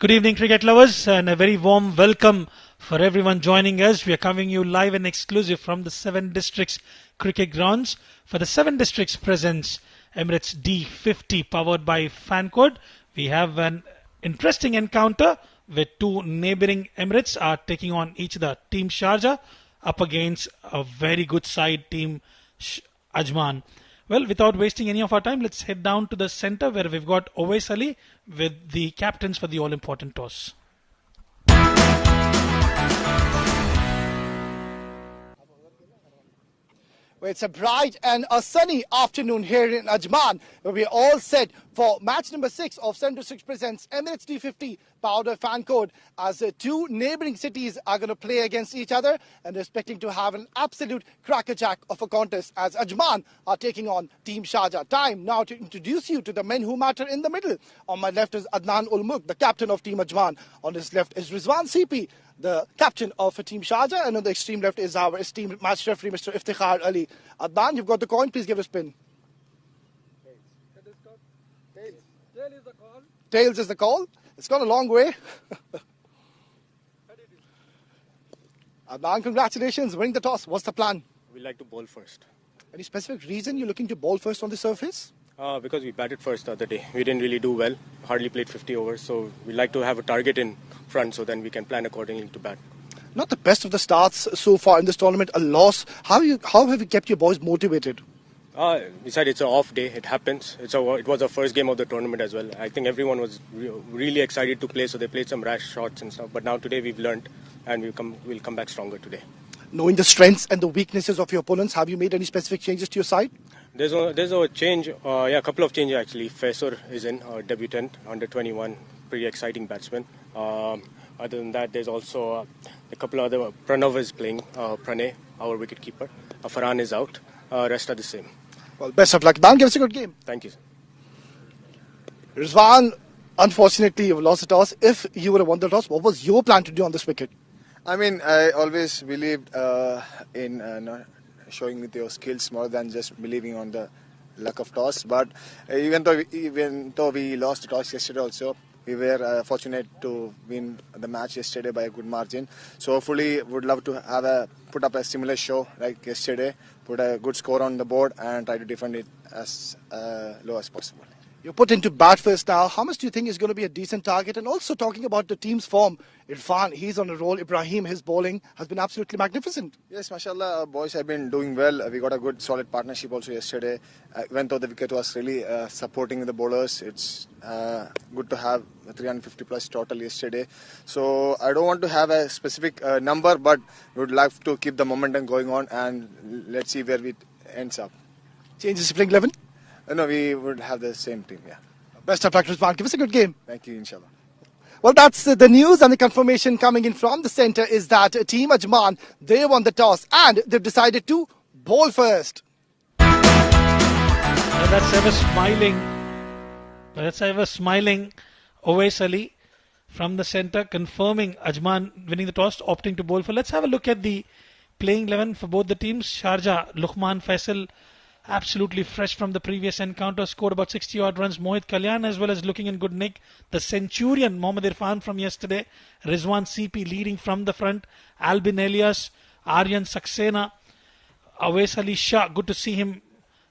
Good evening, cricket lovers, and a very warm welcome for everyone joining us. We are coming you live and exclusive from the Seven Districts Cricket Grounds for the Seven Districts presents Emirates D50 powered by Fancode. We have an interesting encounter where two neighbouring Emirates are taking on each other. Team Sharjah up against a very good side, Team Ajman. Well, without wasting any of our time, let's head down to the centre where we've got Owais Ali with the captains for the all-important toss. Well, it's a bright and a sunny afternoon here in Ajman, where we're all set for match number 6 of 7 to 6 presents Emirates D50 powered by Fancode, as two neighbouring cities are going to play against each other and expecting to have an absolute crackerjack of a contest as Ajman are taking on Team Sharjah. Time now to introduce you to the men who matter in the middle. On my left is Adnan Ul Mulk, the captain of Team Ajman. On his left is Rizwan CP, the captain of Team Sharjah, and on the extreme left is our esteemed match referee, Mr. Iftikhar Ali. Adnan, you've got the coin, please give it a spin. Tails is the call. Tails is the call. It's gone a long way. Adnan, congratulations, winning the toss. What's the plan? We like to bowl first. Any specific reason you're looking to bowl first on the surface? Because we batted first the other day. We didn't really do well, hardly played 50 overs, so we like to have a target in front so then we can plan accordingly to bat. Not the best of the starts so far in this tournament, a loss. How have you kept your boys motivated? Besides, it's an off day, it happens. It was our first game of the tournament as well. I think everyone was really excited to play, so they played some rash shots and stuff. But now today we've learned and we'll come back stronger today. Knowing the strengths and the weaknesses of your opponents, have you made any specific changes to your side? There's a change, a couple of changes actually. Faisal is in, our debutant, under 21, pretty exciting batsman. Other than that, there's also a couple of other. Pranav is playing, Pranay, our wicket keeper. Farhan is out. Rest are the same. Well, best of luck. Dan, give us a good game. Thank you. Rizwan, unfortunately, you've lost the toss. If you would have won the toss, what was your plan to do on this wicket? I mean, I always believed in showing with your skills more than just believing on the luck of toss. But even though we lost the toss yesterday also, we were fortunate to win the match yesterday by a good margin. So hopefully, would love to have put up a similar show like yesterday, put a good score on the board and try to defend it as low as possible. You're put into bat first now. How much do you think is going to be a decent target? And also talking about the team's form, Irfan, he's on a roll. Ibrahim, his bowling has been absolutely magnificent. Yes, mashallah, our boys have been doing well. We got a good solid partnership also yesterday. Even though the wicket was really supporting the bowlers, it's good to have 350 plus total yesterday. So I don't want to have a specific number, but we would like to keep the momentum going on and let's see where it ends up. Changes to playing 11? No, we would have the same team, yeah. Best of luck, Rizwan. Give us a good game. Thank you, inshallah. Well, that's the news, and the confirmation coming in from the centre is that Team Ajman, they won the toss and they've decided to bowl first. And that's ever smiling Owais Ali from the centre, confirming Ajman winning the toss, opting to bowl for. Let's have a look at the playing 11 for both the teams. Sharjah, Luqman Faisal, absolutely fresh from the previous encounter, scored about 60 odd runs. Mohit Kalyan as well as looking in good nick. The centurion Mohammad Irfan from yesterday. Rizwan CP leading from the front. Albin Elias, Aryan Saxena, Owais Ali Shah, good to see him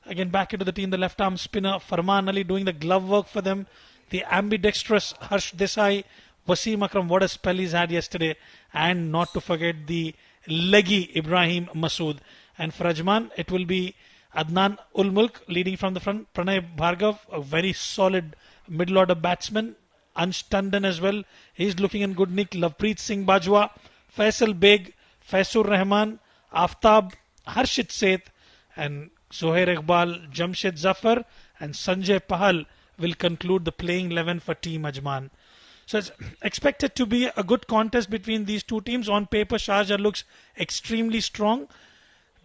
again back into the team. The left arm spinner Farman Ali doing the glove work for them. The ambidextrous Harsh Desai, Wasim Akram, what a spell he's had yesterday. And not to forget the leggy Ibrahim Masood. And for Ajman, it will be Adnan Ul Mulk leading from the front. Pranay Bhargav, a very solid middle order batsman. Ansh Tandon as well. He's looking in good nick. Lovepreet Singh Bajwa, Faisal Beg, Faisur Rahman, Aftab, Harshit Seth, and Zohair Iqbal, Jamshed Zafar, and Sanjay Pahal will conclude the playing 11 for Team Ajman. So it's expected to be a good contest between these two teams. On paper, Sharjah looks extremely strong.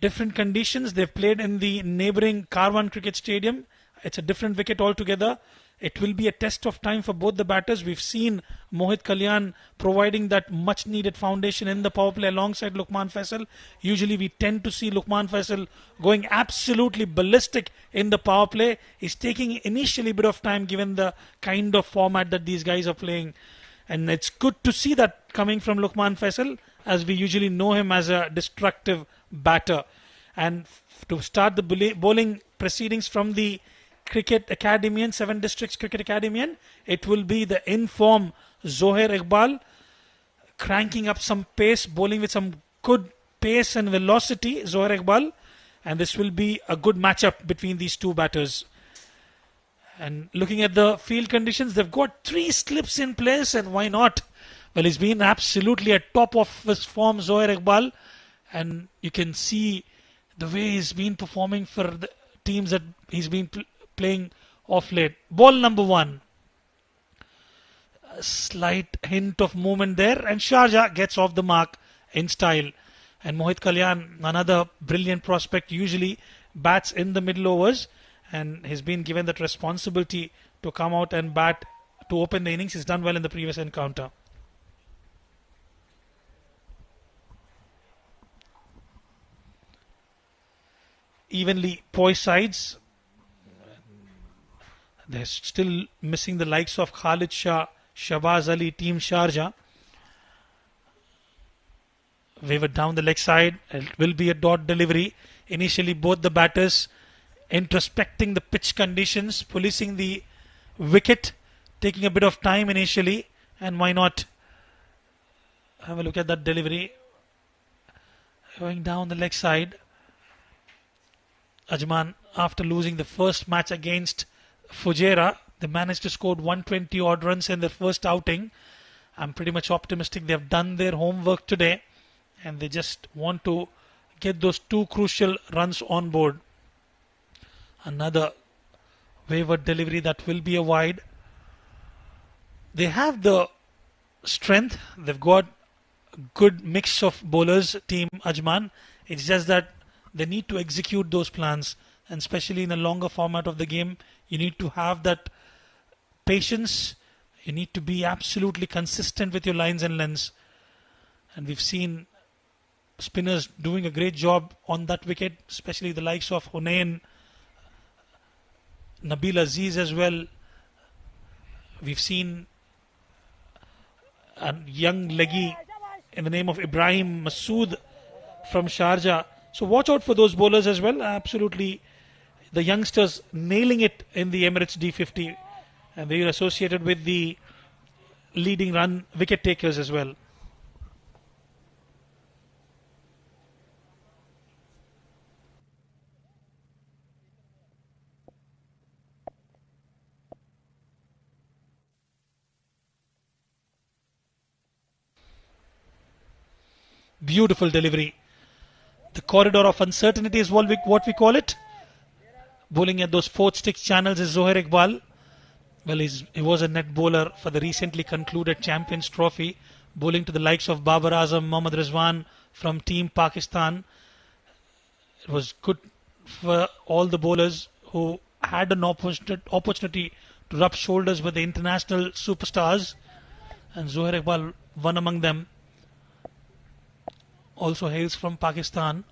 Different conditions. They've played in the neighbouring Karwan Cricket Stadium. It's a different wicket altogether. It will be a test of time for both the batters. We've seen Mohit Kalyan providing that much needed foundation in the power play alongside Luqman Faisal. Usually we tend to see Luqman Faisal going absolutely ballistic in the power play. He's taking initially a bit of time given the kind of format that these guys are playing. And it's good to see that coming from Luqman Faisal, as we usually know him as a destructive batter. And to start the bowling proceedings from the Cricket Academy, 7 Districts Cricket Academy, it will be the in-form Zohair Iqbal cranking up some pace, bowling with some good pace and velocity, Zohair Iqbal. And this will be a good matchup between these two batters. And looking at the field conditions, they've got 3 slips in place, and why not? Well, he's been absolutely at top of his form, Zohair Iqbal, and you can see the way he's been performing for the teams that he's been playing off late. Ball number 1. A slight hint of movement there, and Sharjah gets off the mark in style. And Mohit Kalyan, another brilliant prospect, usually bats in the middle overs, and he's been given that responsibility to come out and bat to open the innings. He's done well in the previous encounter. Evenly poised sides. They're still missing the likes of Khalid Shah, Shahbaz Ali, Team Sharjah. Wavered down the leg side. It will be a dot delivery. Initially, both the batters introspecting the pitch conditions, policing the wicket, taking a bit of time initially, and why not have a look at that delivery. Going down the leg side. Ajman, after losing the first match against Fujairah, they managed to score 120 odd runs in their first outing. I'm pretty much optimistic they've done their homework today, and they just want to get those 2 crucial runs on board. Another wavered delivery that will be a wide. They have the strength. They've got a good mix of bowlers, Team Ajman. It's just that they need to execute those plans, and especially in a longer format of the game, you need to have that patience. You need to be absolutely consistent with your lines and lengths. And we've seen spinners doing a great job on that wicket, especially the likes of Hunain, Nabil Aziz as well. We've seen a young leggy in the name of Ibrahim Masood from Sharjah. So watch out for those bowlers as well. Absolutely, the youngsters nailing it in the Emirates D50, and they are associated with the leading run wicket takers as well. Beautiful delivery. The corridor of uncertainty is what we call it. Bowling at those 4th stick channels is Zohair Iqbal. Well, he was a net bowler for the recently concluded Champions Trophy, bowling to the likes of Babar Azam, Mohammad Rizwan from Team Pakistan. It was good for all the bowlers who had an opportunity to rub shoulders with the international superstars, and Zohair Iqbal, one among them, also hails from Pakistan.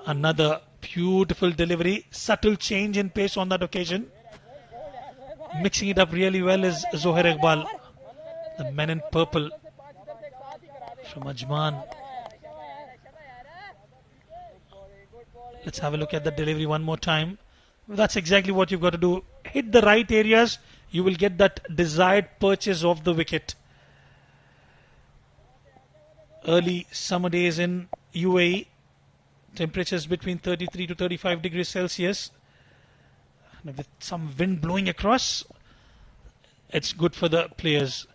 Another beautiful delivery, subtle change in pace on that occasion. Mixing it up really well is Zohair Iqbal, the men in purple from Ajman. Let's have a look at the delivery one more time. That's exactly what you've got to do. Hit the right areas, you will get that desired purchase of the wicket. Early summer days in UAE, temperatures between 33 to 35 degrees Celsius, and with some wind blowing across, it's good for the players.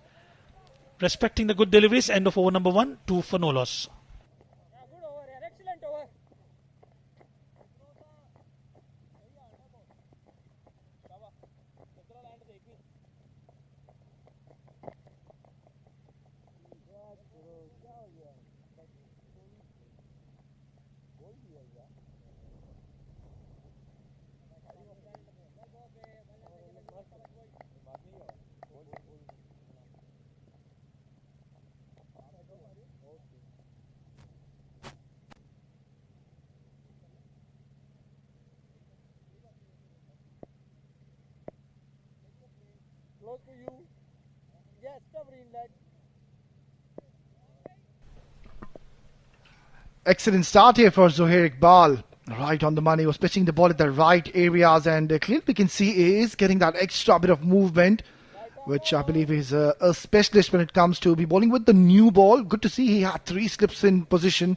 Respecting the good deliveries, end of over number 1, 2 for no loss. Close to you. Yes, covering leg. Excellent start here for Zohair Iqbal. Right on the money. He was pitching the ball at the right areas, and clearly we can see he is getting that extra bit of movement, which I believe is a specialist when it comes to be bowling with the new ball. Good to see he had 3 slips in position.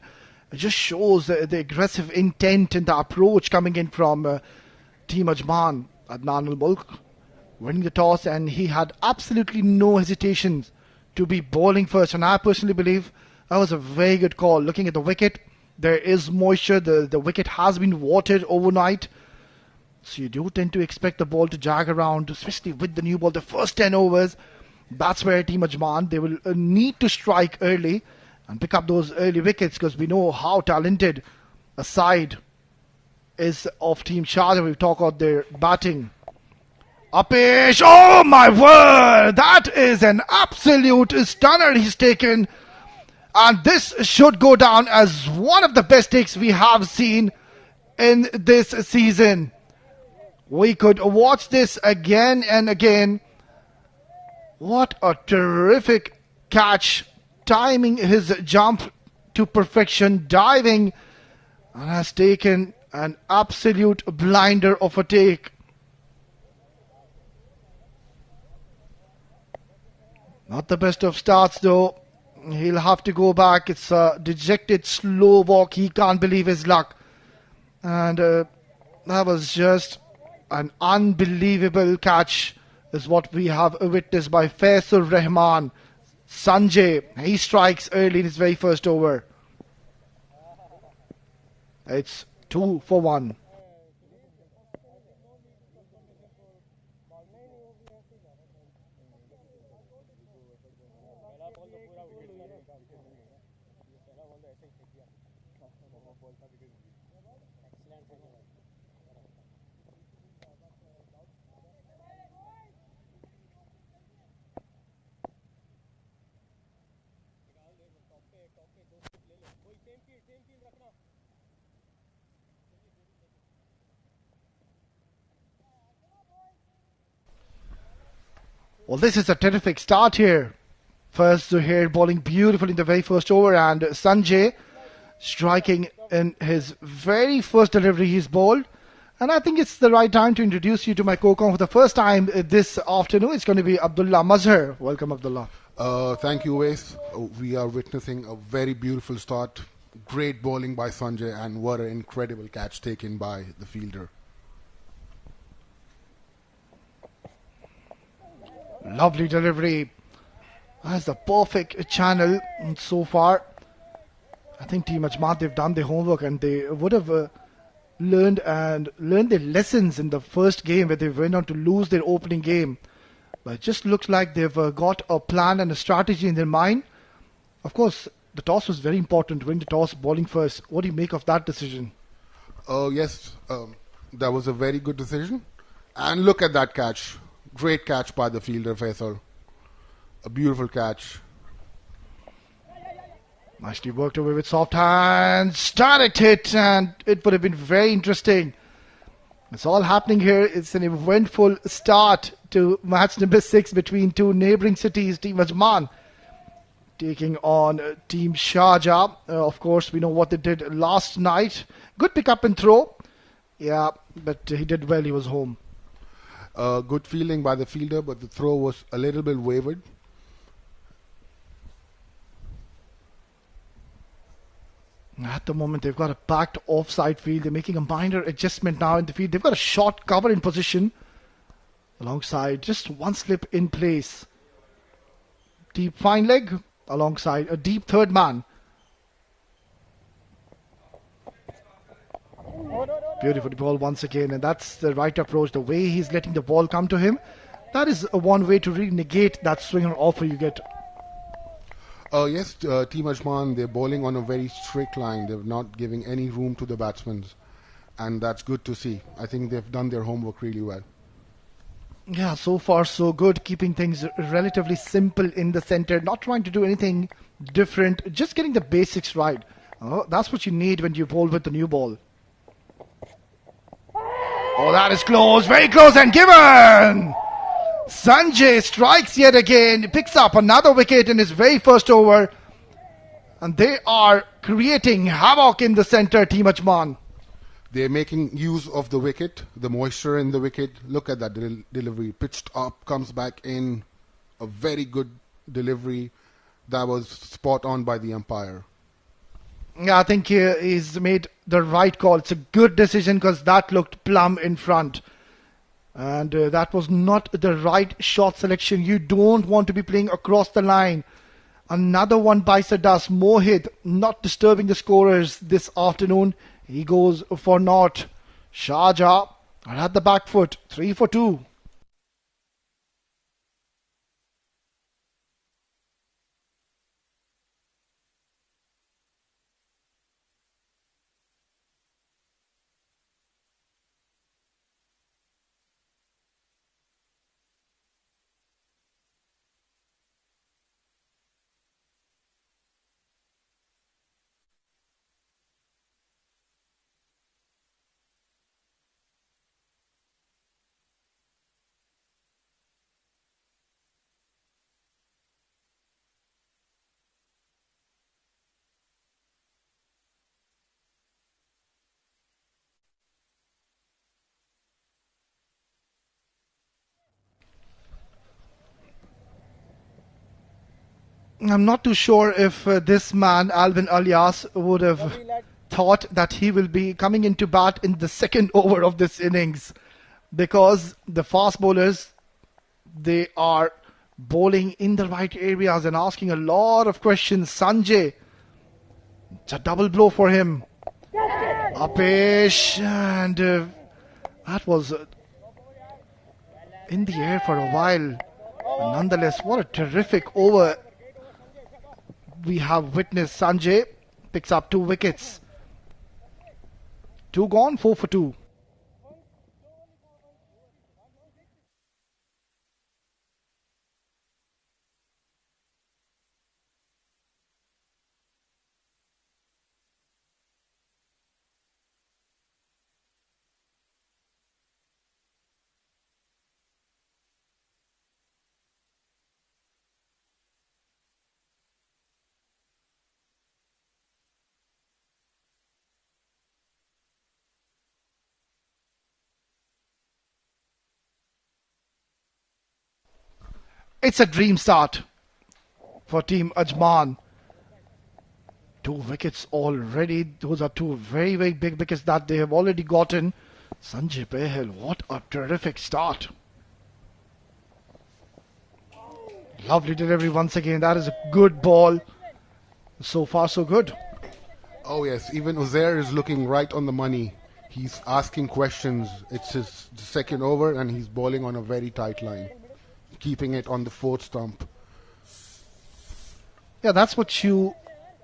It just shows the aggressive intent and the approach coming in from Team Ajman. Adnan al-Mulk winning the toss, and he had absolutely no hesitations to be bowling first. And I personally believe that was a very good call. Looking at the wicket, there is moisture. The wicket has been watered overnight. So you do tend to expect the ball to jag around, especially with the new ball. The first 10 overs, that's where Team Ajman, they will need to strike early and pick up those early wickets, because we know how talented a side is of Team Sharjah. We'll talk about their batting. Upish, oh my word, that is an absolute stunner he's taken. And this should go down as one of the best takes we have seen in this season. We could watch this again and again. What a terrific catch. Timing his jump to perfection. Diving. And has taken an absolute blinder of a take. Not the best of starts though. He'll have to go back. It's a dejected slow walk. He can't believe his luck. And that was just an unbelievable catch is what we have witnessed by Faisal Rahman. Sanjay, he strikes early in his very first over. It's 2 for 1. Well, this is a terrific start here. First, Zuhair bowling beautifully in the very first over, and Sanjay striking in his very first delivery he's bowled. And I think it's the right time to introduce you to my co-com for the first time this afternoon. It's going to be Abdullah Mazhar. Welcome, Abdullah. Thank you, Wes. We are witnessing a very beautiful start. Great bowling by Sanjay, and what an incredible catch taken by the fielder. Lovely delivery. That's the perfect channel so far. I think Team Ajman, they've done their homework, and they would have learned their lessons in the first game where they went on to lose their opening game. But it just looks like they've got a plan and a strategy in their mind. Of course, the toss was very important. Win the toss, bowling first. What do you make of that decision? Yes, that was a very good decision. And look at that catch. Great catch by the fielder, Faisal. A beautiful catch. Nicely worked away with soft hands. Direct hit, and it would have been very interesting. It's all happening here. It's an eventful start to match number 6 between two neighbouring cities. Team Ajman taking on Team Sharjah. Of course, we know what they did last night. Good pick up and throw. Yeah, but he did well. He was home. Good fielding by the fielder, but the throw was a little bit wavered. At the moment, they've got a packed offside field. They're making a minor adjustment now in the field. They've got a short cover in position alongside just one slip in place. Deep fine leg alongside a deep third man. Beautiful ball once again, and that's the right approach. The way he's letting the ball come to him, that is one way to really negate that swinger offer you get. Yes, Team Ajman, they're bowling on a very strict line. They're not giving any room to the batsmen, and that's good to see. I think they've done their homework really well. Yeah, so far so good, keeping things relatively simple in the center, not trying to do anything different, just getting the basics right. That's what you need when you bowl with the new ball. Oh, that is close, very close, and given! Sanjay strikes yet again. He picks up another wicket in his very first over. And they are creating havoc in the center, Team Ajman. They're making use of the wicket, the moisture in the wicket. Look at that delivery. Pitched up, comes back in. A very good delivery. That was spot on by the umpire. Yeah, I think he's made the right call. It's a good decision because that looked plumb in front. And that was not the right shot selection. You don't want to be playing across the line. Another one by Sadas. Mohit not disturbing the scorers this afternoon. He goes for naught. Sharjah are at the back foot. 3 for 2. I'm not too sure if this man, Alvin Alias, would have thought that he will be coming into bat in the second over of this innings, because the fast bowlers, they are bowling in the right areas and asking a lot of questions. Sanjay, it's a double blow for him. Upish, and that was in the air for a while. But nonetheless, what a terrific over we have witnessed. Sanjay picks up 2 wickets. 2 gone, 4 for 2. It's a dream start for Team Ajman. 2 wickets already. Those are 2 very, very big wickets that they have already gotten. Sanjay Behel, what a terrific start. Lovely delivery once again. That is a good ball. So far, so good. Oh yes, even Uzair is looking right on the money. He's asking questions. It's his second over and he's bowling on a very tight line, keeping it on the 4th stump. Yeah, that's what you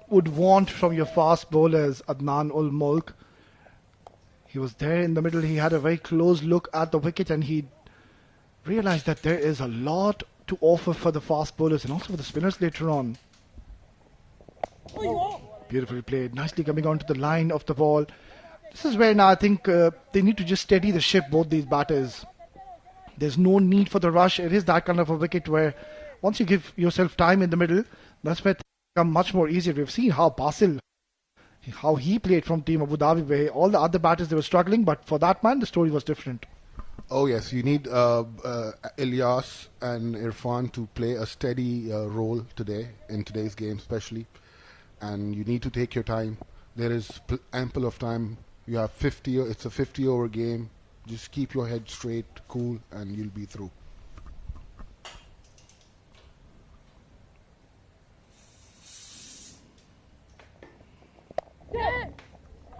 would want from your fast bowlers, Adnan ul Mulk. He was there in the middle. He had a very close look at the wicket and he realized that there is a lot to offer for the fast bowlers and also for the spinners later on. Beautifully played. Nicely coming onto the line of the ball. This is where now I think they need to just steady the ship, both these batters. There's no need for the rush. It is that kind of a wicket where once you give yourself time in the middle, that's where things become much more easier. We've seen how Basil, how he played from Team Abu Dhabi, where all the other batters, they were struggling, but for that man, the story was different. Oh yes, you need Ilyas and Irfan to play a steady role today, in today's game especially. And you need to take your time. There is ample of time. You have 50, it's a 50 over game. Just keep your head straight, cool, and you'll be through.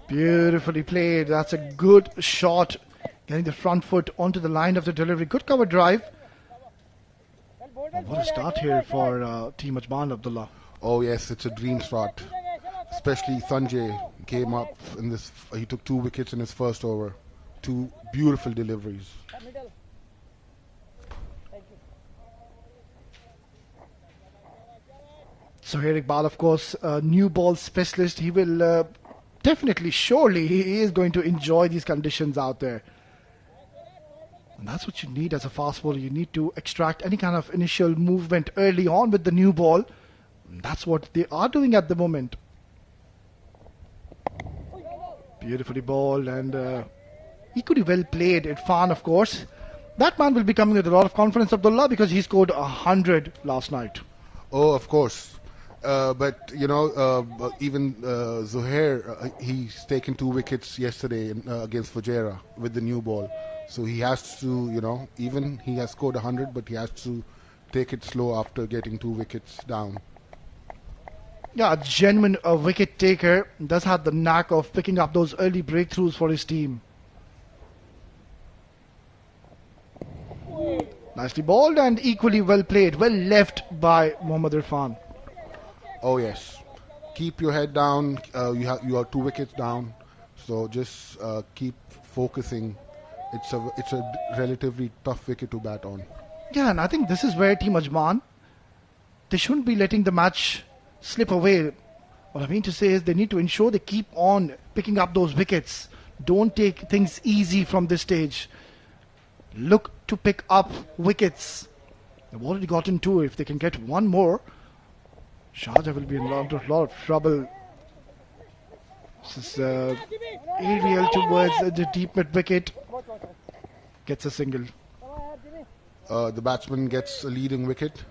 Beautifully played. That's a good shot. Getting the front foot onto the line of the delivery. Good cover drive. And what a start here for Team Ajman, Abdullah. Oh yes, it's a dream start. Especially Sanjay came up in this. He took 2 wickets in his first over. 2 beautiful deliveries. So here Iqbal, of course, a new ball specialist. He will definitely, surely, he is going to enjoy these conditions out there. And that's what you need as a fast bowler. You need to extract any kind of initial movement early on with the new ball. And that's what they are doing at the moment. Beautifully bowled and equally well played. Irfan, of course. That man will be coming with a lot of confidence, Abdullah, because he scored 100 last night. Oh, of course. But, even Zuhair, he's taken 2 wickets yesterday against Fujairah with the new ball. So he has to, even he has scored 100, but he has to take it slow after getting 2 wickets down. Yeah, a genuine wicket taker. Does have the knack of picking up those early breakthroughs for his team. Nicely bowled and equally well played. Well left by Mohammad Irfan. Oh, yes. Keep your head down. You are 2 wickets down. So just keep focusing. It's a relatively tough wicket to bat on. Yeah, and I think this is where Team Ajman, they shouldn't be letting the match slip away. What I mean to say is they need to ensure they keep on picking up those wickets. Don't take things easy from this stage. Look to pick up wickets. They've already gotten 2. If they can get 1 more, Sharjah will be in a lot of trouble. This is aerial towards the deep mid wicket. Gets a single. The batsman gets a leading wicket.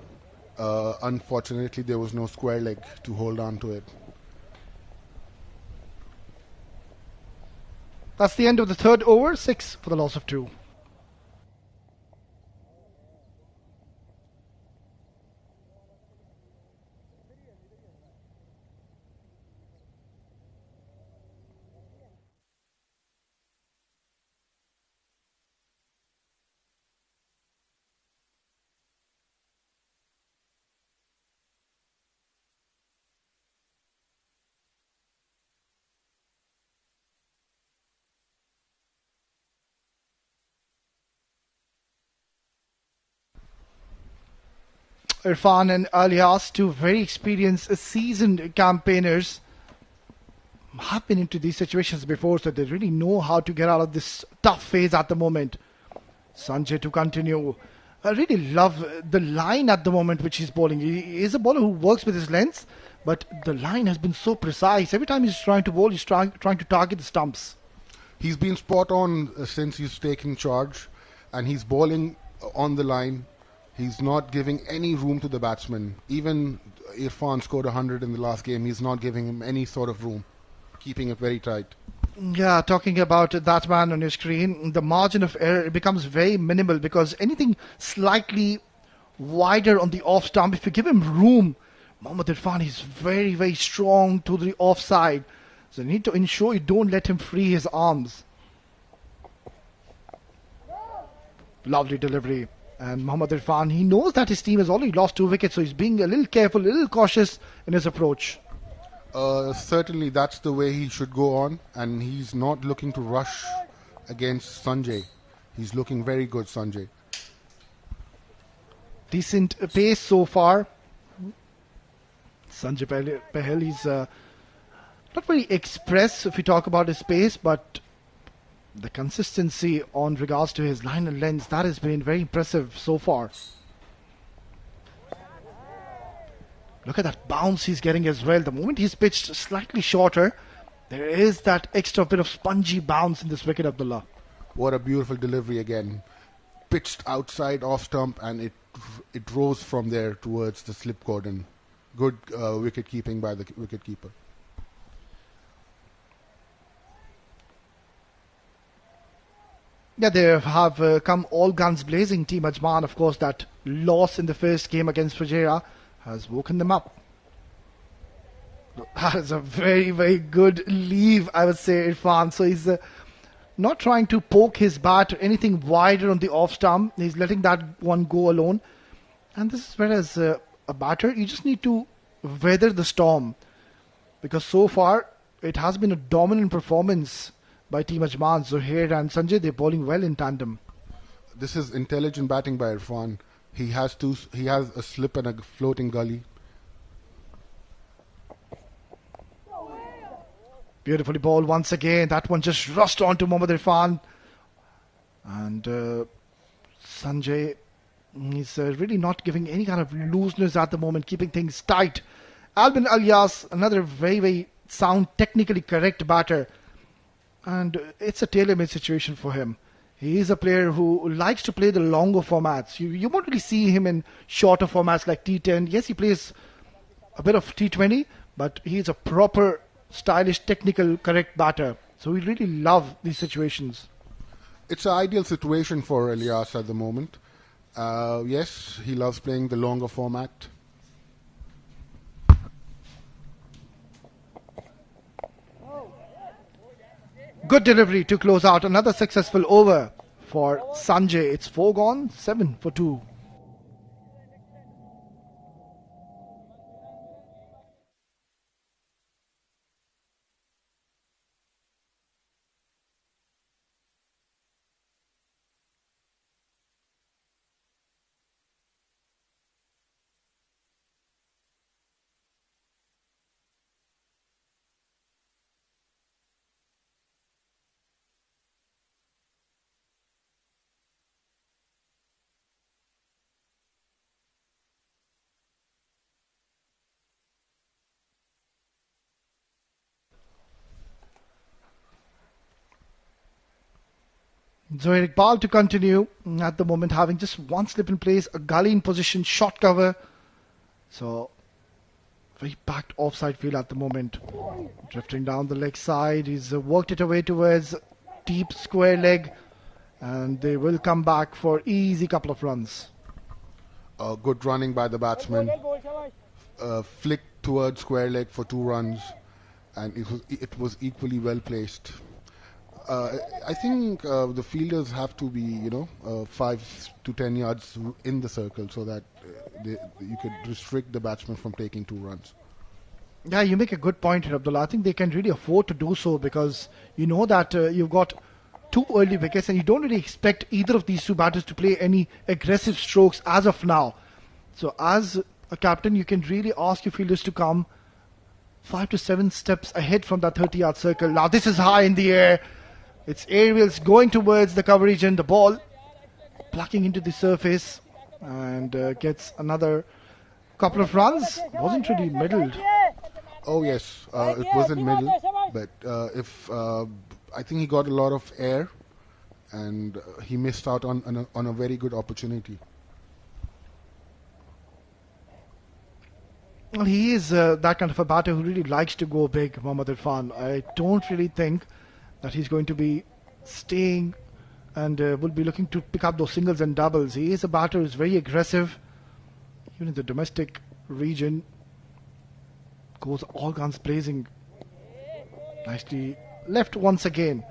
Unfortunately, there was no square leg to hold on to it. That's the end of the 3rd over. 6 for the loss of 2. Irfan and Alias, 2 very experienced, seasoned campaigners, have been into these situations before, so they really know how to get out of this tough phase at the moment. Sanjay to continue. I really love the line at the moment which he's bowling. He is a bowler who works with his lengths, but the line has been so precise. Every time he's trying to bowl, he's trying to target the stumps. He's been spot on since he's taken charge, and he's bowling on the line. He's not giving any room to the batsman. Even Irfan scored 100 in the last game. He's not giving him any sort of room, keeping it very tight. Yeah, talking about that man on your screen, the margin of error becomes very minimal because anything slightly wider on the off stump, if you give him room, Mohammad Irfan is very, very strong to the offside. So you need to ensure you don't let him free his arms. Lovely delivery. And Mohammad Irfan, he knows that his team has already lost 2 wickets, so he's being a little careful, a little cautious in his approach. Certainly that's the way he should go on, and he's not looking to rush against Sanjay. He's looking very good, Sanjay. Decent pace so far. Sanjay Pahel, he's not very express if we talk about his pace, but the consistency on regards to his line and length, that has been very impressive so far. Look at that bounce he's getting as well. The moment he's pitched slightly shorter, there is that extra bit of spongy bounce in this wicket, Abdullah. What a beautiful delivery again. Pitched outside off stump, and it rose from there towards the slip cordon. Good wicket keeping by the wicket keeper. Yeah, they have come all guns blazing. Team Ajman, of course, that loss in the first game against Fujairah has woken them up. That is a very, very good leave, I would say, Irfan. So he's not trying to poke his bat or anything wider on the off stump. He's letting that one go alone. And this is where, as a batter, you just need to weather the storm. Because so far, it has been a dominant performance by Team Ajman. Zuhair and Sanjay, they're bowling well in tandem. This is intelligent batting by Irfan. He has a slip and a floating gully. Beautifully bowled once again. That one just rushed on to Mohammad Irfan. And Sanjay is really not giving any kind of looseness at the moment, keeping things tight. Albin Alias, another very, very sound, technically correct batter. And it's a tailor-made situation for him. He is a player who likes to play the longer formats. You won't really see him in shorter formats like T10. Yes, he plays a bit of T20, but he's a proper, stylish, technical, correct batter. So we really love these situations. It's an ideal situation for Elias at the moment. Yes, he loves playing the longer format. Good delivery to close out. Another successful over for Sanjay. It's 4 gone, 7 for 2. Zohair Iqbal to continue at the moment, having just one slip in place, a gully in position, short cover. So, very packed offside field at the moment. Drifting down the leg side, he's worked it away towards deep square leg, and they will come back for easy couple of runs. Good running by the batsman. Flick towards square leg for 2 runs, and it was equally well placed. I think the fielders have to be, 5 to 10 yards in the circle so that you could restrict the batsman from taking 2 runs. Yeah, you make a good point here, Abdullah. I think they can really afford to do so because you know that you've got 2 early wickets and you don't really expect either of these 2 batters to play any aggressive strokes as of now. So as a captain, you can really ask your fielders to come 5 to 7 steps ahead from that 30-yard circle. Now this is high in the air. It's aerials going towards the coverage and the ball plucking into the surface and gets another couple of runs. Wasn't really middled. Oh yes, it wasn't middle, but I think he got a lot of air and he missed out on a very good opportunity. Well, he is that kind of a batter who really likes to go big, Mohammad Irfan. I don't really think that he's going to be staying and will be looking to pick up those singles and doubles. He is a batter who's very aggressive, even in the domestic region. Goes all guns blazing. Nicely left once again.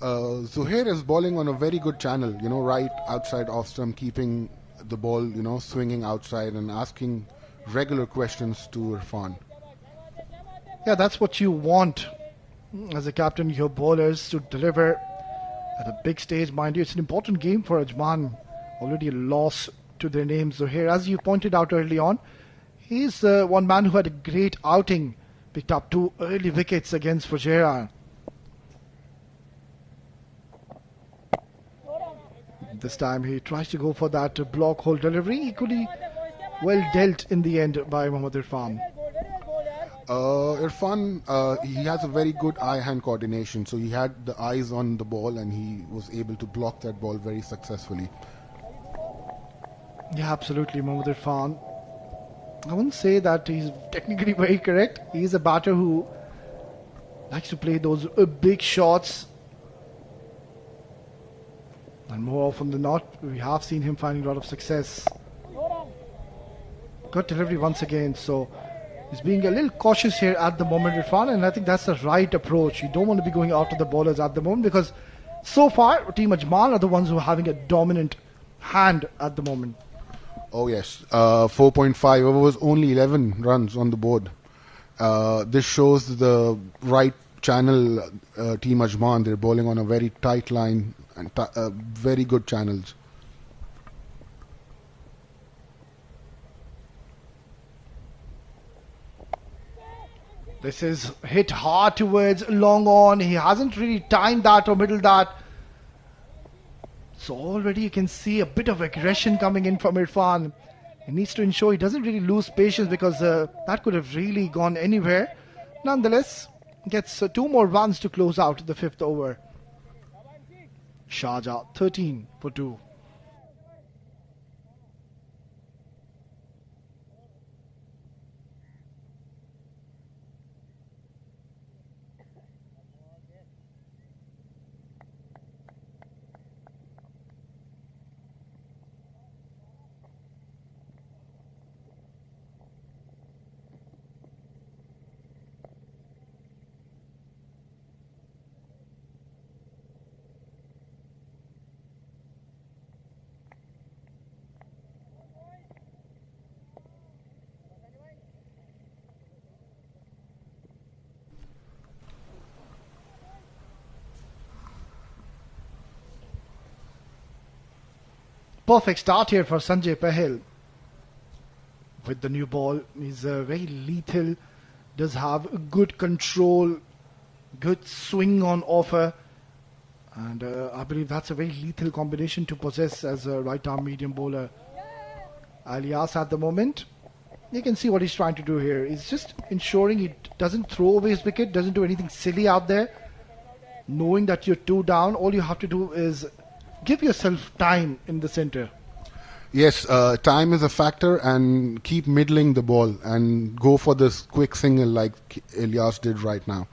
Zohair is bowling on a very good channel, right outside off stump, keeping the ball, swinging outside and asking regular questions to Irfan. Yeah, that's what you want as a captain, your bowlers to deliver at a big stage. Mind you, it's an important game for Ajman. Already a loss to their names. So here, as you pointed out early on, he's one man who had a great outing. Picked up 2 early wickets against Fujairah. This time he tries to go for that block hole delivery. Equally well dealt in the end by Mohammad Irfan. Irfan, he has a very good eye-hand coordination, so he had the eyes on the ball and he was able to block that ball very successfully. Yeah, absolutely, Mohammad Irfan. I wouldn't say that he's technically very correct. He's a batter who likes to play those big shots. And more often than not, we have seen him finding a lot of success. Good delivery once again, so he's being a little cautious here at the moment, Irfan, and I think that's the right approach. You don't want to be going after the bowlers at the moment because so far, Team Ajman are the ones who are having a dominant hand at the moment. Oh yes, 4.5 over was only 11 runs on the board. This shows the right channel Team Ajman. They're bowling on a very tight line and very good channels. This is hit hard towards long on. He hasn't really timed that or middled that. So already you can see a bit of aggression coming in from Irfan. He needs to ensure he doesn't really lose patience because that could have really gone anywhere. Nonetheless, gets 2 more runs to close out the 5th over. Sharjah 13 for 2. Perfect start here for Sanjay Pahel. With the new ball, he's very lethal, does have good control, good swing on offer, and I believe that's a very lethal combination to possess as a right-arm medium bowler. Alias at the moment, you can see what he's trying to do here. He's just ensuring he doesn't throw away his wicket, doesn't do anything silly out there. Knowing that you're 2 down, all you have to do is give yourself time in the center. Yes, time is a factor, and keep middling the ball and go for this quick single like Elias did right now,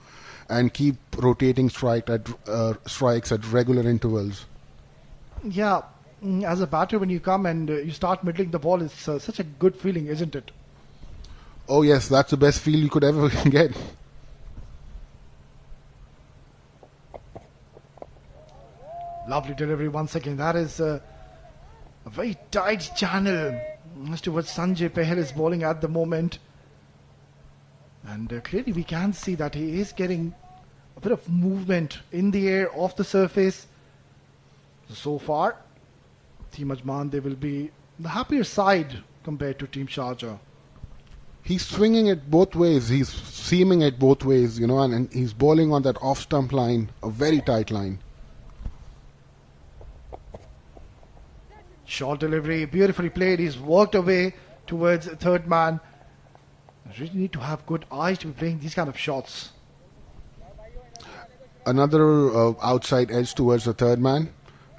and keep rotating strikes at regular intervals. Yeah, as a batter, when you come and you start middling the ball, it's such a good feeling, isn't it? Oh yes, that's the best feel you could ever get. Lovely delivery once again. That is a very tight channel as to what Sanjay Pahel is bowling at the moment. And clearly we can see that he is getting a bit of movement in the air, off the surface. So far, Team Ajman, they will be the happier side compared to Team Sharjah. He's swinging it both ways. He's seaming it both ways, and he's bowling on that off-stump line, a very tight line. Short delivery, beautifully played. He's worked away towards third man. You really need to have good eyes to be playing these kind of shots. Another outside edge towards the third man.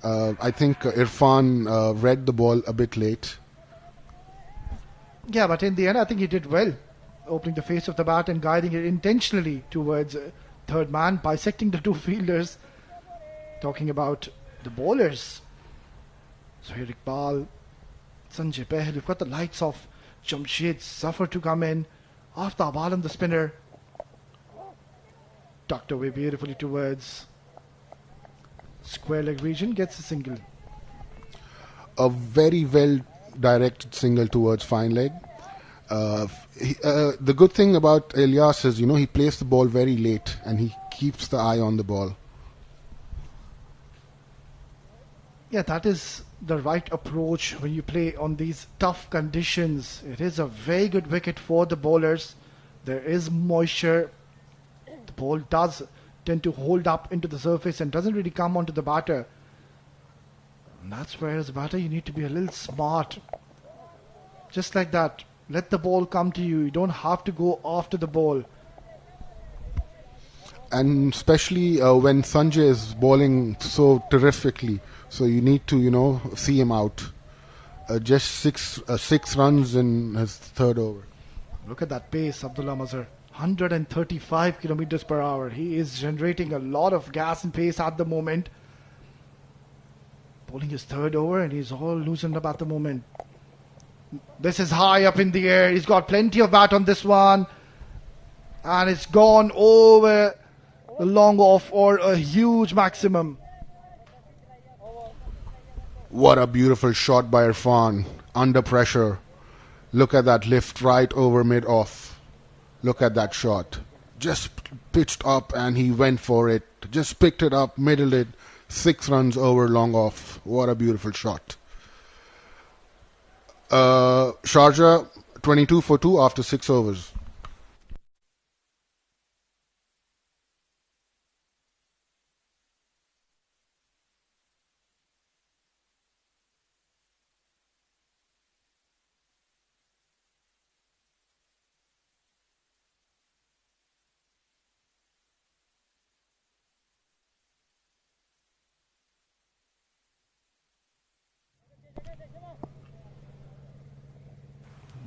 I think Irfan read the ball a bit late. Yeah, but in the end, I think he did well. Opening the face of the bat and guiding it intentionally towards third man, bisecting the 2 fielders. Talking about the bowlers. So here Iqbal, Sanjay Pahel, you've got the likes of Jamshed Zafar to come in. Aftab Alam, the spinner. Tucked away beautifully towards square leg region, gets a single. A very well directed single towards fine leg. The good thing about Elias is, he plays the ball very late and he keeps the eye on the ball. Yeah, that is the right approach when you play on these tough conditions. It is a very good wicket for the bowlers. There is moisture. The ball does tend to hold up into the surface and doesn't really come onto the batter. And that's where as a batter you need to be a little smart. Just like that. Let the ball come to you. You don't have to go after the ball. And especially when Sanjay is bowling so terrifically. So you need to, see him out. Just six runs in his third over. Look at that pace, Abdullah Mazhar. 135 kilometers per hour. He is generating a lot of gas and pace at the moment. Bowling his third over and he's all loosened up at the moment. This is high up in the air. He's got plenty of bat on this one. And it's gone over the long off or a huge maximum. What a beautiful shot by Irfan. Under pressure. Look at that lift right over mid-off. Look at that shot. Just pitched up and he went for it. Just picked it up, middled it. 6 runs over long off. What a beautiful shot. Sharjah 22 for 2 after 6 overs.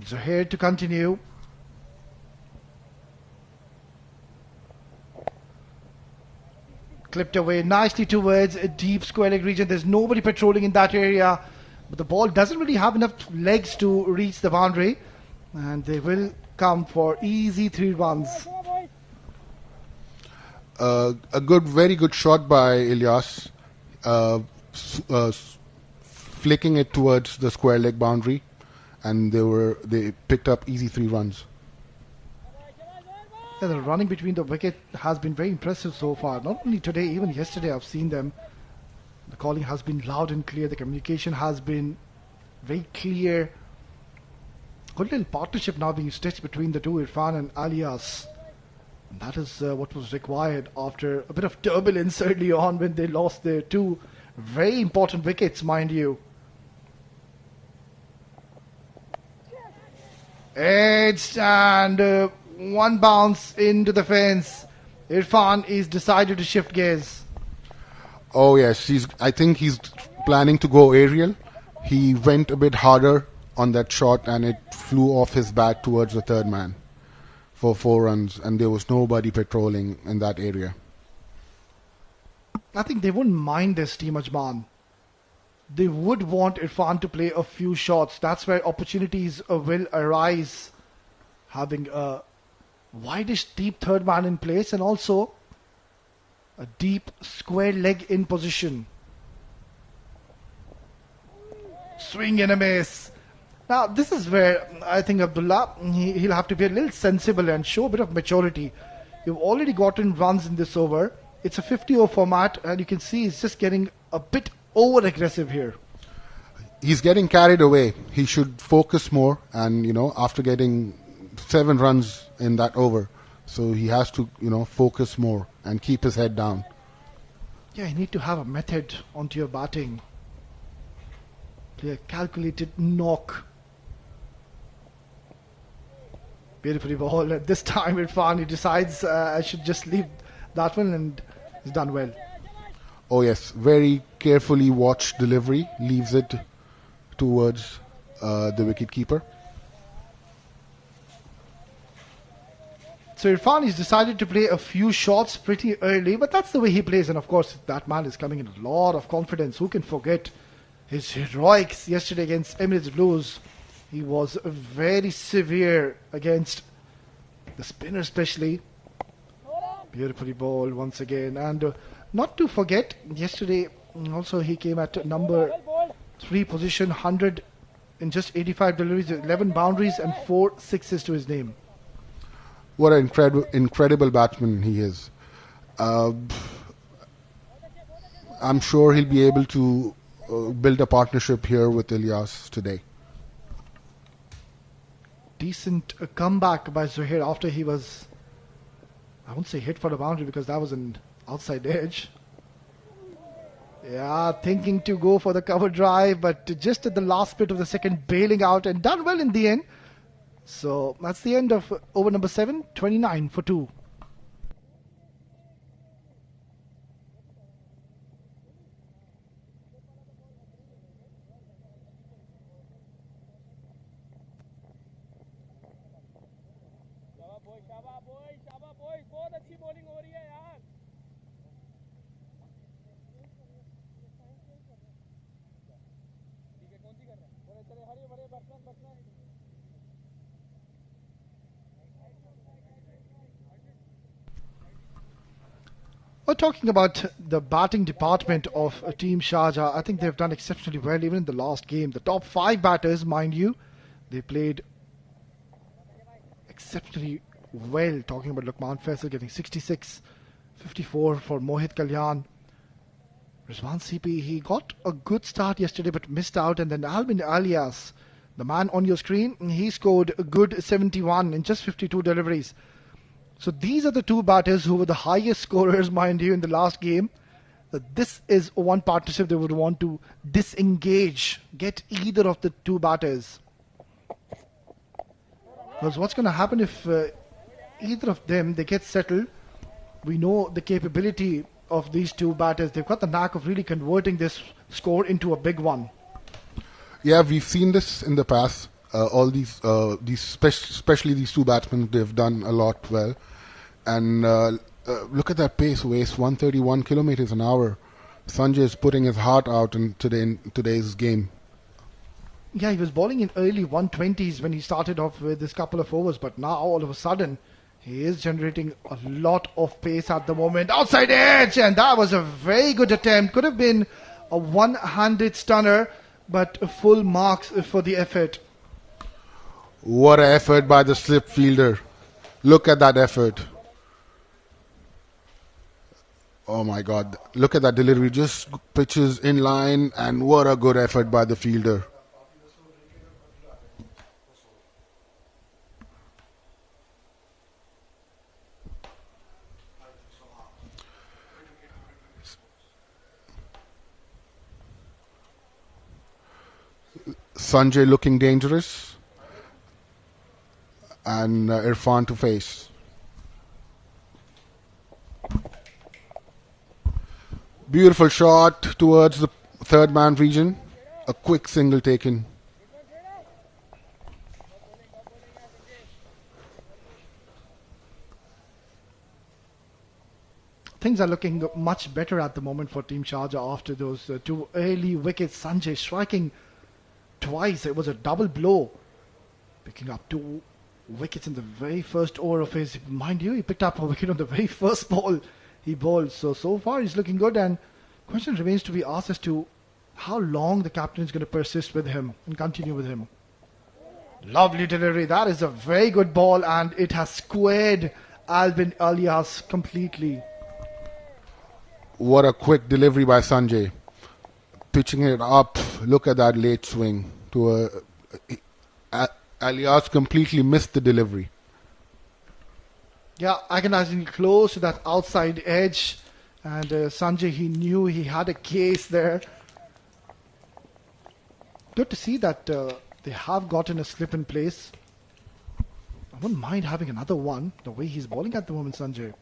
Zohair to continue. Clipped away nicely towards a deep square leg region. There's nobody patrolling in that area. But the ball doesn't really have enough legs to reach the boundary. And they will come for easy 3 runs. Very good shot by Ilyas, flicking it towards the square leg boundary, and they picked up easy 3 runs. Yeah, the running between the wicket has been very impressive so far. Not only today, even yesterday I've seen them. The calling has been loud and clear. The communication has been very clear. Good little partnership now being stitched between the two, Irfan and Alias. And that is what was required after a bit of turbulence early on when they lost their 2 very important wickets, mind you. Edged and 1 bounce into the fence. Irfan is decided to shift gears. Oh yes, I think he's planning to go aerial. He went a bit harder on that shot and it flew off his bat towards the 3rd man for 4 runs, and there was nobody patrolling in that area. I think they wouldn't mind this team, Ajman. They would want Irfan to play a few shots. That's where opportunities will arise. Having a wideish deep 3rd man in place and also a deep square leg in position. Swing and a miss. Now this is where I think Abdullah, he'll have to be a little sensible and show a bit of maturity. You've already gotten runs in this over. It's a 50-over format and you can see he's just getting a bit over-aggressive here. He's getting carried away. He should focus more, and after getting 7 runs in that over, so he has to focus more and keep his head down. Yeah, you need to have a method onto your batting. Play a calculated knock. Beautifully ball. At this time, Irfan, he decides I should just leave that one, and he's done well. Oh yes, very carefully watched delivery. Leaves it towards the wicketkeeper. So Irfan has decided to play a few shots pretty early, but that's the way he plays. And of course, that man is coming in a lot of confidence. Who can forget his heroics yesterday against Emirates Blues? He was very severe against the spinner especially. Beautifully bowled once again. And not to forget, yesterday also he came at number 3 position, 100 in just 85 deliveries, 11 boundaries and 4 sixes to his name. What an incredible batsman he is. I'm sure he'll be able to build a partnership here with Ilyas today. Decent comeback by Zohair after he was, I won't say hit for the boundary because that was an outside edge. Yeah, thinking to go for the cover drive, but just at the last bit of the second, bailing out and done well in the end. So that's the end of over number 7, 29 for 2. Well, talking about the batting department of Team Sharjah, I think they've done exceptionally well even in the last game. The top 5 batters, mind you, they played exceptionally well. Talking about Luqman Faisal getting 66, 54 for Mohit Kalyan. Rizwan CP, he got a good start yesterday but missed out. And then Alvin Alias, the man on your screen, he scored a good 71 in just 52 deliveries. So these are the 2 batters who were the highest scorers, mind you, in the last game. This is one partnership they would want to disengage, get either of the 2 batters. Because what's going to happen if either of them, they get settled? We know the capability of these 2 batters. They've got the knack of really converting this score into a big one. Yeah, we've seen this in the past. Especially these two batsmen, they've done a lot well. And look at that pace, Waste 131 kilometers an hour. Sanjay is putting his heart out in today's game. Yeah, he was bowling in early 120s when he started off with this couple of overs, but now all of a sudden he is generating a lot of pace at the moment. Outside edge, and that was a very good attempt. Could have been a one-handed stunner, but full marks for the effort. What an effort by the slip fielder. Look at that effort. Oh my God, look at that delivery. Just pitches in line, and what a good effort by the fielder. Sanjay looking dangerous, and Irfan to face. Beautiful shot towards the third man region. A quick single taken. Things are looking much better at the moment for Team Sharjah after those two early wickets. Sanjay striking twice. It was a double blow, picking up 2 wickets in the very first over of his. Mind you, he picked up a wicket on the very first ball he bowled. So far he's looking good, and question remains to be asked as to how long the captain is going to persist with him and continue with him. Lovely delivery. That is a very good ball, and it has squared Albin Alias completely. What a quick delivery by Sanjay. Pitching it up. Look at that late swing to Alias completely missed the delivery. Yeah, agonizingly close to that outside edge, and Sanjay, he knew he had a case there. Good to see that they have gotten a slip in place. I wouldn't mind having another one, the way he's bowling at the moment, Sanjay.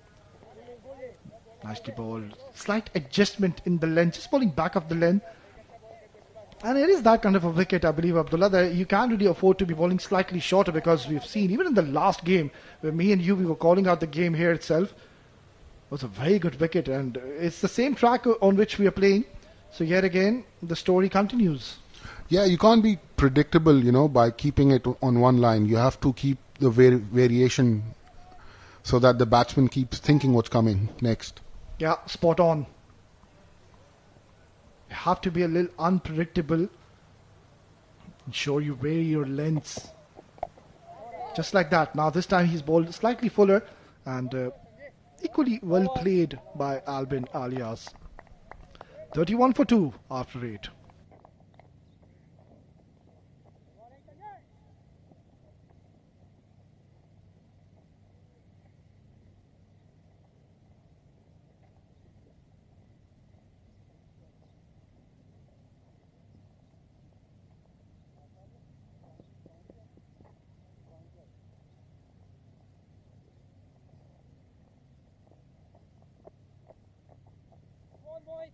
Nicely bowled. Slight adjustment in the length, just bowling back of the length. And it is that kind of a wicket, I believe, Abdullah, that you can't really afford to be bowling slightly shorter, because we've seen, even in the last game, where me and you, we were calling out the game here itself, it was a very good wicket, and it's the same track on which we are playing. So yet again, the story continues. Yeah, you can't be predictable, by keeping it on one line. You have to keep the variation so that the batsman keeps thinking what's coming next. Yeah, spot on. You have to be a little unpredictable. Ensure you vary your lengths. Just like that. Now this time he's bowled slightly fuller, and equally well played by Albin Alias. 31 for 2 after 8.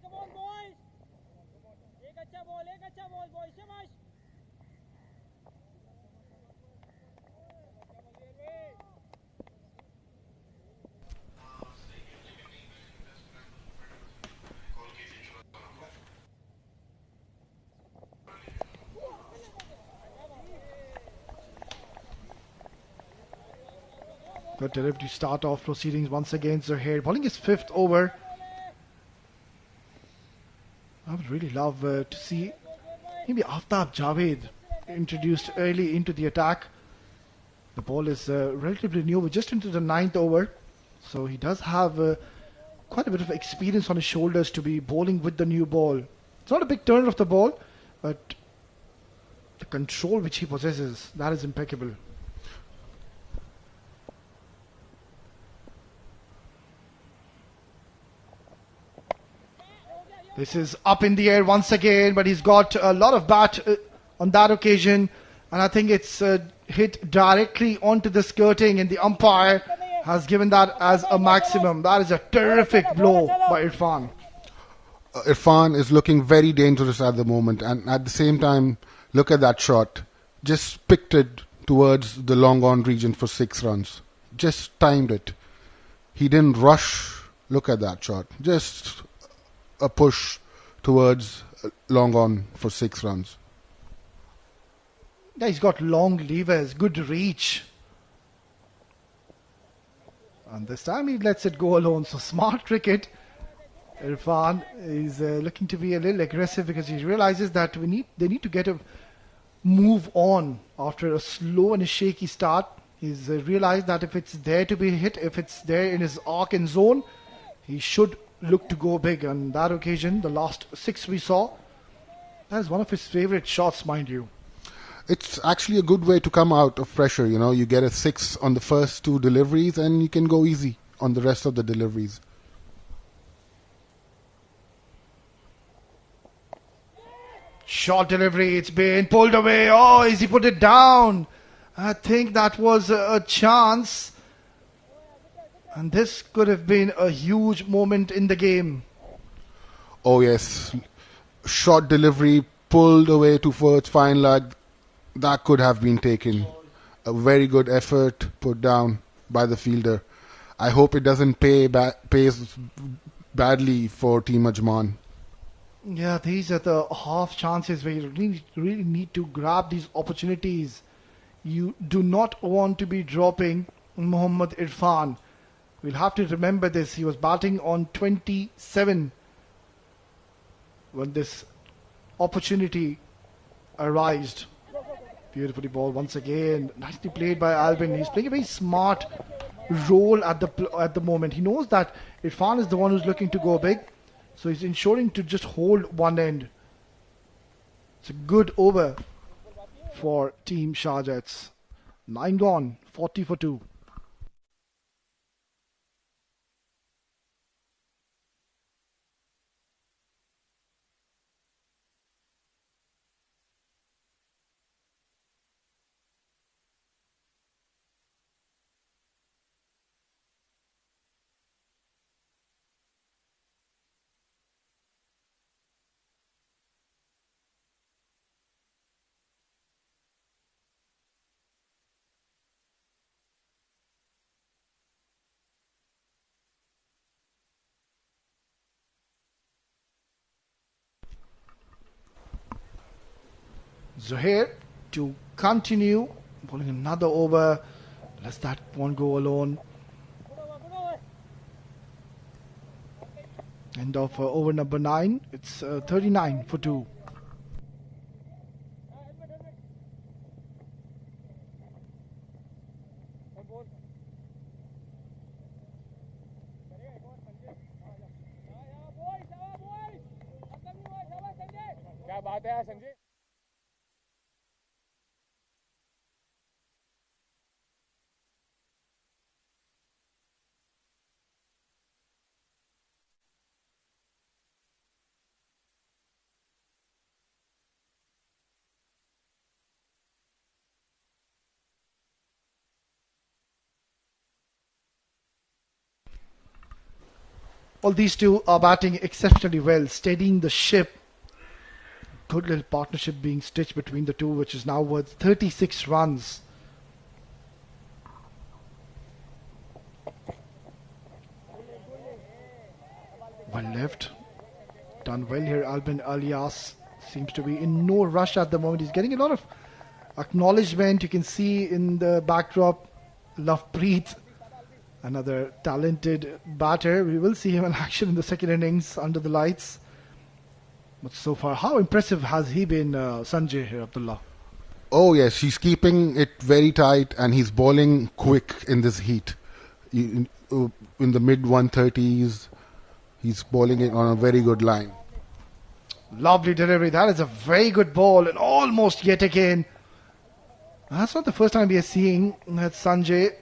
Come on, boys. एक अच्छा ball boys. शाबाश. Good delivery to start off proceedings once again. Zaheer bowling his 5th over. I would really love to see maybe Aftab Javed introduced early into the attack. The ball is relatively new. We're just into the 9th over. So he does have quite a bit of experience on his shoulders to be bowling with the new ball. It's not a big turn of the ball, but the control which he possesses, that is impeccable. This is up in the air once again, but he's got a lot of bat on that occasion, and I think it's hit directly onto the skirting, and the umpire has given that as a maximum. That is a terrific blow by Irfan. Irfan is looking very dangerous at the moment, and at the same time, look at that shot. just picked it towards the long on region for 6 runs. Just timed it. He didn't rush. Look at that shot. Just a push towards long on for 6 runs. Yeah, he's got long levers, good reach. And this time he lets it go alone. So smart cricket. Irfan is looking to be a little aggressive because he realizes that they need to get a move on after a slow and a shaky start. He's realized that if it's there to be hit, if it's there in his arc and zone, he should look to go big. On that occasion, the last 6 we saw, that is one of his favorite shots, mind you. It's actually a good way to come out of pressure. You get a 6 on the first 2 deliveries and you can go easy on the rest of the deliveries. Short delivery, it's been pulled away. Oh, has he put it down? I think that was a chance. And this could have been a huge moment in the game. Oh yes, short delivery, pulled away towards fine leg. That could have been taken. A very good effort put down by the fielder. I hope it doesn't pays badly for Team Ajman. Yeah, these are the half chances where you really need to grab these opportunities. You do not want to be dropping Mohammad Irfan. We'll have to remember this. He was batting on 27 when this opportunity arose. Beautifully ball once again. Nicely played by Albin. He's playing a very smart role at the moment. He knows that Irfan is the one who's looking to go big. So he's ensuring to just hold one end. It's a good over for Team Sharjah. It's 9 gone, 40 for 2. Zohair to continue, bowling another over. Let's that one go alone. End of over number 9. It's 39 for 2. क्या बात है Sanjay. Well, these two are batting exceptionally well, steadying the ship. Good little partnership being stitched between the two, which is now worth 36 runs. Well left. Done well here. Albin Alias seems to be in no rush at the moment. He's getting a lot of acknowledgement. You can see in the backdrop, Lovepreet, another talented batter. We will see him in action in the second innings under the lights. But so far, how impressive has he been, Sanjay here, Abdullah? Oh yes, he's keeping it very tight and he's bowling quick in this heat. In the mid 130s, he's bowling it on a very good line. Lovely delivery. That is a very good ball and almost yet again. That's not the first time we are seeing that Sanjay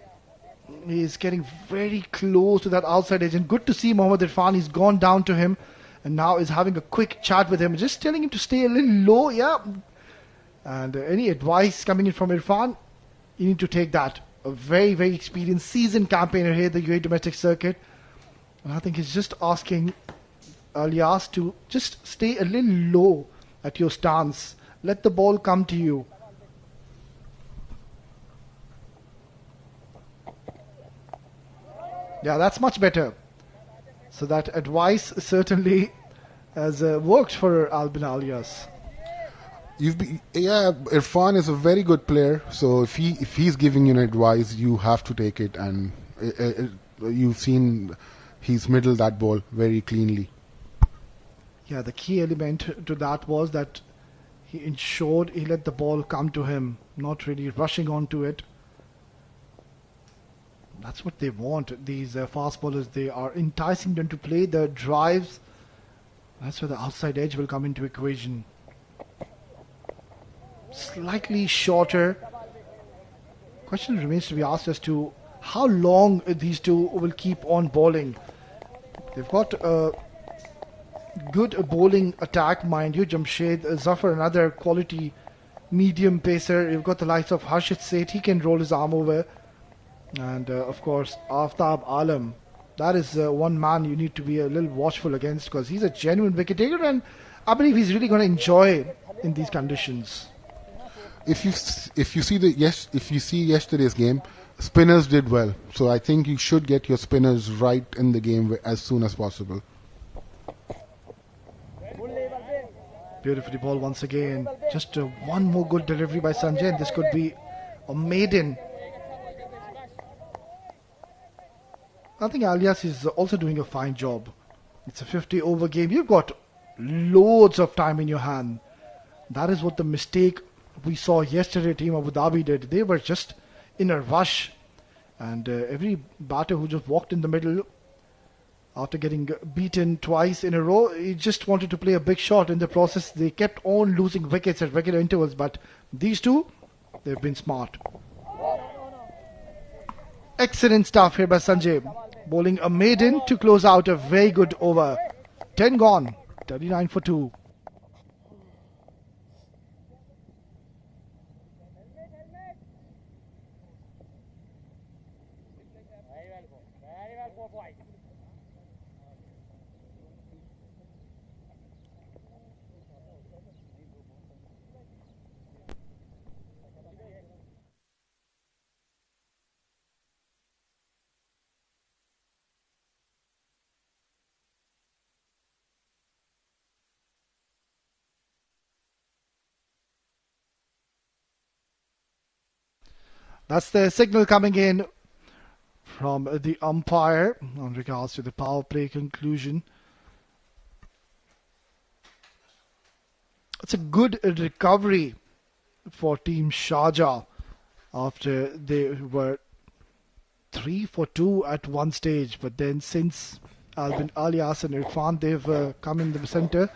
is getting very close to that outside edge. And good to see Mohammad Irfan. He's gone down to him and now is having a quick chat with him. Just telling him to stay a little low. Yeah. And any advice coming in from Irfan, you need to take that. A very, very experienced, seasoned campaigner here at the UAE domestic circuit. And I think he's just asking Alias to just stay a little low at your stance. Let the ball come to you. Yeah, that's much better. So that advice certainly has worked for Albin Alias. Irfan is a very good player. So if he's giving you an advice, you have to take it. And you've seen he's middled that ball very cleanly. Yeah, the key element to that was that he ensured he let the ball come to him, not really rushing onto it. That's what they want. These fast bowlers, they are enticing them to play the drives. That's where the outside edge will come into equation. Slightly shorter. Question remains to be asked as to how long these two will keep on bowling. They've got a good bowling attack, mind you. Jamshed Zafar, another quality medium pacer. You've got the likes of Harshit Seth, he can roll his arm over. And of course, Aftab Alam. That is one man you need to be a little watchful against, because he's a genuine wicket taker, and I believe he's really going to enjoy in these conditions. If you see yesterday's game, spinners did well. So I think you should get your spinners right in the game as soon as possible. Beautifully ball once again. Just one more good delivery by Sanjay, and this could be a maiden. I think Alias is also doing a fine job. It's a 50 over game. You've got loads of time in your hand. That is what the mistake we saw yesterday Team Abu Dhabi did. They were just in a rush, and every batter who just walked in the middle after getting beaten twice in a row, he just wanted to play a big shot. In the process, they kept on losing wickets at regular intervals, but these two, they've been smart. Excellent stuff here by Sanjay, bowling a maiden to close out a very good over. 10 gone, 39 for 2. That's the signal coming in from the umpire on regards to the power play conclusion. It's a good recovery for Team Sharjah after they were 3 for 2 at one stage. But then since Albin Alias and Irfan, they've come in the centre.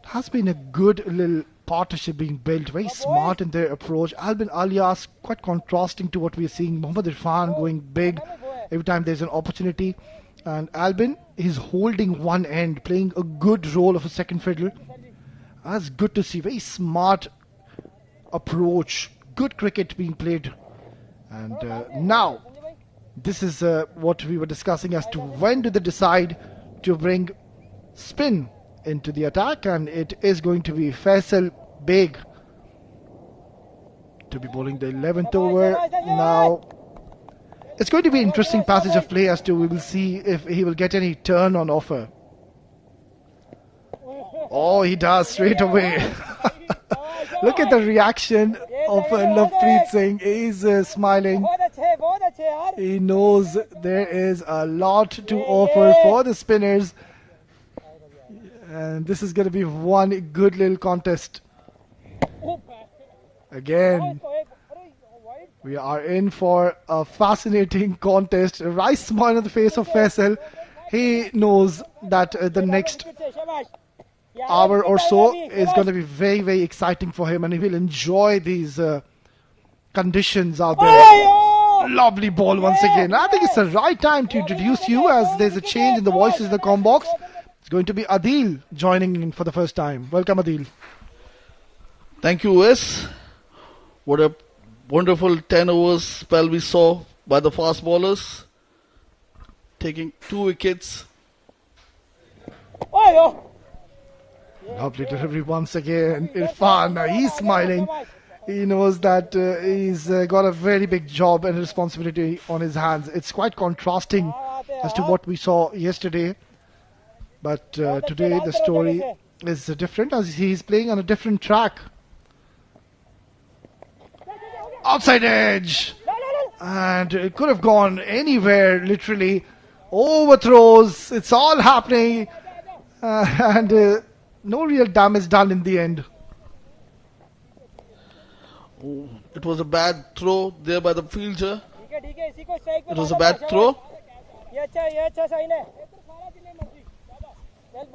It has been a good little partnership being built, very smart in their approach. Albin Alias quite contrasting to what we are seeing. Mohammad Irfan going big every time there's an opportunity, and Albin is holding one end, playing a good role of a second fiddle. That's good to see. Very smart approach, good cricket being played. And now this is what we were discussing as to when do they decide to bring spin into the attack, and it is going to be Faisal Beg to be bowling the 11th over. Now it's going to be an interesting passage of play as to we will see if he will get any turn on offer. Oh, he does straight away. Look at the reaction of Lovepreet Singh. He's smiling. He knows there is a lot to offer for the spinners. And this is going to be one good little contest. Again, we are in for a fascinating contest. A wry smile on the face of Faisal. He knows that the next hour or so is going to be very, very exciting for him, and he will enjoy these conditions out there. Lovely ball once again. I think it's the right time to introduce you, as there's a change in the voices in the comm box. It's going to be Adil joining in for the first time. Welcome, Adil. Thank you, Wes. What a wonderful 10 overs spell we saw by the fast bowlers, taking 2 wickets. Lovely delivery once again. Irfan, he's smiling. He knows that he's got a very big job and responsibility on his hands. It's quite contrasting as to what we saw yesterday. But today the story is different as he's playing on a different track. Outside edge. And it could have gone anywhere, literally. Overthrows. It's all happening. And no real damage done in the end. Oh, it was a bad throw there by the fielder. It was a bad throw. Well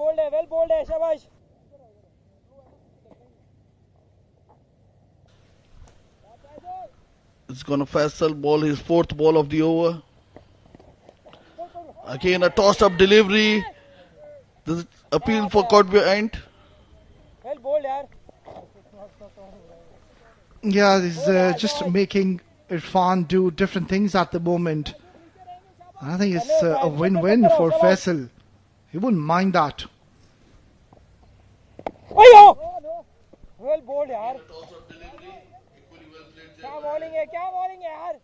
bowled hai, shabash. It's going to Faisal ball his fourth ball of the over. Again a tossed up delivery. This is appeal for caught behind. Well bowled, yaar. Yeah, he's just making Irfan do different things at the moment. I think it's a win-win for Faisal. He wouldn't mind that. Oh, well bowled, yaar. क्या bowling है यार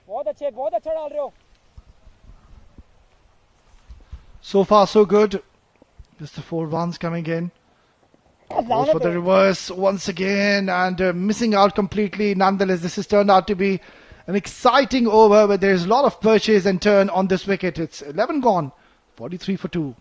बहुत अच्छा डाल रहे हो. So far so good. Just the 4 runs coming in. Goes for the reverse once again and missing out completely. Nonetheless, this has turned out to be an exciting over where there's a lot of purchase and turn on this wicket. It's 11 gone, 43 for 2.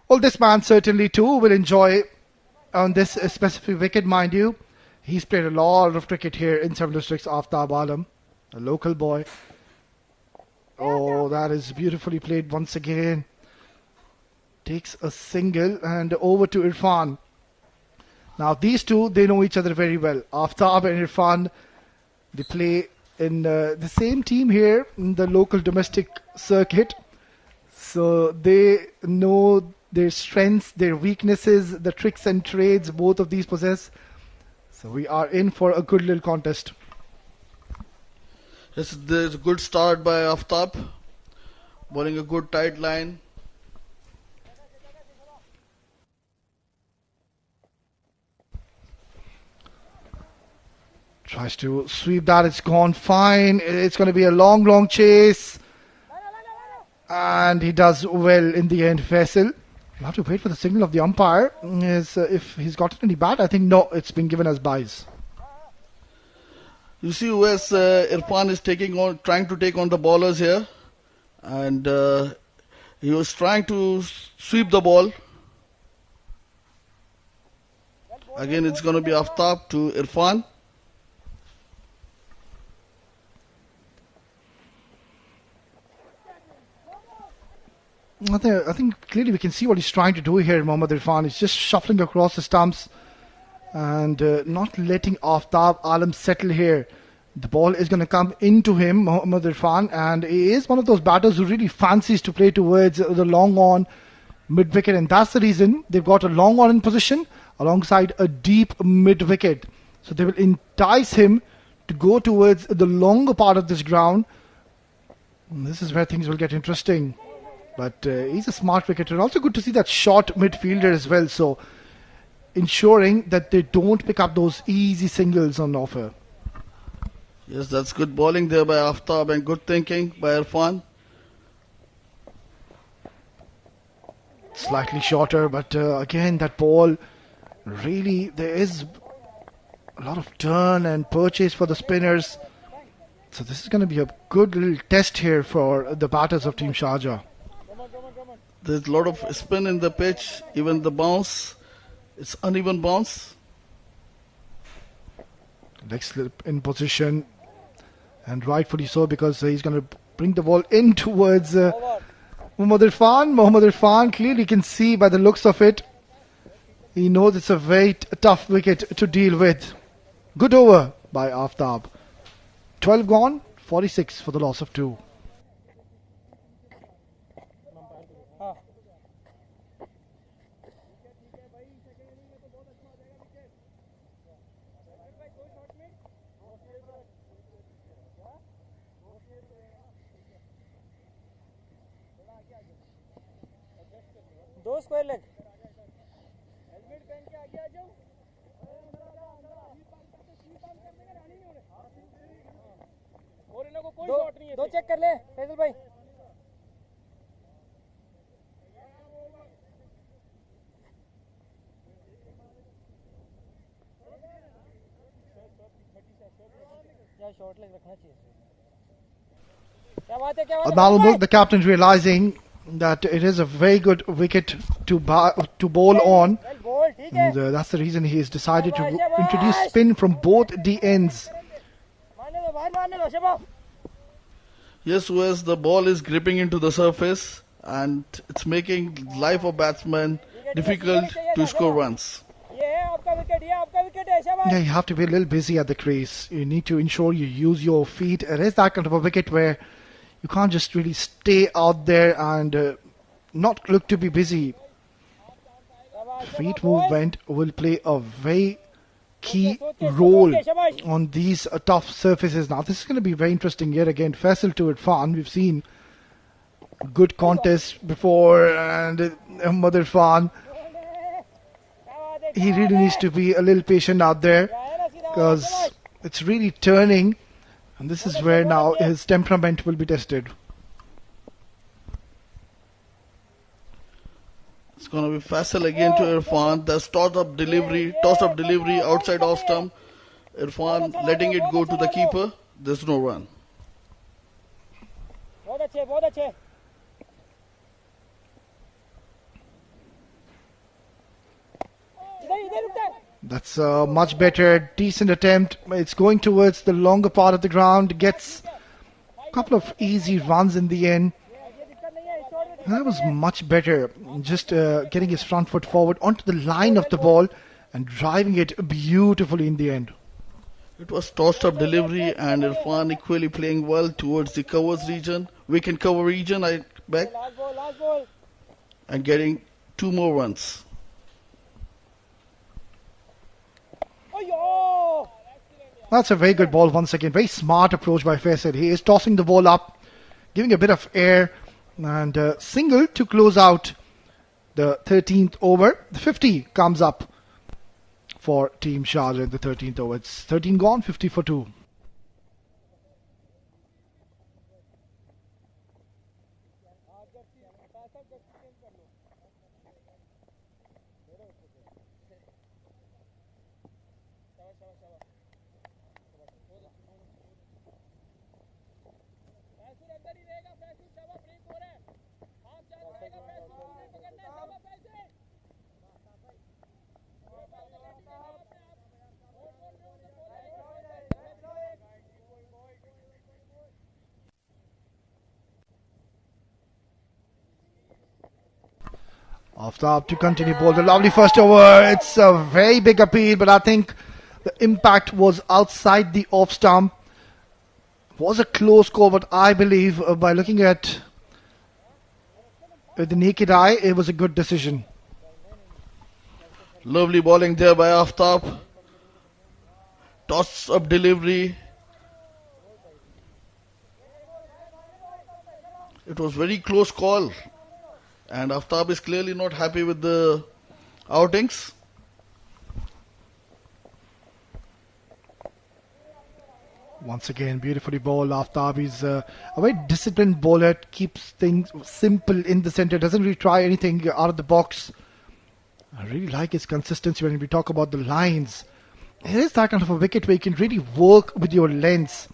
Well, this man certainly too will enjoy on this specific wicket, mind you. He's played a lot of cricket here in 706 Aftab Alam, a local boy. Oh, that is beautifully played once again. Takes a single and over to Irfan. Now these two, they know each other very well. Aftab and Irfan, they play in the same team here in the local domestic circuit. So they know their strengths, their weaknesses, the tricks and trades both of these possess. So we are in for a good little contest. Yes, there's a good start by Aftab. Bowling a good tight line. Tries to sweep that, it's gone fine. It's going to be a long chase. And he does well in the end, Faisal. We'll have to wait for the signal of the umpire. If he's gotten any bat, I think no, it's been given as buys. You see, US Irfan is trying to take on the bowlers here, and he was trying to sweep the ball. Again, it's going to be Aftab to Irfan. I think clearly we can see what he's trying to do here, Mohammad Irfan. He's just shuffling across the stumps and not letting Aftab Alam settle here. The ball is going to come into him, Mohammad Irfan, and he is one of those batters who really fancies to play towards the long on mid-wicket, and that's the reason they've got a long on in position alongside a deep mid-wicket. So they will entice him to go towards the longer part of this ground. And this is where things will get interesting. But he's a smart cricketer. And also good to see that short midfielder as well. So ensuring that they don't pick up those easy singles on offer. Yes, that's good bowling there by Aftab and good thinking by Irfan. Slightly shorter, but again that ball really, there is a lot of turn and purchase for the spinners. So this is going to be a good little test here for the batters of Team Sharjah. There's a lot of spin in the pitch, even the bounce. It's uneven bounce. Leg slip in position, and rightfully so, because he's going to bring the ball in towards Mohammad Irfan. Mohammad Irfan clearly can see by the looks of it. He knows it's a very tough wicket to deal with. Good over by Aftab. 12 gone, 46 for the loss of 2. दो square leg दो check कर ले फैजल भाई short leg रखना चाहिए क्या बात है Now the captain realizing that it is a very good wicket to bowl on, and that's the reason he has decided to introduce spin from both the ends. Yes, Wes, the ball is gripping into the surface and it's making life of batsmen difficult to score runs. Yeah, you have to be a little busy at the crease. You need to ensure you use your feet. It is that kind of a wicket where you can't just really stay out there and not look to be busy. Feet movement will play a very key role on these tough surfaces. Now, this is going to be very interesting yet again. Faisal to Irfan. We've seen good contests before, and Mohammad Irfan, he really needs to be a little patient out there because it's really turning, and this is where now his temperament will be tested. It's going to be Faisal again to Irfan. There's toss-up delivery outside off stump. Irfan letting it go to the keeper. There's no run. That's a much better, decent attempt. It's going towards the longer part of the ground. Gets a couple of easy runs in the end. That was much better. Just getting his front foot forward onto the line of the ball and driving it beautifully in the end. It was tossed up delivery and Irfan equally playing well towards the covers region, wicket cover region, I beg, and getting 2 more runs. That's a very good ball once again. Very smart approach by Faisal. He is tossing the ball up, giving a bit of air, and single to close out the 13th over. The 50 comes up for Team Sharjah in the 13th over. It's 13 gone, 50 for 2. Aftab to continue ball. The lovely first over. It's a very big appeal, but I think the impact was outside the off stump. Was a close call, but I believe by looking at the naked eye, it was a good decision. Lovely bowling there by Aftab. Toss up delivery. It was very close call. And Aftab is clearly not happy with the outings. Once again, beautifully bowled. Aftab is a very disciplined bowler. Keeps things simple in the centre. Doesn't really try anything out of the box. I really like his consistency when we talk about the lines. It is that kind of a wicket where you can really work with your lengths.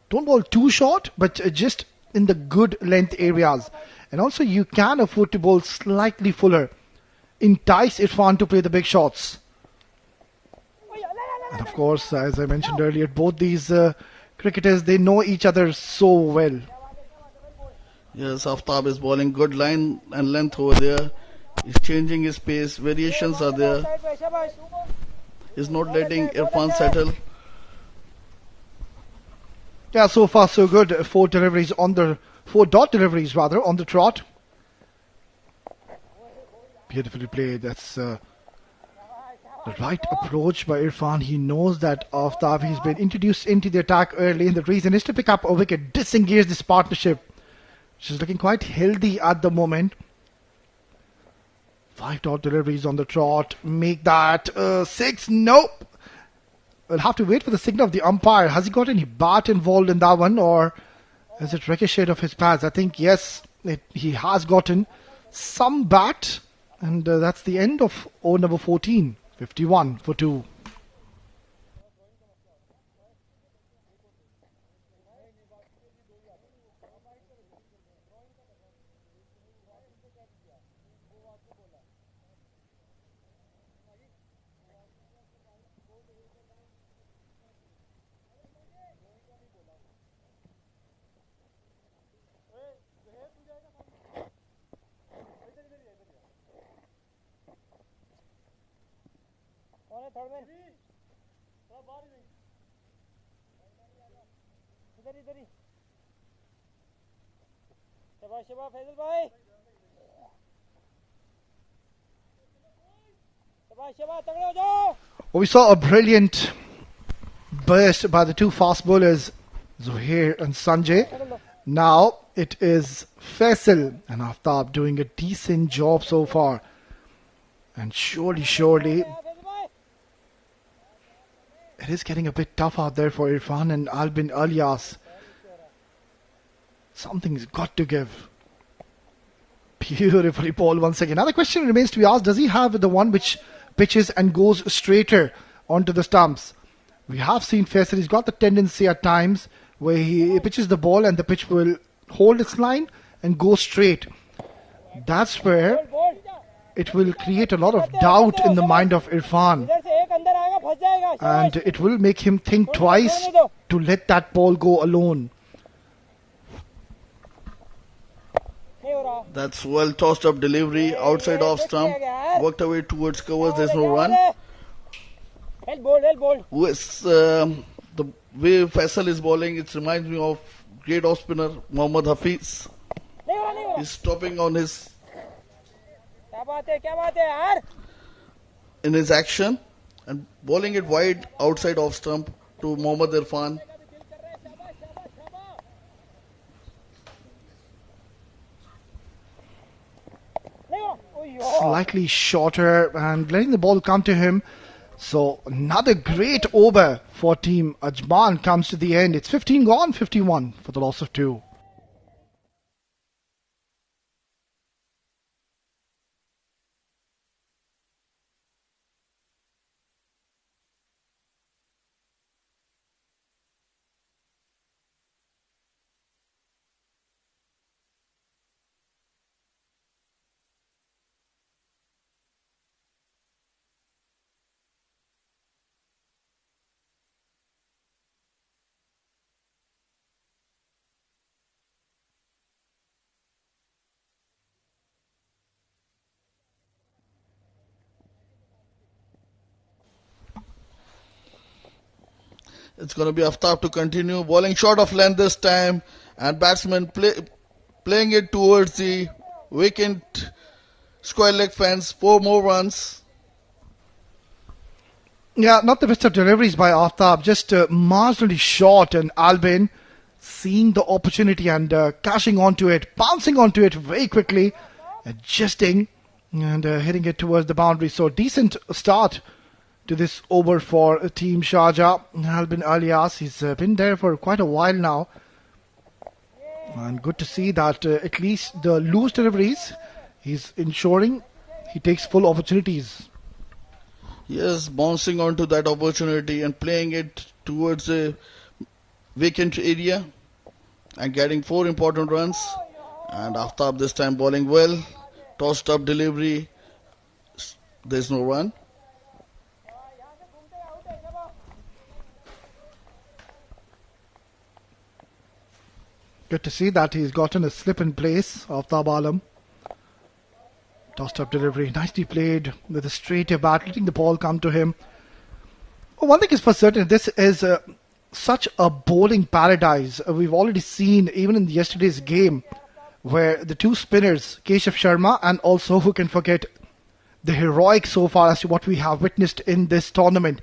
Don't bowl too short, but just in the good length areas. And also you can afford to bowl slightly fuller. Entice Irfan to play the big shots. And of course, as I mentioned earlier, both these cricketers, they know each other so well. Yes, Aftab is bowling good line and length over there. He's changing his pace. Variations are there. He's not letting Irfan settle. Yeah, so far so good. Four dot deliveries on the trot. Beautifully played. That's the right approach by Irfan. He knows that Aftab, he's been introduced into the attack early, and the reason is to pick up a wicket, disengage this partnership, which is looking quite healthy at the moment. 5 dot deliveries on the trot. Make that 6. Nope. We'll have to wait for the signal of the umpire. Has he got any bat involved in that one, or is it ricocheted off his pads? I think yes, he has gotten some bat, and that's the end of over number 14. 51 for 2. We saw a brilliant burst by the two fast bowlers, Zuhair and Sanjay. Now it is Faisal and Aftab doing a decent job so far. And surely, it is getting a bit tough out there for Irfan and Albin Alias. Something's got to give. Beautifully bowled once again. Now the question remains to be asked, does he have the one which pitches and goes straighter onto the stumps? We have seen Faisal, he's got the tendency at times where he pitches the ball and the pitch will hold its line and go straight. That's where it will create a lot of doubt in the mind of Irfan, and it will make him think twice to let that ball go alone. That's well tossed up delivery outside off stump. Worked away towards covers. There's no run. With the way Faisal is bowling, it reminds me of great off spinner Mohammad Hafiz. He's stopping on his in his action and bowling it wide outside off stump to Mohammad Irfan. Slightly shorter and letting the ball come to him. So another great over for Team Ajman comes to the end. It's 15 gone, 51 for the loss of 2. It's going to be Aftab to continue. Bowling short of length this time. And batsman playing it towards the vacant square leg fence. 4 more runs. Yeah, not the best of deliveries by Aftab. Just marginally short, and Albin seeing the opportunity and cashing onto it, bouncing onto it very quickly, adjusting and hitting it towards the boundary. So decent start to this over for Team Sharjah. Albin Alias, he's been there for quite a while now. And good to see that at least the loose deliveries, he's ensuring he takes full opportunities. Yes, bouncing onto that opportunity and playing it towards a vacant area and getting 4 important runs. And Aftab this time bowling well. Tossed up delivery. There's no run. Good to see that he's gotten a slip in place of Aftab Alam. Tossed up delivery, nicely played with a straight bat, letting the ball come to him. Well, one thing is for certain, this is such a bowling paradise. We've already seen, even in yesterday's game, where the two spinners, Keshav Sharma and also, who can forget, the heroic so far as to what we have witnessed in this tournament.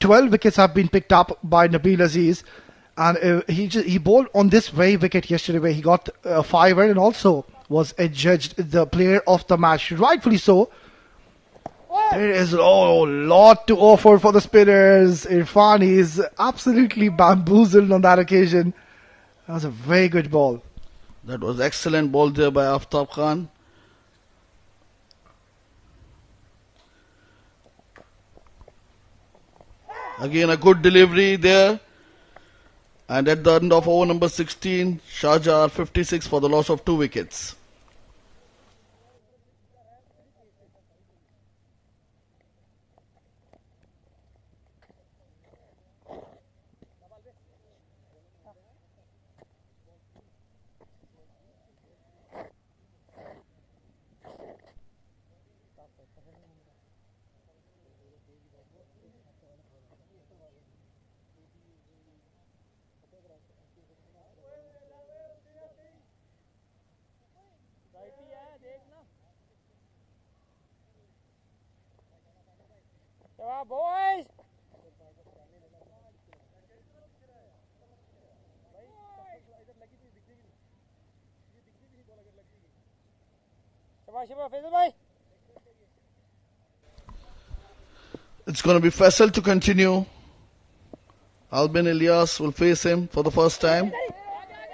12 wickets have been picked up by Nabil Aziz, and he bowled on this very wicket yesterday where he got a fiver and also was adjudged the player of the match, rightfully so. There is a lot to offer for the spinners. Irfan is absolutely bamboozled on that occasion. That was a very good ball. That was excellent ball there by Aftab Khan. Again a good delivery there. And at the end of over number 16, Sharjah are 56 for the loss of 2 wickets. Boys! It's going to be Faisal to continue. Albin Ilyas will face him for the first time.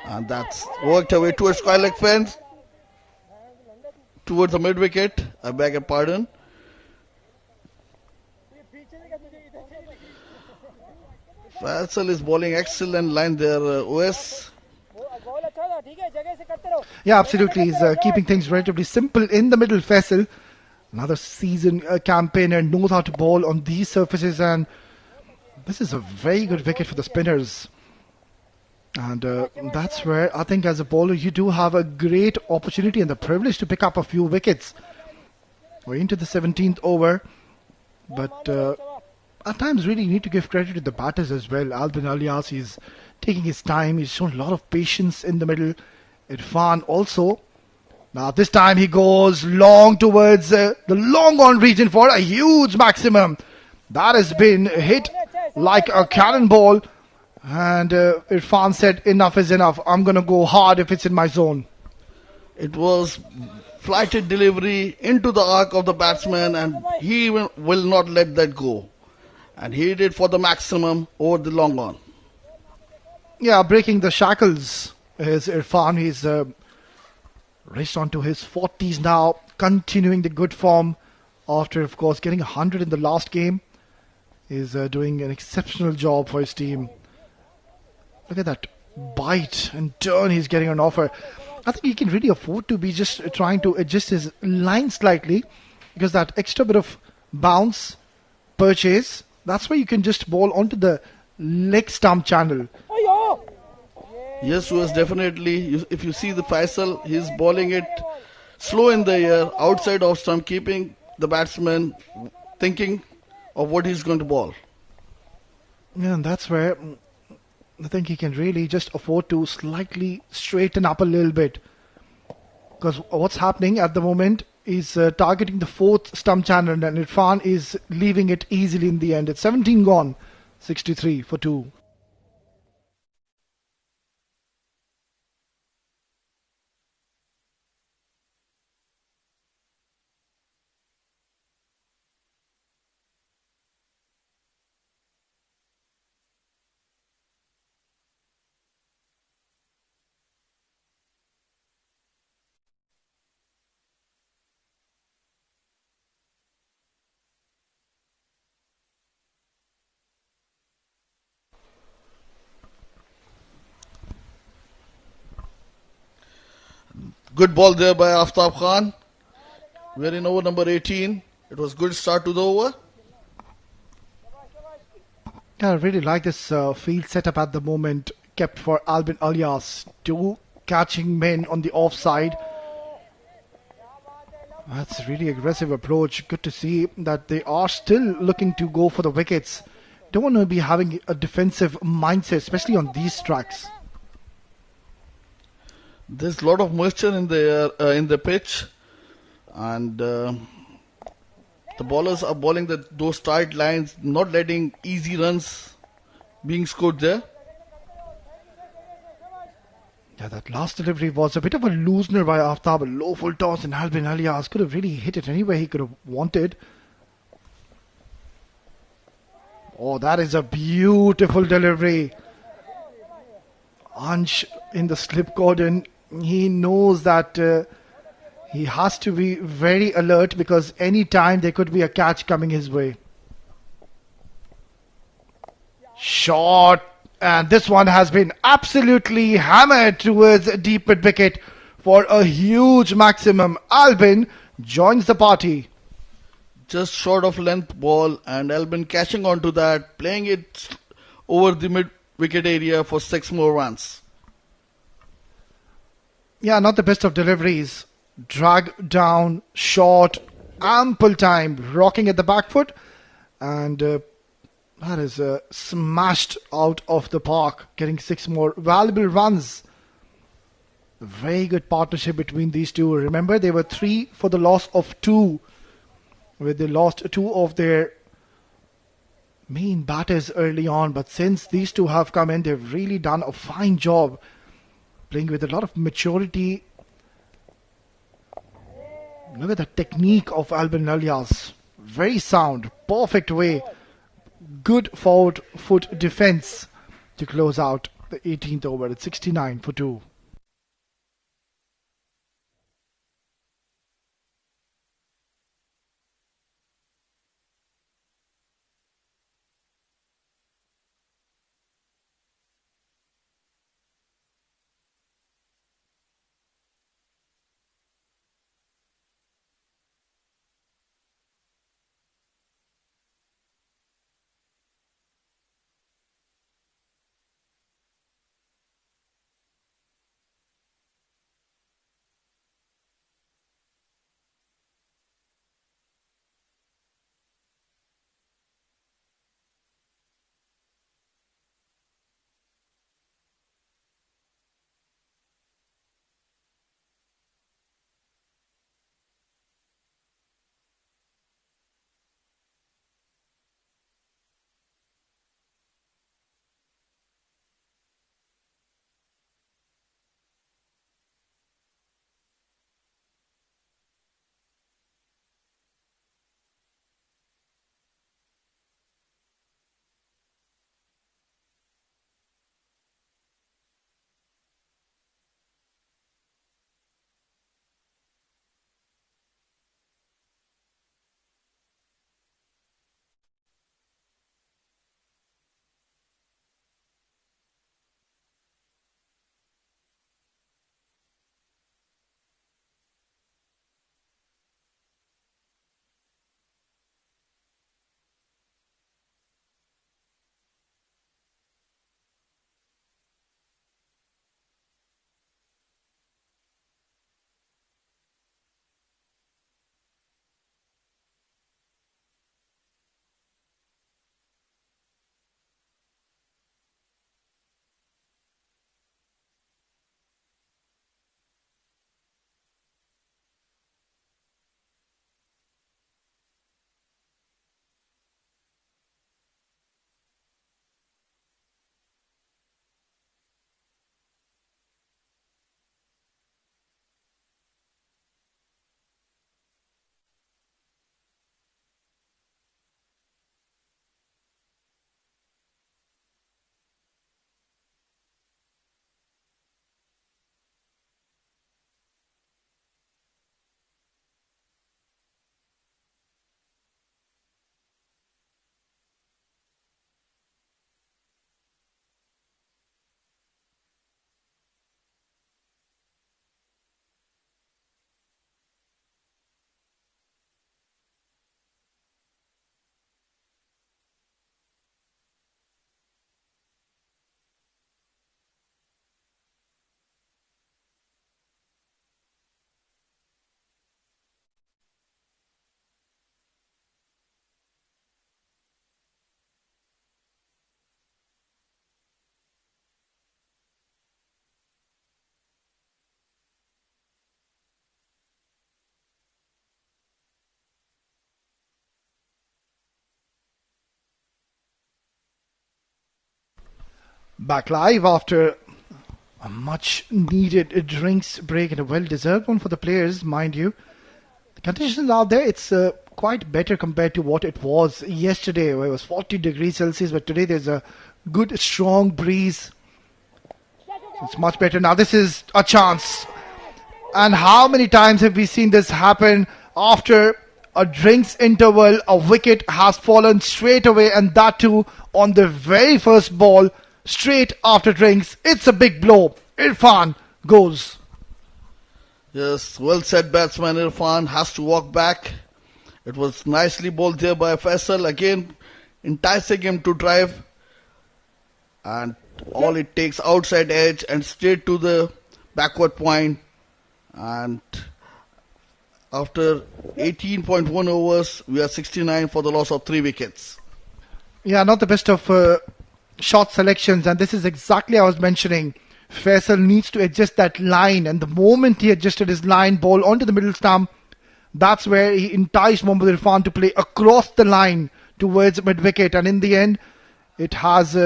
And that's worked away towards sky leg fence. Towards the mid wicket. I beg your pardon. Faisal is bowling excellent line there, OS. Yeah, absolutely. He's keeping things relatively simple in the middle. Faisal, another season campaigner, knows how to bowl on these surfaces, and this is a very good wicket for the spinners. And that's where I think as a bowler you do have a great opportunity and the privilege to pick up a few wickets. We're into the 17th over, but at times really you need to give credit to the batters as well. Albin Ilyas is taking his time. He's shown a lot of patience in the middle. Irfan also. Now this time he goes long towards the long on region for a huge maximum. That has been hit like a cannonball. And Irfan said, enough is enough. I'm going to go hard if it's in my zone. It was flighted delivery into the arc of the batsman, and he will not let that go. And he did for the maximum over the long on. Yeah, breaking the shackles is Irfan. He's raced on to his 40s now, continuing the good form after, of course, getting 100 in the last game. He's doing an exceptional job for his team. Look at that bite and turn he's getting on offer. I think he can really afford to be just trying to adjust his line slightly, because that extra bit of bounce, purchase, that's where you can just bowl onto the leg stump channel. Yes, was definitely. If you see the Faisal, he's bowling it slow in the air, outside off stump, keeping the batsman thinking of what he's going to bowl. Yeah, and that's where I think he can really just afford to slightly straighten up a little bit. Because what's happening at the moment is targeting the fourth stump channel, and Irfan is leaving it easily in the end. It's 17 gone, 63 for 2. Good ball there by Aftab Khan. We're in over number 18. It was good start to the over. Yeah, I really like this field setup at the moment. kept for Albin Alias. Two catching men on the offside. That's a really aggressive approach. Good to see that they are still looking to go for the wickets. Don't want to be having a defensive mindset, especially on these tracks. There's a lot of moisture in the pitch, and the bowlers are bowling those tight lines, not letting easy runs being scored there. Yeah, that last delivery was a bit of a loosener by Aftab. A low full toss, and Albin Alias could have really hit it anywhere he could have wanted. Oh, that is a beautiful delivery. Ansh in the slip cordon. He knows that he has to be very alert because any time there could be a catch coming his way. Shot. And this one has been absolutely hammered towards deep mid wicket for a huge maximum. Albin joins the party. Just short of length ball, and Albin catching onto that, playing it over the mid wicket area for 6 more runs. Yeah, not the best of deliveries. Drag down, short, ample time, rocking at the back foot, and that is smashed out of the park, getting 6 more valuable runs. Very good partnership between these two. Remember, they were 3 for the loss of 2, where they lost 2 of their main batters early on. But since these two have come in, they've really done a fine job, playing with a lot of maturity. Look at the technique of Albin Alias. Very sound, perfect way. Good forward foot defense to close out the 18th over at 69 for 2. Back live after a much needed drinks break and a well deserved one for the players, mind you. The conditions out there, it's quite better compared to what it was yesterday, where it was 40 degrees Celsius, but today there's a good strong breeze. It's much better. Now this is a chance. And how many times have we seen this happen? After a drinks interval, a wicket has fallen straight away, and that too on the very first ball, straight after drinks. It's a big blow. Irfan goes. Yes, well said batsman Irfan has to walk back. It was nicely bowled there by Faisal, again enticing him to drive. And all it takes outside edge and straight to the backward point. And after 18.1 overs, we are 69 for the loss of 3 wickets. Yeah, not the best of shot selections, and this is exactly I was mentioning. Faisal needs to adjust that line, and the moment he adjusted his line, ball onto the middle stump, that's where he enticed Mohammad Irfan to play across the line towards mid-wicket, and in the end, it has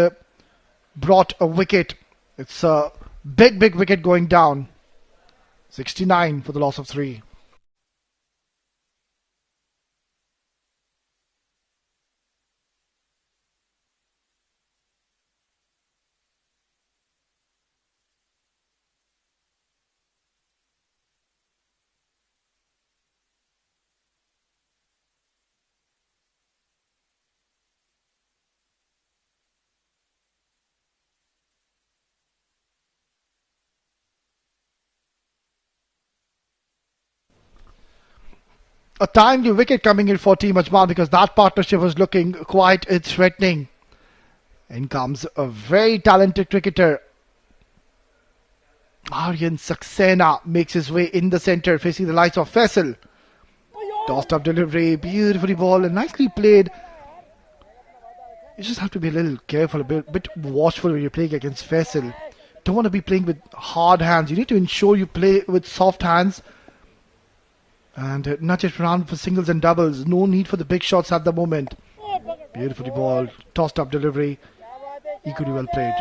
brought a wicket. It's a big wicket going down. 69 for the loss of 3. A timely wicket coming in for Team Ajman because that partnership was looking quite threatening. In comes a very talented cricketer. Aryan Saxena makes his way in the centre, facing the lights of Faisal. Tossed up delivery, beautifully ball and nicely played. You just have to be a little careful, a bit watchful when you're playing against Faisal. Don't want to be playing with hard hands. You need to ensure you play with soft hands. And nudge it around for singles and doubles. No need for the big shots at the moment. Beautifully ball, tossed up delivery. Equally well played.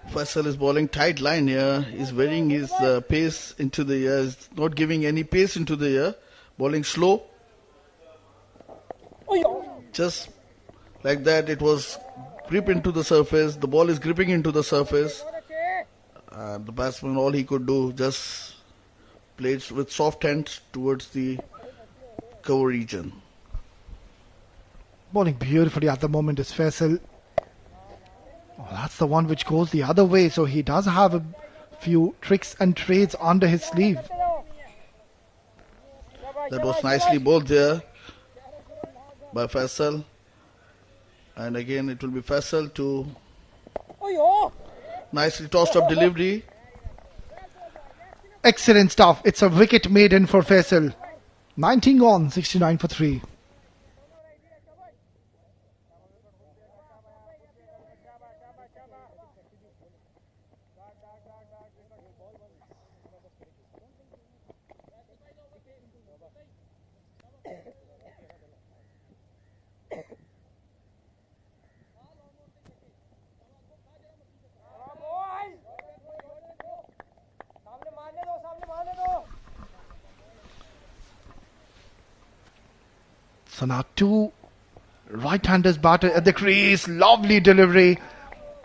Faisal is bowling tight line here. He's varying his pace into the air. He's not giving any pace into the air. Bowling slow. Just like that, it was grip into the surface. The ball is gripping into the surface. And the batsman, all he could do, just played with soft hands towards the cover region. Bowling beautifully at the moment is Faisal. Oh, that's the one which goes the other way, so he does have a few tricks and trades under his sleeve. That was nicely bowled there by Faisal. And again it will be Faisal to nicely tossed up delivery. Excellent stuff. It's a wicket maiden for Faisal. 19 gone, 69 for 3. So now 2 right-handers batted at the crease. Lovely delivery.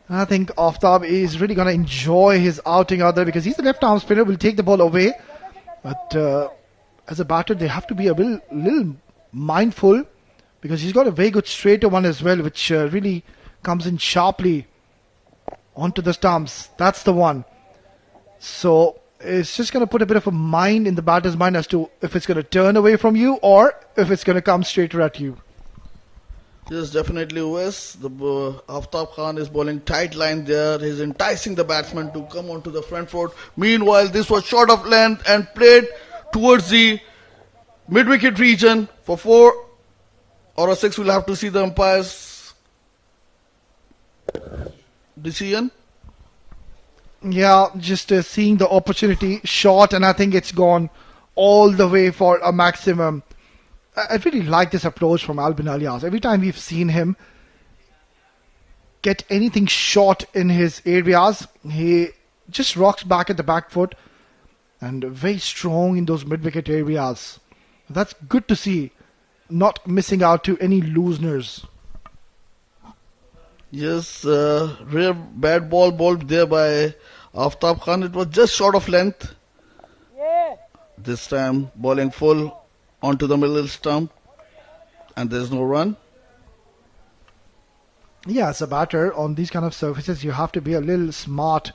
I think Aftab is really going to enjoy his outing out there because he's a left-arm spinner. Will take the ball away. But as a batter, they have to be a little mindful because he's got a very good straighter one as well, which really comes in sharply onto the stumps. That's the one. So it's just going to put a bit of a mind in the batter's mind as to if it's going to turn away from you or if it's going to come straighter at you. Yes, definitely Wes. The Aftab Khan is bowling tight line there. He's enticing the batsman to come onto the front foot. Meanwhile, this was short of length and played towards the mid-wicket region for 4 or a 6. We'll have to see the umpire's decision. Yeah, just seeing the opportunity short, and I think it's gone all the way for a maximum. I really like this approach from Albin Alias. Every time we've seen him, get anything short in his areas. He just rocks back at the back foot and very strong in those mid-wicket areas. That's good to see. Not missing out to any looseners. Yes, rare bad ball bowled there by Aftab Khan. It was just short of length. Yeah. This time bowling full onto the middle stump, and there's no run. Yeah, as a batter on these kind of surfaces, you have to be a little smart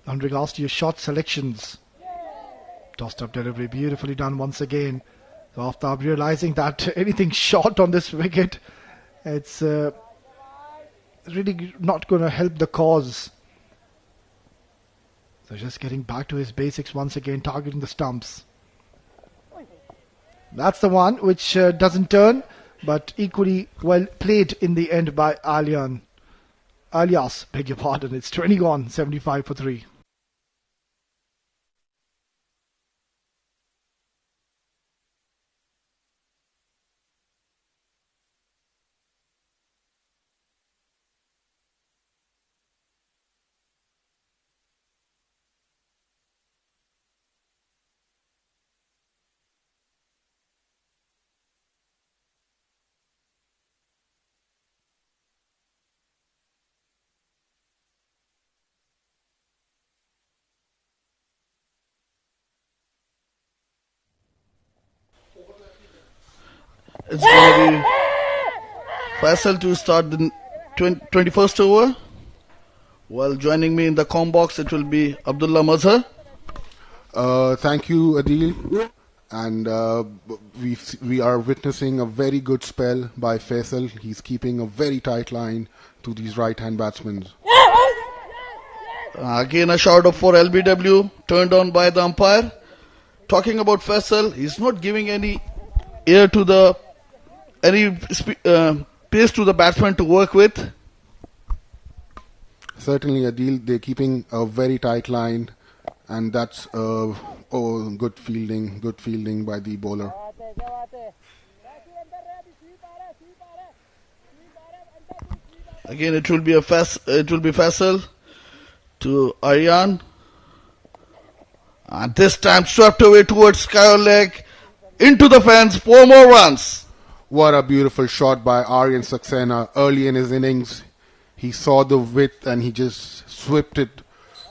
on regards to your shot selections. Tossed up delivery, beautifully done once again. So Aftab realizing that anything short on this wicket, it's really not going to help the cause. So just getting back to his basics once again, targeting the stumps. That's the one which doesn't turn, but equally well played in the end by Alias, beg your pardon. It's 20 gone, 75 for 3. It's going to be Faisal to start the 21st over. While joining me in the com box, it will be Abdullah Mazhar. Thank you, Adil. And we are witnessing a very good spell by Faisal. He's keeping a very tight line to these right-hand batsmen. Again a shout out for LBW, turned on by the umpire. Talking about Faisal, he's not giving any air to the pace to the batsman to work with. Certainly, Adil, they're keeping a very tight line, and that's good fielding by the bowler. Again, it will be Faisal to Aryan, and this time swept away towards sky leg into the fence. 4 more runs. What a beautiful shot by Aryan Saxena early in his innings. He saw the width and he just swept it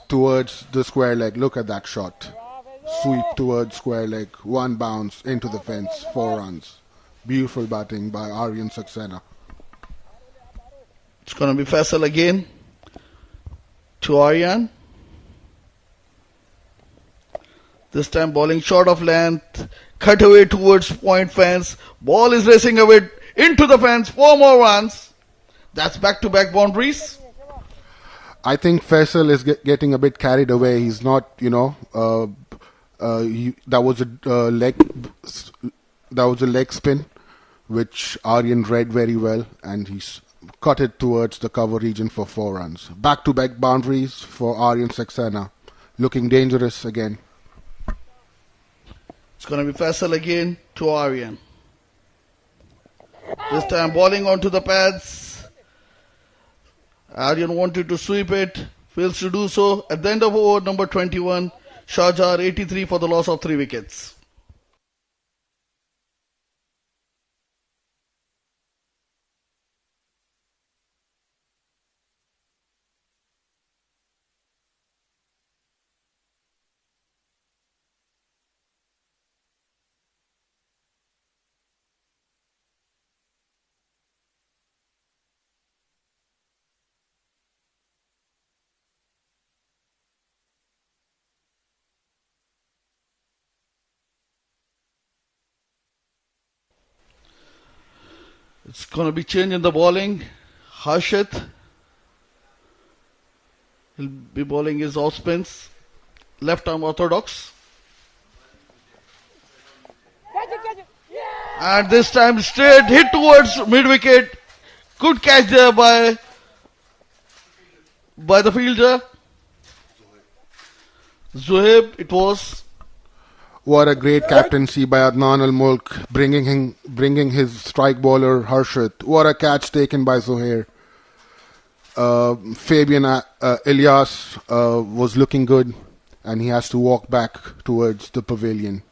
towards the square leg. Look at that shot. Sweep towards square leg. 1 bounce into the fence. 4 runs. Beautiful batting by Aryan Saxena. It's going to be Faisal again to Aryan. This time bowling short of length. Cut away towards point fence. Ball is racing away into the fence. 4 more runs. That's back-to-back boundaries. I think Faisal is getting a bit carried away. He's not, that was a leg spin, which Aryan read very well, and he's cut it towards the cover region for 4 runs. Back-to-back boundaries for Aryan Saxena, looking dangerous again. It's going to be Faisal again to Aryan. This time bowling onto the pads. Aryan wanted to sweep it, fails to do so. At the end of over number 21, Sharjah 83 for the loss of 3 wickets. It's going to be change in the bowling. Harshit. He'll be bowling his off spins. Left arm orthodox. And this time straight hit towards mid wicket. Good catch there by the fielder. Zuhaib it was. What a great captaincy by Adnan Al-Mulk, bringing his strike bowler Harshit. What a catch taken by Zuhair. Fabian Elias was looking good, and he has to walk back towards the pavilion.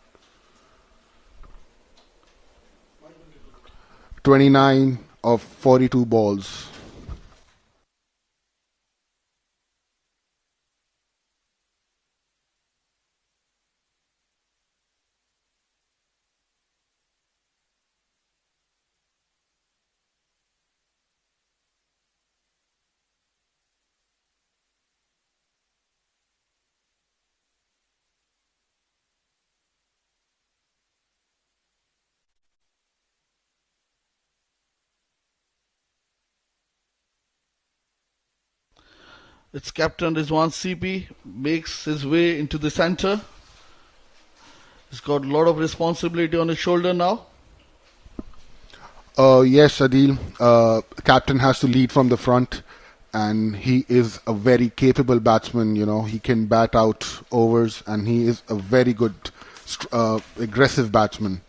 29 of 42 balls. Its captain Rizwan CP makes his way into the center. He's got a lot of responsibility on his shoulder now. Yes, Adil. Captain has to lead from the front, and he is a very capable batsman. You know, he can bat out overs, and he is a very good, aggressive batsman.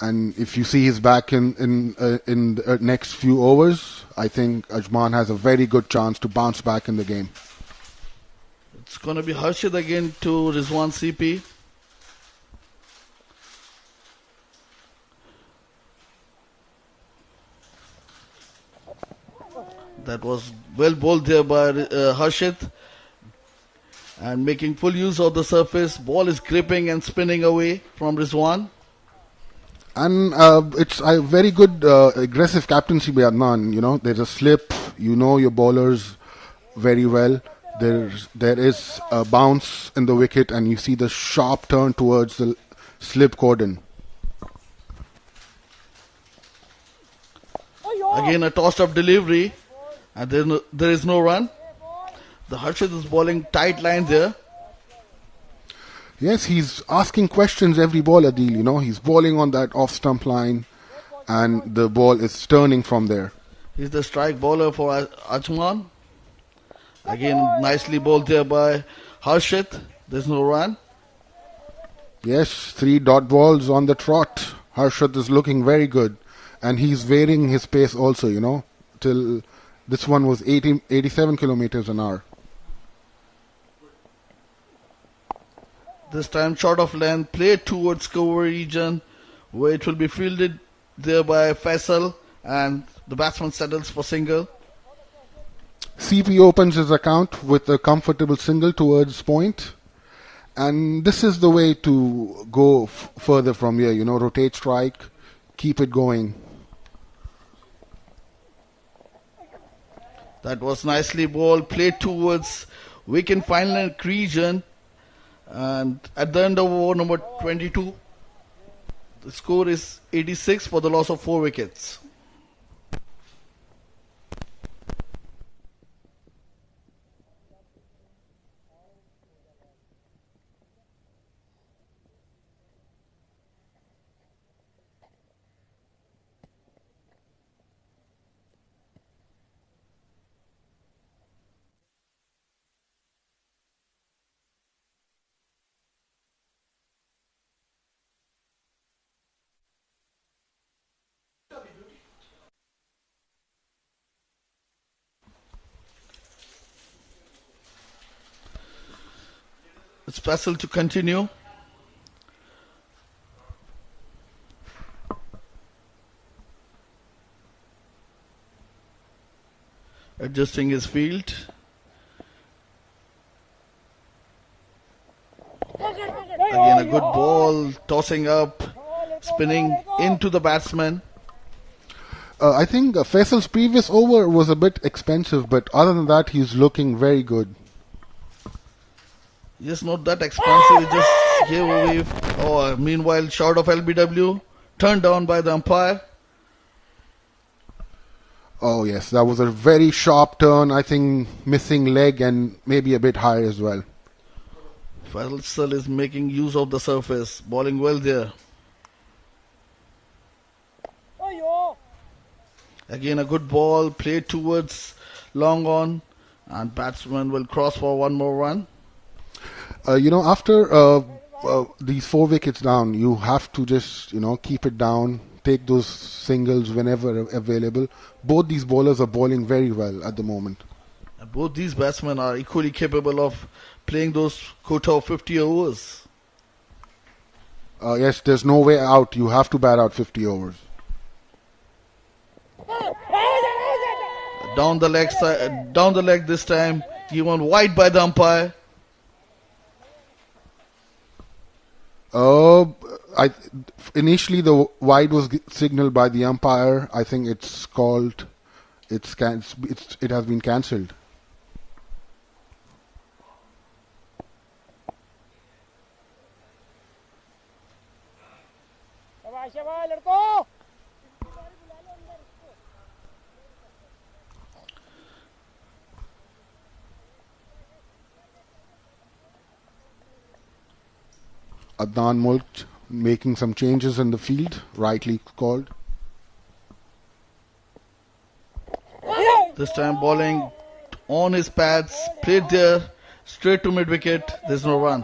And if you see his back in the next few overs, I think Ajman has a very good chance to bounce back in the game. It's going to be Harshid again to Rizwan CP. That was well bowled there by Harshid, and making full use of the surface. Ball is gripping and spinning away from Rizwan. And it's a very good aggressive captaincy by Adnan. You know, there's a slip. You know your bowlers very well. There is a bounce in the wicket, and you see the sharp turn towards the slip cordon. Again a tossed up delivery, and there is no run. The Harshid is bowling tight line there. Yes, he's asking questions every ball, Adil. You know, he's bowling on that off-stump line, and the ball is turning from there. He's the strike bowler for Ajman. Again, nicely bowled there by Harshid. There's no run. Yes, 3 dot balls on the trot. Harshid is looking very good, and he's varying his pace also, you know, till this one was 87 kilometers an hour. This time short of length, played towards cover region, where it will be fielded there by Faisal, and the batsman settles for single. CP opens his account with a comfortable single towards point, and this is the way to go further from here. You know, rotate strike, keep it going. That was nicely bowled, played towards wicket final region. And at the end of over number 22, the score is 86 for the loss of 4 wickets. It's Faisal to continue. Adjusting his field. Again a good ball, tossing up, spinning into the batsman. I think Faisal's previous over was a bit expensive, but other than that, he's looking very good. Yes, not that expensive. He just gave away. Oh, meanwhile, short of LBW, turned down by the umpire. Oh yes, that was a very sharp turn. I think missing leg and maybe a bit high as well. Faisal is making use of the surface, bowling well there. Again a good ball, played towards long on, and batsman will cross for one more run. You know, after these 4 wickets down, you have to just, you know, keep it down, take those singles whenever available. Both these bowlers are bowling very well at the moment. And both these batsmen are equally capable of playing those quota of 50 overs. Yes, there's no way out. You have to bat out 50 overs. Down the leg this time, given wide by the umpire. Initially the wide was signaled by the umpire. I think it has been cancelled. Adnan Mulk making some changes in the field, rightly called. This time bowling on his pads, played there, straight to mid-wicket, there's no run.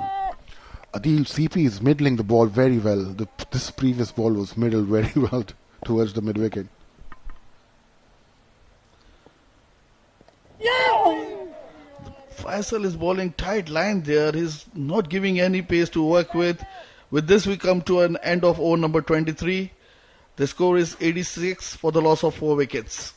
Adil CP is middling the ball very well. This previous ball was middled very well towards the mid-wicket. Faisal is bowling tight line there. He's not giving any pace to work with. With this, we come to an end of over number 23. The score is 86 for the loss of 4 wickets.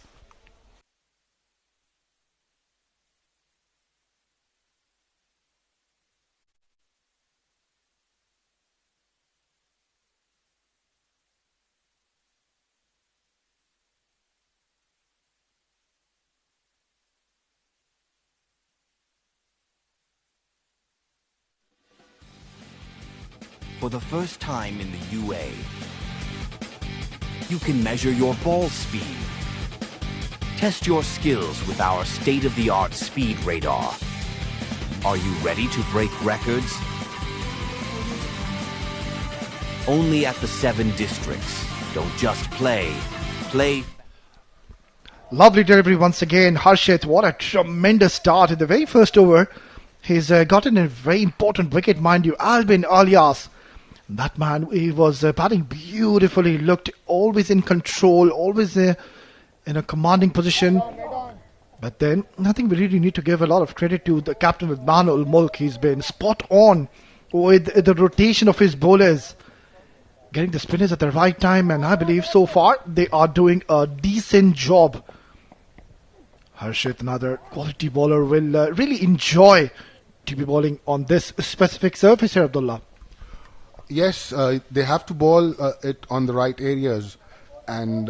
For the first time in the UA, you can measure your ball speed. Test your skills with our state-of-the-art speed radar. Are you ready to break records? Only at the 7 districts. Don't just play. Play. Lovely delivery once again. Harshit, what a tremendous start in the very first over. He's gotten a very important wicket, mind you. Albin Alias. That man, he was batting beautifully, looked always in control, always in a commanding position. But then, I think we really need to give a lot of credit to the captain with Manul Mulk. He's been spot on with the rotation of his bowlers, getting the spinners at the right time, and I believe so far they are doing a decent job. Harshit, another quality bowler, will really enjoy to be bowling on this specific surface here, Abdullah. Yes, they have to bowl it on the right areas and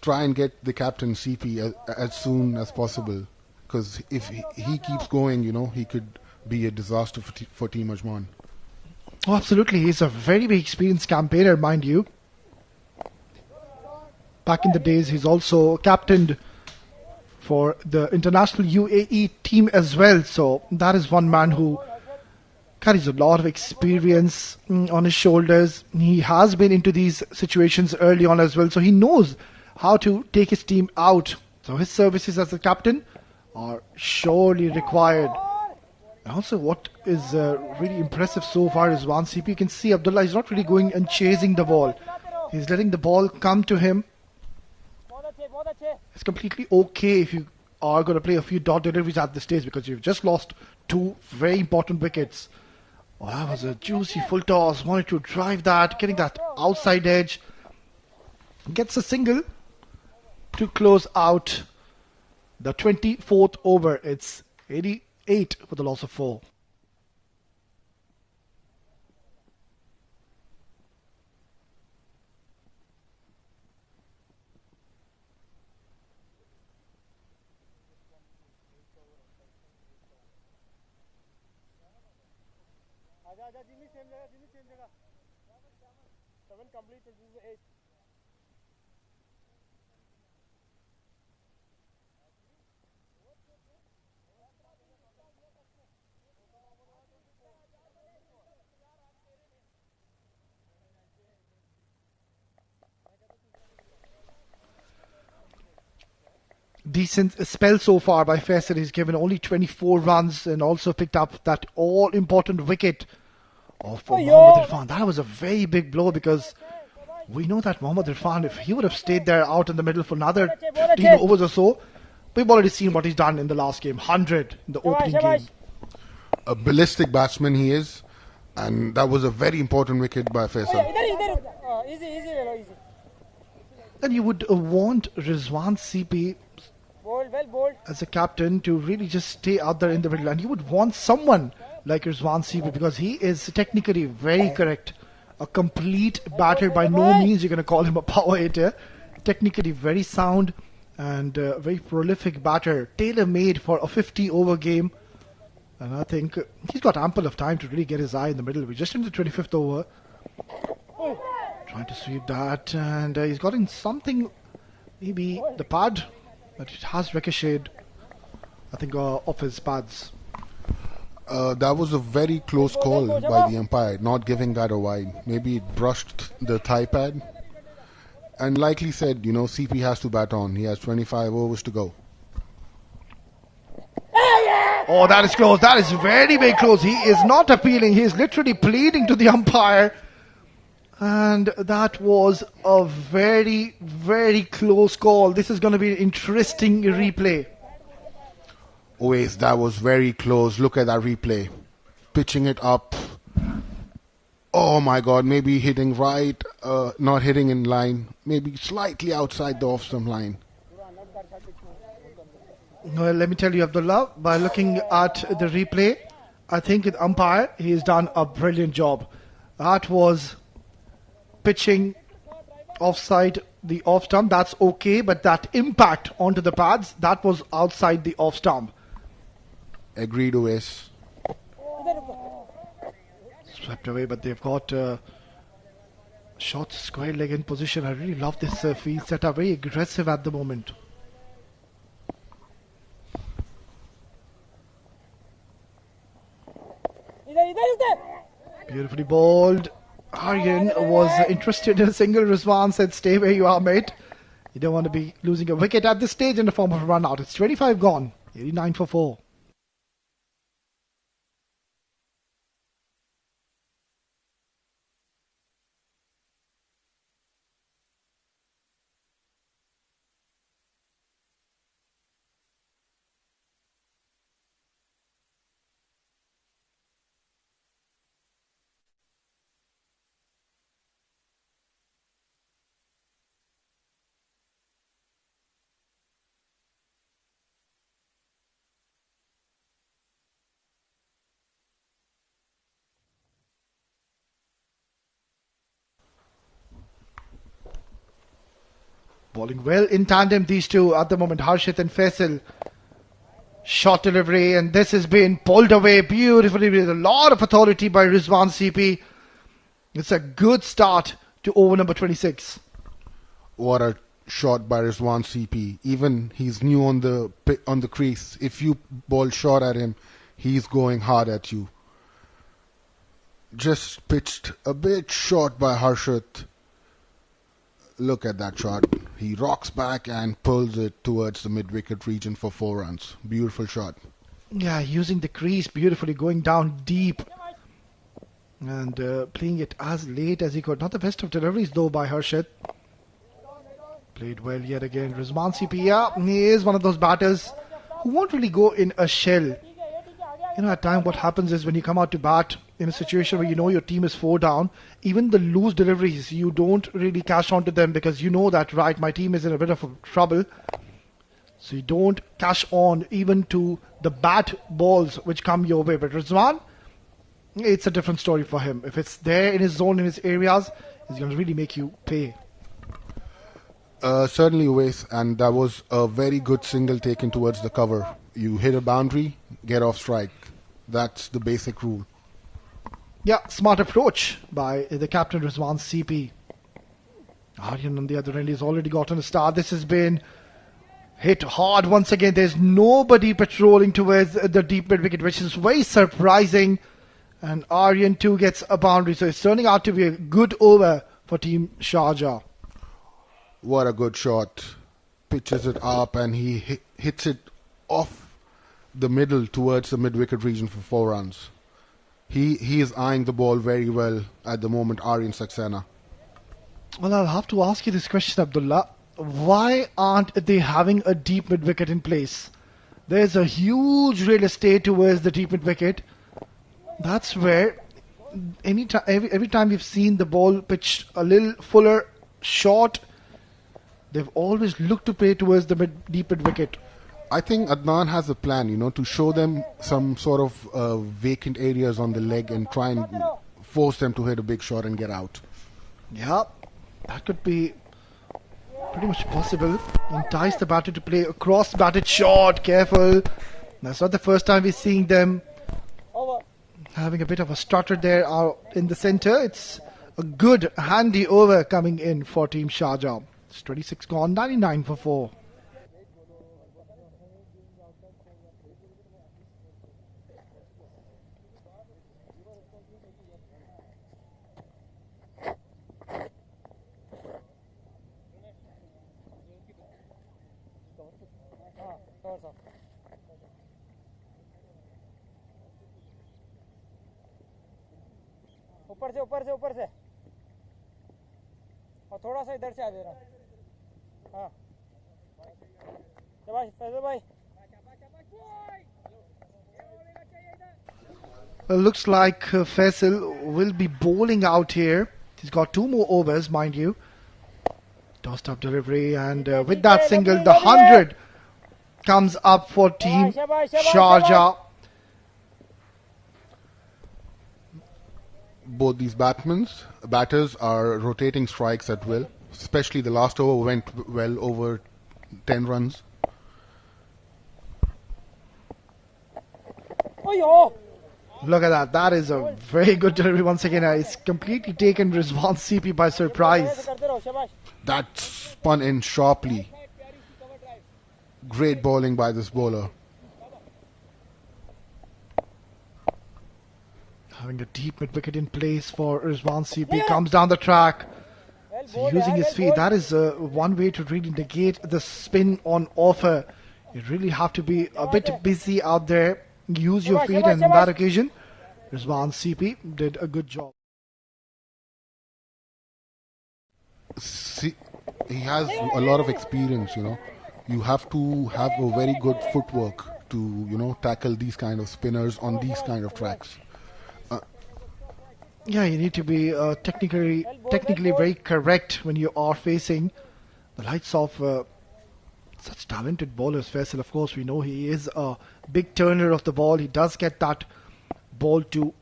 try and get the captain CP as soon as possible. Because if he keeps going, he could be a disaster for Team Ajman. Oh, absolutely. He's a very, very experienced campaigner, mind you. Back in the days, he's also captained for the international UAE team as well. So that is one man who carries a lot of experience on his shoulders. He has been into these situations early on as well, so he knows how to take his team out. So his services as a captain are surely required. And also what is really impressive so far is one CP. You can see Abdullah is not really going and chasing the ball. He's letting the ball come to him. It's completely okay if you are going to play a few dot deliveries at this stage, because you've just lost 2 very important wickets. Oh, that was a juicy full toss. Wanted to drive that, getting that outside edge. Gets a single to close out the 24th over. It's 88 for the loss of 4. Decent spell so far by Faisal. He's given only 24 runs and also picked up that all-important wicket for Mohammad Irfan. That was a very big blow, because We know that Mohammad Irfan, if he would have stayed there out in the middle for another 15 overs or so, we've already seen what he's done in the last game. 100 in the opening game. A ballistic batsman he is, and that was a very important wicket by Faisal. Easy. Then you would want Rizwan CP Bold. as a captain to really just stay out there in the middle, and you would want someone like Rizwan CP because he is technically very correct. A complete batter. By no means you're going to call him a power hitter. Technically very sound and very prolific batter. Tailor-made for a 50 over game. And I think he's got ample of time to really get his eye in the middle. We're just in the 25th over. Trying to sweep that, and he's gotten something, maybe the pad, but it has ricocheted, I think, off his pads. That was a very close call by the umpire, not giving that a wide. Maybe it brushed the thigh pad. And like he said, CP has to bat on. He has 25 overs to go. Oh, that is close. That is very, very close. He is not appealing. He is literally pleading to the umpire. And that was a very, very close call. This is going to be an interesting replay. Always, that was very close. Look at that replay. Pitching it up. Oh my God, maybe hitting right, not hitting in line. Maybe slightly outside the off-stump line. Well, let me tell you, Abdullah, by looking at the replay, I think the umpire, he's done a brilliant job. That was pitching offside the off stump. That's okay, but that impact onto the pads, that was outside the off stump. Agreed, Ois. Swept away, but they've got short square leg in position. I really love this field setup. Very aggressive at the moment. Beautifully bowled. Aryan was interested in a single. Rizwan said, stay where you are, mate. You don't want to be losing a wicket at this stage in the form of a run out. It's 25 gone. 89 for 4. Bowling well in tandem, these two at the moment, Harshit and Faisal. Short delivery, and this has been pulled away beautifully with a lot of authority by Rizwan CP. It's a good start to over number 26. What a shot by Rizwan CP. Even he's new on the crease. If you bowl short at him, he's going hard at you. Just pitched a bit short by Harshit. Look at that shot. He rocks back and pulls it towards the mid-wicket region for 4 runs. Beautiful shot. Yeah, using the crease beautifully, going down deep. And playing it as late as he could. Not the best of deliveries though by Harshit. Played well yet again. Rizwan CP, yeah, he is one of those batters who won't really go in a shell. At times what happens is when you come out to bat in a situation where you know your team is 4 down, even the loose deliveries, you don't really cash on to them because you know that, right, my team is in a bit of trouble. So you don't cash on even to the bat balls which come your way. But Rizwan, it's a different story for him. If it's there in his zone, in his areas, he's going to really make you pay. Certainly, Uwais, and that was a very good single taken towards the cover. You hit a boundary, get off strike. That's the basic rule. Yeah, smart approach by the captain Rizwan CP. Aryan on the other end has already gotten a star. This has been hit hard once again. There's nobody patrolling towards the deep mid wicket, which is very surprising. And Aryan too gets a boundary. So it's turning out to be a good over for Team Sharjah. What a good shot. Pitches it up and he hits it off the middle towards the mid-wicket region for 4 runs. He is eyeing the ball very well at the moment, Aryan Saxena. Well, I'll have to ask you this question, Abdullah. Why aren't they having a deep mid wicket in place? There's a huge real estate towards the deep mid wicket. That's where every time we've seen the ball pitched a little fuller, short, they've always looked to play towards the deep mid wicket. I think Adnan has a plan, to show them some sort of vacant areas on the leg and try and force them to hit a big shot and get out. Yeah, that could be pretty much possible. Entice the batter to play a cross-batted shot. Careful. That's not the first time we're seeing them having a bit of a stutter there in the centre. It's a good, handy over coming in for Team Sharjah. It's 26 gone, 99 for 4. ऊपर से और थोड़ा सा इधर से आ देना हाँ शाबाश फैजल भाई Looks like Faisal will be bowling out here. He's got 2 more overs, mind you. Tossed up delivery, and with that single, the 100 comes up for Team Sharjah. Both these batters are rotating strikes at will. Especially the last over went well over 10 runs. Look at that. That is a very good delivery once again. It's completely taken Rizwan CP by surprise. That spun in sharply. Great bowling by this bowler. Having a deep mid wicket in place for Rizwan CP. Comes down the track. So using his feet. That is one way to really negate the spin on offer. You really have to be a bit busy out there. Use your feet, and on that occasion, Rizwan CP did a good job. See, he has a lot of experience, You have to have a very good footwork to, tackle these kind of spinners on these kind of tracks. Yeah, you need to be technically very correct when you are facing the likes of such talented bowlers. Faisal, of course, we know he is a big turner of the ball. He does get that ball to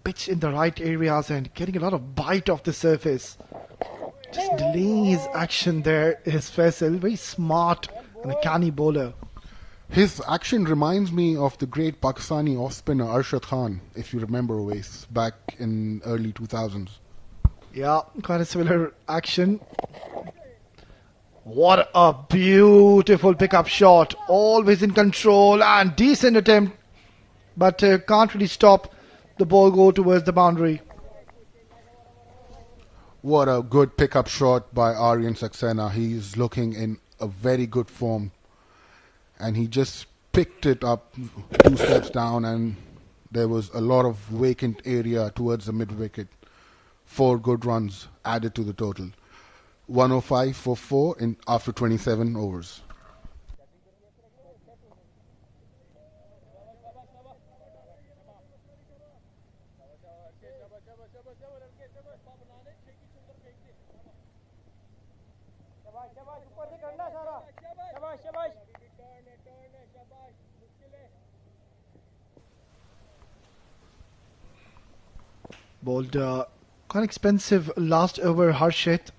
pitch in the right areas and getting a lot of bite off the surface. Just delaying his action there is Faisal. Very smart and a canny bowler. His action reminds me of the great Pakistani off-spinner Arshad Khan, if you remember, Oais, back in early 2000s. Yeah, quite a similar action. What a beautiful pickup shot. Always in control and decent attempt. But can't really stop the ball go towards the boundary. What a good pickup shot by Aryan Saxena. He's looking in a very good form. And he just picked it up 2 steps down, and there was a lot of vacant area towards the mid-wicket. 4 good runs added to the total. 105 for 4 after 27 overs. Bowled quite expensive last over Harshit.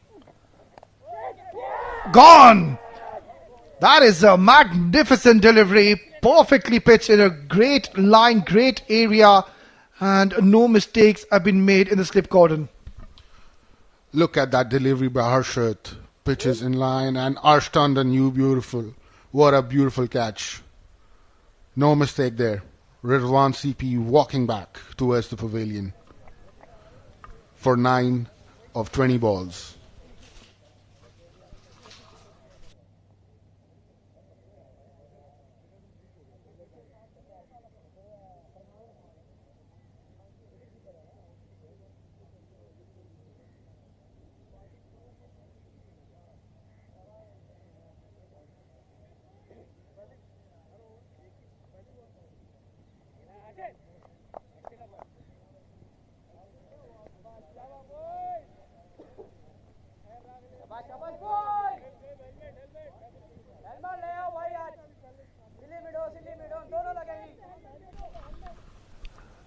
Gone! That is a magnificent delivery. Perfectly pitched in a great line, great area. And no mistakes have been made in the slip cordon. Look at that delivery by Harshit. Pitches in line, and Arshtandan, you beautiful. What a beautiful catch. No mistake there. Rizwan CP walking back towards the pavilion for 9 of 20 balls.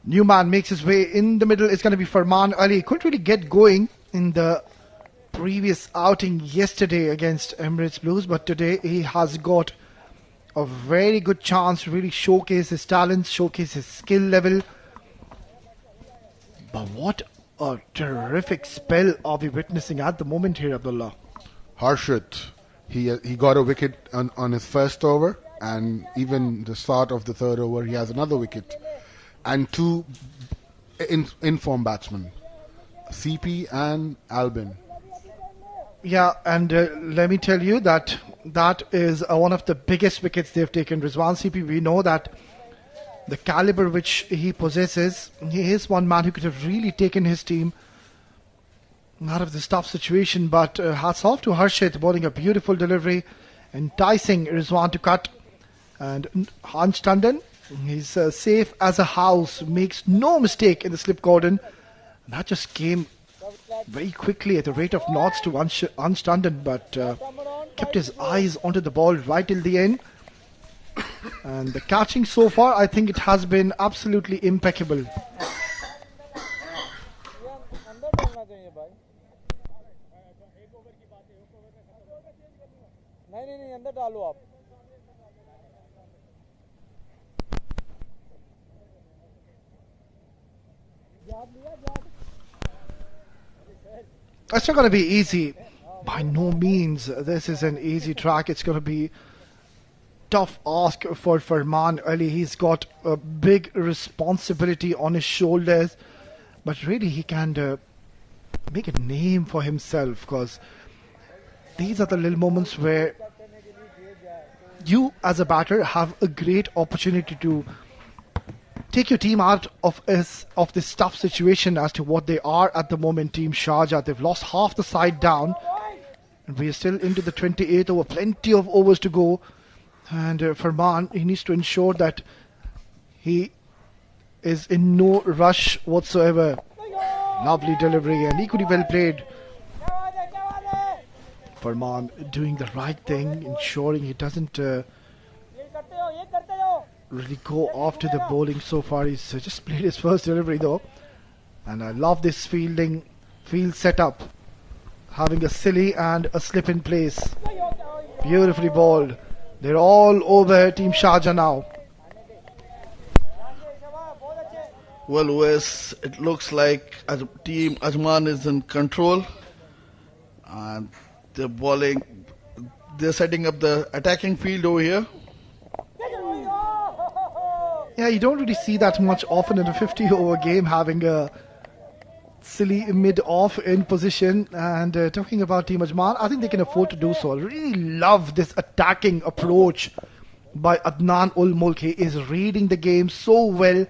Newman makes his way in the middle. It's going to be Farman Ali. Couldn't really get going in the previous outing yesterday against Emirates Blues, but today he has got a very good chance to really showcase his talents, showcase his skill level. But what a terrific spell are we witnessing at the moment here, Abdullah? Harshit, he got a wicket on his first over, and even the start of the third over, he has another wicket. And two in-form batsmen, CP and Albin. Yeah, and let me tell you that is one of the biggest wickets they've taken. Rizwan CP, we know that the caliber which he possesses, he is one man who could have really taken his team out of this tough situation. But hats off to Harshit, bowling a beautiful delivery, enticing Rizwan to cut. And Hans Tandon, he's safe as a house, makes no mistake in the slip cordon. And that just came very quickly at the rate of knots to Hans Tandon, but kept his eyes onto the ball right till the end. And the catching so far, I think it has been absolutely impeccable. It's not going to be easy. By no means this is an easy track. It's going to be tough ask for Farman Ali. He's got a big responsibility on his shoulders, but really he can make a name for himself, because these are the little moments where you as a batter have a great opportunity to take your team out of this tough situation as to what they are at the moment. Team Sharjah, they've lost half the side down, and we are still into the 28th over, plenty of overs to go. And Farman, he needs to ensure that he is in no rush whatsoever. Lovely delivery and equally well played. Farman doing the right thing, ensuring he doesn't really go after the bowling so far. He's just played his first delivery though. And I love this field setup, having a silly and a slip in place. Beautifully bowled. They're all over Team Sharjah now. Well, Wes, it looks like Team Ajman is in control, and they're setting up the attacking field over here. Yeah, you don't really see that much often in a 50-over game, having a silly mid-off in position. And talking about Team Ajman, I think they can afford to do so. I really love this attacking approach by Adnan ul Mulk. He is reading the game so well.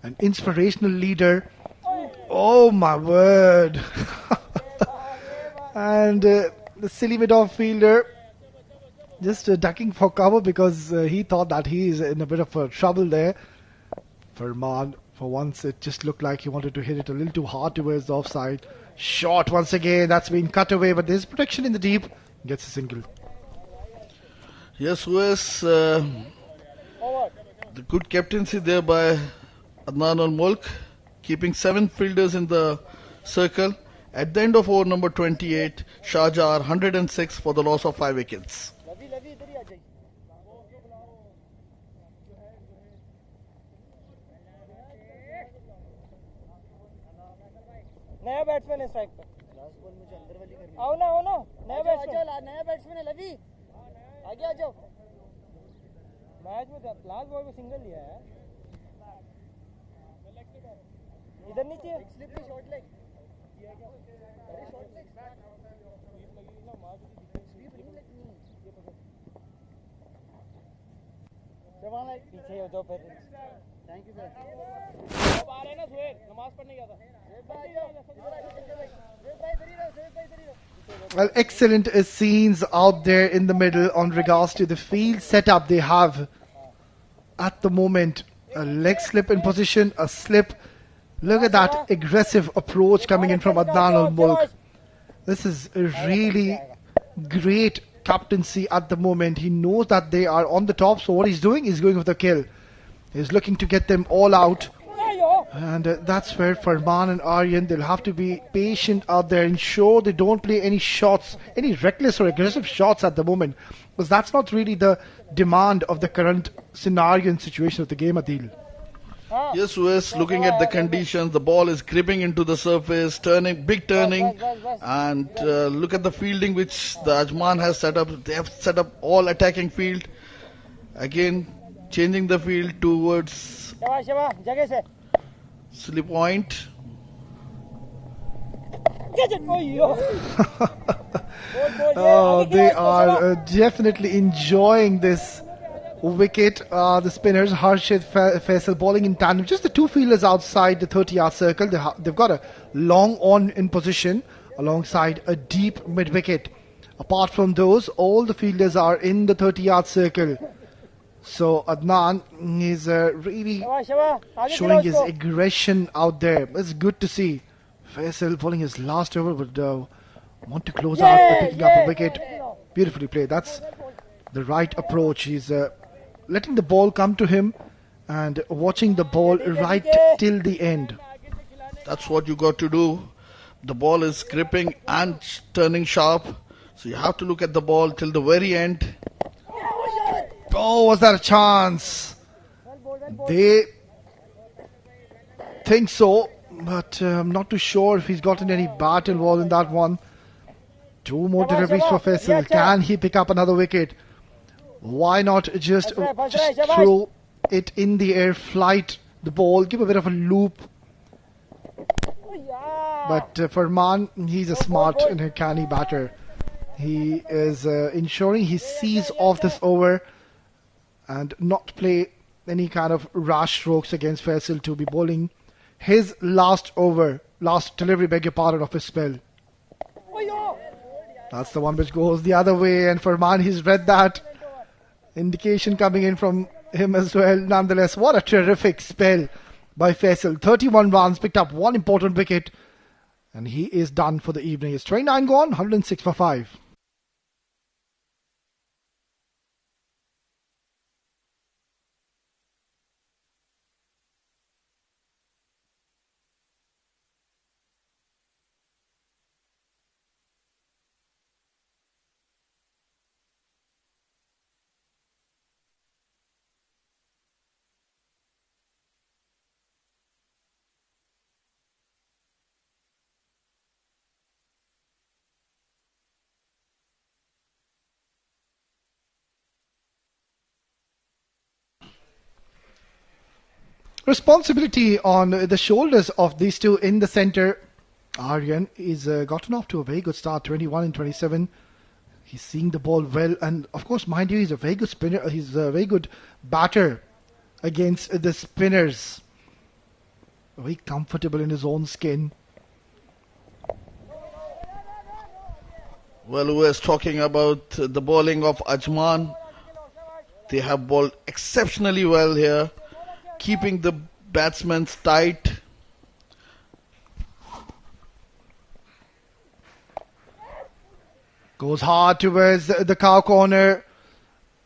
An inspirational leader. Oh my word. And the silly mid-off fielder just ducking for cover because he thought that he is in a bit of trouble there. Farman, for once, it just looked like he wanted to hit it a little too hard towards the offside. Shot once again, that's been cut away, but there's protection in the deep. Gets a single. Yes, Wes, the good captaincy there by Adnan ul Mulk, keeping 7 fielders in the circle. At the end of over number 28, Sharjah are 106 for the loss of 5 wickets. नया batsman है strike पे last ball मुझे अंदर वाली करनी आओ ना नया बैट्समैन है लवी आगे आ जाओ मैच में लास्ट बॉल पे सिंगल लिया है इधर नीचे स्लिप पे शॉट लेग अरे शॉट लेग ना मार स्वीप नहीं लगनी जवान पीछे हो जाओ फिर थैंक यू सर अब आ रहे हैं ना सुहेल नमाज पढ़ने गया था. Well, excellent scenes out there in the middle on regards to the field setup they have at the moment. A leg slip in position, a slip. Look at that aggressive approach coming in from Adnan ul Mulk. This is a really great captaincy at the moment. He knows that they are on the top, so what he's doing is going for the kill. He's looking to get them all out. And that's where Farman and Aryan, they'll have to be patient out there, ensure they don't play any shots, any reckless or aggressive shots at the moment, because that's not really the demand of the current scenario and situation of the game, Adil. Yes, Wes, looking at the conditions, the ball is gripping into the surface, big turning, and look at the fielding which the Ajman has set up. They have set up all attacking field. Again, changing the field towards silly point. Oh, they are definitely enjoying this wicket. The spinners, Harshid, Faisal bowling in tandem. Just the two fielders outside the 30-yard circle. They've got a long on in position alongside a deep mid-wicket. Apart from those, all the fielders are in the 30-yard circle. So Adnan is really showing his aggression out there. It's good to see. Faisal bowling his last over would want to close out by picking up a wicket. Beautifully played. That's the right approach. He's letting the ball come to him and watching the ball right till the end. That's what you got to do. The ball is gripping and turning sharp. So you have to look at the ball till the very end. Oh, was that a chance? They think so, but I'm not too sure if he's gotten any bat involved in that one. Two more deliveries for Faisal. Can he pick up another wicket? Why not just throw it in the air, flight the ball, give a bit of a loop. But Farman, he's a smart and canny batter. He is ensuring he sees off this over and not play any kind of rash strokes against Faisal to be bowling his last over, last delivery, beg your pardon, of his spell. That's the one which goes the other way, and Farman, he's read that indication coming in from him as well. Nonetheless, what a terrific spell by Faisal. 31 runs, picked up one important wicket, and he is done for the evening. It's 29 gone, 106 for 5. Responsibility on the shoulders of these two in the centre. Aryan is gotten off to a very good start, 21 and 27. He's seeing the ball well, and of course, mind you, he's a very good spinner. He's a very good batter against the spinners. Very comfortable in his own skin. Well, we was talking about the bowling of Ajman. They have bowled exceptionally well here, keeping the batsmen tight. Goes hard towards the cow corner.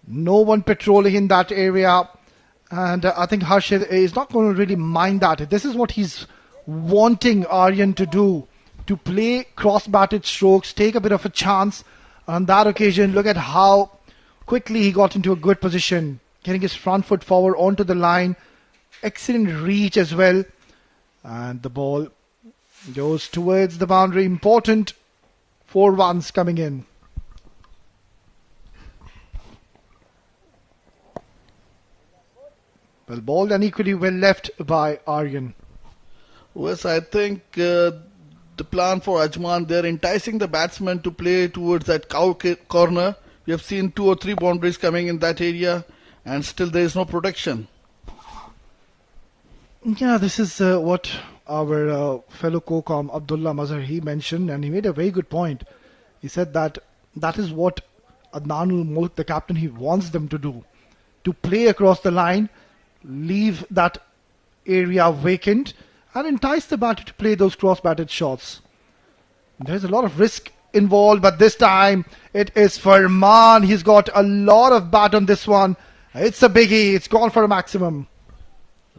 No one patrolling in that area. And I think Harshid is not going to really mind that. This is what he's wanting Aryan to do. To play cross-batted strokes, take a bit of a chance. On that occasion, look at how quickly he got into a good position. Getting his front foot forward onto the line. Excellent reach as well. And the ball goes towards the boundary. Important 4 runs coming in. Well bowled and equally well left by Aryan. Yes, I think the plan for Ajman, they're enticing the batsman to play towards that cow corner. We have seen 2 or 3 boundaries coming in that area, and still there is no protection. Yeah, this is what our fellow co-com Abdullah Mazhar, he mentioned, and he made a very good point. He said that that is what Adnanul Mulk, the captain, he wants them to do. To play across the line, leave that area vacant, and entice the batter to play those cross-batted shots. There's a lot of risk involved, but this time it is Farman. He's got a lot of bat on this one. It's a biggie. It's gone for a maximum.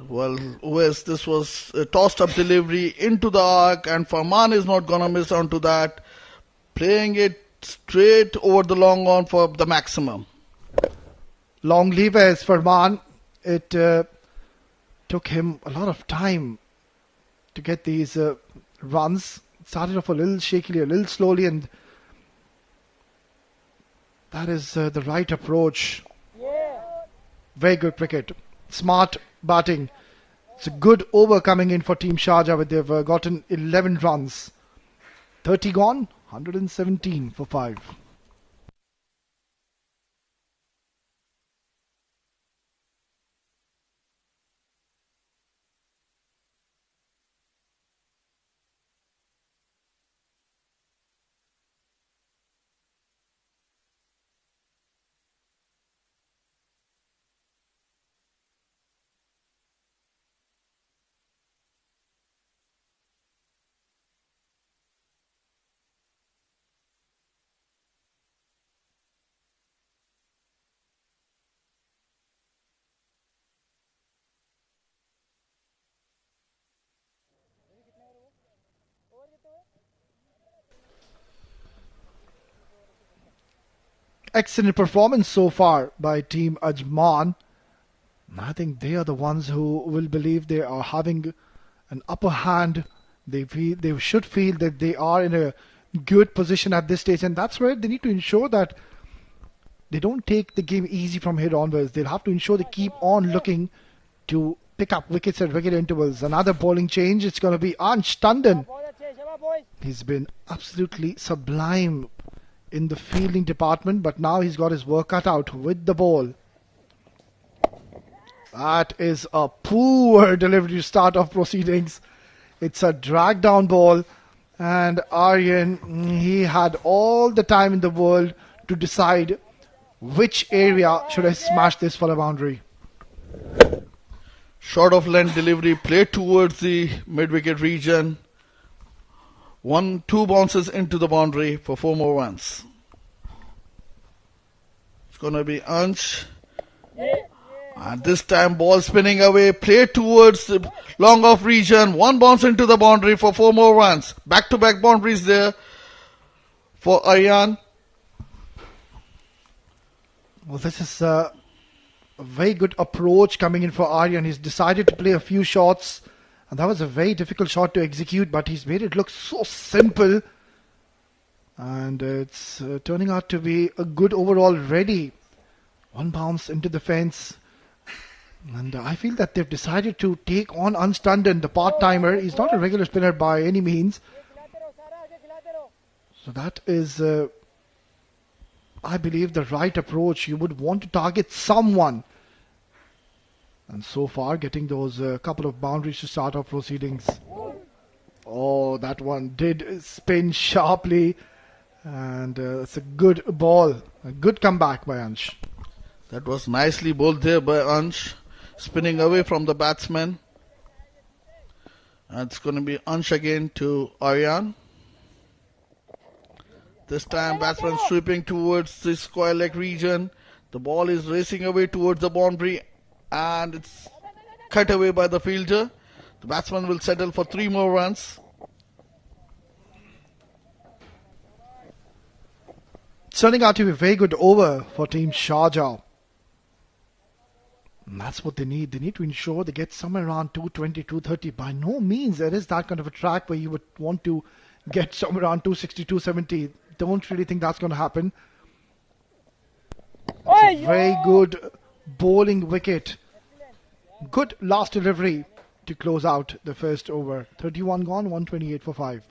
Well, Wes, this was a tossed up delivery into the arc, and Farman is not gonna miss onto that, playing it straight over the long on for the maximum. Long levers for Man. It took him a lot of time to get these runs. Started off a little shakily, a little slowly, and that is the right approach. Very good cricket. Smart batting. It's a good over coming in for Team Sharjah, where they've gotten 11 runs. 30 gone, 117 for 5. Excellent performance so far by Team Ajman. I think they are the ones who will believe they are having an upper hand. They should feel that they are in a good position at this stage, and that's where they need to ensure that they don't take the game easy from here onwards. They'll have to ensure they keep on looking to pick up wickets at regular intervals. Another bowling change. It's going to be Ansh Tandon. He's been absolutely sublime in the fielding department, but now he's got his work cut out with the ball. That is a poor delivery to start off proceedings. It's a drag down ball, and Aryan, he had all the time in the world to decide which area should I smash this for a boundary. Short of length delivery played towards the mid-wicket region. 2 bounces into the boundary for 4 more runs. It's going to be Ansh. And this time ball spinning away, played towards the long off region. 1 bounce into the boundary for 4 more runs. Back-to-back boundaries there for Aryan. Well, this is a very good approach coming in for Aryan. He's decided to play a few shots, and that was a very difficult shot to execute, but he's made it look so simple. And it's turning out to be a good over already. 1 bounce into the fence. And I feel that they've decided to take on Ansh Tandon, the part-timer. He's not a regular spinner by any means. So that is, I believe, the right approach. You would want to target someone. And so far, getting those couple of boundaries to start off proceedings. Oh, that one did spin sharply. And it's a good ball. A good comeback by Ansh. That was nicely bowled there by Ansh. Spinning away from the batsman. And it's going to be Ansh again to Aryan. This time batsman sweeping towards the square leg region. The ball is racing away towards the boundary, and it's cut away by the fielder. The batsman will settle for 3 more runs. Turning out to be a very good over for Team Sharjah. And that's what they need. They need to ensure they get somewhere around 220, 230. By no means there is that kind of a track where you would want to get somewhere around 260, 270. Don't really think that's going to happen. It's a very good bowling wicket. Good last delivery to close out the first over. 31 gone, 128 for 5.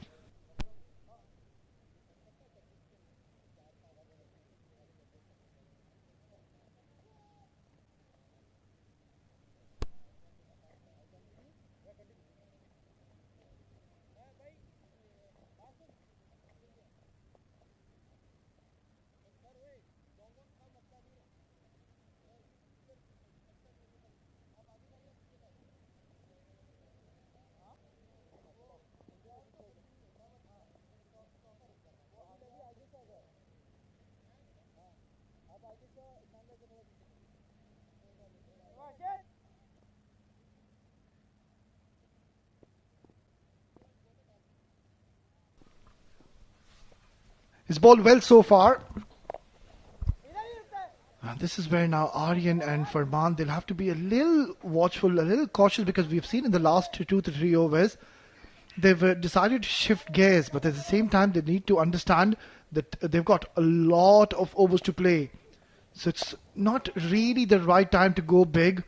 He's bowled well so far. And this is where now Aryan and Farman, they'll have to be a little watchful, a little cautious, because we've seen in the last 2 to 3 overs, they've decided to shift gears, but at the same time, they need to understand that they've got a lot of overs to play. So it's not really the right time to go big.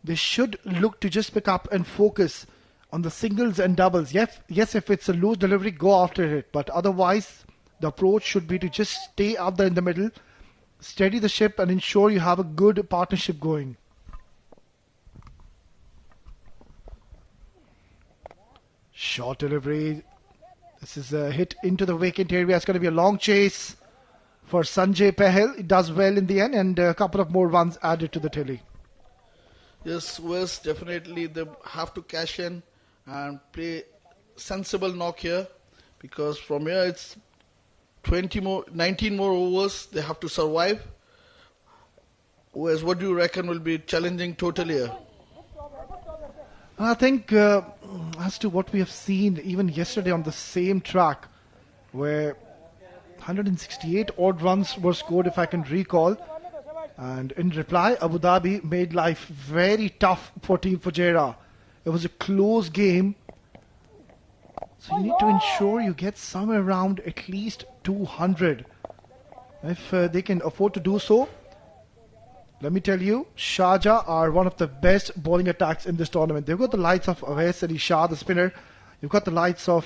They should look to just pick up and focus on the singles and doubles. Yes, if it's a loose delivery, go after it. But otherwise, the approach should be to just stay out there in the middle, steady the ship, and ensure you have a good partnership going. Short delivery. This is a hit into the vacant area. It's going to be a long chase for Sanjay Pahel. It does well in the end, and a couple of more runs added to the tally. Yes, West, definitely they have to cash in and play sensible knock here, because from here it's 19 more overs they have to survive. West, what do you reckon will be challenging total here? I think as to what we have seen even yesterday on the same track, where 168 odd runs were scored, if I can recall. And in reply, Abu Dhabi made life very tough for Team Fujairah. It was a close game. So you need to ensure you get somewhere around at least 200. If they can afford to do so, let me tell you, Sharjah are one of the best bowling attacks in this tournament. They've got the likes of Awais Ali Shah, the spinner. You've got the likes of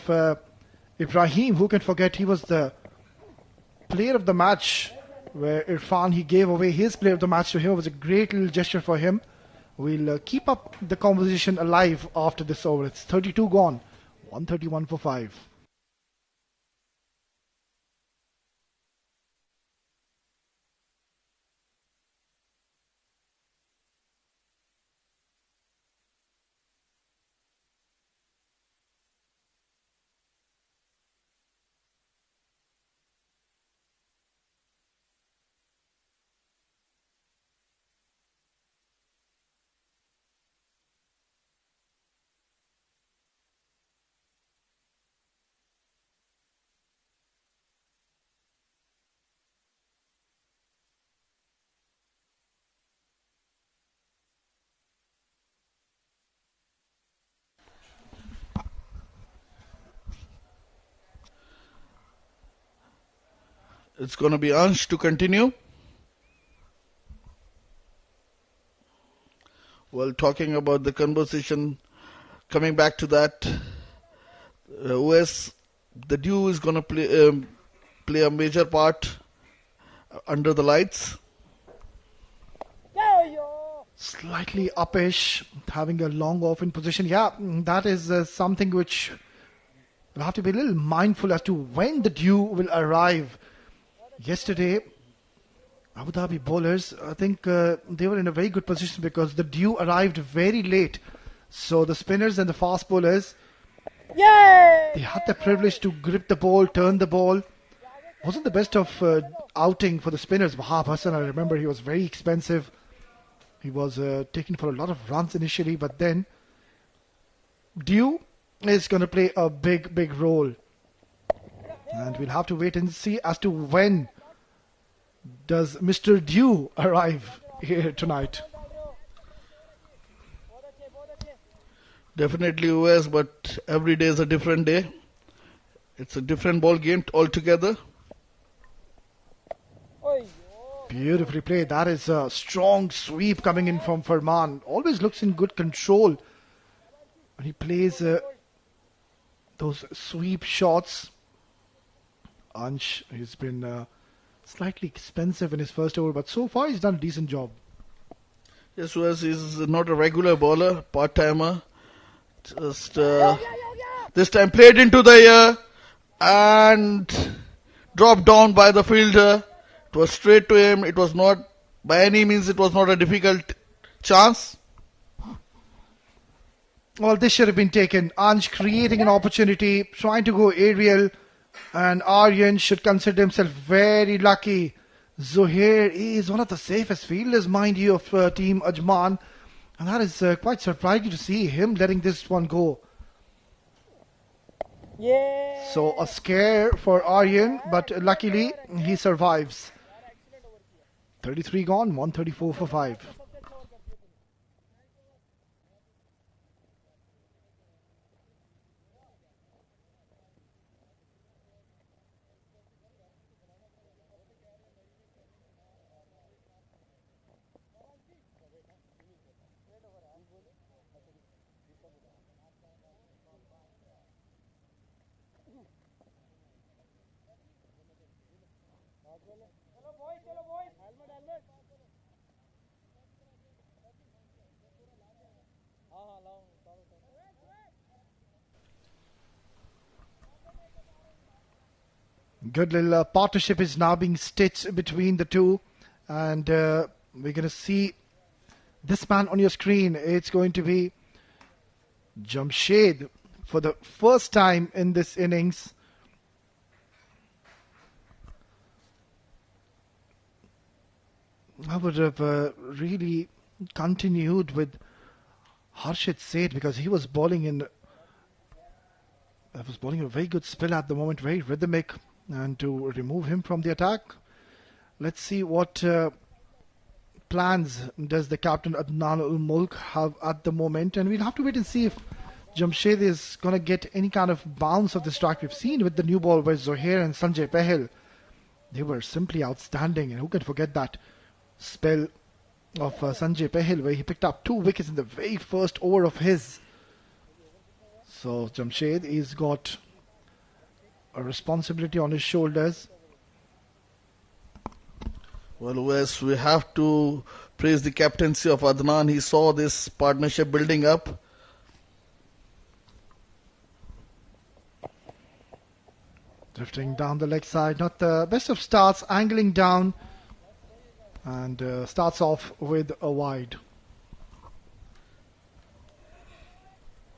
Ibrahim, who can forget he was the player of the match, where Irfan, he gave away his player of the match to him. It was a great little gesture for him. We'll keep up the conversation alive after this over. It's 32 gone, 131 for 5. It's going to be Ansh to continue. Well, talking about the conversation, coming back to that, OS, the dew is going to play a major part under the lights. Slightly uppish, having a long off in position. Yeah, that is something which we'll have to be a little mindful as to when the dew will arrive. Yesterday, Abu Dhabi bowlers, I think they were in a very good position because the dew arrived very late. So the spinners and the fast bowlers, they had the privilege to grip the ball, turn the ball. Wasn't the best of outing for the spinners. Wahab Hassan, I remember he was very expensive. He was taken for a lot of runs initially, but then dew is going to play a big role. And we'll have to wait and see as to when does Mr. Dew arrive here tonight. Definitely US, but every day is a different day. It's a different ball game altogether. Beautifully played. That is a strong sweep coming in from Farman. Always looks in good control. And he plays those sweep shots. Ansh, he's been slightly expensive in his first over, but so far he's done a decent job. Yes, US is not a regular bowler, part-timer. Just this time played into the air and dropped down by the fielder. It was straight to him. It was not, by any means, it was not a difficult chance. Well, this should have been taken. Ansh creating an opportunity, trying to go aerial. And Aryan should consider himself very lucky. Zuhair is one of the safest fielders, mind you, of Team Ajman. And that is quite surprising to see him letting this one go. Yeah. So a scare for Aryan, but luckily he survives. 33 gone, 134 for 5. Good little partnership is now being stitched between the two, and we're going to see this man on your screen. It's going to be Jamshed for the first time in this innings. I would have really continued with Harshit Seth because he was bowling a very good spell at the moment, very rhythmic, and to remove him from the attack, let's see what plans does the captain Adnan ul Mulk have at the moment, and we'll have to wait and see if Jamshed is going to get any kind of bounce of the strike. We've seen with the new ball where Zohair and Sanjay Pahel, they were simply outstanding, and who can forget that spell of Sanjay Pahel where he picked up 2 wickets in the very first over of his. So Jamshed, he's got a responsibility on his shoulders. Well, Wes, we have to praise the captaincy of Adnan. He saw this partnership building up. Drifting down the leg side, not the best of starts, angling down, and starts off with a wide.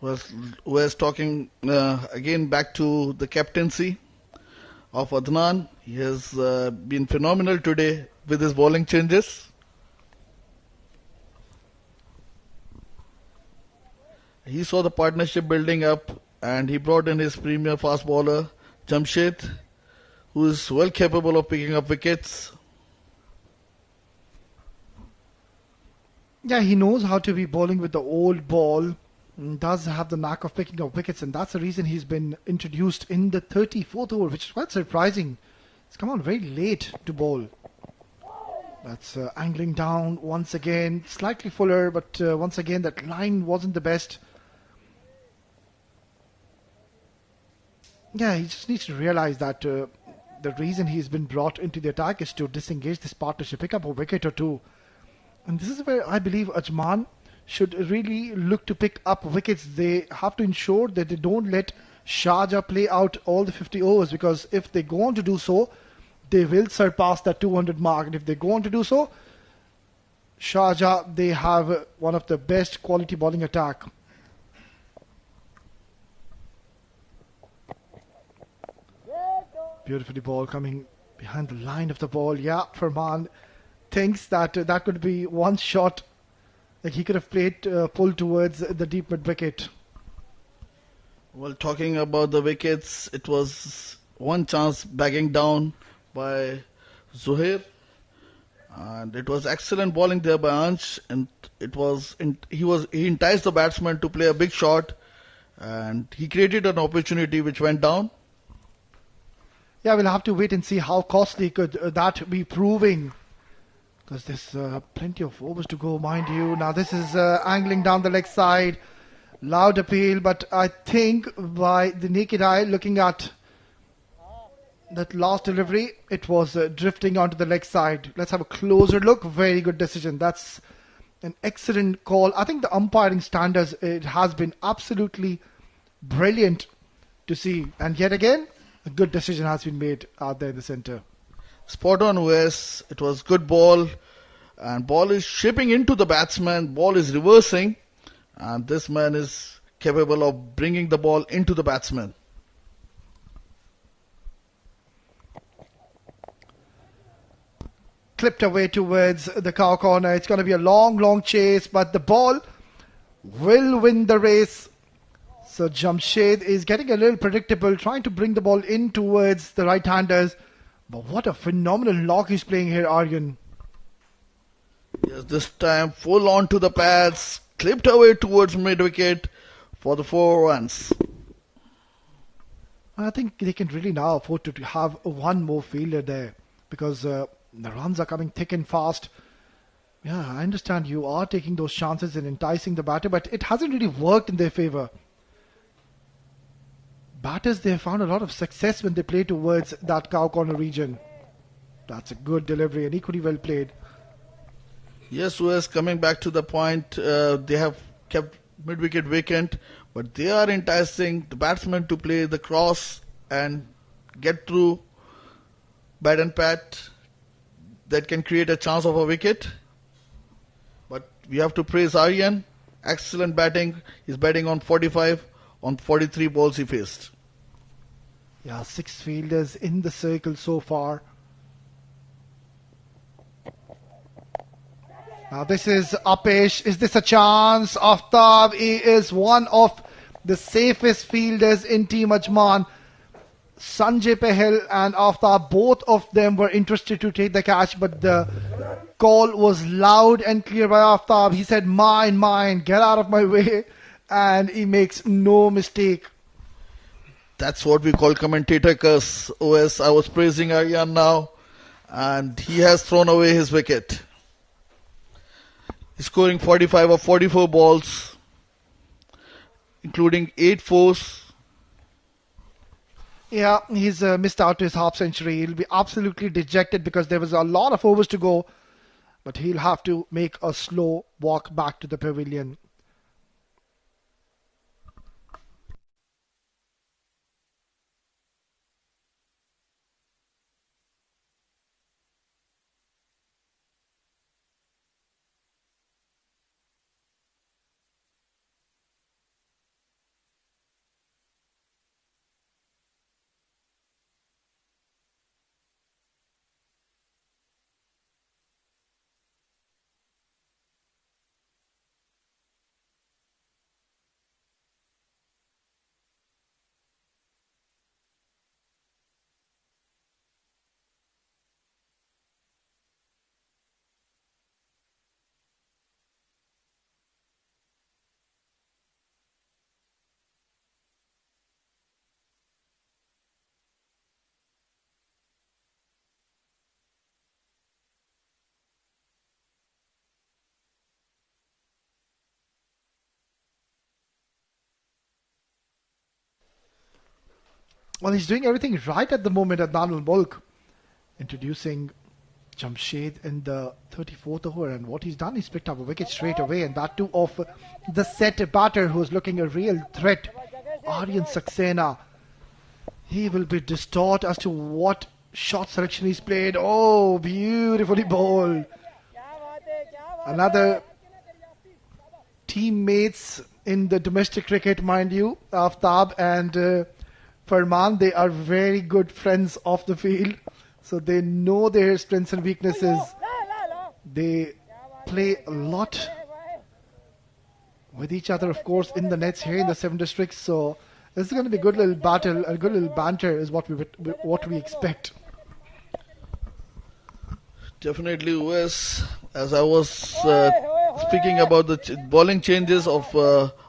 Well, Wes, talking again back to the captaincy of Adnan. He has been phenomenal today with his bowling changes. He saw the partnership building up and he brought in his premier fast bowler Jamshed, who is well capable of picking up wickets. Yeah, he knows how to be bowling with the old ball. Does have the knack of picking up wickets, and that's the reason he's been introduced in the 34th over, which is quite surprising. He's come on very late to bowl. That's angling down once again, slightly fuller, but once again that line wasn't the best. Yeah, he just needs to realize that the reason he's been brought into the attack is to disengage this partnership, pick up a wicket or two. And this is where I believe Ajman should really look to pick up wickets. They have to ensure that they don't let Sharjah play out all the 50 overs, because if they go on to do so, they will surpass that 200 mark. And if they go on to do so, Sharjah, they have one of the best quality bowling attack. Beautifully ball coming behind the line of the ball. Yeah, Farman thinks that that could be one shot. Like he could have played pull towards the deep mid wicket. Well, talking about the wickets, it was one chance bagging down by Zohair, and it was excellent bowling there by Ansh, and he enticed the batsman to play a big shot, and he created an opportunity which went down. Yeah, we'll have to wait and see how costly could that be proving, because there's plenty of overs to go, mind you. Now this is angling down the leg side. Loud appeal, but I think by the naked eye, looking at that last delivery, it was drifting onto the leg side. Let's have a closer look. Very good decision. That's an excellent call. I think the umpiring standards, it has been absolutely brilliant to see. And yet again, a good decision has been made out there in the centre. Spot on, Wes. It was good ball, and ball is shaping into the batsman. Ball is reversing, and this man is capable of bringing the ball into the batsman. Clipped away towards the cow corner. It's going to be a long chase, but the ball will win the race. So Jamshed is getting a little predictable, trying to bring the ball in towards the right-handers. But what a phenomenal knock he's playing here, Aryan. Yes, this time full on to the pads, clipped away towards mid-wicket for the 4 runs. I think they can really now afford to have one more fielder there because the runs are coming thick and fast. Yeah, I understand you are taking those chances and enticing the batter, but it hasn't really worked in their favour. Batters, they have found a lot of success when they play towards that cow corner region. That's a good delivery and equally well played. Yes, US coming back to the point, they have kept mid-wicket vacant, but they are enticing the batsmen to play the cross and get through bat and pat that can create a chance of a wicket. But we have to praise Aryan. Excellent batting. He's batting on 45 on 43 balls he faced. Yeah, 6 fielders in the circle so far. Now this is Apesh. Is this a chance? Aftab, he is one of the safest fielders in Team Ajman. Sanjay Pahel and Aftab, both of them were interested to take the catch, but the call was loud and clear by Aftab. He said, mine, mine, get out of my way. And he makes no mistake. That's what we call commentator curse. OS, I was praising Aryan now, and he has thrown away his wicket. He's scoring 45 of 44 balls, including 8 fours. Yeah, he's missed out his half century. He'll be absolutely dejected because there was a lot of overs to go. But he'll have to make a slow walk back to the pavilion. Well, he's doing everything right at the moment at Adnan al-Mulk. Introducing Jamshed in the 34th over, and what he's done, he's picked up a wicket straight away, and that too of the set batter who's looking a real threat, Aryan Saxena. He will be distraught as to what shot selection he's played. Oh, beautifully bowled. Another teammates in the domestic cricket, mind you, Aftab and Farman, they are very good friends off the field, so they know their strengths and weaknesses. They play a lot with each other, of course, in the nets here in the 7 districts. So this is going to be a good little battle, a good little banter is what we expect. Definitely, US. As I was speaking about the bowling changes of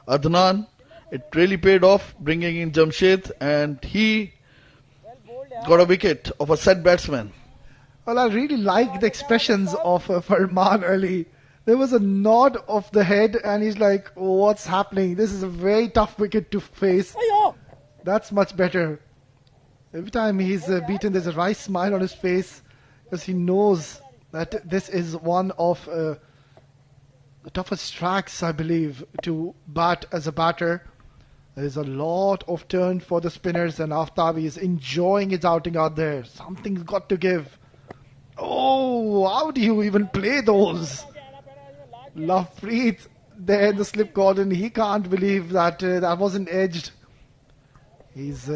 Adnan, it really paid off, bringing in Jamshed, and he got a wicket of a set batsman. Well, I really like the expressions of Farman early. There was a nod of the head, and he's like, what's happening? This is a very tough wicket to face. That's much better. Every time he's beaten, there's a wry smile on his face, because he knows that this is one of the toughest tracks, I believe, to bat as a batter. There's a lot of turn for the spinners, and Aftab is enjoying his outing out there. Something's got to give. Oh, how do you even play those? Lovepreet there in the slip cordon. He can't believe that that wasn't edged. He's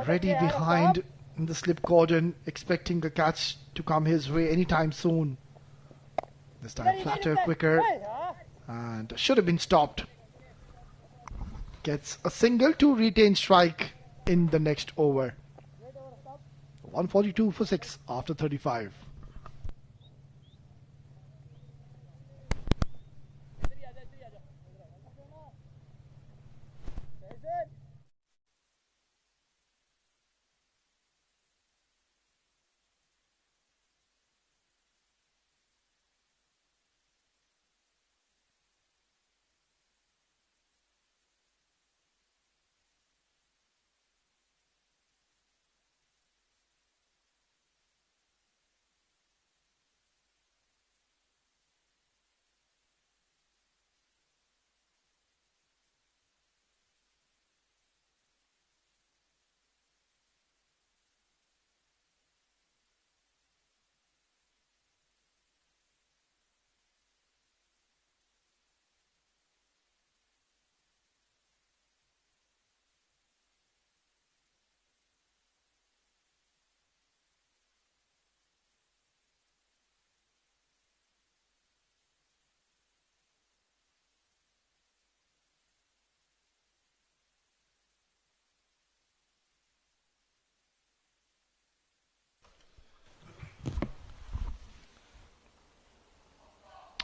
ready behind in the slip cordon, expecting a catch to come his way anytime soon. This time flatter, quicker, and should have been stopped. Gets a single to retain strike in the next over. 142 for 6 after 35.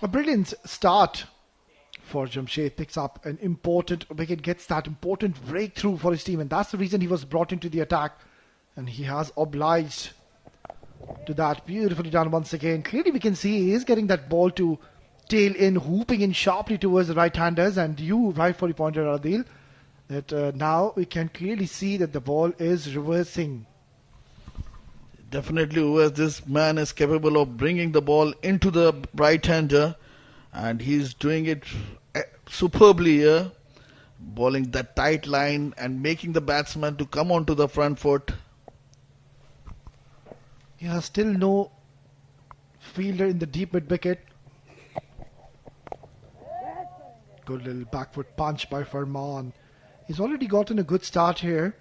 A brilliant start for Jamshed. Picks up an important wicket, gets that important breakthrough for his team, and that's the reason he was brought into the attack, and he has obliged to that. Beautifully done once again. Clearly we can see he is getting that ball to tail in, hooping in sharply towards the right-handers, and you rightfully pointed out, Adil, that now we can clearly see that the ball is reversing. Definitely, Uwais, this man is capable of bringing the ball into the right-hander, and he's doing it superbly here, bowling that tight line and making the batsman to come onto the front foot. Yeah, still no fielder in the deep mid wicket. Good little back foot punch by Farman. He's already gotten a good start here.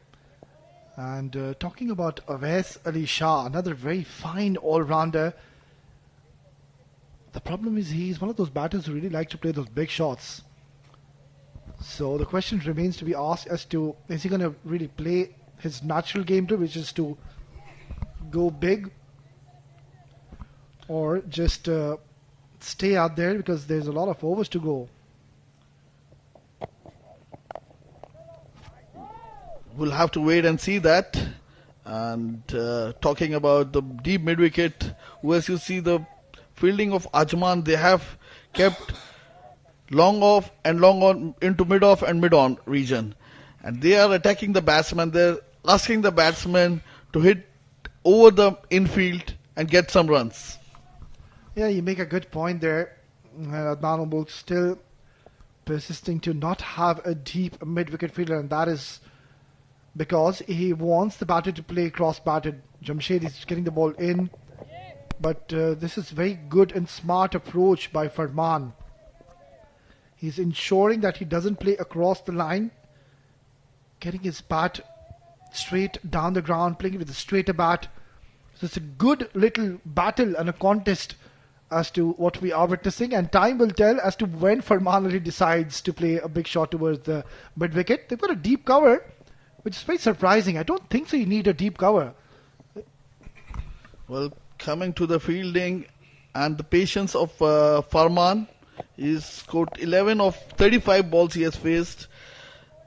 And talking about Awais Ali Shah, another very fine all-rounder. The problem is he's one of those batters who really like to play those big shots. So the question remains to be asked as to, is he going to really play his natural game too, which is to go big, or just stay out there because there's a lot of overs to go. We'll have to wait and see that. And talking about the deep mid-wicket, as you see the fielding of Ajman, they have kept long off and long on into mid-off and mid-on region. And they are attacking the batsman. They're asking the batsman to hit over the infield and get some runs. Yeah, you make a good point there. Adnan Umul still persisting to not have a deep mid-wicket fielder, and that is because he wants the batter to play cross-batted. Jamshed is getting the ball in, but this is very good and smart approach by Farman. He's ensuring that he doesn't play across the line, getting his bat straight down the ground, playing with a straighter bat. So it's a good little battle and a contest as to what we are witnessing, and time will tell as to when Farman Ali decides to play a big shot towards the mid-wicket. They've got a deep cover, which is very surprising. I don't think so you need a deep cover. Well, coming to the fielding and the patience of Farman, he's scored 11 of 35 balls he has faced.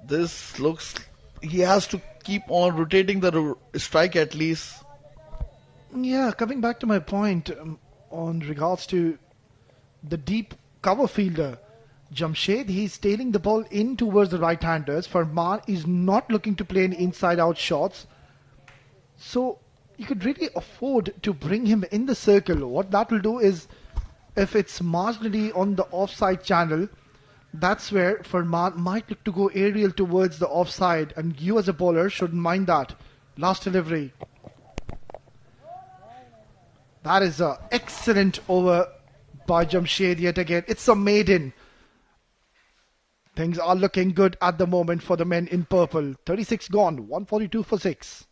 This looks, he has to keep on rotating the strike at least. Yeah, coming back to my point on regards to the deep cover fielder, Jamshed, he's tailing the ball in towards the right-handers. Farman is not looking to play any inside-out shots. So you could really afford to bring him in the circle. What that will do is, if it's marginally on the offside channel, that's where Farman might look to go aerial towards the offside, and you as a bowler shouldn't mind that. Last delivery. That is an excellent over by Jamshed yet again. It's a maiden. Things are looking good at the moment for the men in purple. 36 gone, 142 for 6.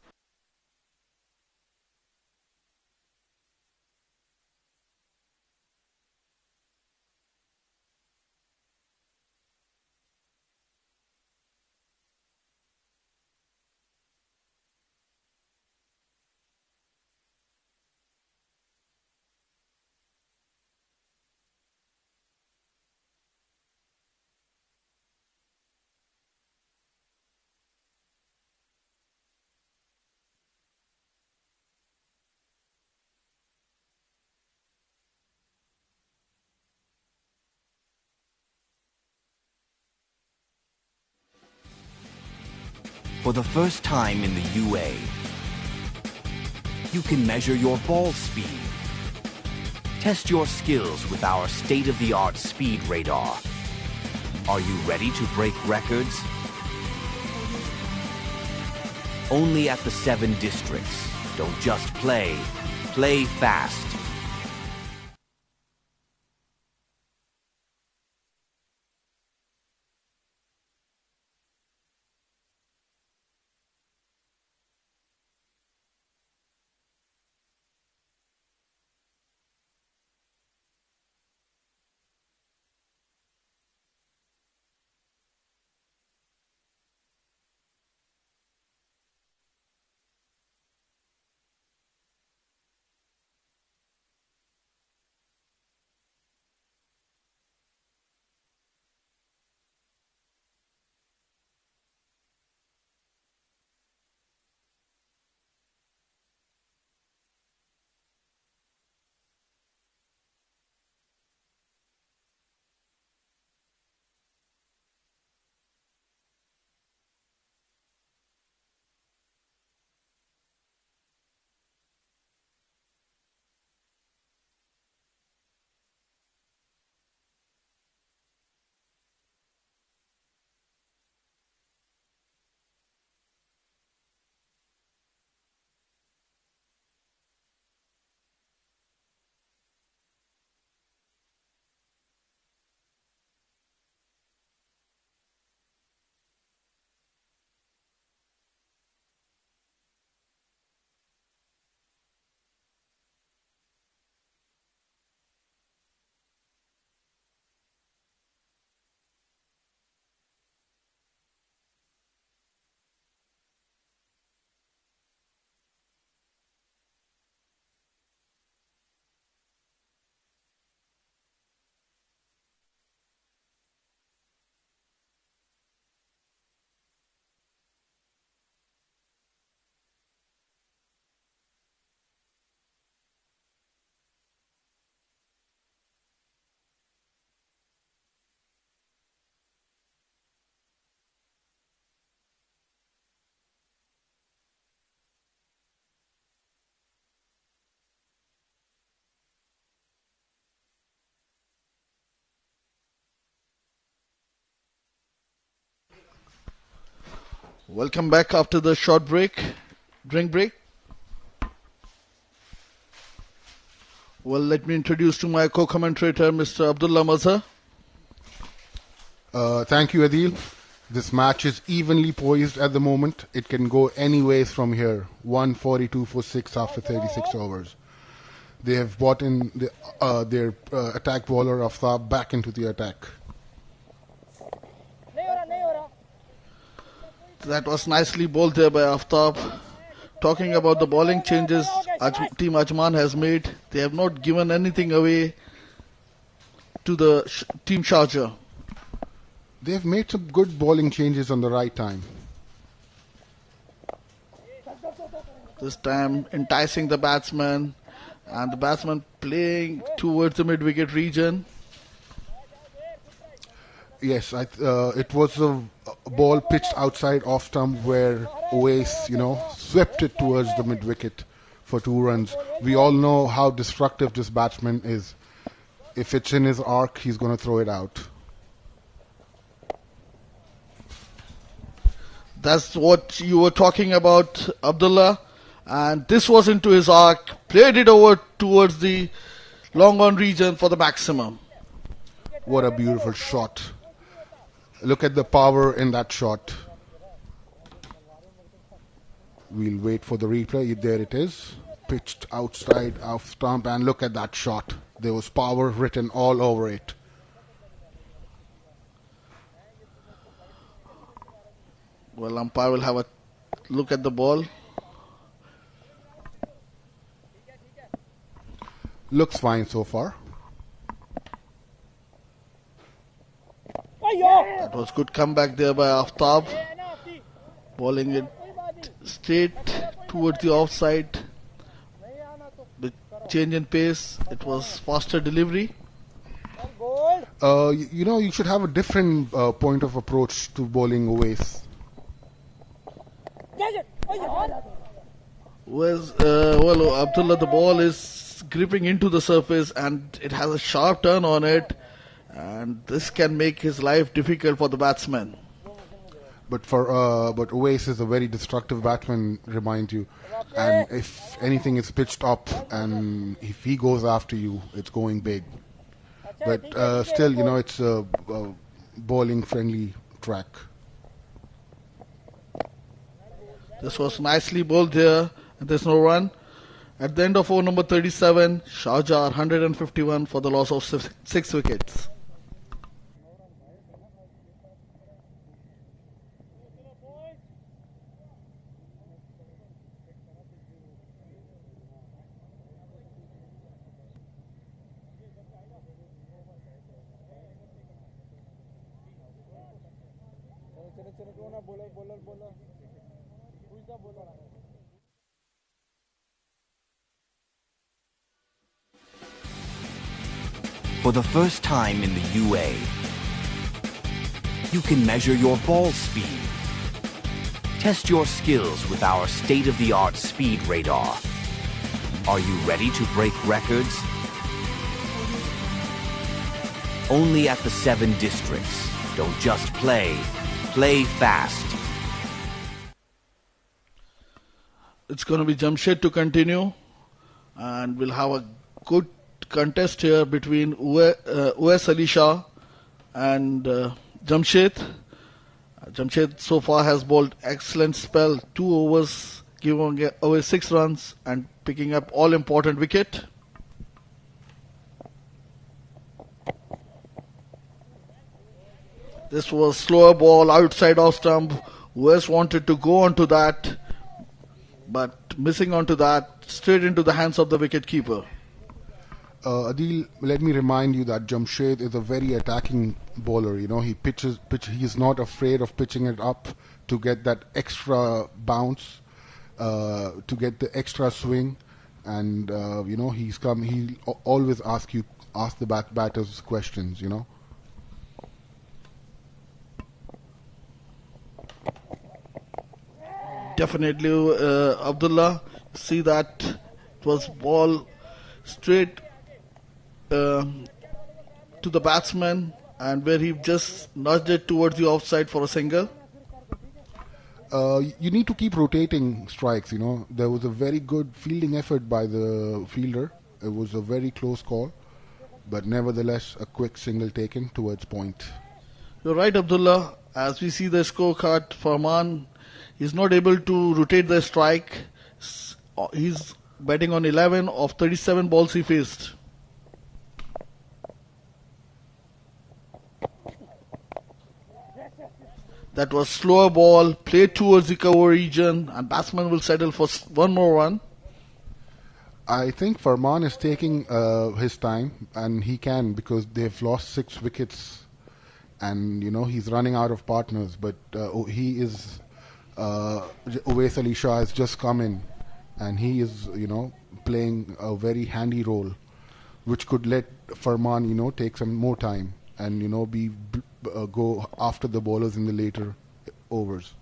For the first time in the UA, you can measure your ball speed. Test your skills with our state-of-the-art speed radar. Are you ready to break records? Only at the 7 districts. Don't just play, play fast. Welcome back after the short drink break. Well, let me introduce to my co-commentator, Mr. Abdullah Mazhar. Thank you, Adil. This match is evenly poised at the moment. It can go any ways from here. 142 for 6 after 36 overs. They have brought in their attack bowler Aftab back into the attack. That was nicely bowled there by Aftab. Talking about the bowling changes Team Ajman has made, they have not given anything away to the Team Sharjah. They have made some good bowling changes on the right time. This time enticing the batsman, and the batsman playing towards the mid-wicket region. Yes, it was a ball pitched outside off stump where Oais, swept it towards the mid-wicket for 2 runs. We all know how destructive this batsman is. If it's in his arc, he's going to throw it out. That's what you were talking about, Abdullah. And this was into his arc. Played it over towards the long on region for the maximum. What a beautiful shot. Look at the power in that shot. We'll wait for the replay. There it is. Pitched outside off stump, and look at that shot. There was power written all over it. Well, umpire will have a look at the ball. Looks fine so far. That was good comeback there by Aftab. Bowling it straight towards the offside. With change in pace, it was faster delivery. You should have a different point of approach to bowling Oais. Well, Abdullah, the ball is gripping into the surface and it has a sharp turn on it, and this can make his life difficult for the batsman. But Uwais is a very destructive batsman, remind you. And if anything is pitched up and if he goes after you, it's going big. But still, it's a bowling-friendly track. This was nicely bowled there, and there's no run. At the end of over number 37, Sharjah 151 for the loss of 6 wickets. For the first time in the UA, you can measure your ball speed. Test your skills with our state-of-the-art speed radar. Are you ready to break records? Only at the 7 districts. Don't just play, play fast. It's going to be Jamshed to continue, and we'll have a good contest here between Uwais Ali Shah and Jamshed. Jamshed so far has bowled excellent spell, 2 overs, giving away 6 runs and picking up all important wicket. This was slower ball outside off stump. Uwais wanted to go onto that, but missing onto that, straight into the hands of the wicket keeper. Adil, let me remind you that Jamshed is a very attacking bowler. He he is not afraid of pitching it up to get that extra bounce, to get the extra swing, and he always ask the batters questions. Definitely, Abdullah. See that it was ball straight to the batsman, and where he just nudged it towards the offside for a single. You need to keep rotating strikes. There was a very good fielding effort by the fielder. It was a very close call, but nevertheless a quick single taken towards point. You're right, Abdullah. As we see the scorecard, Farman is not able to rotate the strike. He's batting on 11 of 37 balls he faced. That was slower ball, played towards the cover region, and batsman will settle for one more run. I think Farman is taking his time, and he can, because they've lost 6 wickets, and he's running out of partners. But he is Uwais Ali Shah has just come in, and he is playing a very handy role, which could let Farman take some more time and go after the bowlers in the later overs.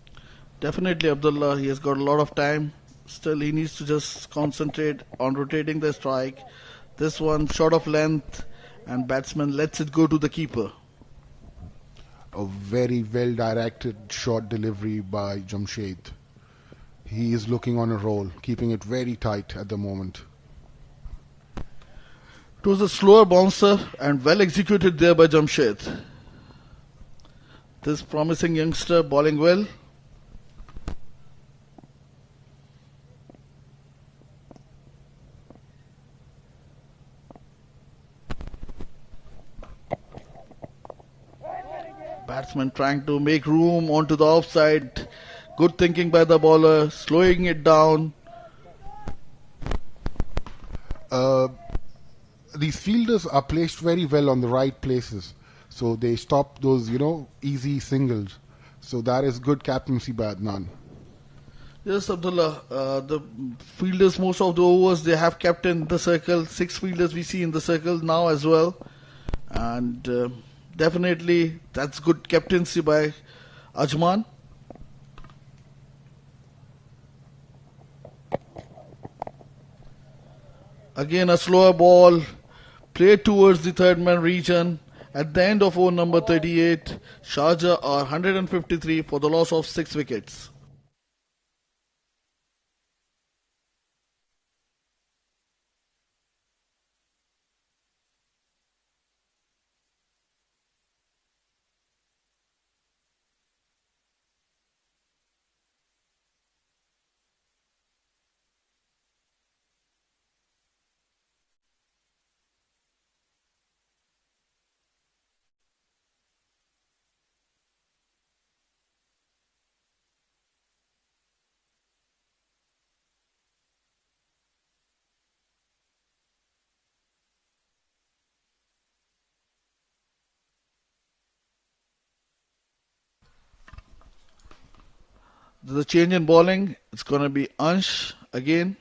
Definitely, Abdullah. He has got a lot of time. Still, he needs to just concentrate on rotating the strike. This one short of length, and batsman lets it go to the keeper. A very well directed short delivery by Jamshed. He is looking on a roll, keeping it very tight at the moment. It was a slower bouncer and well executed there by Jamshed. This promising youngster bowling well. Batsman trying to make room onto the offside. Good thinking by the bowler, slowing it down. These fielders are placed very well on the right places, so they stop those easy singles. So that is good captaincy by Adnan. Yes, Abdullah. The fielders, most of the overs, they have kept in the circle. 6 fielders we see in the circle now as well. And definitely that's good captaincy by Ajman. Again a slower ball played towards the third man region. At the end of over number 38, Sharjah are 153 for the loss of 6 wickets. There's a change in bowling. It's going to be Ansh again.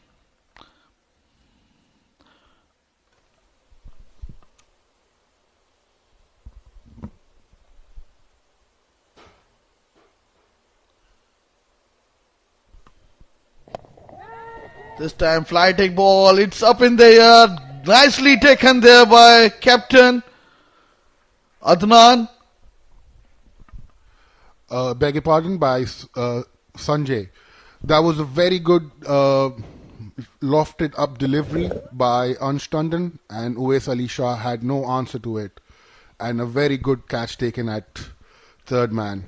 This time flighting ball. It's up in the air. Nicely taken there by captain Adnan. Beg your pardon, by Sanjay. That was a very good lofted up delivery by Ansh Tandon, and Uwais Ali Shah had no answer to it. And a very good catch taken at third man.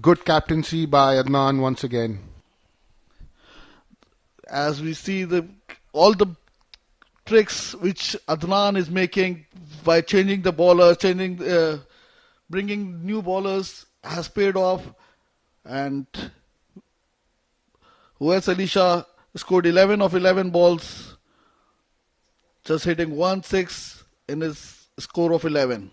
Good captaincy by Adnan once again. As we see all the tricks which Adnan is making by changing the bowlers, bringing new bowlers has paid off, and Uwais Ali Shah scored 11 of 11 balls, just hitting 1-6 in his score of 11.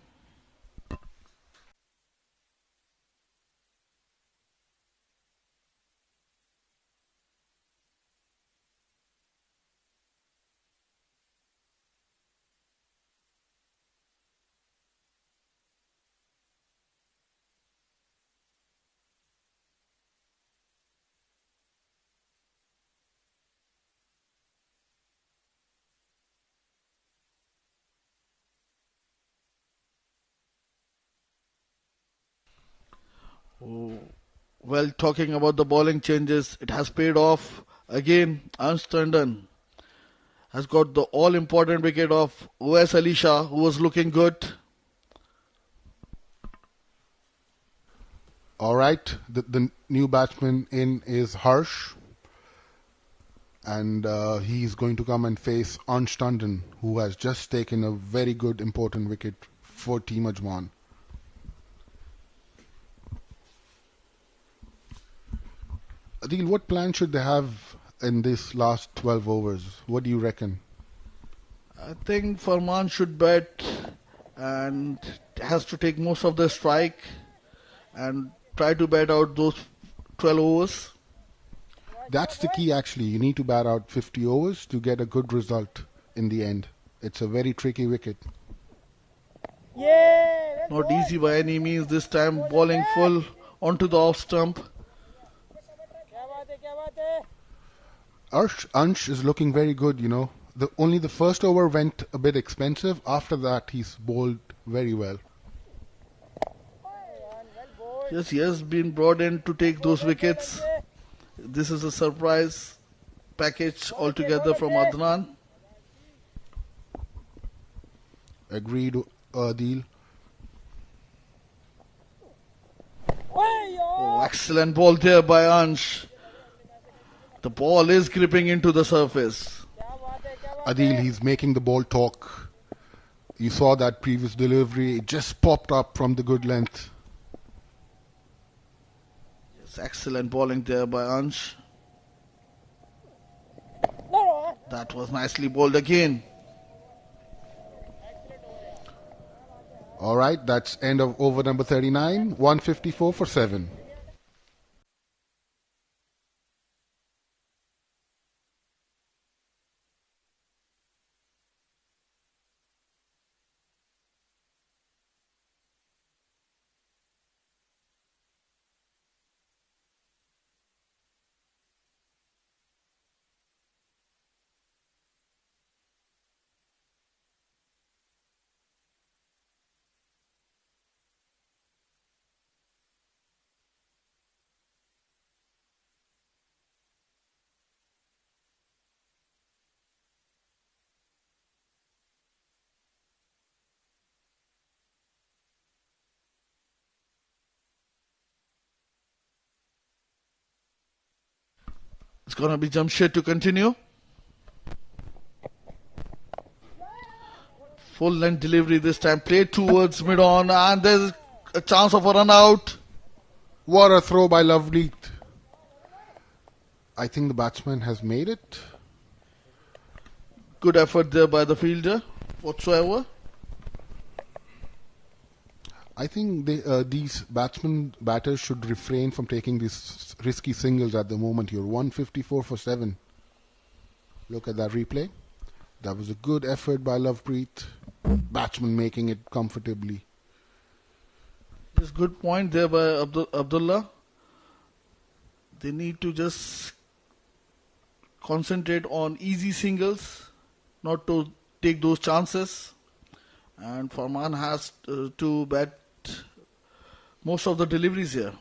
Well, talking about the bowling changes, it has paid off. Again, Ansh Tandon has got the all-important wicket of Uwais Ali Shah, who was looking good. All right, the new batsman in is Harsh, and he's going to come and face Ansh Tandon, who has just taken a very good, important wicket for Team Ajman. Adil, what plan should they have in this last 12 overs? What do you reckon? I think Farman should bat and has to take most of the strike and try to bat out those 12 overs. That's the key, actually. You need to bat out 50 overs to get a good result in the end. It's a very tricky wicket. Not easy by any means. This time bowling full onto the off stump. Ansh is looking very good, you know. Only the first over went a bit expensive. After that, he's bowled very well. Yes, he has been brought in to take those wickets. This is a surprise package altogether from Adnan. Agreed, Adil. Oh, excellent ball there by Ansh. The ball is gripping into the surface. Adil, he's making the ball talk. You saw that previous delivery. It just popped up from the good length. Yes, excellent bowling there by Ansh. That was nicely bowled again. All right, that's end of over number 39. 154 for 7. going to be Jamshed to continue. Full length delivery this time. Played towards mid-on, and there's a chance of a run out. What a throw by Lovepreet. I think the batsman has made it. Good effort there by the fielder whatsoever. I think these batters should refrain from taking these risky singles at the moment. You're 154 for 7. Look at that replay. That was a good effort by Lovepreet. Batsman making it comfortably. This good point there by Abdullah. They need to just concentrate on easy singles, not to take those chances. And Farman has to bat most of the deliveries here.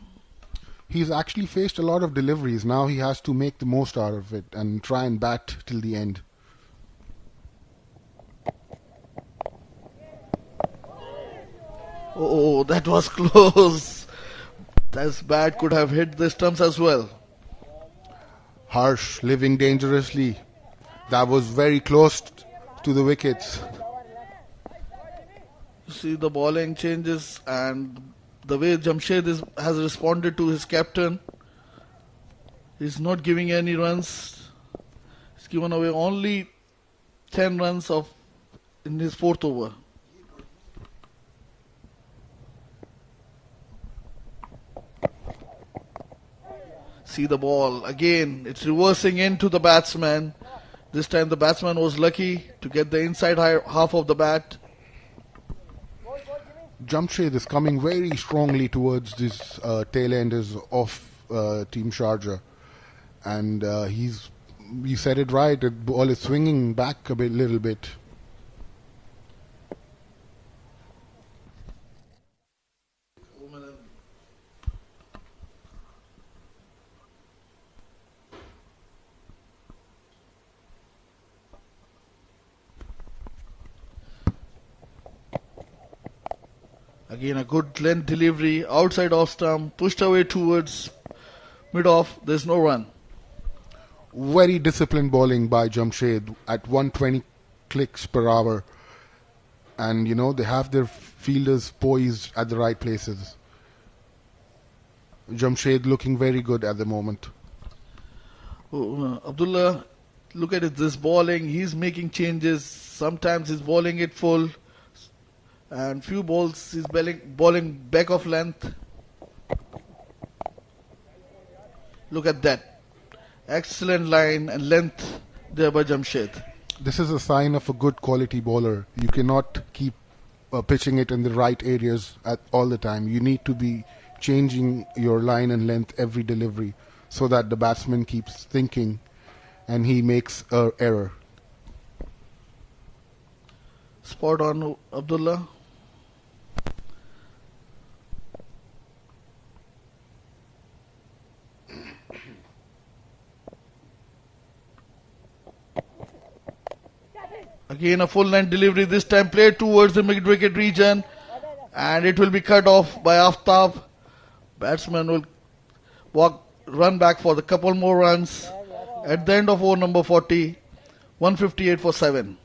He's actually faced a lot of deliveries. Now he has to make the most out of it and try and bat till the end. Oh, that was close. That bat could have hit the stumps as well. Harsh living dangerously. That was very close to the wickets. You see the bowling changes and the way Jamshed has responded to his captain. He's not giving any runs. He's given away only 10 runs in his 4th over. See the ball again. It's reversing into the batsman. This time the batsman was lucky to get the inside half of the bat. Jamshed is coming very strongly towards this tail enders of Team Sharjah, and you said it right. The ball is swinging back a little bit. Again, a good length delivery, outside off stump, pushed away towards mid-off. There's no run. Very disciplined bowling by Jamshed at 120 clicks per hour. And, they have their fielders poised at the right places. Jamshed looking very good at the moment. Abdullah, look at it, this bowling. He's making changes. Sometimes he's bowling it full. And few balls he's bowling back of length. Look at that. Excellent line and length there by Jamshed. This is a sign of a good quality bowler. You cannot keep pitching it in the right areas all the time. You need to be changing your line and length every delivery so that the batsman keeps thinking and he makes an error. Spot on, Abdullah. Again a full length delivery, this time played towards the mid-wicket region, and it will be cut off by Aftab. Batsman will run back for the couple more runs at the end of over number 40, 158 for 7.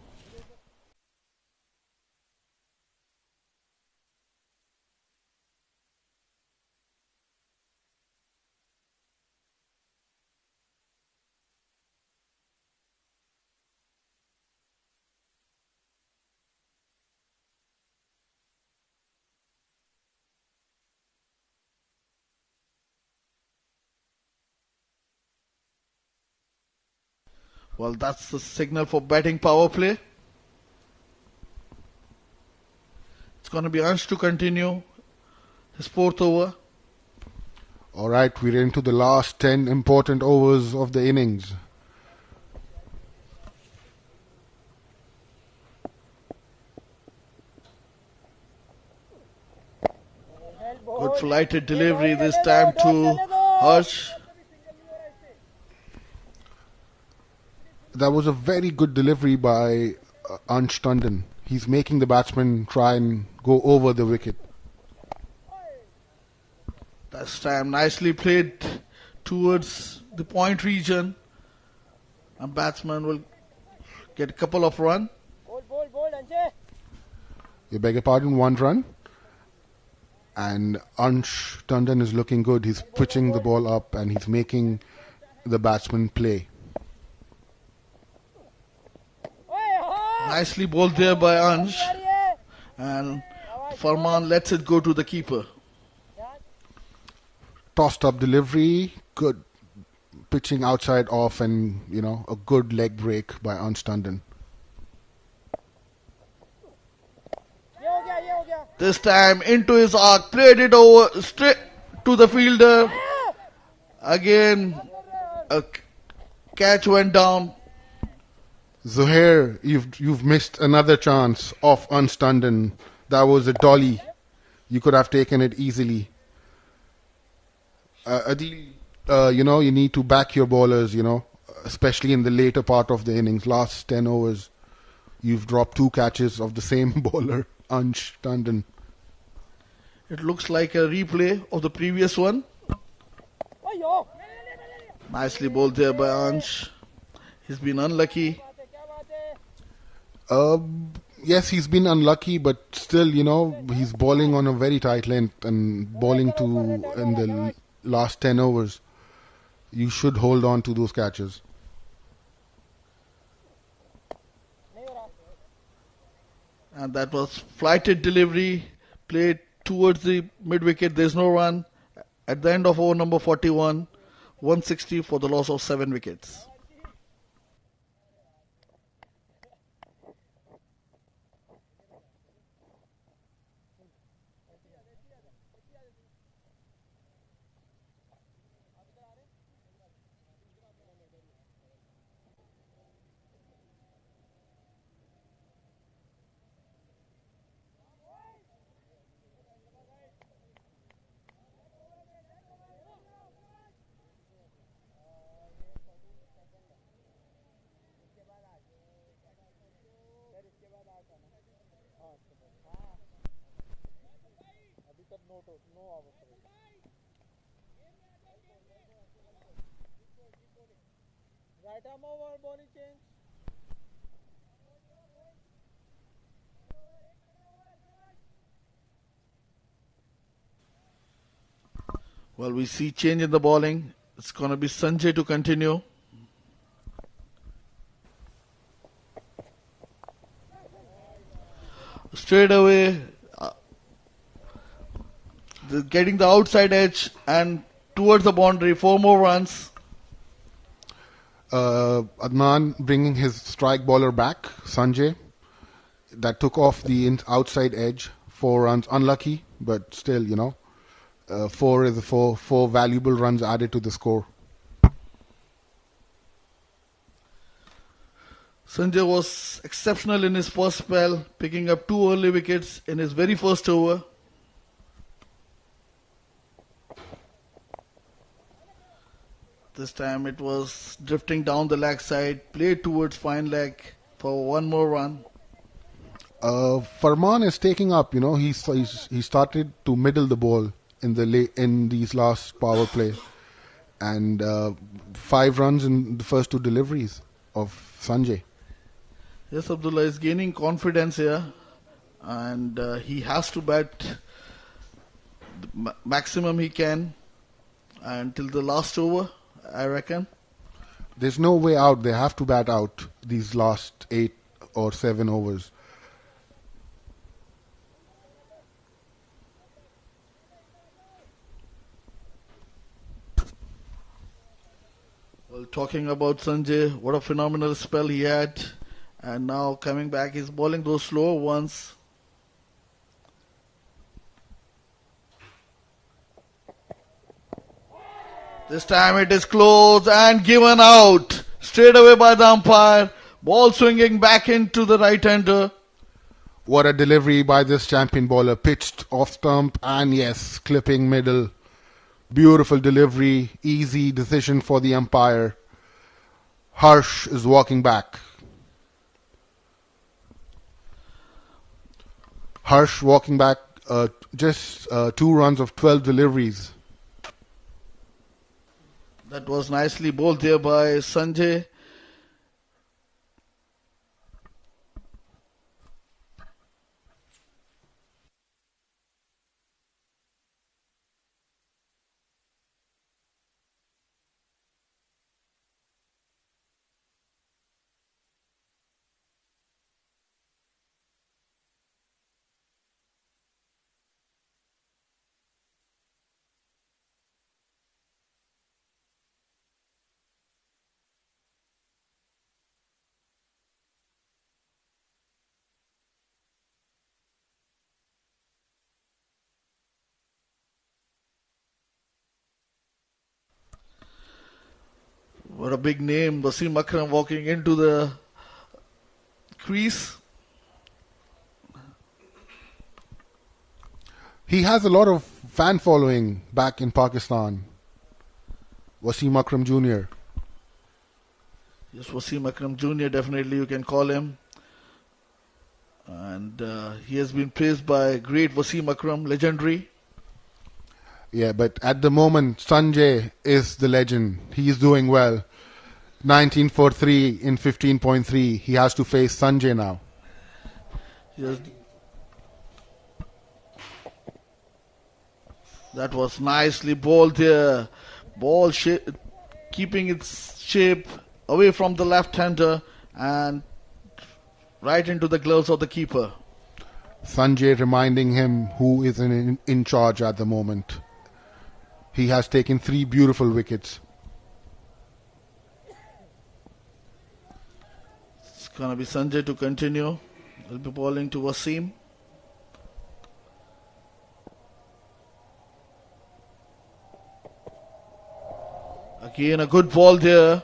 Well, that's the signal for batting power play. It's going to be Ansh to continue his 4th over. All right, we're into the last 10 important overs of the innings. Good flighted delivery this time to Harsh. That was a very good delivery by Ansh Tandon. He's making the batsman try and go over the wicket. This time nicely played towards the point region. And batsman will get a couple of runs. Bold, Anche. You beg your pardon, 1 run. And Ansh Tandon is looking good. He's pitching the ball up and he's making the batsman play. Nicely bowled there by Ansh. And Farman lets it go to the keeper. Tossed up delivery, good pitching outside off, and a good leg break by Ansh Tandon. This time into his arc, played it over straight to the fielder. Again, a catch went down. Zuhair, you've missed another chance off Ansh Tandon. That was a dolly. You could have taken it easily. Adil, you need to back your bowlers, especially in the later part of the innings. Last 10 overs, you've dropped 2 catches of the same bowler, Ansh Tandon. It looks like a replay of the previous one. Nicely bowled there by Ansh. He's been unlucky. Yes, he's been unlucky, but still, he's bowling on a very tight length and bowling in the last 10 overs. You should hold on to those catches. And that was flighted delivery, played towards the mid-wicket. There's no run. At the end of over number 41, 160 for the loss of 7 wickets. Right arm over, bowling change. Well, we see change in the bowling. It's going to be Sanjay to continue. Straight away, getting the outside edge and towards the boundary, 4 more runs. Adnan bringing his strike bowler back, Sanjay. That took off the outside edge. 4 runs, unlucky, but still, 4 is 4 valuable runs added to the score. Sanjay was exceptional in his first spell, picking up 2 early wickets in his very first over. This time it was drifting down the leg side, played towards fine leg for 1 more run. Farman is taking up, he started to middle the ball in these last power play, and 5 runs in the first 2 deliveries of Sanjay. Yes, Abdullah is gaining confidence here, and he has to bat the maximum he can until the last over, I reckon. There's no way out. They have to bat out these last 8 or 7 overs. Well, talking about Sanjay, what a phenomenal spell he had. And now coming back, he's bowling those slower ones. This time it is close and given out straight away by the umpire. Ball swinging back into the right-hander. What a delivery by this champion bowler. Pitched off stump and yes, clipping middle. Beautiful delivery. Easy decision for the umpire. Harsh is walking back. Harsh walking back, just 2 runs of 12 deliveries. That was nicely bowled there by Sanjay. What a big name, Wasim Akram walking into the crease. He has a lot of fan following back in Pakistan. Wasim Akram Jr. Yes, Wasim Akram Jr. definitely you can call him. And he has been praised by great Wasim Akram, legendary. Yeah, but at the moment, Sanjay is the legend. He is doing well. 19 for 3 in 15.3. He has to face Sanjay now. Yes. That was nicely bowled there. Ball keeping its shape away from the left-hander and right into the gloves of the keeper. Sanjay reminding him who is in charge at the moment. He has taken 3 beautiful wickets. It's going to be Sanjay to continue. He'll be bowling to Wasim. Again, a good ball there.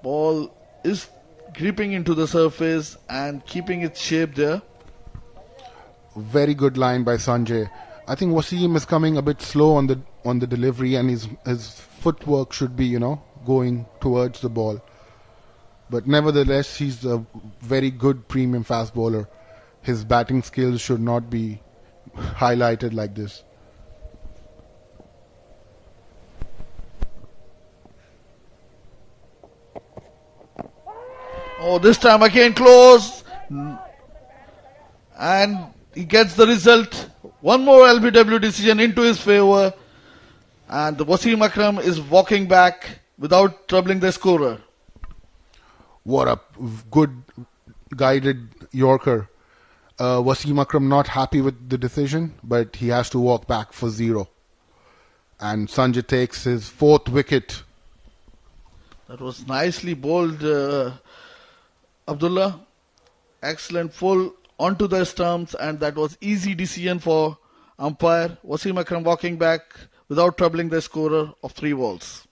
Ball is gripping into the surface and keeping its shape there. Very good line by Sanjay. I think Wasim is coming a bit slow on the delivery, and his footwork should be, going towards the ball. But nevertheless, he's a very good premium fast bowler. His batting skills should not be highlighted like this. Oh, this time again close. And he gets the result. One more LBW decision into his favor. And Wasim Akram is walking back without troubling the scorer. What a good guided Yorker. Wasim Akram not happy with the decision, but he has to walk back for 0. And Sanjay takes his 4th wicket. That was nicely bowled, Abdullah. Excellent full onto the stumps, and that was easy decision for umpire. Wasim Akram walking back without troubling the scorer of 3 balls.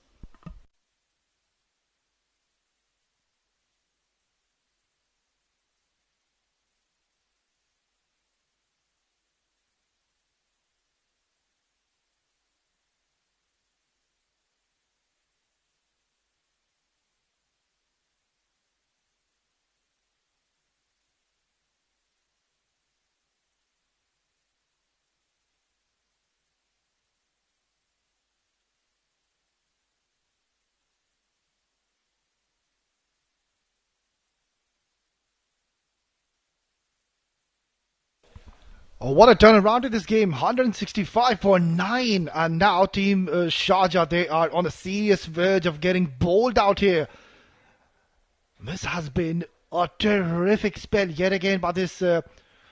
Oh, what a turnaround in this game. 165 for 9. And now team Sharjah, they are on a serious verge of getting bowled out here. This has been a terrific spell yet again by this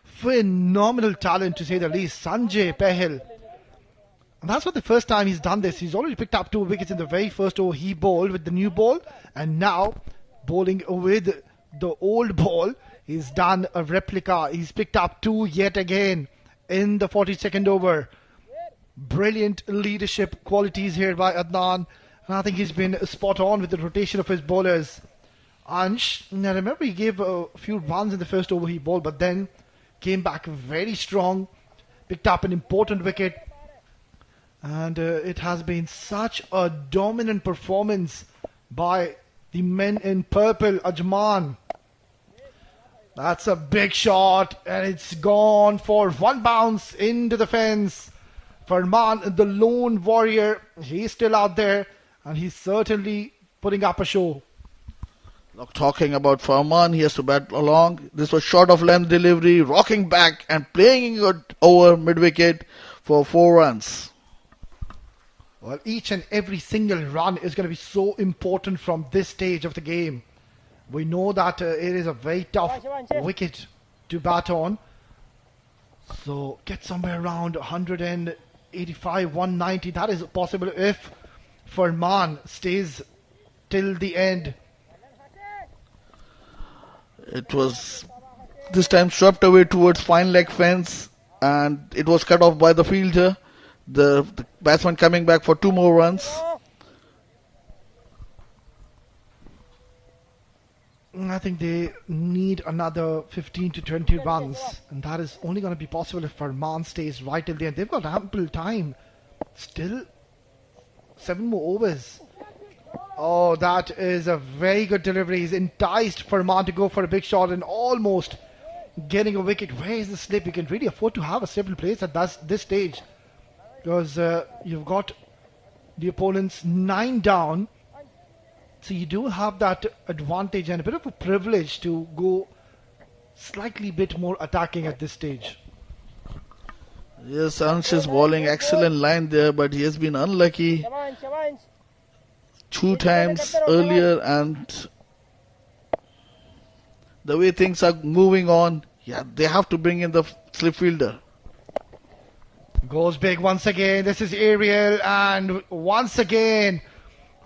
phenomenal talent, to say the least, Sanjay Pahil. And that's not the first time he's done this. He's already picked up 2 wickets in the very first over he bowled with the new ball. And now bowling with the old ball. He's done a replica. He's picked up 2 yet again in the 42nd over. Brilliant leadership qualities here by Adnan. And I think he's been spot on with the rotation of his bowlers. Ansh, now remember he gave a few runs in the first over he bowled, but then came back very strong. Picked up an important wicket. And it has been such a dominant performance by the men in purple, Ajman. That's a big shot, and it's gone for 1 bounce into the fence. Farman, the lone warrior, he's still out there, and he's certainly putting up a show. Talking about Farman, he has to bat along. This was short of length delivery, rocking back and playing it over mid-wicket for 4 runs. Well, each and every single run is going to be so important from this stage of the game. We know that it is a very tough wicket to bat on. So get somewhere around 185, 190. That is possible if Farman stays till the end. It was this time swept away towards fine leg fence, and it was cut off by the fielder. The batsman coming back for 2 more runs. I think they need another 15 to 20 runs, and that is only going to be possible if Farman stays right till the end. They've got ample time. Still 7 more overs. Oh, that is a very good delivery. He's enticed Farman to go for a big shot and almost getting a wicket. Where is the slip? You can really afford to have a slip in place at this stage, because you've got the opponents 9 down. So you do have that advantage and a bit of a privilege to go slightly bit more attacking at this stage. Yes, Ansh is bowling excellent line there, but he has been unlucky 2 times earlier, and the way things are moving on, yeah, they have to bring in the slip fielder. Goes big once again. This is Ariel, and once again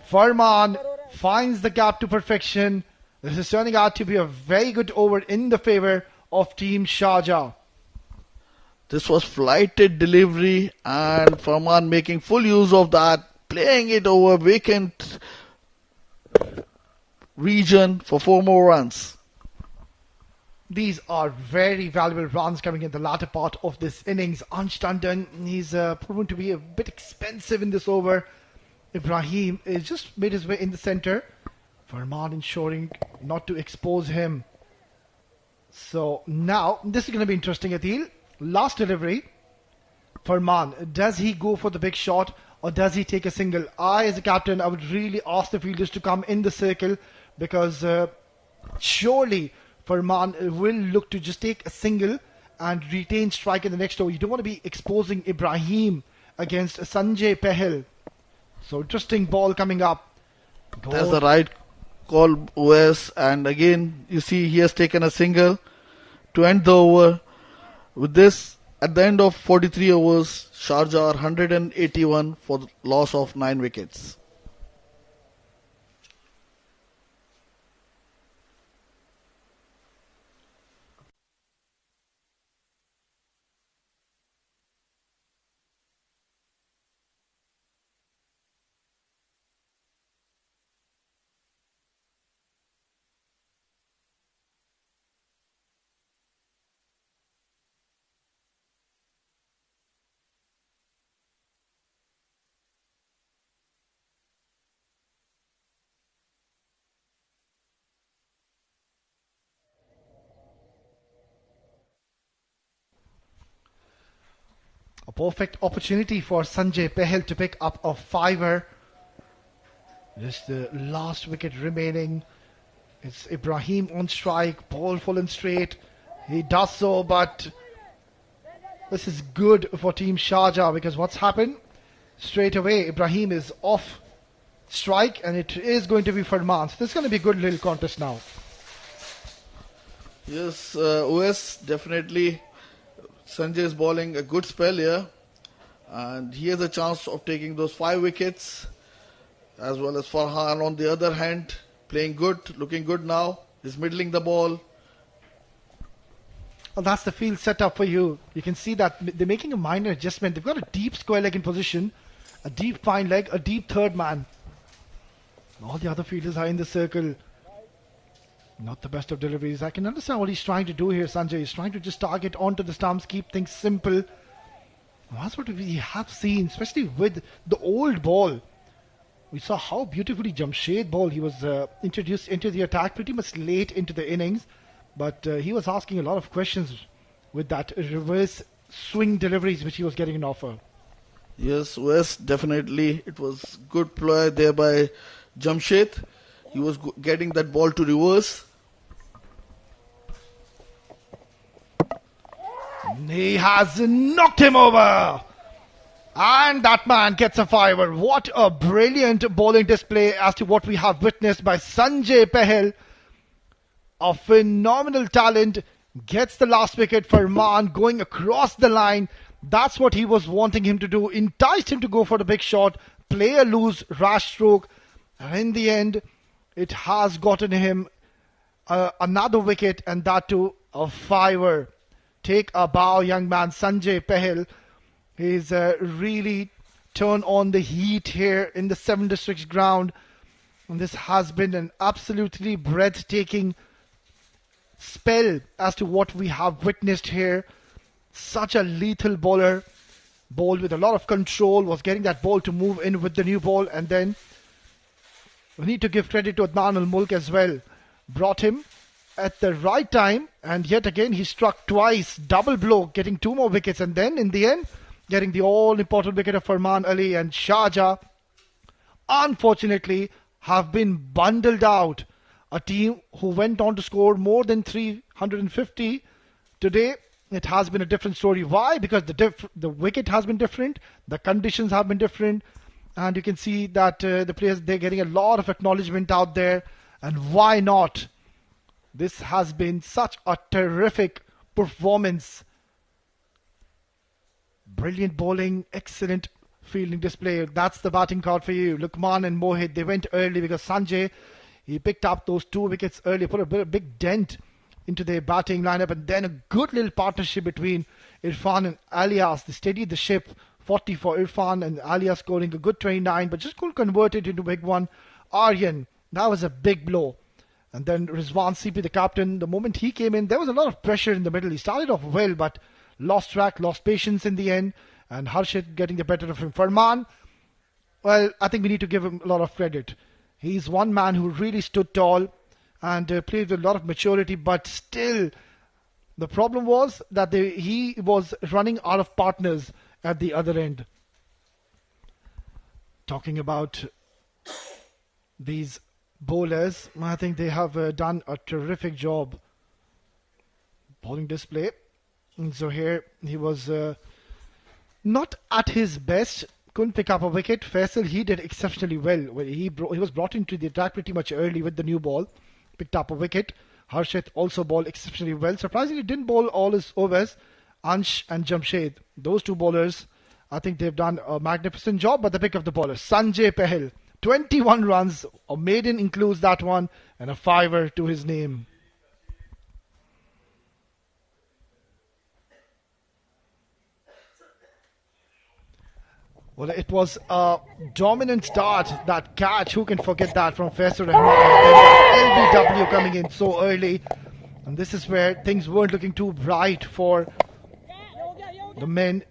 Farman finds the gap to perfection. This is turning out to be a very good over in the favor of Team Sharjah. This was flighted delivery, and Farman making full use of that, playing it over vacant region for 4 more runs. These are very valuable runs coming in the latter part of this innings. Ansh Tandon, he's proven to be a bit expensive in this over. Ibrahim has just made his way in the center. Farman ensuring not to expose him. So now, this is going to be interesting, Adil. Last delivery. Farman, does he go for the big shot or does he take a single? I, as a captain, I would really ask the fielders to come in the circle, because surely Farman will look to just take a single and retain strike in the next over. You don't want to be exposing Ibrahim against Sanjay Pahel. So interesting ball coming up. That's the right call, OS. And again, you see he has taken a single to end the over. With this, at the end of 43 overs, Sharjah are 181 for the loss of 9 wickets. A perfect opportunity for Sanjay Pahel to pick up a 5er. Just the last wicket remaining. It's Ibrahim on strike, ball full and straight. He does so, but this is good for Team Sharjah, because what's happened? Straight away, Ibrahim is off strike, and it is going to be Farman. So this is going to be a good little contest now. Yes, OS, definitely. Sanjay is bowling a good spell here, and he has a chance of taking those 5 wickets, as well as Farhan on the other hand, playing good, looking good now. He's middling the ball. Well, that's the field setup for you. You can see that they're making a minor adjustment. They've got a deep square leg in position, a deep fine leg, a deep third man. All the other fielders are in the circle. Not the best of deliveries. I can understand what he's trying to do here, Sanjay. He's trying to just target onto the stumps, keep things simple. That's what we have seen, especially with the old ball. We saw how beautifully Jamshed ball. He was introduced into the attack pretty much late into the innings, but he was asking a lot of questions with that reverse swing deliveries which he was getting an offer. Yes, Wes, definitely. It was good play there by Jamshed. He was getting that ball to reverse. He has knocked him over. And that man gets a 5er. What a brilliant bowling display as to what we have witnessed by Sanjay Pahel. A phenomenal talent. Gets the last wicket for Man going across the line. That's what he was wanting him to do. Enticed him to go for the big shot. Play a loose rash stroke. And in the end, it has gotten him another wicket, and that too a 5er. Take a bow, young man Sanjay Pahel. He's really turned on the heat here in the 7 districts ground. And this has been an absolutely breathtaking spell as to what we have witnessed here. Such a lethal bowler. Bowled with a lot of control, was getting that ball to move in with the new ball, and then we need to give credit to Adnan al-Mulk as well. Brought him at the right time, and yet again he struck twice, double blow, getting 2 more wickets, and then in the end getting the all-important wicket of Farman Ali. And Sharjah, unfortunately, have been bundled out. A team who went on to score more than 350 today. It has been a different story. Why? Because the wicket has been different, the conditions have been different, and you can see that the players, they're getting a lot of acknowledgement out there. And why not? This has been such a terrific performance. Brilliant bowling, excellent fielding display. That's the batting card for you. Luqman and Mohit, they went early because Sanjay, he picked up those 2 wickets early, put a big dent into their batting lineup, and then a good little partnership between Irfan and Alias. They steadied the ship. 40 for Irfan and Alias scoring a good 29, but just couldn't convert it into big one. Aryan, that was a big blow. And then Rizwan CP, the captain, the moment he came in, there was a lot of pressure in the middle. He started off well, but lost track, lost patience in the end, and Harshit getting the better of him. Farman, well, I think we need to give him a lot of credit. He's one man who really stood tall and played with a lot of maturity, but still the problem was that he was running out of partners at the other end. Talking about these bowlers, I think they have done a terrific job. Bowling display. And so here he was not at his best, couldn't pick up a wicket. Faisal, he did exceptionally well. He was brought into the attack pretty much early with the new ball, picked up a wicket. Harshit also bowled exceptionally well. Surprisingly, didn't bowl all his overs. Ansh and Jamshed, those 2 bowlers, I think they've done a magnificent job. But the pick of the bowler, Sanjay Pahel, 21 runs, a maiden includes that one, and a 5er to his name. Well, it was a dominant start, that catch, who can forget that, from Faisal Rahman. Then LBW coming in so early, and this is where things weren't looking too bright for the men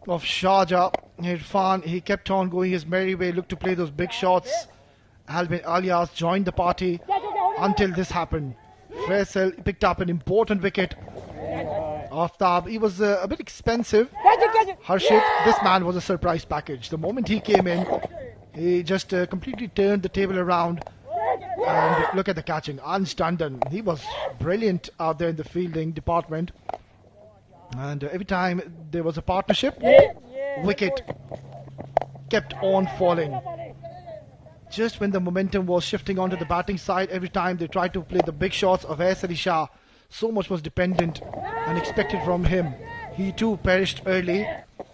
of Sharjah. Irfan, he kept on going his merry way, looked to play those big shots. Alvin Alias joined the party until this happened. Faisal picked up an important wicket. Aftab, he was a bit expensive. Harshit, this man was a surprise package. The moment he came in, he just completely turned the table around. And look at the catching. Ansh Tandon, he was brilliant out there in the fielding department. And every time there was a partnership, wicket kept on falling. Just when the momentum was shifting onto the batting side, every time they tried to play the big shots of Ais Ali Shah, so much was dependent and expected from him. He too perished early.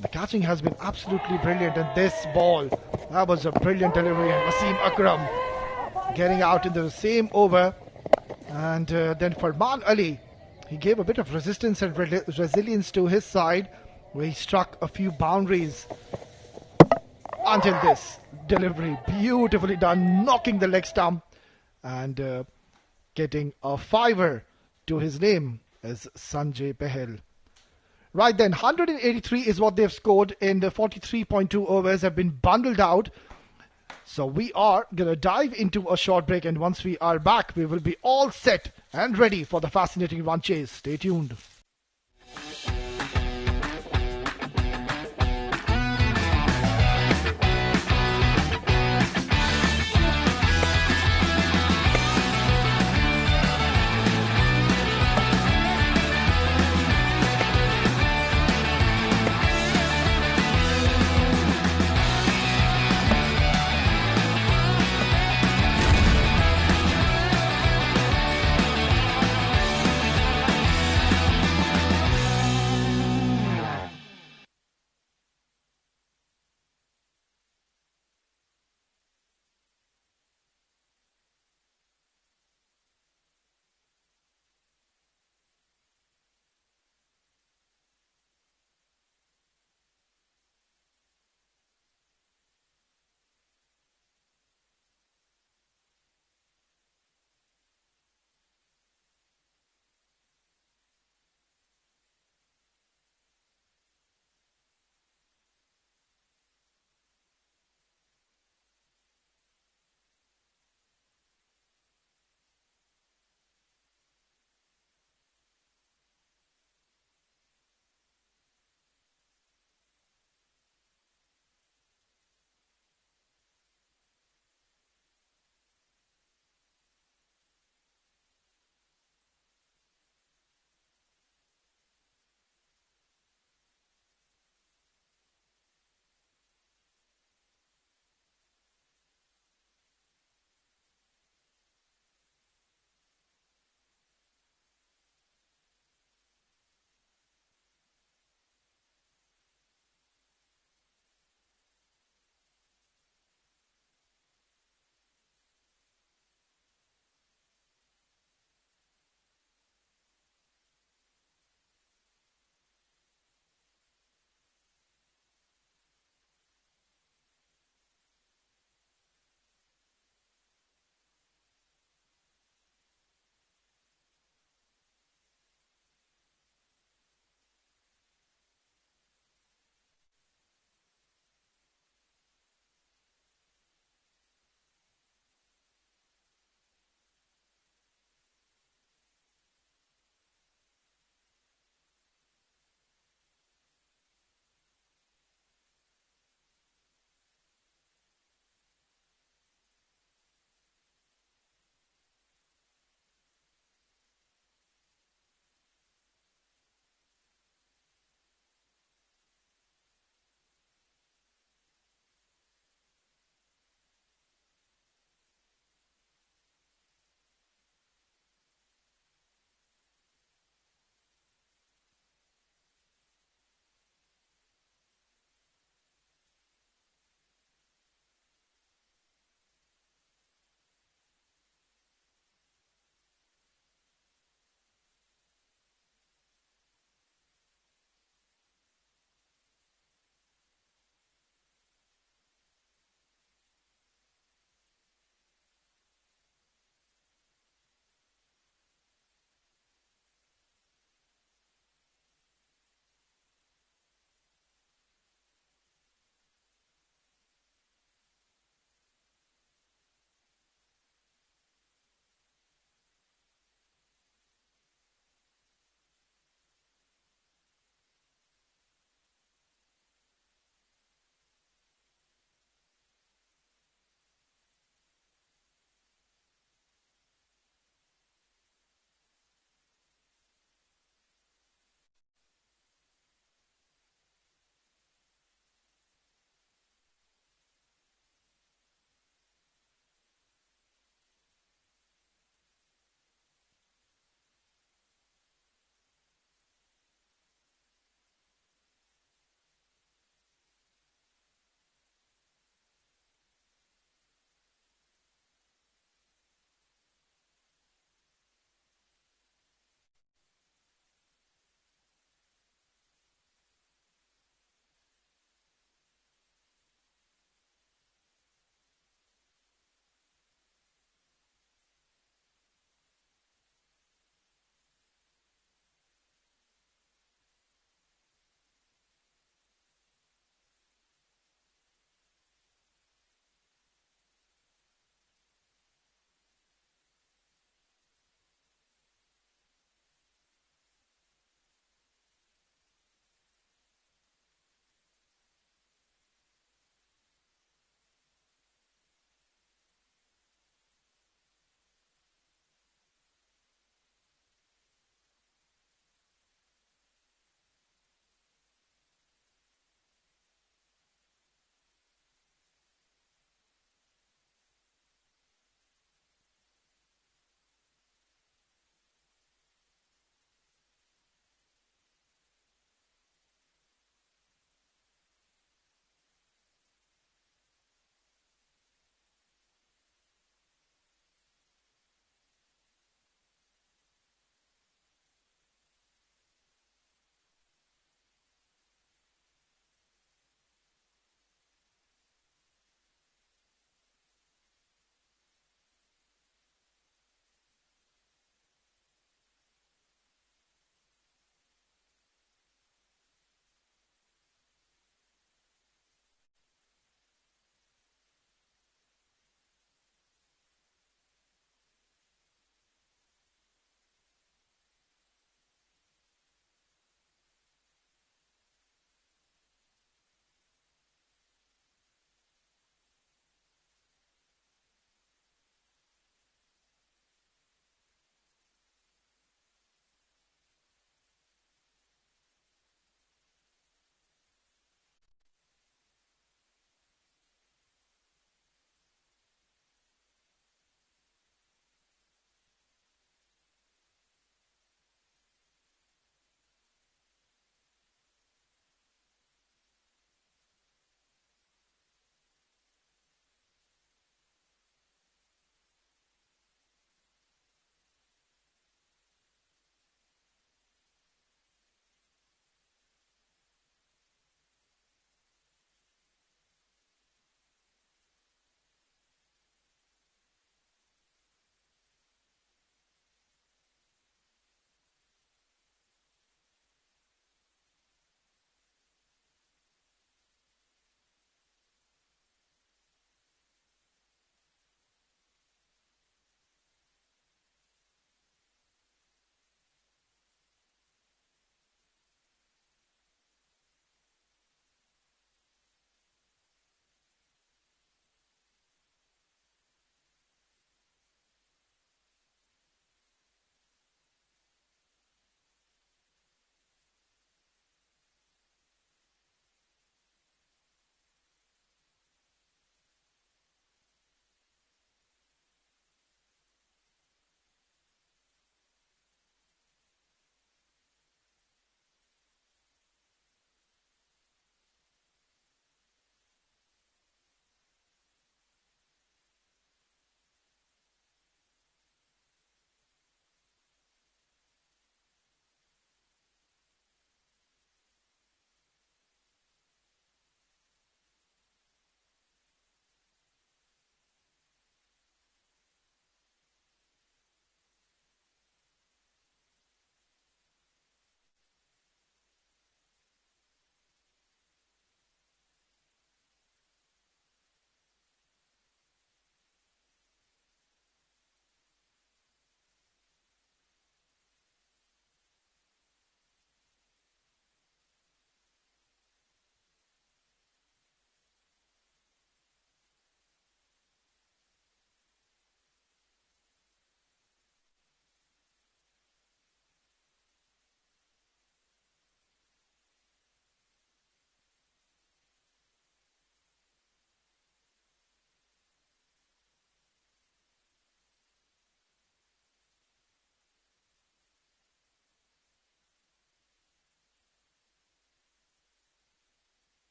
The catching has been absolutely brilliant, and this ball, that was a brilliant delivery. And Wasim Akram getting out in the same over. And then Farman Ali, he gave a bit of resistance and resilience to his side, where he struck a few boundaries until this delivery, beautifully done, knocking the leg stump and getting a 5er to his name as Sanjay Pahel. Right then, 183 is what they've scored in the 43.2 overs, have been bundled out. So we are going to dive into a short break, and once we are back, we will be all set and ready for the fascinating run chase. Stay tuned.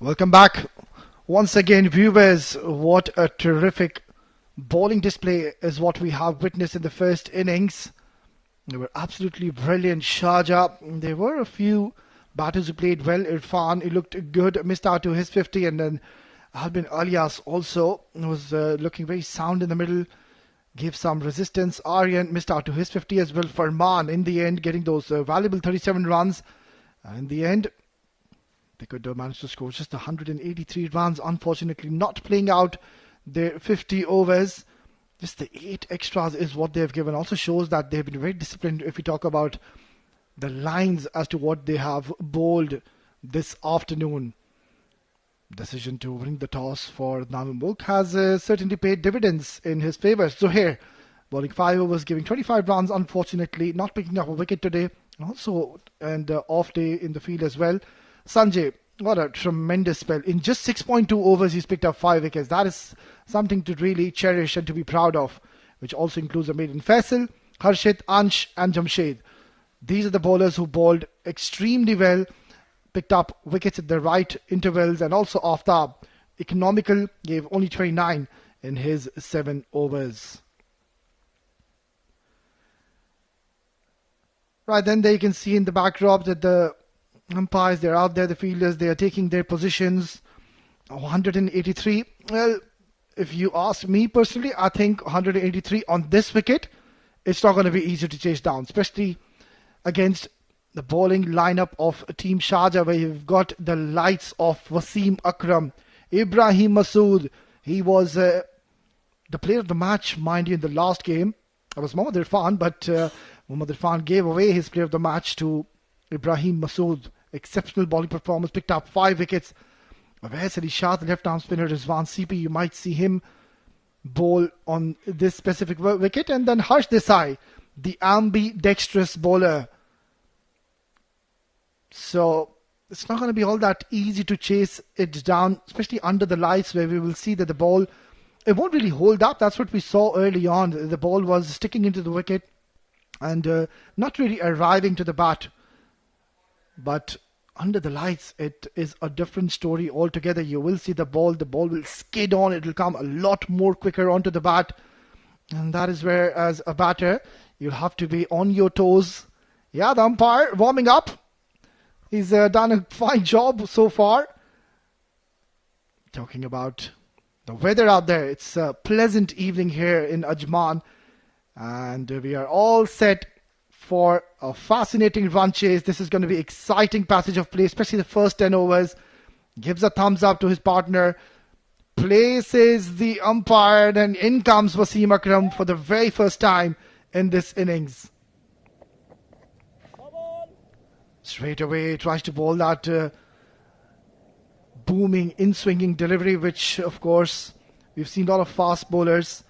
Welcome back once again, viewers. What a terrific bowling display is what we have witnessed in the first innings. They were absolutely brilliant. Sharjah, there were a few batters who played well. Irfan, he looked good, missed out to his 50, and then Albin Alias also was looking very sound in the middle, gave some resistance. Aryan missed out to his 50 as well. Farman, in the end, getting those valuable 37 runs. And in the end, they could manage to score just 183 runs. Unfortunately, not playing out their 50 overs. Just the 8 extras is what they've given. Also shows that they've been very disciplined if we talk about the lines as to what they have bowled this afternoon. Decision to win the toss for Nabil Mulk has certainly paid dividends in his favour. So here, bowling 5 overs, giving 25 runs. Unfortunately, not picking up a wicket today. Also, and off day in the field as well. Sanjay, what a tremendous spell. In just 6.2 overs, he's picked up 5 wickets. That is something to really cherish and to be proud of, which also includes a maiden Faisal, Harshit, Ansh and Jamshed. These are the bowlers who bowled extremely well, picked up wickets at the right intervals, and also Aftab, economical, gave only 29 in his 7 overs. Right, then there you can see in the backdrop that the umpires, they're out there, the fielders, they are taking their positions. 183. Well, if you ask me personally, I think 183 on this wicket, it's not going to be easy to chase down, especially against the bowling lineup of Team Sharjah, where you've got the lights of Wasim Akram, Ibrahim Masood. He was the player of the match, mind you, in the last game. It was Mohammad Irfan, but Mohammad Irfan gave away his player of the match to Ibrahim Masood. Exceptional bowling performance, picked up 5 wickets. Whereas Ali Shah, the left-arm spinner, Rizwan CP, you might see him bowl on this specific wicket. And then Harsh Desai, the ambidextrous bowler. So it's not going to be all that easy to chase it down, especially under the lights, where we will see that the ball, it won't really hold up. That's what we saw early on. The ball was sticking into the wicket and not really arriving to the bat. But under the lights, it is a different story altogether. You will see the ball will skid on. It will come a lot more quicker onto the bat. And that is where, as a batter, you'll have to be on your toes. Yeah, the umpire warming up. He's done a fine job so far. Talking about the weather out there. It's a pleasant evening here in Ajman. And we are all set for a fascinating run chase. This is going to be exciting passage of play, especially the first 10 overs. Gives a thumbs up to his partner. Places the umpire, and in comes Wasim Akram for the very first time in this innings. Straight away tries to bowl that booming in-swinging delivery, which of course we've seen a lot of fast bowlers,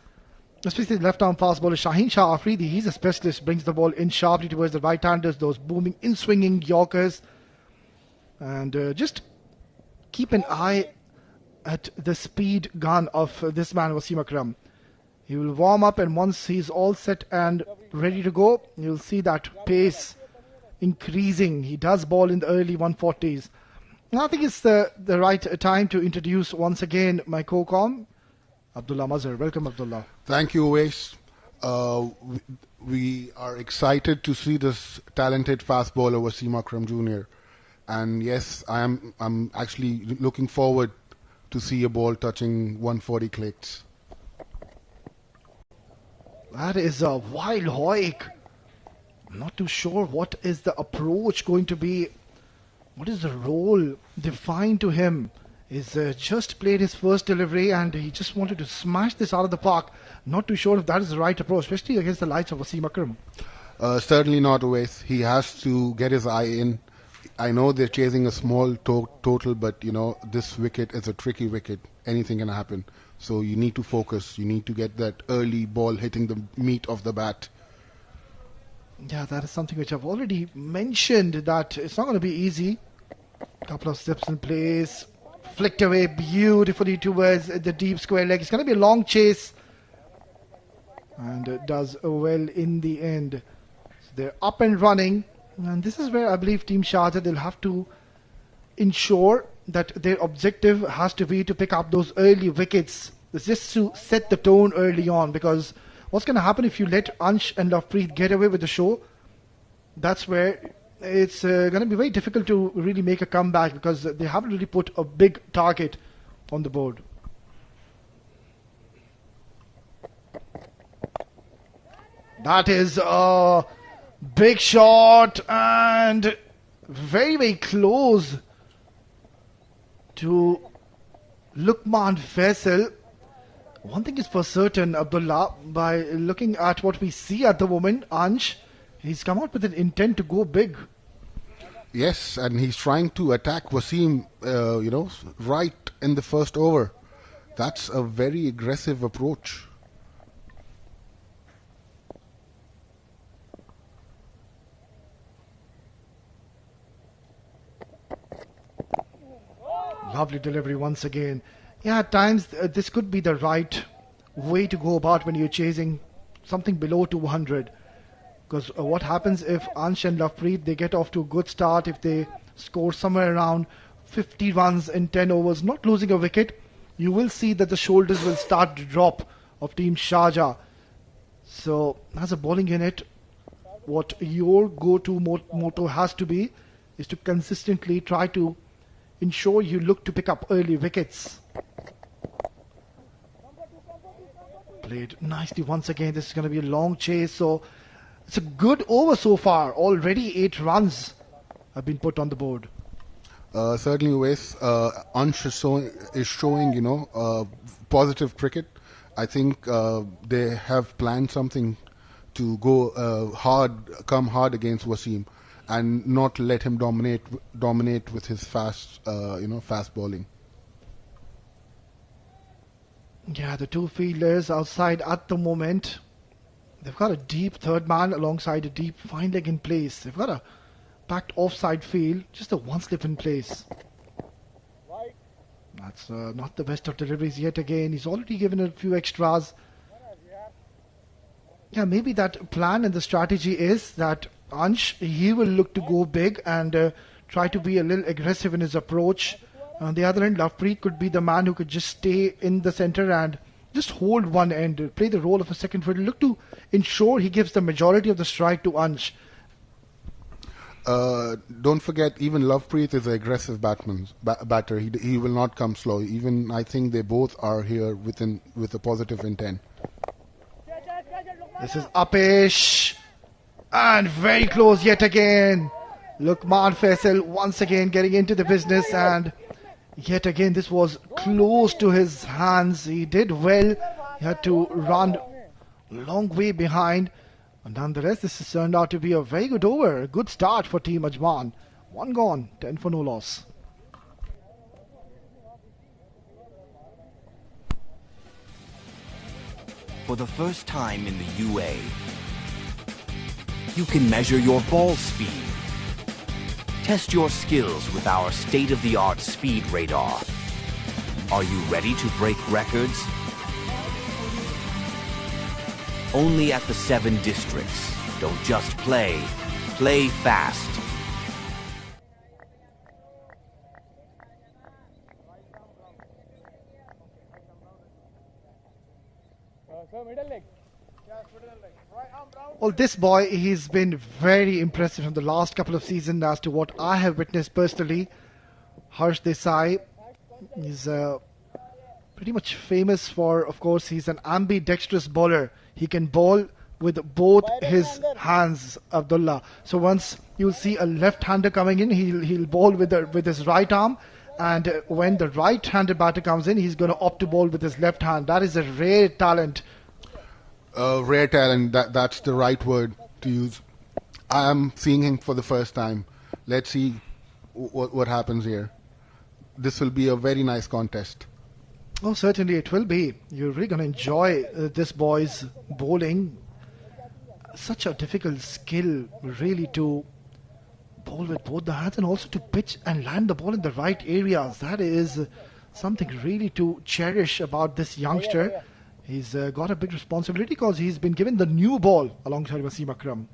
especially the left-arm fast bowler Shaheen Shah Afridi. He's a specialist, brings the ball in sharply towards the right-handers, those booming in-swinging Yorkers. And just keep an eye at the speed gun of this man Wasim Akram. He will warm up, and once he's all set and ready to go, you'll see that pace increasing. He does ball in the early 140s. And I think it's the right time to introduce once again my co-com, Abdullah Mazhar. Welcome, Abdullah. Thank you, Uwais. We are excited to see this talented fast bowler Wasim Akram Jr. And yes, I'm actually looking forward to see a ball touching 140 clicks. That is a wild hoik. I'm not too sure what is the approach going to be. What is the role defined to him? He's just played his first delivery and he just wanted to smash this out of the park. Not too sure if that is the right approach, especially against the lights of Wasim Akram. Certainly not, Uwais. He has to get his eye in. I know they're chasing a small total, but this wicket is a tricky wicket. Anything can happen. So you need to focus. You need to get that early ball hitting the meat of the bat. Yeah, that is something which I've already mentioned, that it's not going to be easy. Couple of steps in place. Flicked away beautifully towards the deep square leg. It's going to be a long chase. And it does well in the end. So they're up and running. And this is where I believe Team Sharjah, they'll have to ensure that their objective has to be to pick up those early wickets. It's just to set the tone early on, because what's going to happen if you let Ansh and Lovepreet get away with the show? That's where it's going to be very difficult to really make a comeback, because they haven't really put a big target on the board. That is a big shot and very, very close to Luqman Faisal. One thing is for certain, Abdullah, by looking at what we see at the moment, Ansh, he's come out with an intent to go big. Yes, and he's trying to attack Wasim, right in the first over. That's a very aggressive approach. Lovely delivery once again. Yeah, at times this could be the right way to go about when you're chasing something below 200. Because what happens if Ansh and Lovepreet, they get off to a good start, if they score somewhere around 50 runs in 10 overs, not losing a wicket, you will see that the shoulders will start to drop of Team Sharjah. So, as a bowling unit, what your go-to motto has to be is to consistently try to ensure you look to pick up early wickets. Played nicely once again. This is going to be a long chase, so it's a good over so far. Already 8 runs have been put on the board. Certainly, Wes, Ansh is showing, positive cricket. I think they have planned something to go come hard against Wasim, and not let him dominate with his fast bowling. Yeah, the two fielders outside at the moment. They've got a deep third man alongside a deep fine leg in place. They've got a packed offside field, just a one slip in place. That's not the best of deliveries yet again. He's already given a few extras. Yeah, maybe that plan and the strategy is that Ansh, he will look to go big and try to be a little aggressive in his approach. On the other end, Lovepreet could be the man who could just stay in the centre and just hold one end, play the role of a second fielder, look to ensure he gives the majority of the strike to Ansh. Don't forget, even Lovepreet is an aggressive batter. He will not come slow. Even I think they both are here with a positive intent. This is Upish. And very close yet again. Luqman Faisal once again getting into the business, and yet again this was close to his hands. He did well. He had to run a long way behind. And nonetheless, this has turned out to be a very good over. A good start for Team Ajman. 1 gone, 10 for no loss. For the first time in the UA, you can measure your ball speed. Test your skills with our state-of-the-art speed radar. Are you ready to break records? Only at the 7 districts. Don't just play. Play fast. Well, this boy, he's been very impressive in the last couple of seasons as to what I have witnessed personally. Harsh Desai is pretty much famous for, of course, he's an ambidextrous bowler. He can bowl with both his hands, Abdullah. So once you'll see a left-hander coming in, he'll bowl with his right arm. And when the right-handed batter comes in, he's going to opt to bowl with his left hand. That is a rare talent. Rare talent, that's the right word to use. I am seeing him for the first time. Let's see what happens here. This will be a very nice contest. Oh, certainly it will be. You're really going to enjoy this boy's bowling. Such a difficult skill, really, to bowl with both the hands and also to pitch and land the ball in the right areas. That is something really to cherish about this youngster. He's got a big responsibility because he's been given the new ball alongside Wasim Akram.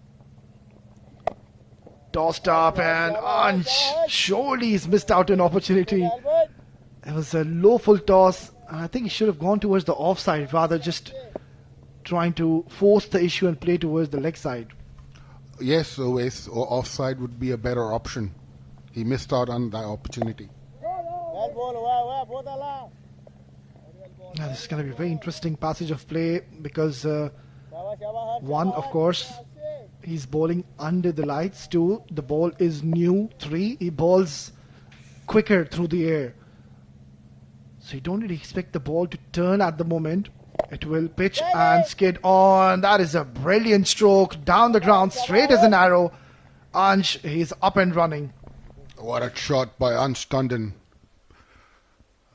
Tossed up and Ansh. Surely he's missed out an opportunity. It was a low full toss. I think he should have gone towards the offside rather just trying to force the issue and play towards the leg side. Yes, always offside would be a better option. He missed out on that opportunity. Now, this is going to be a very interesting passage of play because one, of course, he's bowling under the lights. Two, the ball is new. Three, he bowls quicker through the air. So you don't really expect the ball to turn at the moment. It will pitch and skid on. That is a brilliant stroke. Down the ground, straight as an arrow. Ansh, he's up and running. What a shot by Ansh Tandon.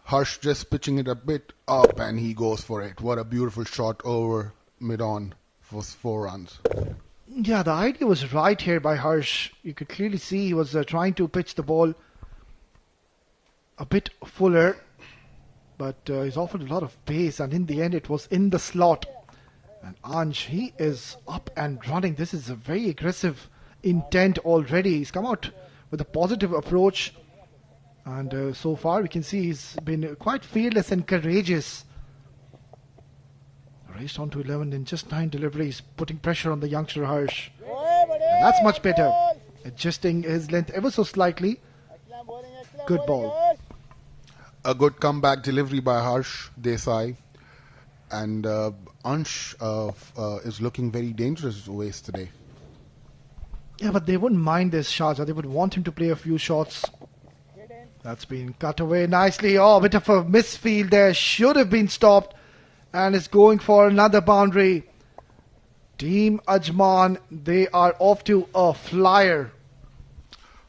Harsh just pitching it a bit up and he goes for it. What a beautiful shot over mid-on for 4 runs. Yeah, the idea was right here by Harsh. You could clearly see he was trying to pitch the ball a bit fuller. But he's offered a lot of pace, and in the end it was in the slot. And Ansh, he is up and running. This is a very aggressive intent already. He's come out with a positive approach. And so far we can see he's been quite fearless and courageous. Raced on to 11 in just 9 deliveries, putting pressure on the youngster Harsh. And that's much better. Adjusting his length ever so slightly. Good ball. A good comeback delivery by Harsh Desai. And Ansh is looking very dangerous always today. Yeah, but they wouldn't mind this, Sharjah. They would want him to play a few shots. That's been cut away nicely. Oh, a bit of a misfield there. Should have been stopped. And is going for another boundary. Team Ajman, they are off to a flyer.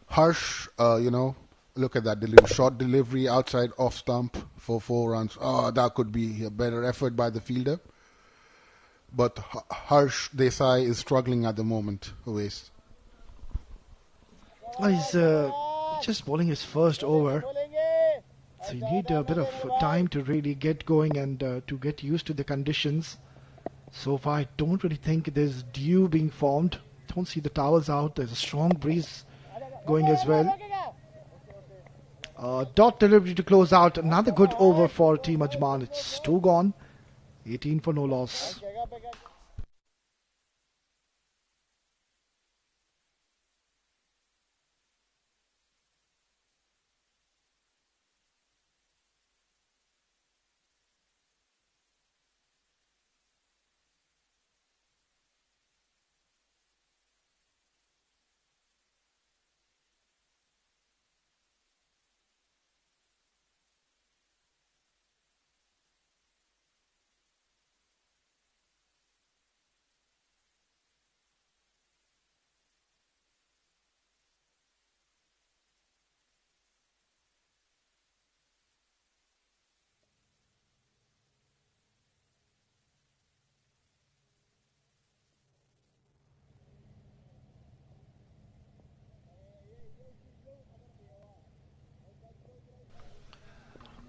Harsh, look at that short delivery outside off stump for 4 runs. Oh, that could be a better effort by the fielder. But Harsh Desai is struggling at the moment. Always. He's just bowling his first over. So you need a bit of time to really get going and to get used to the conditions. So far, I don't really think there's dew being formed. Don't see the towels out. There's a strong breeze going as well. Dot delivery to close out. Another good over for Team Ajman. It's 2 gone. 18 for no loss.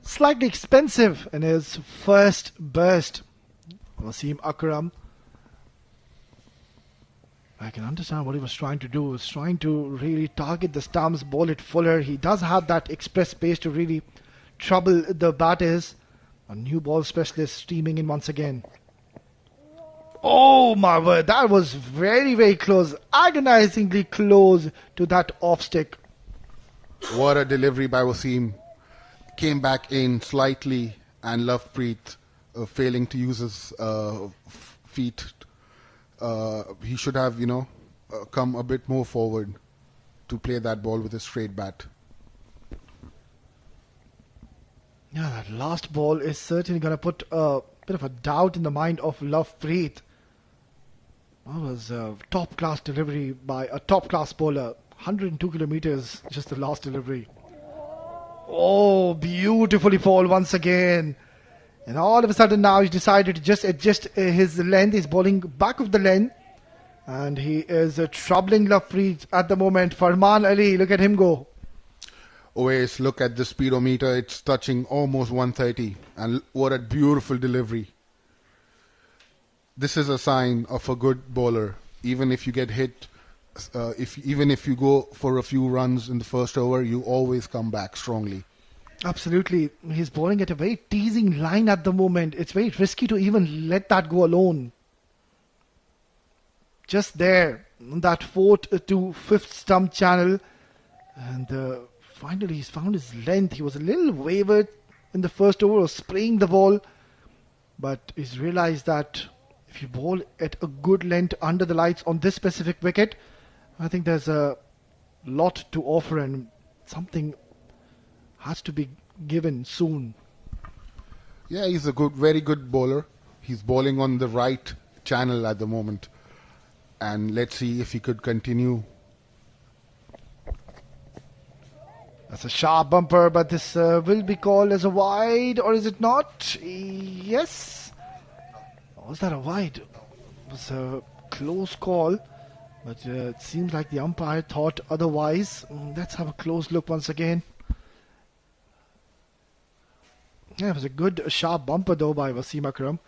Slightly expensive in his first burst. Wasim Akram. I can understand what he was trying to do. He was trying to really target the stumps, bowl it fuller. He does have that express pace to really trouble the batters. A new ball specialist streaming in once again. Oh my word, that was very, very close. Agonizingly close to that off stick. What a delivery by Wasim. Came back in slightly and Lovepreet failing to use his feet. He should have, come a bit more forward to play that ball with a straight bat. Yeah, that last ball is certainly going to put a bit of a doubt in the mind of Lovepreet. That was a top-class delivery by a top-class bowler. 102 kilometers, just the last delivery. Oh, beautifully bowled once again. And all of a sudden now he's decided to just adjust his length. He's bowling back of the length. And he is troubling Lovepreet at the moment. Farman Ali, look at him go. Always look at the speedometer. It's touching almost 130. And what a beautiful delivery. This is a sign of a good bowler. Even if you get hit Even if you go for a few runs in the first over, you always come back strongly. Absolutely. He's bowling at a very teasing line at the moment. It's very risky to even let that go alone. Just there, that 4th to 5th stump channel. And finally he's found his length. He was a little wavered in the first over, was spraying the ball. But he's realized that if you bowl at a good length under the lights on this specific wicket, I think there's a lot to offer and something has to be given soon. Yeah, he's a very good bowler. He's bowling on the right channel at the moment. And let's see if he could continue. That's a sharp bumper, but this will be called as a wide, or is it not? Yes. Was that a wide? It was a close call, but it seems like the umpire thought otherwise. Let's have a close look once again. Yeah, it was a good sharp bumper though by Wasim Akram.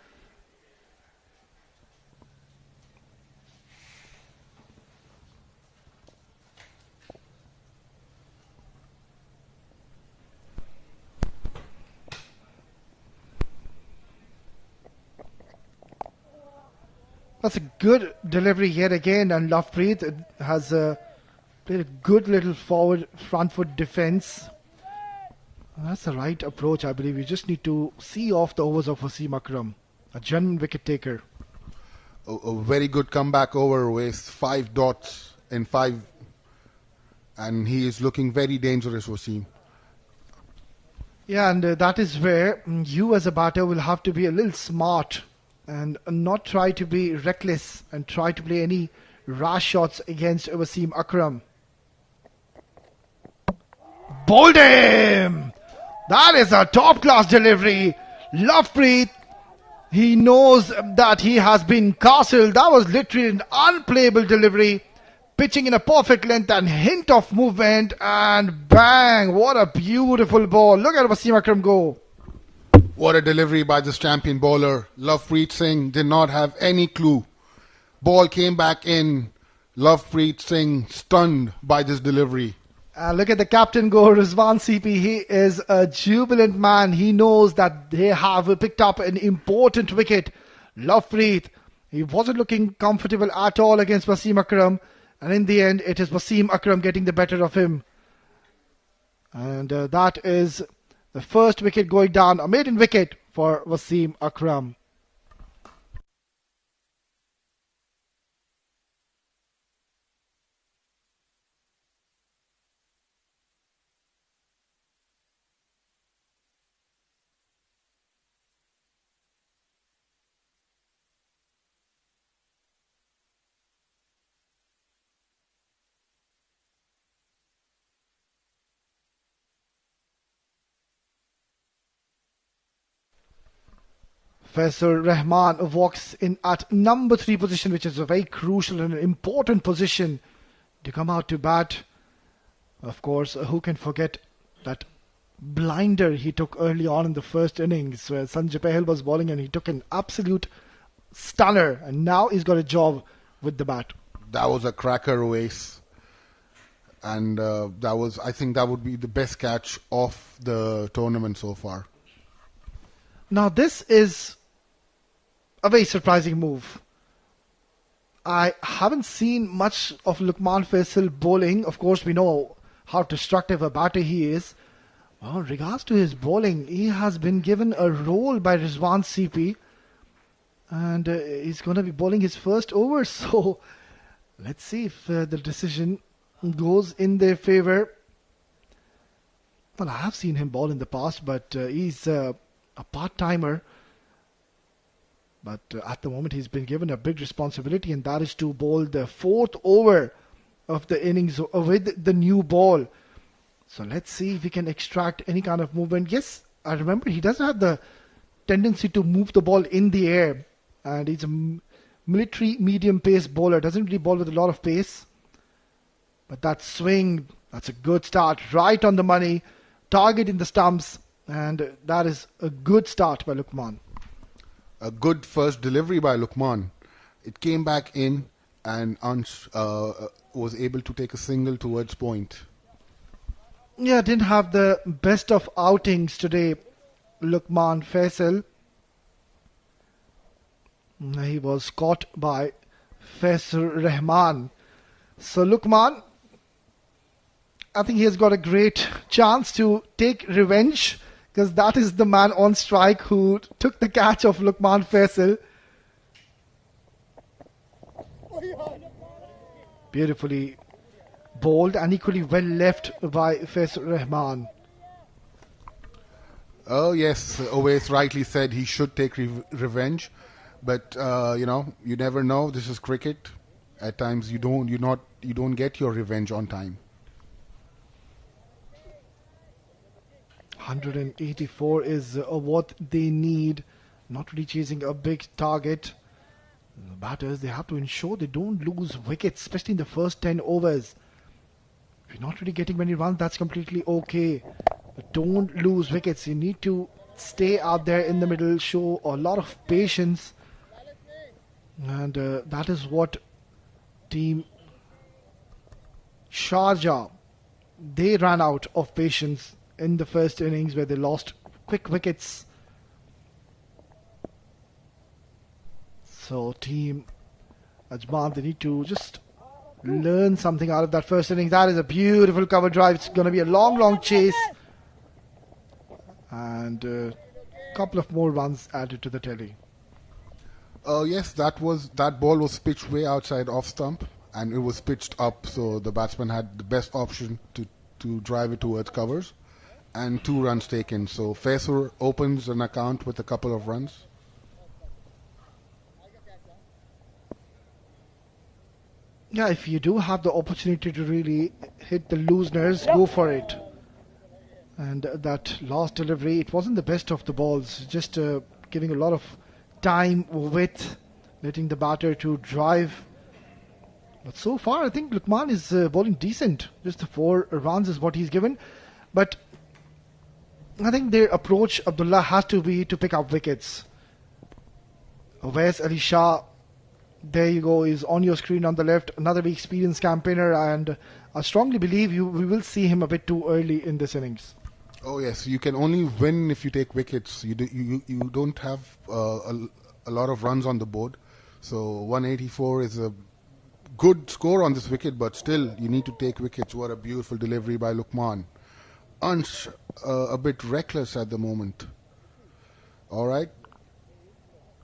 That's a good delivery yet again, and Lovepreet has played a good little forward front foot defence. That's the right approach, I believe. You just need to see off the overs of Wasim Akram, a genuine wicket taker. A very good comeback over with 5 dots in 5, and he is looking very dangerous, Wasim. Yeah, and that is where you as a batter will have to be a little smart and not try to be reckless and try to play any rash shots against Wasim Akram. Bowled him! That is a top-class delivery. Lovepreet, he knows that he has been castled. That was literally an unplayable delivery. Pitching in a perfect length and hint of movement, and bang! What a beautiful ball. Look at Wasim Akram go. What a delivery by this champion bowler. Lovepreet Singh did not have any clue. Ball came back in. Lovepreet Singh stunned by this delivery. Look at the captain go, Rizwan CP. He is a jubilant man. He knows that they have picked up an important wicket. Lovepreet, he wasn't looking comfortable at all against Wasim Akram. And in the end, it is Wasim Akram getting the better of him. And that is the first wicket going down. A maiden wicket for Wasim Akram. Faisal Rahman walks in at number 3 position, which is a very crucial and important position to come out to bat. Of course, who can forget that blinder he took early on in the first innings where Sanjay Pahal was bowling and he took an absolute stunner, and now he's got a job with the bat. That was a cracker race, and I think that would be the best catch of the tournament so far. Now this is a very surprising move. I haven't seen much of Luqman Faisal bowling. Of course, we know how destructive a batter he is. Well, in regards to his bowling, he has been given a role by Rizwan CP, and he's going to be bowling his first over. So let's see if the decision goes in their favour. Well, I have seen him bowl in the past, but he's a part-timer. But at the moment he's been given a big responsibility, and that is to bowl the 4th over of the innings with the new ball. So let's see if he can extract any kind of movement. Yes, I remember he does have the tendency to move the ball in the air, and he's a military medium pace bowler, doesn't really bowl with a lot of pace. But that swing, that's a good start, right on the money, target in the stumps, and that is a good start by Luqman. A good first delivery by Luqman. It came back in, and Ansh was able to take a single towards point. Yeah, didn't have the best of outings today, Luqman Faisal. He was caught by Faisal Rahman. So Luqman, I think he has got a great chance to take revenge, because that is the man on strike who took the catch of Luqman Faisal. Beautifully bowled and equally well left by Faisal Rahman. Oh yes, Owais rightly said he should take revenge, but you never know. This is cricket. At times you don't get your revenge on time. 184 is what they need. Not really chasing a big target. The batters, they have to ensure they don't lose wickets, especially in the first 10 overs. If you're not really getting many runs, that's completely okay. But don't lose wickets. You need to stay out there in the middle, show a lot of patience. And that is what team Sharjah, they ran out of patience in the first innings where they lost quick wickets. So team Ajman, they need to just learn something out of that first innings. That is a beautiful cover drive. It's going to be a long chase. And a couple of more runs added to the tally. Yes, that ball was pitched way outside off stump, and it was pitched up, so the batsman had the best option to drive it towards covers, and 2 runs taken. So Faisal opens an account with a couple of runs. Yeah, if you do have the opportunity to really hit the looseners, go for it. And that last delivery, it wasn't the best of the balls, just giving a lot of time with letting the batter to drive. But so far, I think Luqman is bowling decent. Just the 4 runs is what he's given. But I think their approach, Abdullah, has to be to pick up wickets. Where's Ali Shah? There you go, is on your screen on the left. Another experienced campaigner, and I strongly believe we will see him a bit too early in this innings. Oh yes, you can only win if you take wickets. You don't have a lot of runs on the board. So 184 is a good score on this wicket, but still you need to take wickets. What a beautiful delivery by Luqman. Ansh a bit reckless at the moment. All right,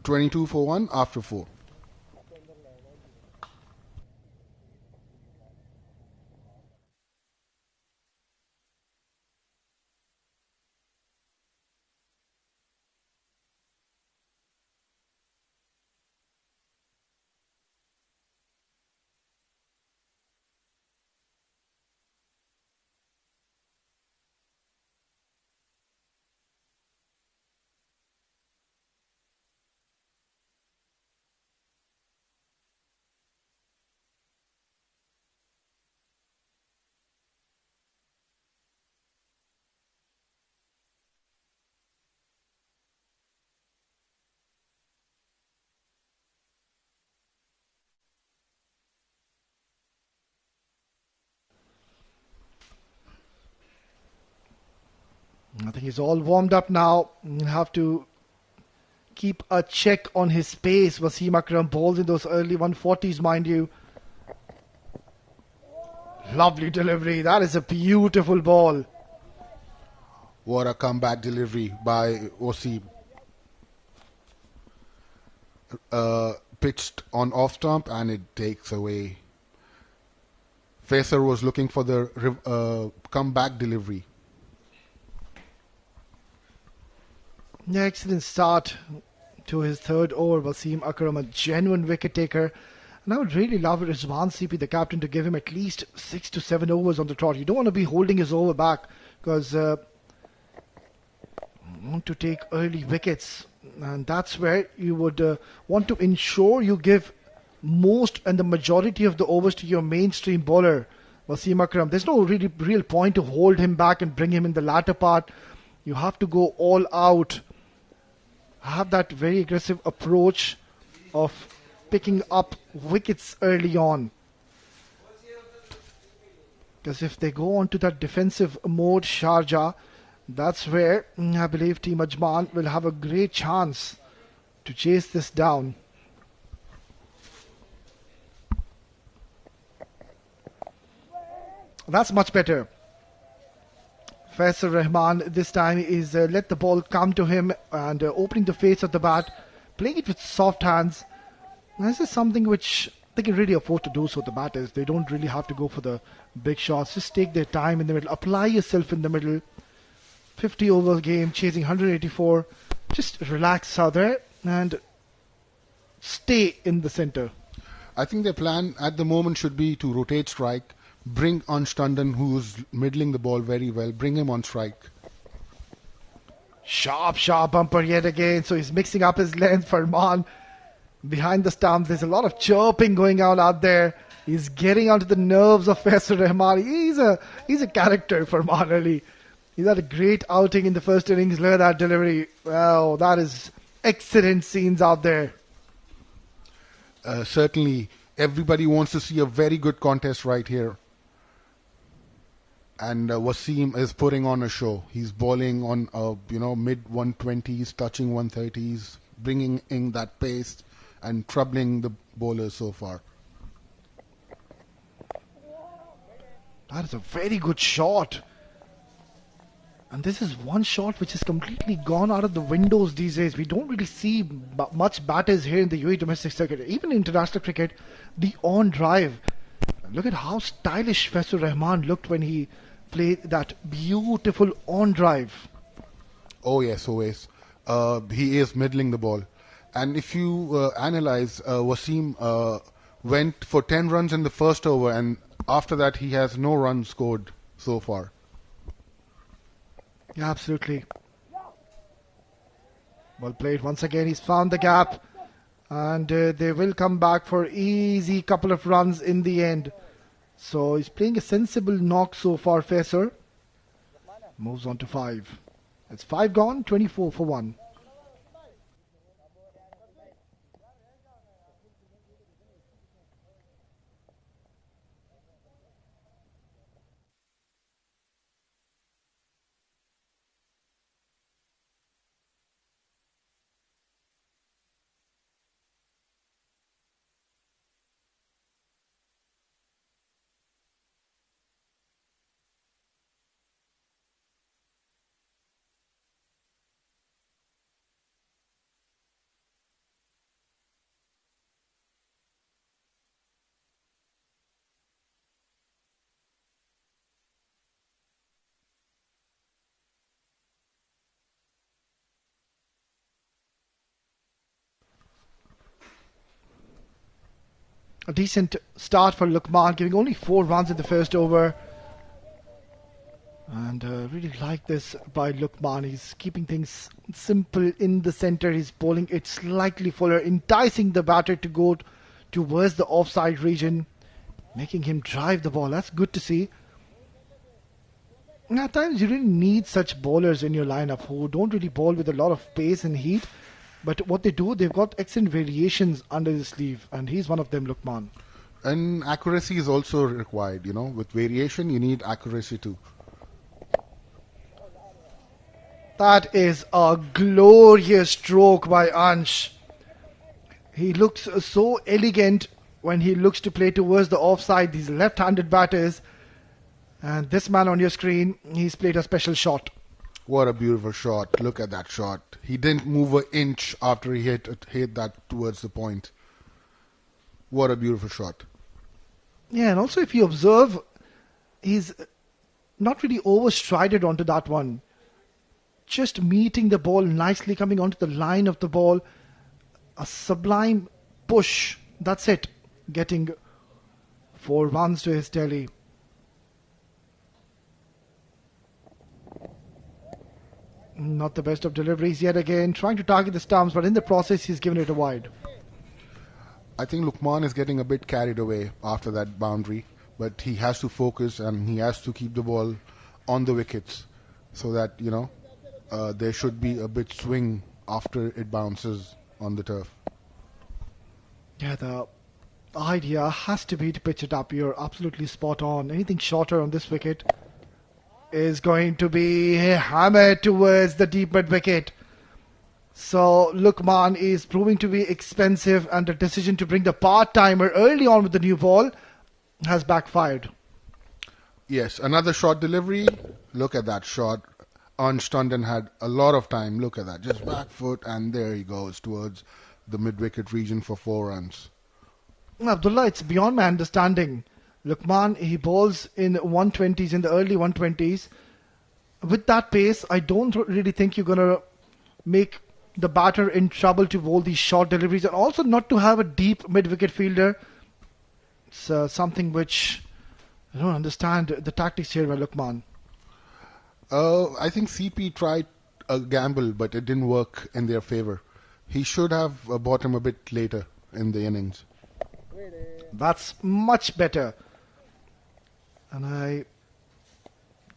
22 for 1 after 4. I think he's all warmed up now. He'll have to keep a check on his pace. Wasim Akram bowls in those early 140s, mind you. Lovely delivery. That is a beautiful ball. What a comeback delivery by Wasim. Pitched on off stump and it takes away. Faisal was looking for the comeback delivery. Yeah, excellent start to his third over. Wasim Akram, a genuine wicket taker. And I would really love Rizwan CP, the captain, to give him at least 6 to 7 overs on the trot. You don't want to be holding his over back, because you want to take early wickets. And that's where you would want to ensure you give most and the majority of the overs to your mainstream bowler, Wasim Akram. There's no really real point to hold him back and bring him in the latter part. You have to go all out. Have that very aggressive approach of picking up wickets early on. Because if they go on to that defensive mode, Sharjah, that's where I believe Team Ajman will have a great chance to chase this down. That's much better. Faisal Rahman this time is let the ball come to him and opening the face of the bat, playing it with soft hands. This is something which they can really afford to do so, the batters. They don't really have to go for the big shots. Just take their time in the middle. Apply yourself in the middle. 50 over game, chasing 184. Just relax out there and stay in the center. I think their plan at the moment should be to rotate strike, bring on Standen, who's middling the ball very well, bring him on strike. Sharp bumper yet again. So he's mixing up his length. Farman behind the stumps. There's a lot of chirping going on out there. He's getting onto the nerves of Faisal Rahman. He's a character, Farman, really. He's had a great outing in the first innings. Look at that delivery. Wow, that is excellent scenes out there. Certainly, everybody wants to see a very good contest right here. And Wasim is putting on a show. He's bowling on mid 120s, touching 130s, bringing in that pace and troubling the bowlers so far. That is a very good shot. And this is one shot which has completely gone out of the windows these days. We don't really see much batters here in the UAE domestic circuit. Even in international cricket, the on drive. Look at how stylish Faisal Rahman looked when he played that beautiful on drive. Oh yes, always. He is middling the ball. And if you analyze, Wasim went for 10 runs in the first over, and after that he has no runs scored so far. Yeah, absolutely. Well played. Once again, he's found the gap. And they will come back for easy couple of runs in the end. So he's playing a sensible knock so far, Faisal. Moves on to 5. It's 5 gone, 24 for 1. A decent start for Luqman, giving only 4 runs in the first over. And really like this by Luqman. He's keeping things simple in the center. He's bowling it slightly fuller, enticing the batter to go towards the offside region, making him drive the ball. That's good to see. And at times you really need such bowlers in your lineup who don't really bowl with a lot of pace and heat. But what they do, they've got excellent variations under the sleeve, and he's one of them, Luqman. And accuracy is also required, With variation, you need accuracy too. That is a glorious stroke by Ansh. He looks so elegant when he looks to play towards the offside, these left-handed batters. And this man on your screen, he's played a special shot. What a beautiful shot. Look at that shot. He didn't move an inch after he hit that towards the point. What a beautiful shot. Yeah, and also if you observe, he's not really overstrided onto that one. Just meeting the ball nicely, coming onto the line of the ball. A sublime push. That's it. Getting 4 runs to his tally. Not the best of deliveries yet again. Trying to target the stumps, but in the process he's given it a wide. I think Luqman is getting a bit carried away after that boundary. But he has to focus and he has to keep the ball on the wickets. So that, there should be a bit swing after it bounces on the turf. Yeah, the idea has to be to pitch it up. You're absolutely spot on. Anything shorter on this wicket is going to be hammered towards the deep mid wicket. So Luqman is proving to be expensive, and the decision to bring the part-timer early on with the new ball has backfired. Yes, another short delivery. Look at that shot. Ansh Tandon had a lot of time. Look at that. Just back foot, and there he goes towards the mid-wicket region for 4 runs. Abdullah, it's beyond my understanding. Luqman, he bowls in 120s, in the early 120s. With that pace, I don't really think you're going to make the batter in trouble to bowl these short deliveries, and also not to have a deep mid-wicket fielder. It's something which I don't understand the tactics here by Luqman. I think CP tried a gamble, but it didn't work in their favour. He should have bought him a bit later in the innings. That's much better. And I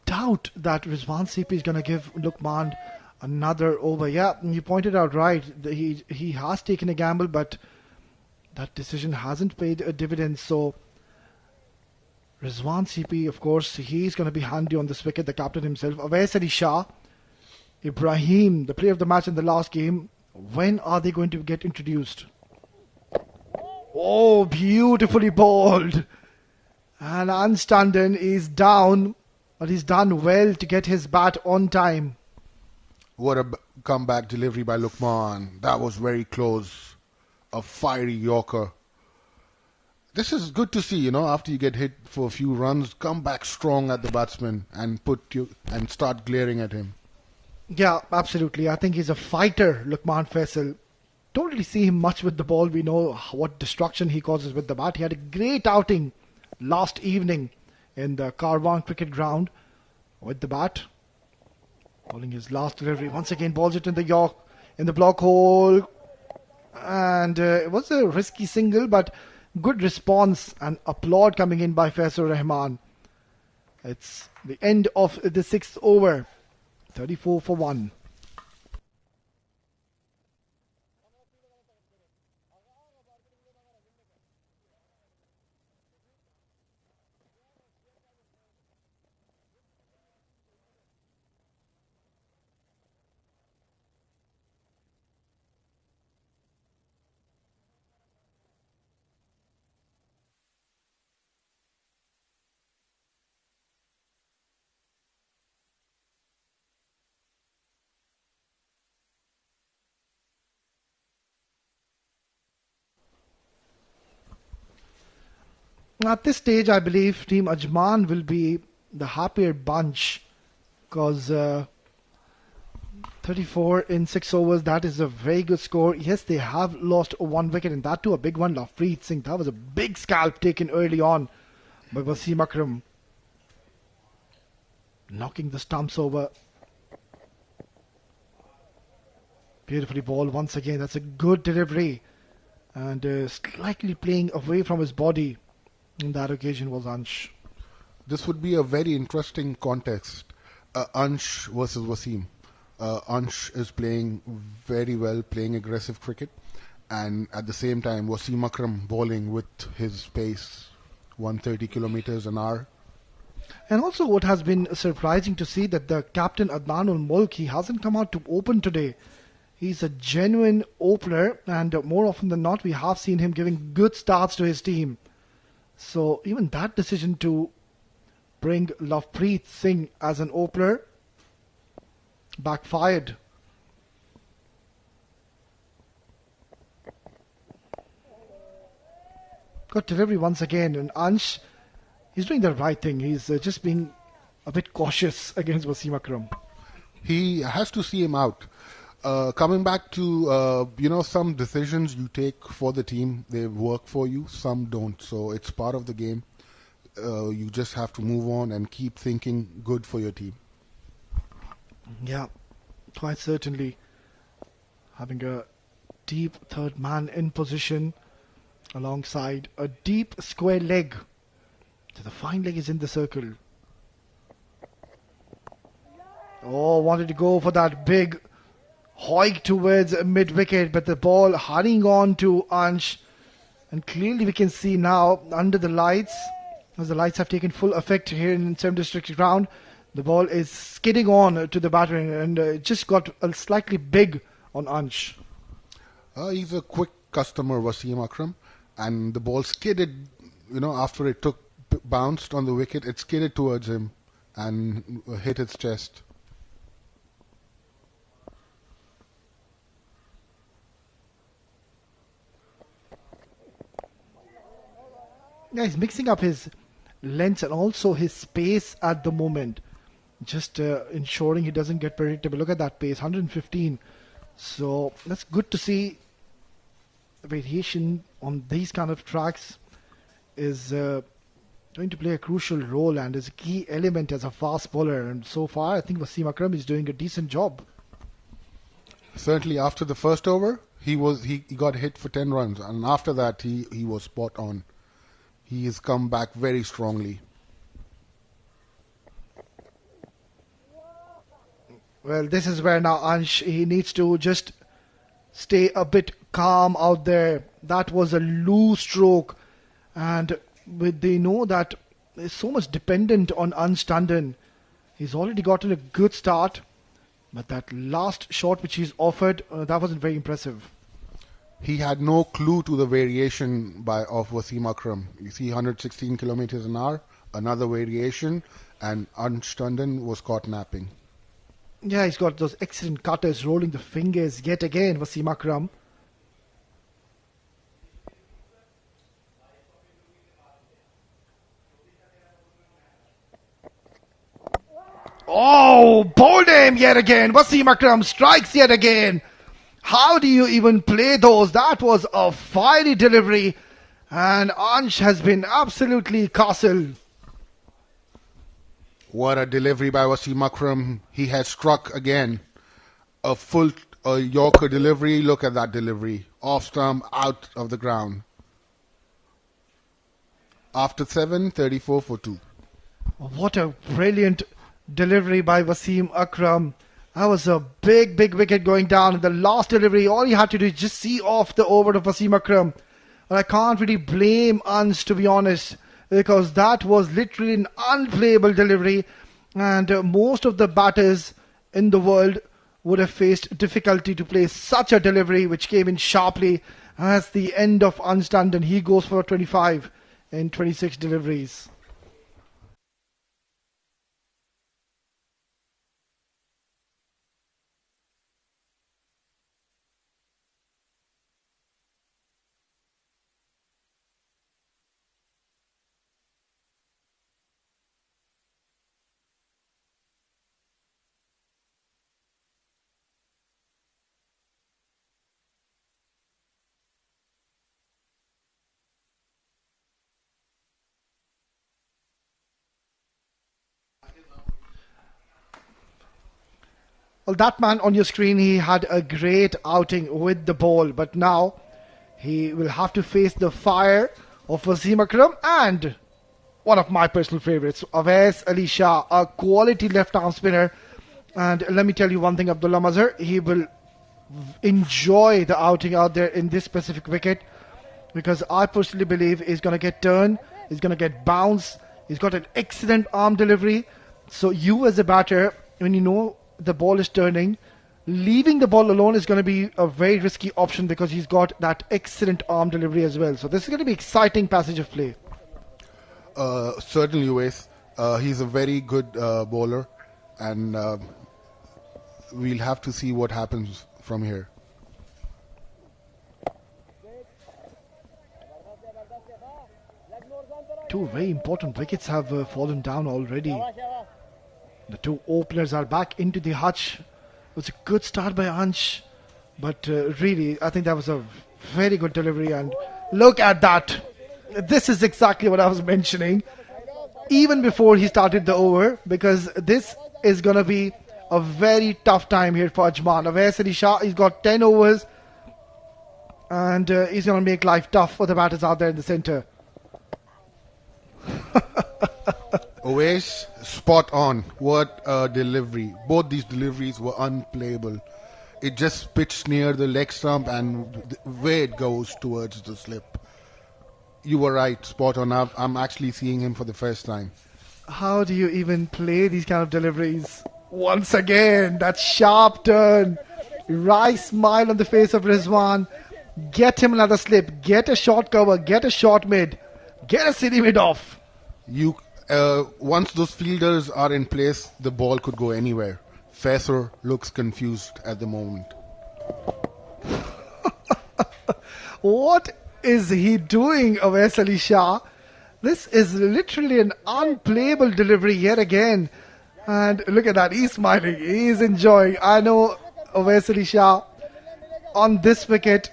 doubt that Rizwan CP is going to give Luqman another over. Yeah, you pointed out right. He has taken a gamble, but that decision hasn't paid a dividend. So Rizwan CP, of course, he's going to be handy on this wicket, the captain himself. Awais Ali Shah, Ibrahim, the player of the match in the last game. When are they going to get introduced? Oh, beautifully bowled. And Ansh Tandon is down, but he's done well to get his bat on time. What a comeback delivery by Luqman. That was very close. A fiery Yorker. This is good to see, after you get hit for a few runs, come back strong at the batsman and start glaring at him. Yeah, absolutely. I think he's a fighter, Luqman Faisal. Don't really see him much with the ball. We know what destruction he causes with the bat. He had a great outing last evening in the Karwan cricket ground with the bat. Bowling his last delivery. Once again, balls it in the block hole. And it was a risky single, but good response and applaud coming in by Faisal Rahman. It's the end of the 6th over. 34 for 1. At this stage, I believe Team Ajman will be the happier bunch, because 34 in 6 overs, that is a very good score. Yes, they have lost 1 wicket, and that too a big one. Lovepreet Singh, that was a big scalp taken early on by Wasim Akram, knocking the stumps over. Beautifully bowled once again. That's a good delivery, and slightly playing away from his body. On that occasion was Ansh. This would be a very interesting contest. Ansh versus Wasim. Ansh is playing very well, playing aggressive cricket, and at the same time Wasim Akram bowling with his pace, 130 kilometers an hour. And also what has been surprising to see that the captain Adnan Mulk, he hasn't come out to open today. He's a genuine opener, and more often than not we have seen him giving good starts to his team. So even that decision to bring Lovepreet Singh as an opener backfired. Good delivery once again, and Ansh, he's doing the right thing. He's just being a bit cautious against Wasim Akram. He has to see him out. Coming back to, some decisions you take for the team, they work for you, some don't. So it's part of the game. You just have to move on and keep thinking good for your team. Yeah, quite certainly. Having a deep third man in position alongside a deep square leg. So the fine leg is in the circle. Oh, wanted to go for that big hoik towards mid-wicket, but the ball hurrying on to Ansh. And clearly we can see now under the lights, as the lights have taken full effect here in 7th District ground, the ball is skidding on to the batter and it just got a slightly big on Ansh. He's a quick customer, Wasim Akram, and the ball skidded, after it bounced on the wicket, it skidded towards him and hit his chest. Yeah, he's mixing up his length and also his pace at the moment. Just ensuring he doesn't get predictable. Look at that pace, 115. So that's good to see. Variation on these kind of tracks is going to play a crucial role and is a key element as a fast bowler. And so far, I think Wasim Akram is doing a decent job. Certainly, after the first over, he got hit for 10 runs, and after that, he was spot on. He has come back very strongly. Well, this is where now Ansh, he needs to just stay a bit calm out there. That was a loose stroke, and they know that it's so much dependent on Ansh Tandon. He's already gotten a good start, but that last shot which he's offered, that wasn't very impressive. He had no clue to the variation of Wasim Akram. You see 116 kilometers an hour, another variation, and Ansh Tandon was caught napping. Yeah, he's got those excellent cutters rolling the fingers yet again, Wasim Akram. Oh, bowled him yet again. Wasim Akram strikes yet again. How do you even play those? That was a fiery delivery. And Ansh has been absolutely castled. What a delivery by Wasim Akram. He has struck again. A full Yorker delivery. Look at that delivery. Off stump, out of the ground. After 7, 34 for 2. What a brilliant delivery by Wasim Akram. That was a big wicket going down. In the last delivery, all you had to do is just see off the over of Wasim Akram. And I can't really blame Ansh, to be honest, because that was literally an unplayable delivery. And most of the batters in the world would have faced difficulty to play such a delivery, which came in sharply. And that's the end of Ansh Tandon. He goes for 25 in 26 deliveries. Well, that man on your screen, he had a great outing with the ball, but now he will have to face the fire of Wasim Akram and one of my personal favourites, Awais Ali Shah, a quality left-arm spinner. And let me tell you one thing, Abdullah Mazhar, he will enjoy the outing out there in this specific wicket, because I personally believe he's going to get turned, he's going to get bounced, he's got an excellent arm delivery. So you as a batter, when you know the ball is turning, leaving the ball alone is going to be a very risky option, because he's got that excellent arm delivery as well. So this is going to be exciting passage of play. Certainly, Wes. He's a very good bowler, and we'll have to see what happens from here. Two very important wickets have fallen down already. The two openers are back into the hutch. It was a good start by Ansh, but really, I think that was a very good delivery. And look at that. This is exactly what I was mentioning even before he started the over, because this is going to be a very tough time here for Ajman. Awais Ali Shah, he's got 10 overs and he's going to make life tough for the batters out there in the centre. Awais, spot on. What a delivery. Both these deliveries were unplayable. It just pitched near the leg stump and the way it goes towards the slip. You were right, spot on. I'm actually seeing him for the first time. How do you even play these kind of deliveries? Once again, that sharp turn. Right smile on the face of Rizwan. Get him another slip. Get a short cover. Get a short mid. Get a city mid off. Once those fielders are in place, the ball could go anywhere. Faisal looks confused at the moment. What is he doing, Awais Ali Shah? This is literally an unplayable delivery yet again. And look at that, he's smiling, he's enjoying. I know Awais Ali Shah on this wicket,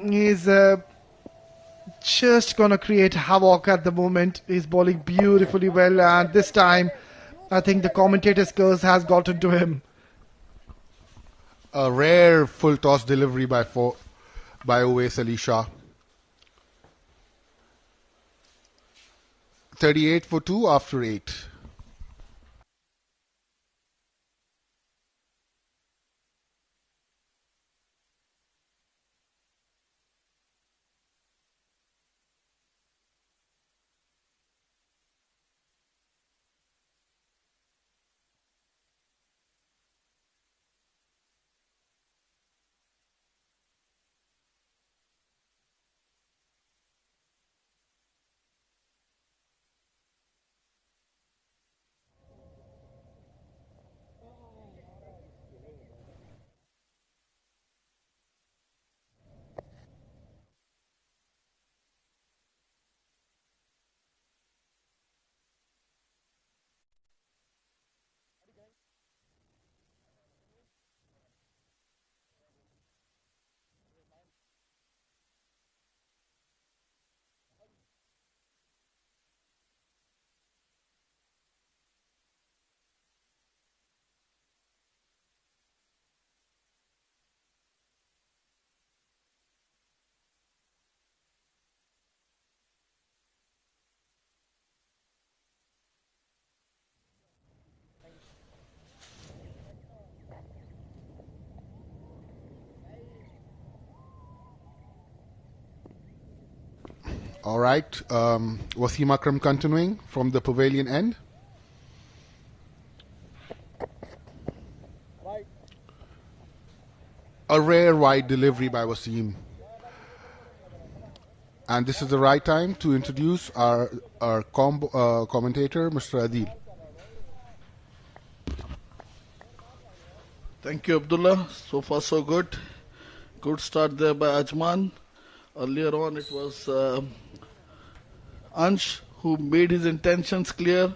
he's just gonna create havoc at the moment. He's bowling beautifully well, and this time I think the commentator's curse has gotten to him. A rare full toss delivery by Awais Ali Shah. 38 for 2 after 8. All right, Wasim Akram continuing from the pavilion end. A rare wide delivery by Wasim. And this is the right time to introduce our commentator, Mr. Adil. Thank you, Abdullah. So far, so good. Good start there by Ajman. Earlier on, it was Ansh who made his intentions clear,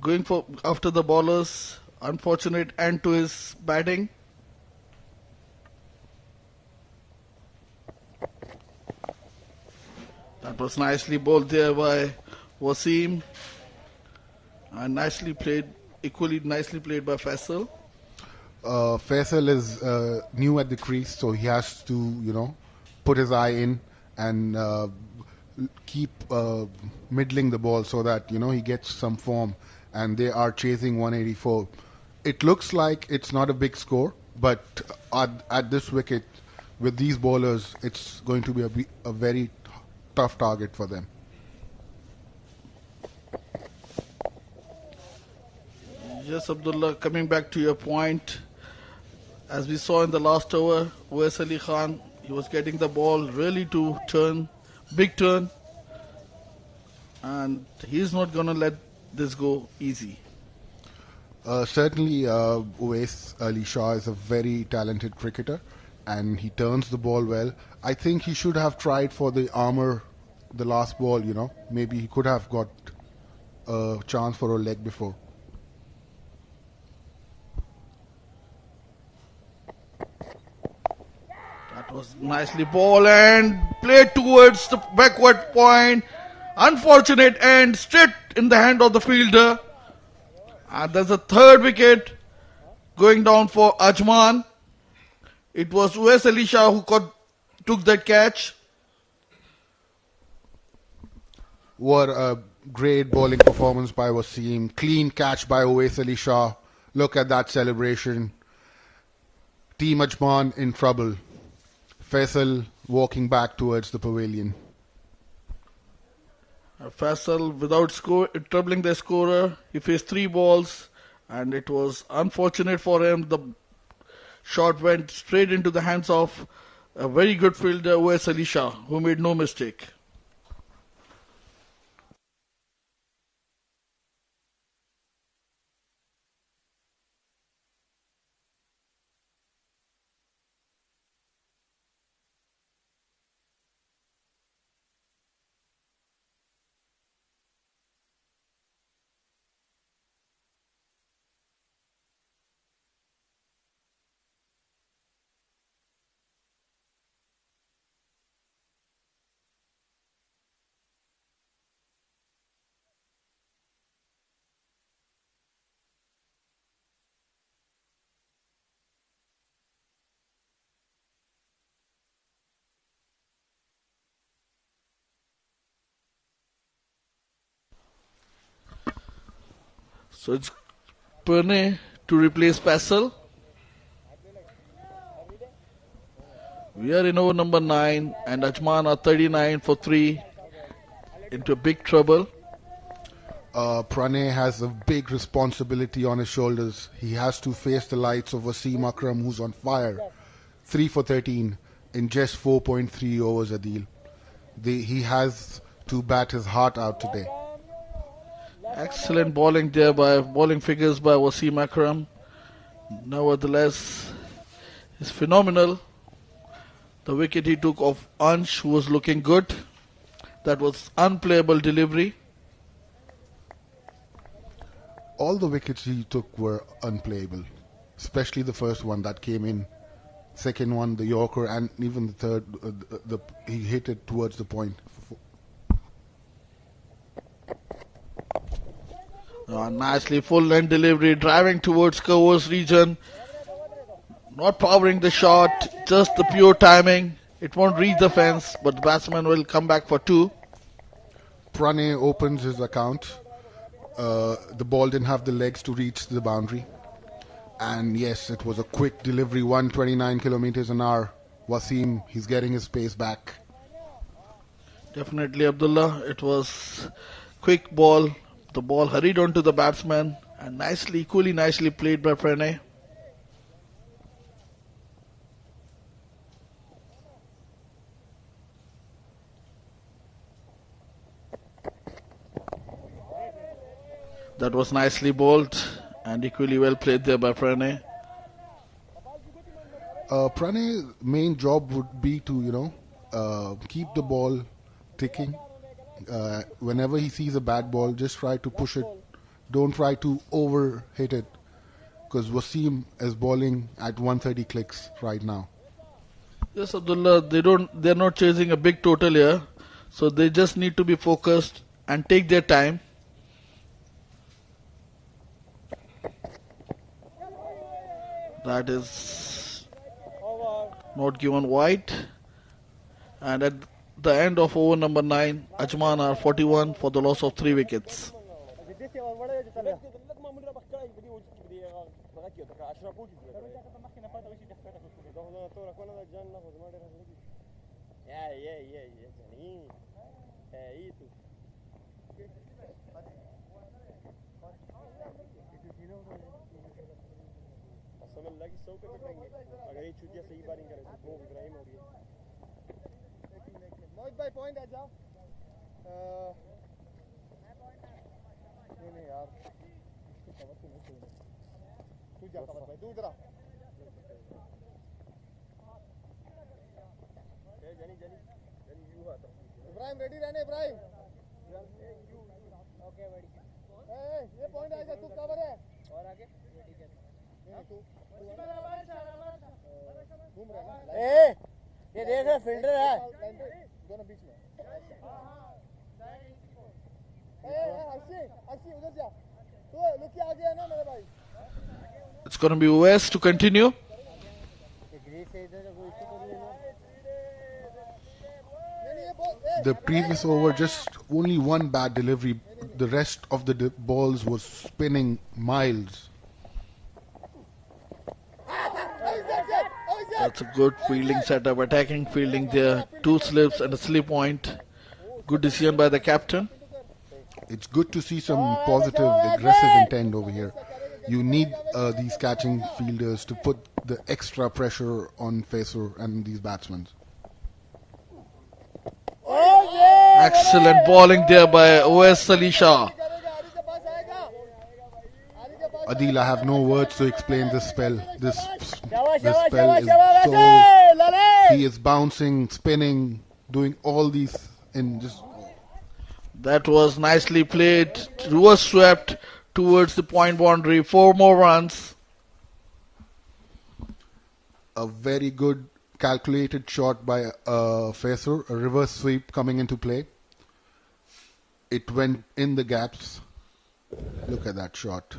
going for after the bowlers. Unfortunate end to his batting. That was nicely bowled there by Wasim, and nicely played, equally nicely played by Faisal. Faisal is new at the crease, so he has to, put his eye in and keep middling the ball so that, he gets some form. And they are chasing 184. It looks like it's not a big score, but at this wicket, with these bowlers, it's going to be a very tough target for them. Yes, Abdullah, coming back to your point, as we saw in the last over, Awais Ali Khan, he was getting the ball really to turn, big turn, and he's not going to let this go easy. Certainly, Awais Ali Shah is a very talented cricketer, and he turns the ball well. I think he should have tried for the armour, the last ball, Maybe he could have got a chance for a leg before. That was nicely bowled and played towards the backward point. Unfortunate end, straight in the hand of the fielder. And there's a third wicket going down for Ajman. It was Awais Ali Shah who took that catch. What a great bowling performance by Wasim. Clean catch by Awais Ali Shah. Look at that celebration. Team Ajman in trouble. Faisal walking back towards the pavilion. Faisal, without troubling the scorer, he faced 3 balls, and it was unfortunate for him. The shot went straight into the hands of a very good fielder, Uwais Ali Shah, who made no mistake. So it's Pune to replace Faisal. We are in over number 9, and Ajman are 39 for 3, into big trouble. Pranay has a big responsibility on his shoulders. He has to face the lights of Wasim Akram, who's on fire. 3 for 13 in just 4.3 overs, Adil. He has to bat his heart out today. Excellent bowling figures by Wasim Akram. Nevertheless, it's phenomenal. The wicket he took off Ansh, who was looking good. That was unplayable delivery. All the wickets he took were unplayable, especially the first one that came in. Second one, the Yorker, and even the third, he hit it towards the point. Nicely full length delivery, driving towards covers region. Not powering the shot, just the pure timing. It won't reach the fence, but the batsman will come back for 2. Pranay opens his account. The ball didn't have the legs to reach the boundary. And yes, it was a quick delivery, 129 kilometers an hour. Wasim, he's getting his pace back. Definitely, Abdullah. It was quick ball. The ball hurried onto the batsman, and equally nicely played by Pranay. That was nicely bowled and equally well played there by Pranay. Pranay's main job would be to, keep the ball ticking. Whenever he sees a bad ball, just try to push it. Don't try to over hit it, because Wasim is bowling at 130 clicks right now. Yes, Abdullah, they're not chasing a big total here, so they just need to be focused and take their time. That is not given wide. And at the end of over number 9, Ajman are 41 for the loss of 3 wickets. मोहित भाई point आ जाओ नहीं यार तू जा खबर भाई तू इधर आ जनी जनी जनी यू आता इब्राहिम रेडी रहने इब्राहिम ओके बड़ी ये पॉइंट आ जा तू कवर है और आगे ठीक है तू घूम रहा है ये देख फील्डर है दोनों बीच में अर्शी उधर जा तू लुकी आ गया ना मेरे भाई. It's going to be West to continue. The previous over, just only one bad delivery. The rest of the balls was spinning miles. That's a good fielding setup, attacking fielding there. 2 slips and a slip point. Good decision by the captain. It's good to see some positive, aggressive intent over here. You need these catching fielders to put the extra pressure on Faisal and these batsmen. Excellent bowling there by OS Salisha. Adil, I have no words to explain this spell. This spell is so... He is bouncing, spinning, doing all these in just... That was nicely played. Reverse swept towards the point boundary. 4 more runs. A very good calculated shot by Faisal. A reverse sweep coming into play. It went in the gaps. Look at that shot.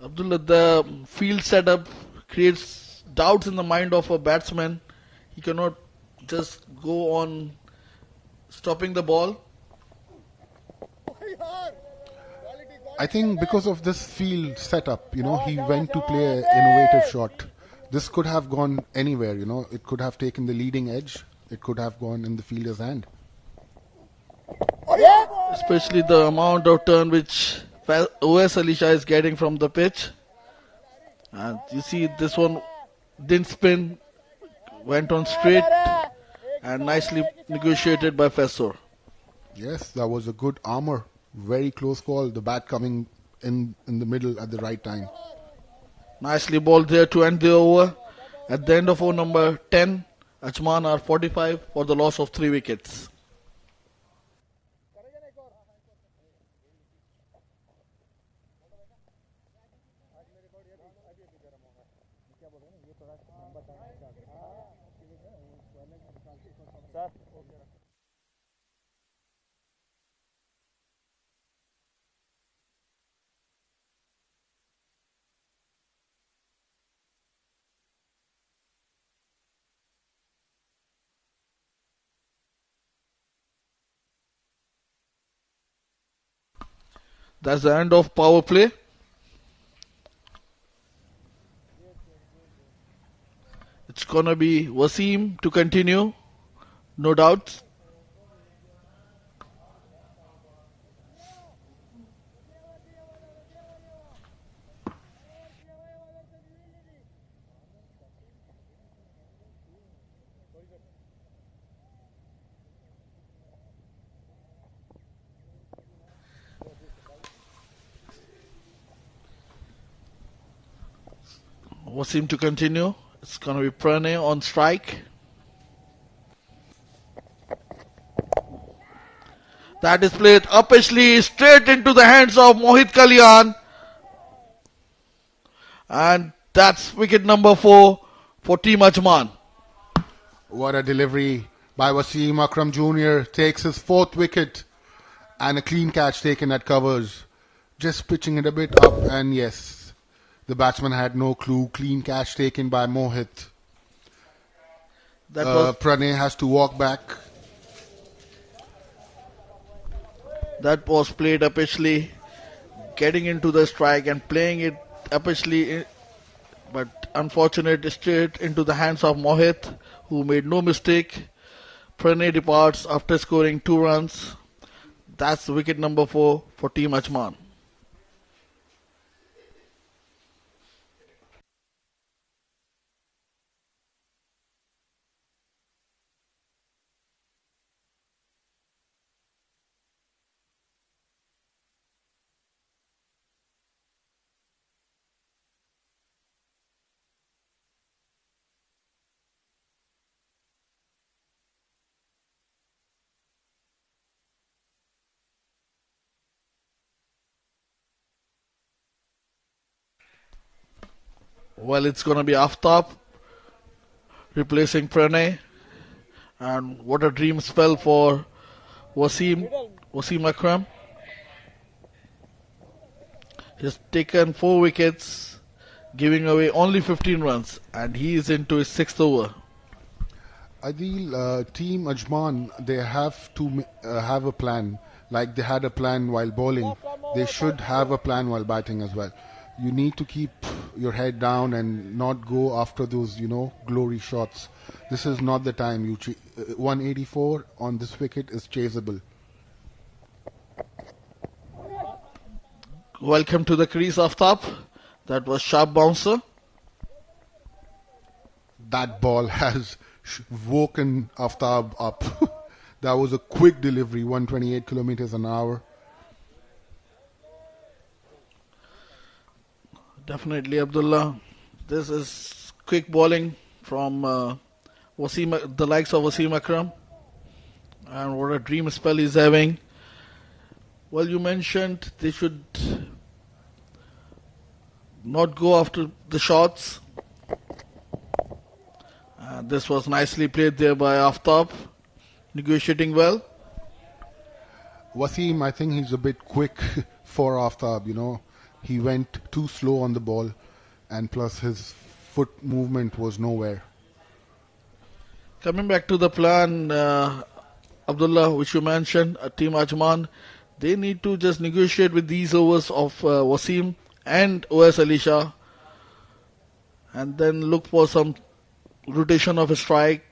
Abdullah, the field setup creates doubts in the mind of a batsman. He cannot just go on stopping the ball. I think because of this field setup, he went to play an innovative shot. This could have gone anywhere, It could have taken the leading edge. It could have gone in the fielder's hand. Especially the amount of turn which OS Alisha is getting from the pitch. And you see this one didn't spin, went on straight and nicely negotiated by Faisal. Yes, that was a good armour. Very close call. The bat coming in the middle at the right time. Nicely bowled there to end the over. At the end of over number 10, Ajman are 45 for the loss of 3 wickets. That's the end of power play. It's gonna be Wasim to continue, no doubt. Wasim to continue. It's going to be Pranay on strike. That is played uppishly straight into the hands of Mohit Kalyan. And that's wicket number 4 for Team Ajman. What a delivery by Wasim Akram Jr. Takes his 4th wicket and a clean catch taken at covers. Just pitching it a bit up, and yes, the batsman had no clue. Clean catch taken by Mohit. Pranay has to walk back. That was played uppishly, getting into the strike and playing it uppishly, but unfortunate straight into the hands of Mohit, who made no mistake. Pranay departs after scoring 2 runs. That's wicket number 4 for Team Ajman. Well, it's going to be Aftab replacing Pranay. And what a dream spell for Wasim Akram. He's taken 4 wickets, giving away only 15 runs, and he is into his 6th over. Adil, Team Ajman, they have to have a plan. Like they had a plan while bowling, they should have a plan while batting as well. You need to keep your head down and not go after those, glory shots. This is not the time. 184 on this wicket is chaseable. Welcome to the crease, Aftab. That was sharp bouncer. That ball has woken Aftab up. That was a quick delivery, 128 kilometers an hour. Definitely, Abdullah. This is quick bowling from the likes of Wasim Akram. And what a dream spell he's having. Well, you mentioned they should not go after the shots. This was nicely played there by Aftab, negotiating well. Wasim, I think he's a bit quick for Aftab, you know. He went too slow on the ball, and plus his foot movement was nowhere. Coming back to the plan, Abdullah, which you mentioned, Team Ajman, they need to just negotiate with these overs of Wasim and OS Alisha, and then look for some rotation of a strike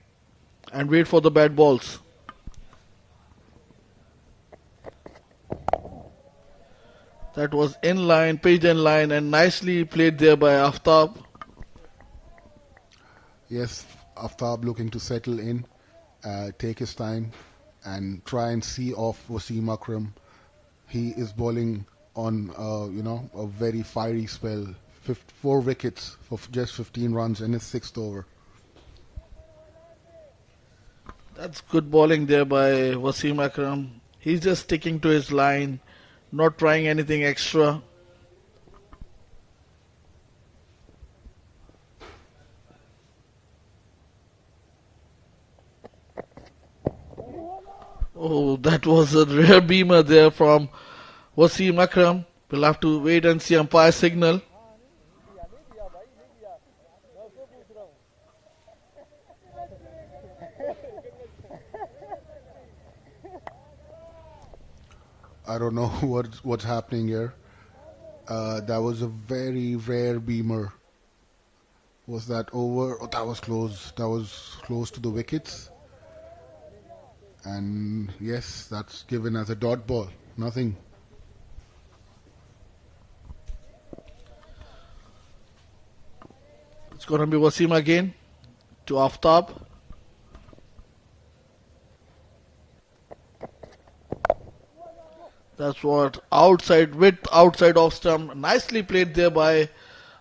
and wait for the bad balls. That was in line, page in line, and nicely played there by Aftab. Yes, Aftab looking to settle in, take his time, and try and see off Wasim Akram. He is bowling on, a very fiery spell. 4 wickets for just 15 runs in his 6th over. That's good bowling there by Wasim Akram. He's just sticking to his line, not trying anything extra. Oh, that was a rare beamer there from Wasim Akram. We'll have to wait and see umpire signal. I don't know what's happening here. That was a very rare beamer. Was that over? Oh, that was close. That was close to the wickets. And yes, that's given as a dot ball. Nothing. It's going to be Wasim again to Aftab. That's what outside off stump. Nicely played there by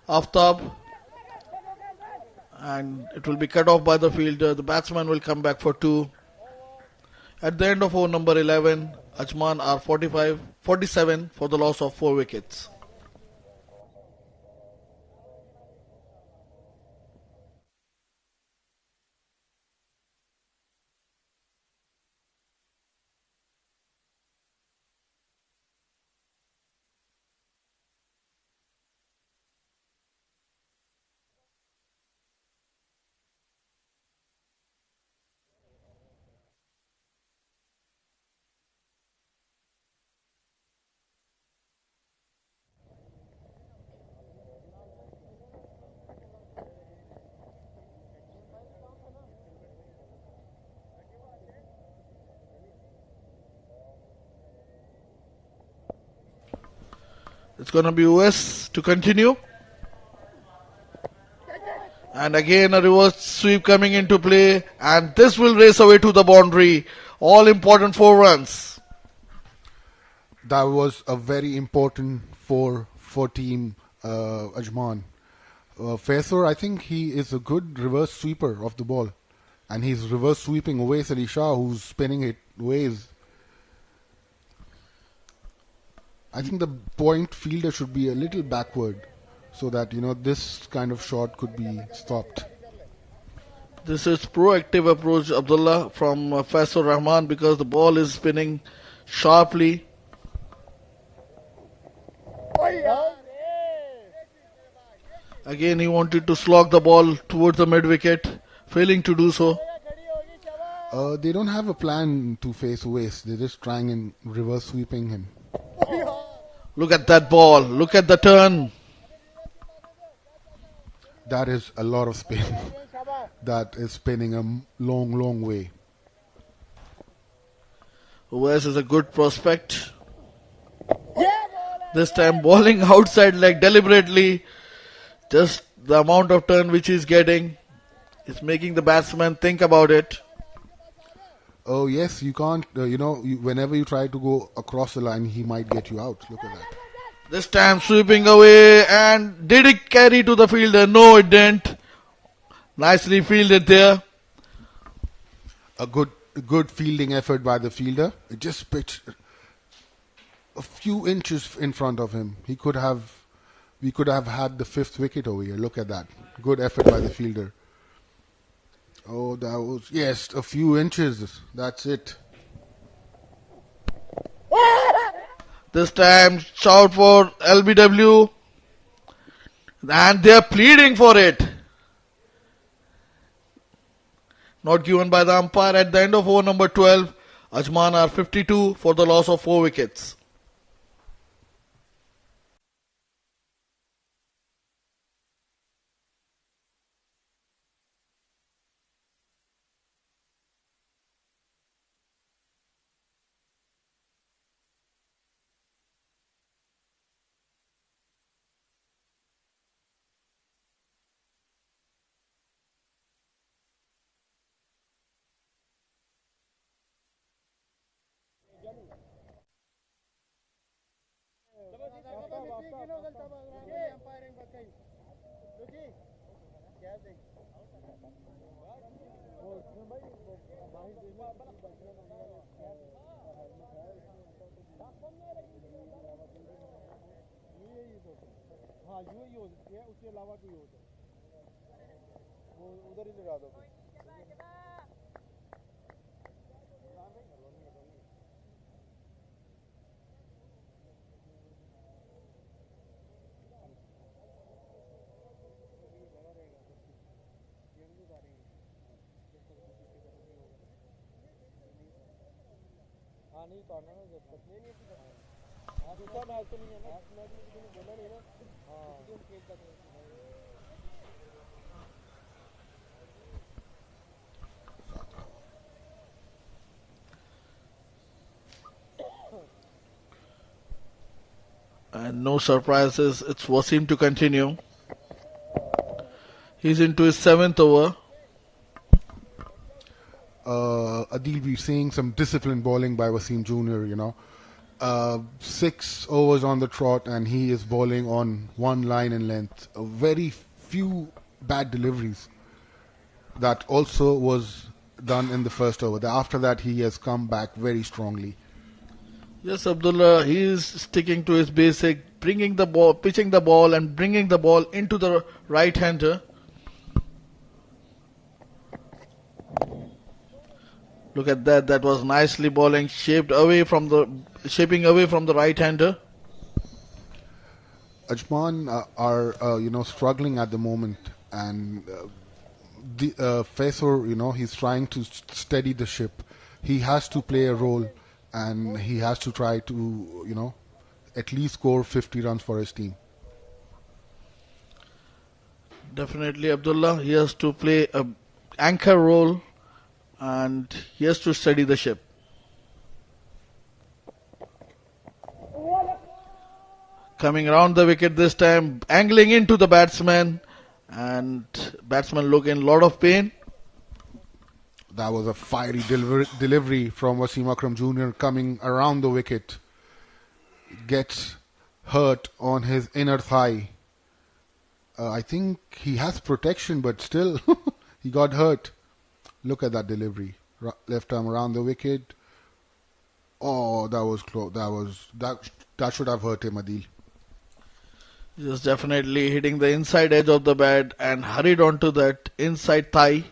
Aftab. And it will be cut off by the fielder. The batsman will come back for 2. At the end of over number 11, Ajman are 47 for the loss of 4 wickets. It's going to be US to continue. And again a reverse sweep coming into play. And this will race away to the boundary. All important 4 runs. That was a very important 4 for team Ajman. Faisal, I think he is a good reverse sweeper of the ball. And he's reverse sweeping away Alisha, who's spinning it ways. I think the point fielder should be a little backward so that, this kind of shot could be stopped. This is proactive approach, Abdullah, from Faisal Rahman, because the ball is spinning sharply. Again, he wanted to slog the ball towards the mid-wicket, failing to do so. They don't have a plan to face Oais. They're just trying and reverse sweeping him. Look at that ball. Look at the turn. That is a lot of spin. That is spinning a long, long way. Oais is a good prospect. This time bowling outside leg deliberately. Just the amount of turn which he's getting is making the batsman think about it. Oh yes, you can't. Whenever you try to go across the line, he might get you out. Look at that. This time sweeping away, and did it carry to the fielder? No, it didn't. Nicely fielded there. A good fielding effort by the fielder. It just pitched a few inches in front of him. We could have had the 5th wicket over here. Look at that. Good effort by the fielder. Oh, that was, yes, a few inches. That's it. This time shout for LBW. And they're pleading for it. Not given by the umpire at the end of over number 12. Ajman are 52 for the loss of 4 wickets. And no surprises, it's Wasim to continue. He's into his 7th over. Adil, we're seeing some disciplined bowling by Wasim Jr., 6 overs on the trot, and he is bowling on one line in length. Very few bad deliveries. That also was done in the first over. After that, he has come back very strongly. Yes, Abdullah, he is sticking to his basic, bringing the ball, pitching the ball and bringing the ball into the right-hander. Look at that, that was nicely bowling, shaping away from the right-hander. Ajman are struggling at the moment, and Faisal, he's trying to steady the ship. He has to play a role, and he has to try to, at least score 50 runs for his team. Definitely, Abdullah, he has to play an anchor role, and he has to steady the ship. Coming around the wicket this time, angling into the batsman, and batsman look in a lot of pain. That was a fiery delivery from Wasim Akram Jr. coming around the wicket. Gets hurt on his inner thigh. I think he has protection, but still he got hurt. Look at that delivery. Left arm around the wicket. Oh, that was close. That should have hurt him, Adil. Just definitely hitting the inside edge of the bat and hurried onto that inside thigh.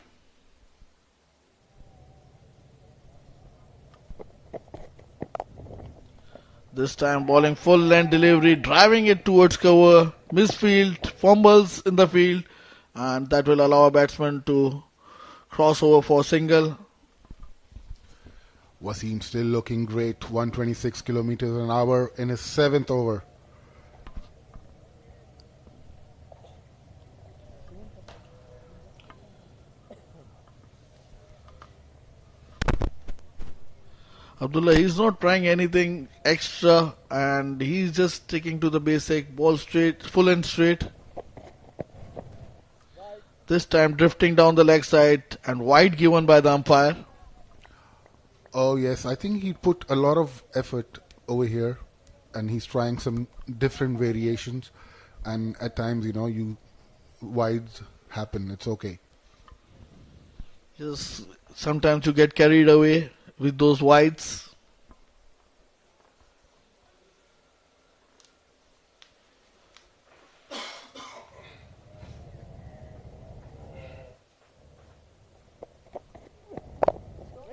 This time bowling full length delivery, driving it towards cover, misfield, fumbles in the field, and that will allow a batsman to cross over for a single. Wasim still looking great, 126 kilometers an hour in his 7th over. Abdullah, he's not trying anything extra and he's just sticking to the basic ball straight, full and straight. This time drifting down the leg side and wide given by the umpire. Oh yes, I think he put a lot of effort over here, and he's trying some different variations. And at times, you wides happen. It's okay. Just sometimes you get carried away with those wides.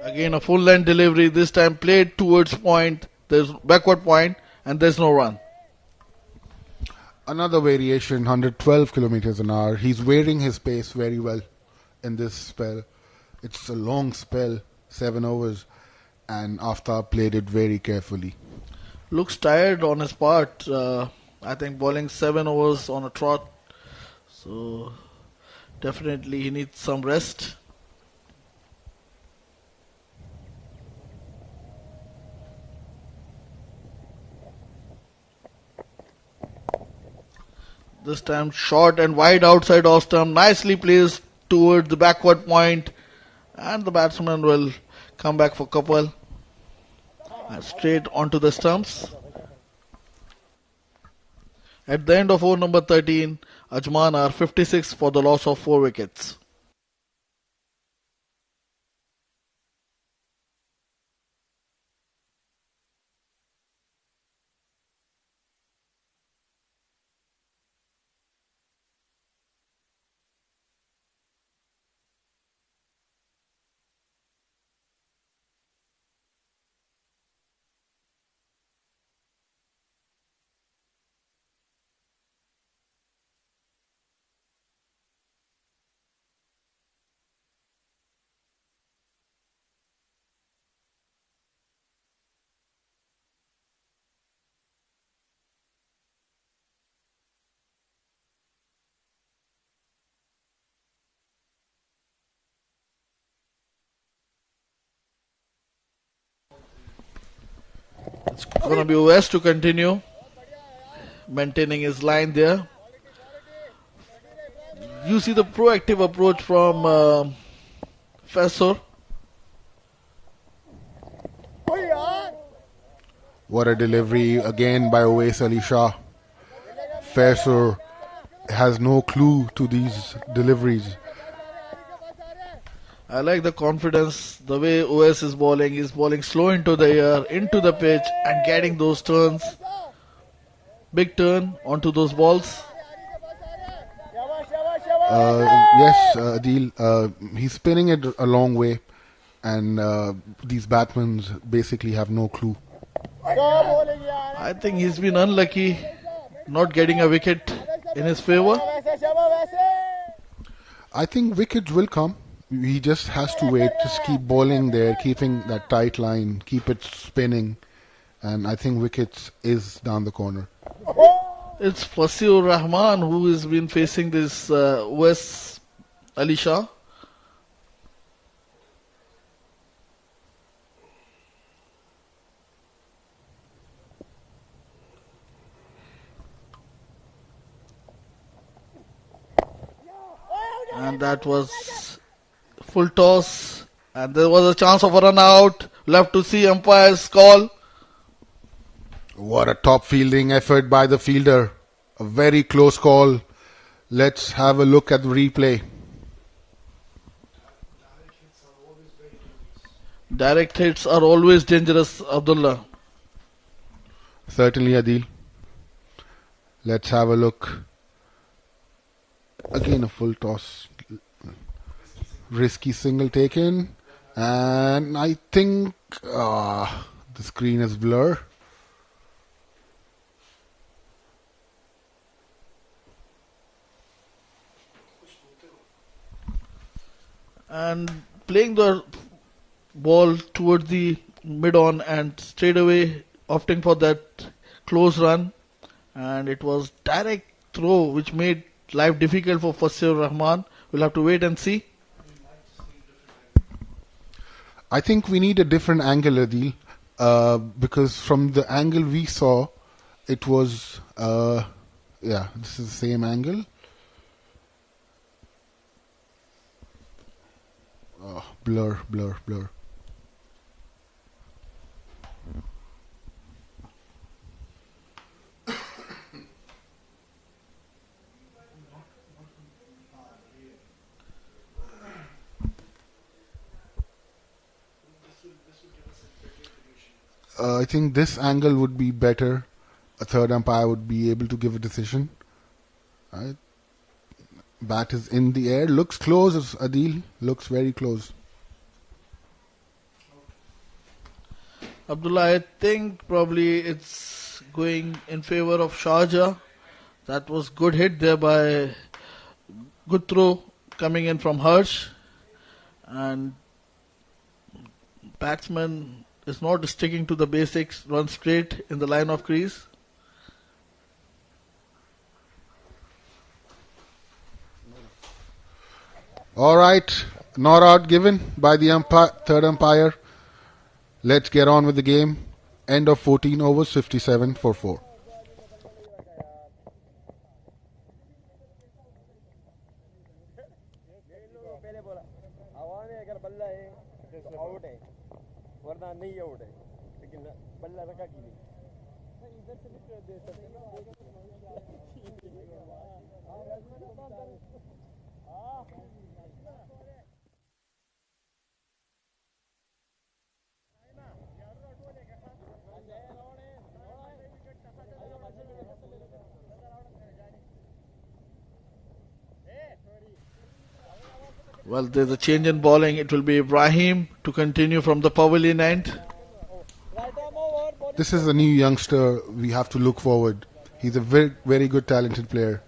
Again a full length delivery, this time played towards point, there's backward point and there's no run. Another variation, 112 kilometers an hour. He's wearing his pace very well in this spell. It's a long spell, 7 overs, and Aftab played it very carefully. Looks tired on his part. I think bowling 7 overs on a trot, so definitely he needs some rest. This time short and wide outside off stump, nicely placed towards the backward point, and the batsman will come back for couple and straight onto the stumps. At the end of over number 13, Ajman are 56 for the loss of 4 wickets. It's going to be West to continue, maintaining his line there. You see the proactive approach from Faisal. What a delivery again by Owais Ali Shah. Faisal has no clue to these deliveries. I like the confidence, the way OS is bowling. He's bowling slow into the air, into the pitch and getting those turns. Big turn onto those balls. Yes, Adil, he's spinning it a long way, and these batsmen basically have no clue. I think he's been unlucky not getting a wicket in his favour. I think wickets will come. He just has to wait, just keep bowling there, keeping that tight line, keep it spinning, and I think wickets is down the corner. It's Wasim Rahman who has been facing this West Ali Shah. And that was full toss, and there was a chance of a run out. Left to see umpire's call. What a top fielding effort by the fielder. A very close call. Let's have a look at the replay. Direct hits are always dangerous, Abdullah. Certainly, Adil. Let's have a look. Again a full toss. Risky single taken. And I think the screen is blur. And playing the ball towards the mid-on and straight away opting for that close run. And it was direct throw which made life difficult for Wasim Rahman. We'll have to wait and see. I think we need a different angle, Adil. because from the angle we saw, it was, yeah, this is the same angle. Oh, blur, blur, blur. I think this angle would be better. A third umpire would be able to give a decision. Right. Bat is in the air. Looks close, Adil. Looks very close. Abdullah, I think probably it's going in favor of Sharjah. That was good hit there by good throw coming in from Harsh. And batsman is not sticking to the basics, run straight in the line of crease. All right, not out given by the third umpire. Let's get on with the game. End of 14 overs, 57 for 4. Well, there's a change in bowling. It will be Ibrahim to continue from the pavilion end. This is a new youngster. We have to look forward. He's a very, very good, talented player.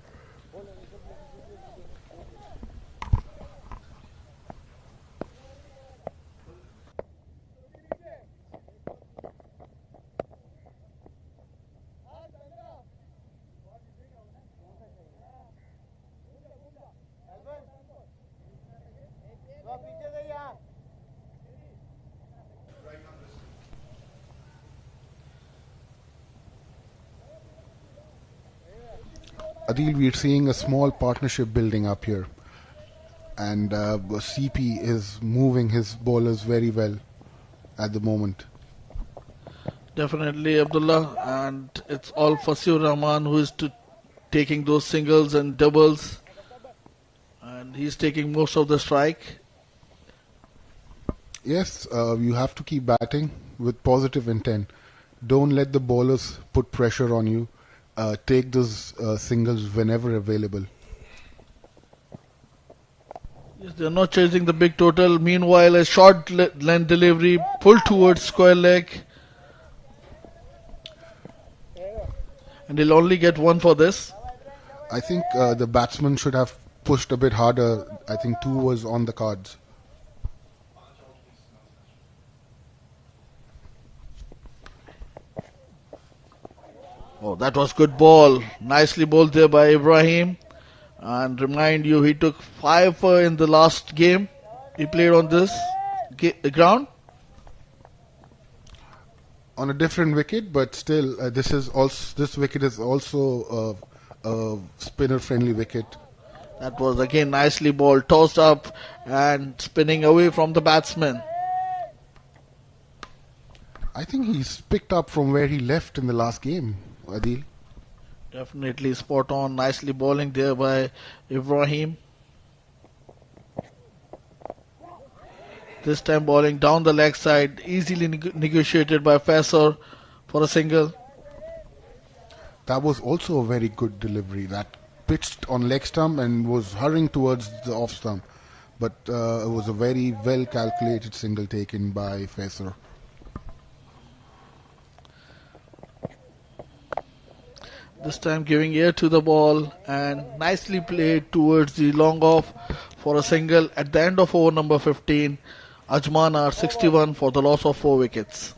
Adil, we're seeing a small partnership building up here. And CP is moving his bowlers very well at the moment. Definitely, Abdullah. And it's all Fasur Rahman who is taking those singles and doubles. And he's taking most of the strike. Yes, you have to keep batting with positive intent. Don't let the bowlers put pressure on you. Take those singles whenever available. Yes, they're not chasing the big total. Meanwhile, a short length delivery pulled towards square leg. And he'll only get one for this. I think the batsman should have pushed a bit harder. I think 2 was on the cards. Oh, that was good ball. Nicely bowled there by Ibrahim. And remind you, he took 5 in the last game he played on this ground. On a different wicket, but still, this wicket is also a spinner-friendly wicket. That was again nicely bowled, tossed up and spinning away from the batsman. I think he's picked up from where he left in the last game, Adil. Definitely spot on, nicely bowling there by Ibrahim. This time bowling down the leg side, easily negotiated by Faisal for a single. That was also a very good delivery. That pitched on leg stump and was hurrying towards the off stump. But it was a very well calculated single taken by Faisal. This time giving air to the ball and nicely played towards the long off for a single at the end of over number 15. Ajman are 61 for the loss of 4 wickets.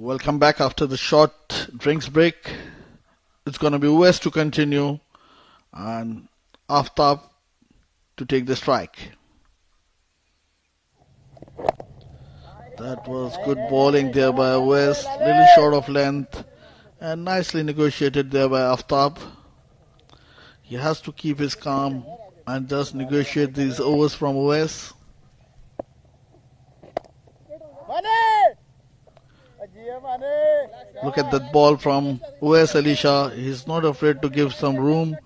Welcome back after the short drinks break. It's going to be West to continue and Aftab to take the strike. That was good bowling there by West, little short of length and nicely negotiated there by Aftab. He has to keep his calm and just negotiate these overs from West. Look at that ball from Uwais Ali Shah. He's not afraid to give some room.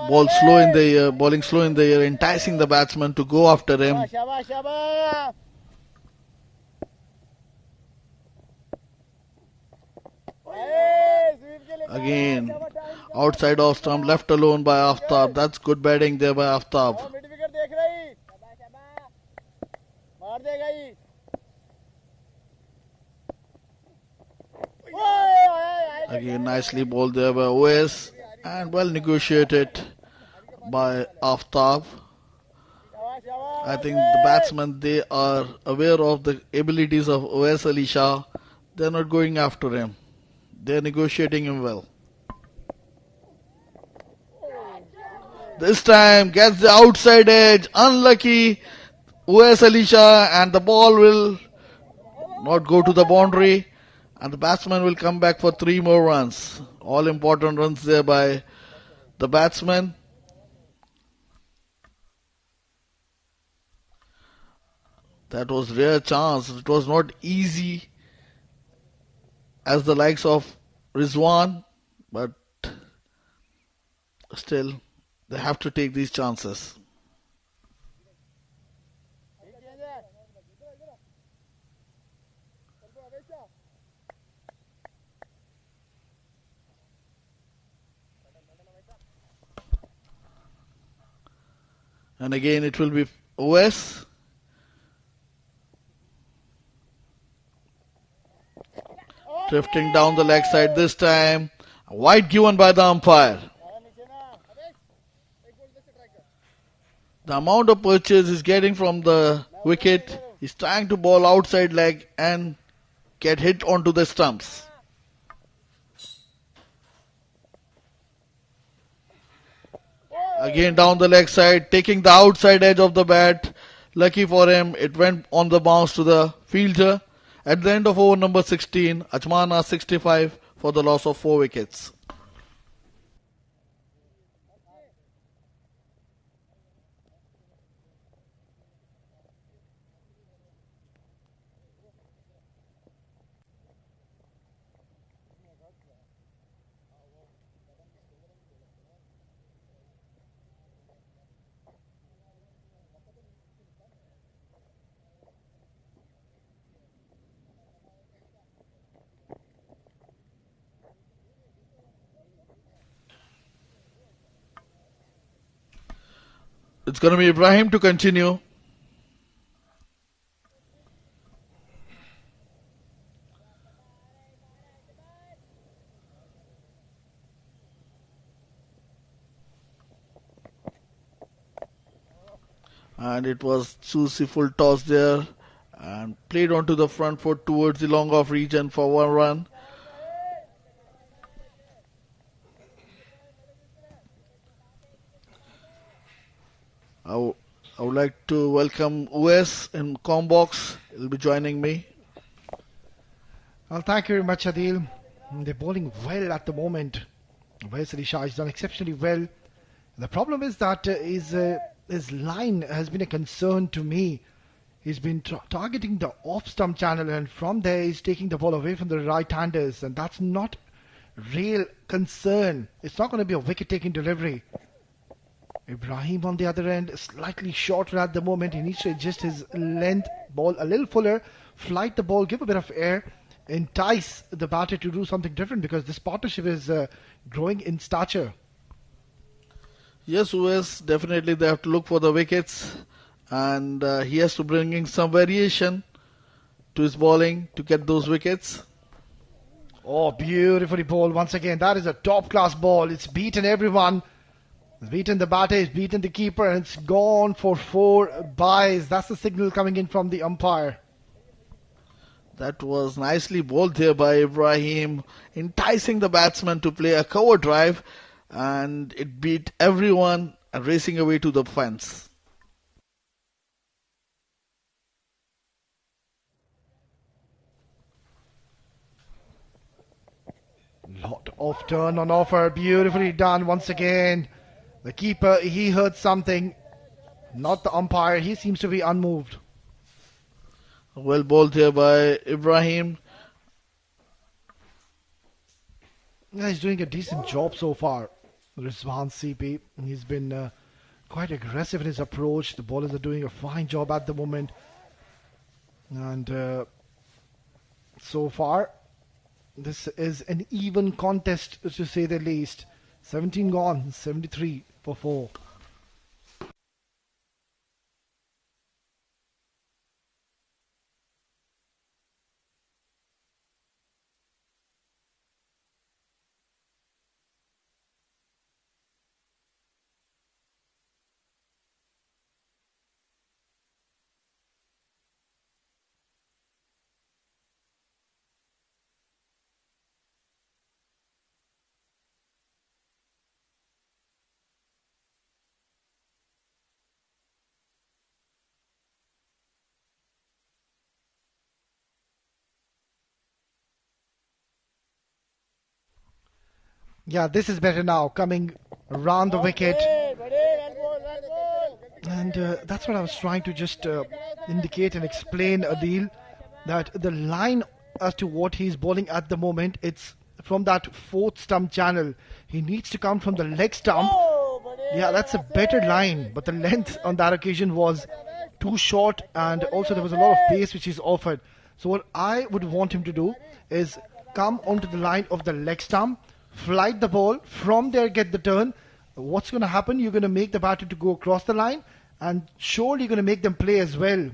Ball slow in the air, bowling slow in the air, enticing the batsman to go after him. Again, outside off stump, left alone by Aftab. That's good batting there by Aftab. Again, nicely bowled there by Uwais and well negotiated by Aftab. I think the batsmen, they are aware of the abilities of Uwais Ali Shah. They're not going after him. They're negotiating him well. This time gets the outside edge. Unlucky US Alicia, and the ball will not go to the boundary, and the batsman will come back for 3 more runs. All important runs there by the batsman. That was rare chance. It was not easy as the likes of Rizwan, but still they have to take these chances. And again it will be OS. Drifting down the leg side this time. A wide given by the umpire. The amount of purchase he's getting from the wicket, he's trying to bowl outside leg and get hit onto the stumps. Again down the leg side, taking the outside edge of the bat. Lucky for him, it went on the bounce to the fielder. At the end of over number 16, Ajman are 65 for the loss of 4 wickets. It's going to be Ibrahim to continue. And it was Susi full toss there and played onto the front foot towards the long off region for 1 run. I would like to welcome US in Combox. He'll be joining me. Well, thank you very much, Adil. They're bowling well at the moment. Wasim Shah has done exceptionally well. The problem is that his line has been a concern to me. He's been targeting the off-stump channel, and from there he's taking the ball away from the right-handers, and that's not real concern. It's not going to be a wicket-taking delivery. Ibrahim on the other end, slightly shorter at the moment. He needs to adjust his length, ball a little fuller, flight the ball, give a bit of air, entice the batter to do something different, because this partnership is growing in stature. Yes, US, definitely they have to look for the wickets, and he has to bring in some variation to his bowling to get those wickets. Oh, beautifully bowled once again. That is a top-class ball. It's beaten everyone. It's beaten the batter, it's beaten the keeper, and it's gone for 4 byes. That's the signal coming in from the umpire. That was nicely bowled there by Ibrahim, enticing the batsman to play a cover drive, and it beat everyone and racing away to the fence. Lot of turn on offer, beautifully done once again. The keeper, he heard something, not the umpire. He seems to be unmoved. Well bowled here by Ibrahim. Yeah, he's doing a decent job so far. Rizwan CP, he's been quite aggressive in his approach. The bowlers are doing a fine job at the moment. And so far, this is an even contest, to say the least. 17 gone, 73 for 4. Yeah, this is better now, coming around the wicket. And that's what I was trying to just indicate and explain, Adil, that the line as to what he's bowling at the moment, it's from that fourth stump channel. He needs to come from the leg stump. Yeah, that's a better line, but the length on that occasion was too short, and also there was a lot of pace which he's offered. So what I would want him to do is come onto the line of the leg stump, flight the ball, from there get the turn. What's going to happen? You're going to make the batter to go across the line, and surely you're going to make them play as well.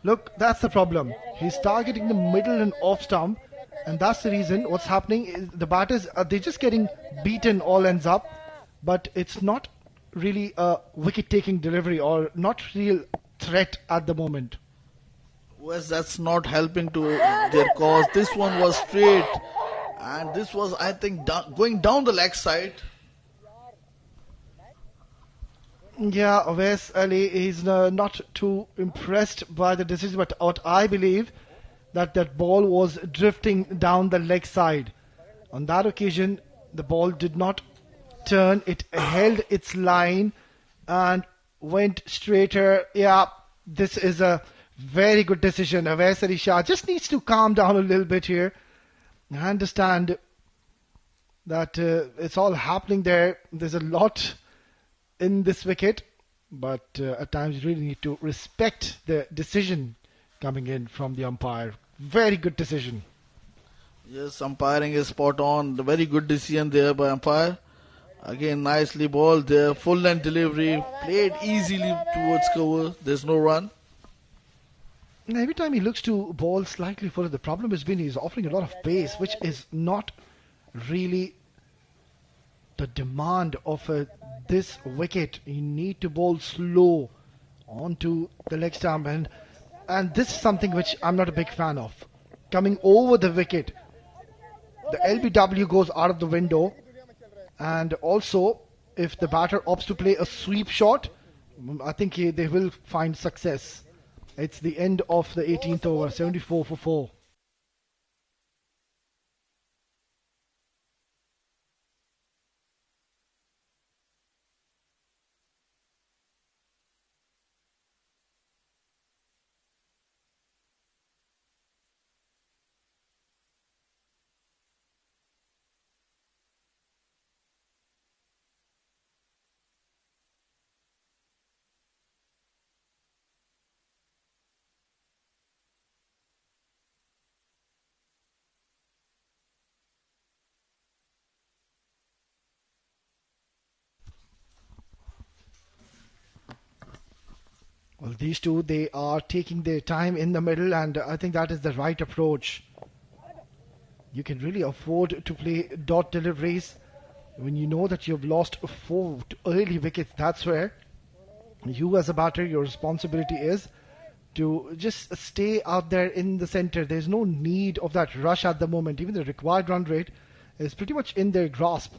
Look, that's the problem. He's targeting the middle and off stump, and that's the reason what's happening is the batters, they're just getting beaten all ends up, but it's not really a wicket-taking delivery or not real threat at the moment. Well, that's not helping to their cause. This one was straight, and this was, I think, going down the leg side. Yeah, Wes Ali is not too impressed by the decision, but what I believe that ball was drifting down the leg side. On that occasion, the ball did not turn, it held its line and went straighter. Yeah, this is a very good decision. Wes Ali Shah just needs to calm down a little bit here. I understand that it's all happening there. There's a lot in this wicket, but at times you really need to respect the decision coming in from the umpire. Very good decision. Yes, umpiring is spot on. The very good decision there by umpire. Again, nicely bowled there. Full length delivery. Played easily towards cover. There's no run. And every time he looks to bowl slightly further, the problem has been he's offering a lot of pace, which is not really the demand of this wicket. You need to bowl slow onto the leg stump, and this is something which I'm not a big fan of. Coming over the wicket, the LBW goes out of the window, and also if the batter opts to play a sweep shot, I think they will find success. It's the end of the 18th over, 74 for 4. Well, these two, they are taking their time in the middle, and I think that is the right approach. You can really afford to play dot deliveries when you know that you've lost 4 early wickets. That's where you as a batter, your responsibility is to just stay out there in the center. There's no need of that rush at the moment. Even the required run rate is pretty much in their grasp.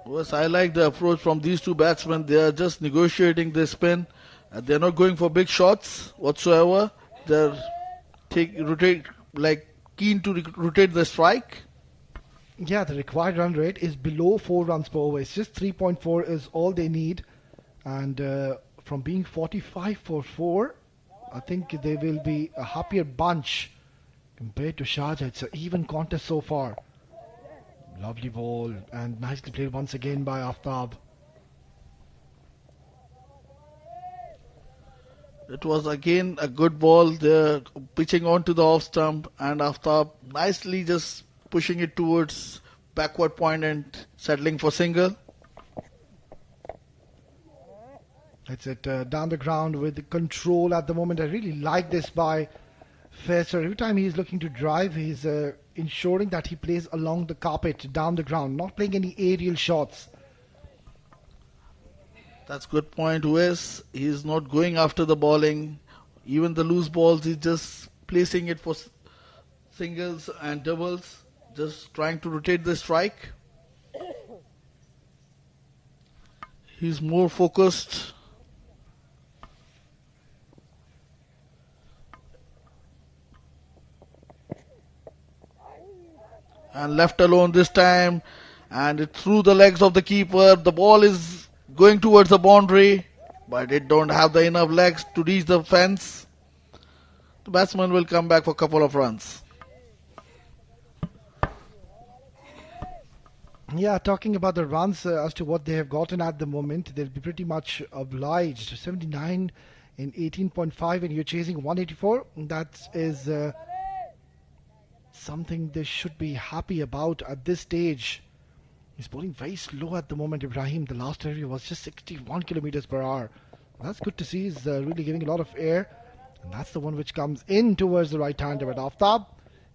Yes, I like the approach from these two batsmen. They are just negotiating the spin. They're not going for big shots whatsoever. They're keen to rotate the strike. Yeah, the required run rate is below 4 runs per over. It's just 3.4 is all they need. And from being 45 for 4, I think they will be a happier bunch compared to Sharjah. It's an even contest so far. Lovely ball, and nicely played once again by Aftab. It was again a good ball there, pitching onto the off stump, and Aftab nicely just pushing it towards backward point and settling for single. That's it, down the ground with control at the moment. I really like this by Faisal. Every time he's looking to drive, he's ensuring that he plays along the carpet, down the ground, not playing any aerial shots. That's good point, Wes. He's not going after the bowling. Even the loose balls, he's just placing it for singles and doubles, just trying to rotate the strike. He's more focused. and left alone this time, and it through the legs of the keeper. The ball is going towards the boundary, but it don't have the enough legs to reach the fence. The batsman will come back for a couple of runs. Yeah, talking about the runs as to what they have gotten at the moment, they'll be pretty much obliged. 79 in 18.5 and you're chasing 184. That is something they should be happy about at this stage. He's bowling very slow at the moment, Ibrahim. The last delivery was just 61 kilometers per hour. That's good to see. He's really giving a lot of air. And that's the one which comes in towards the right-hander at Aftab.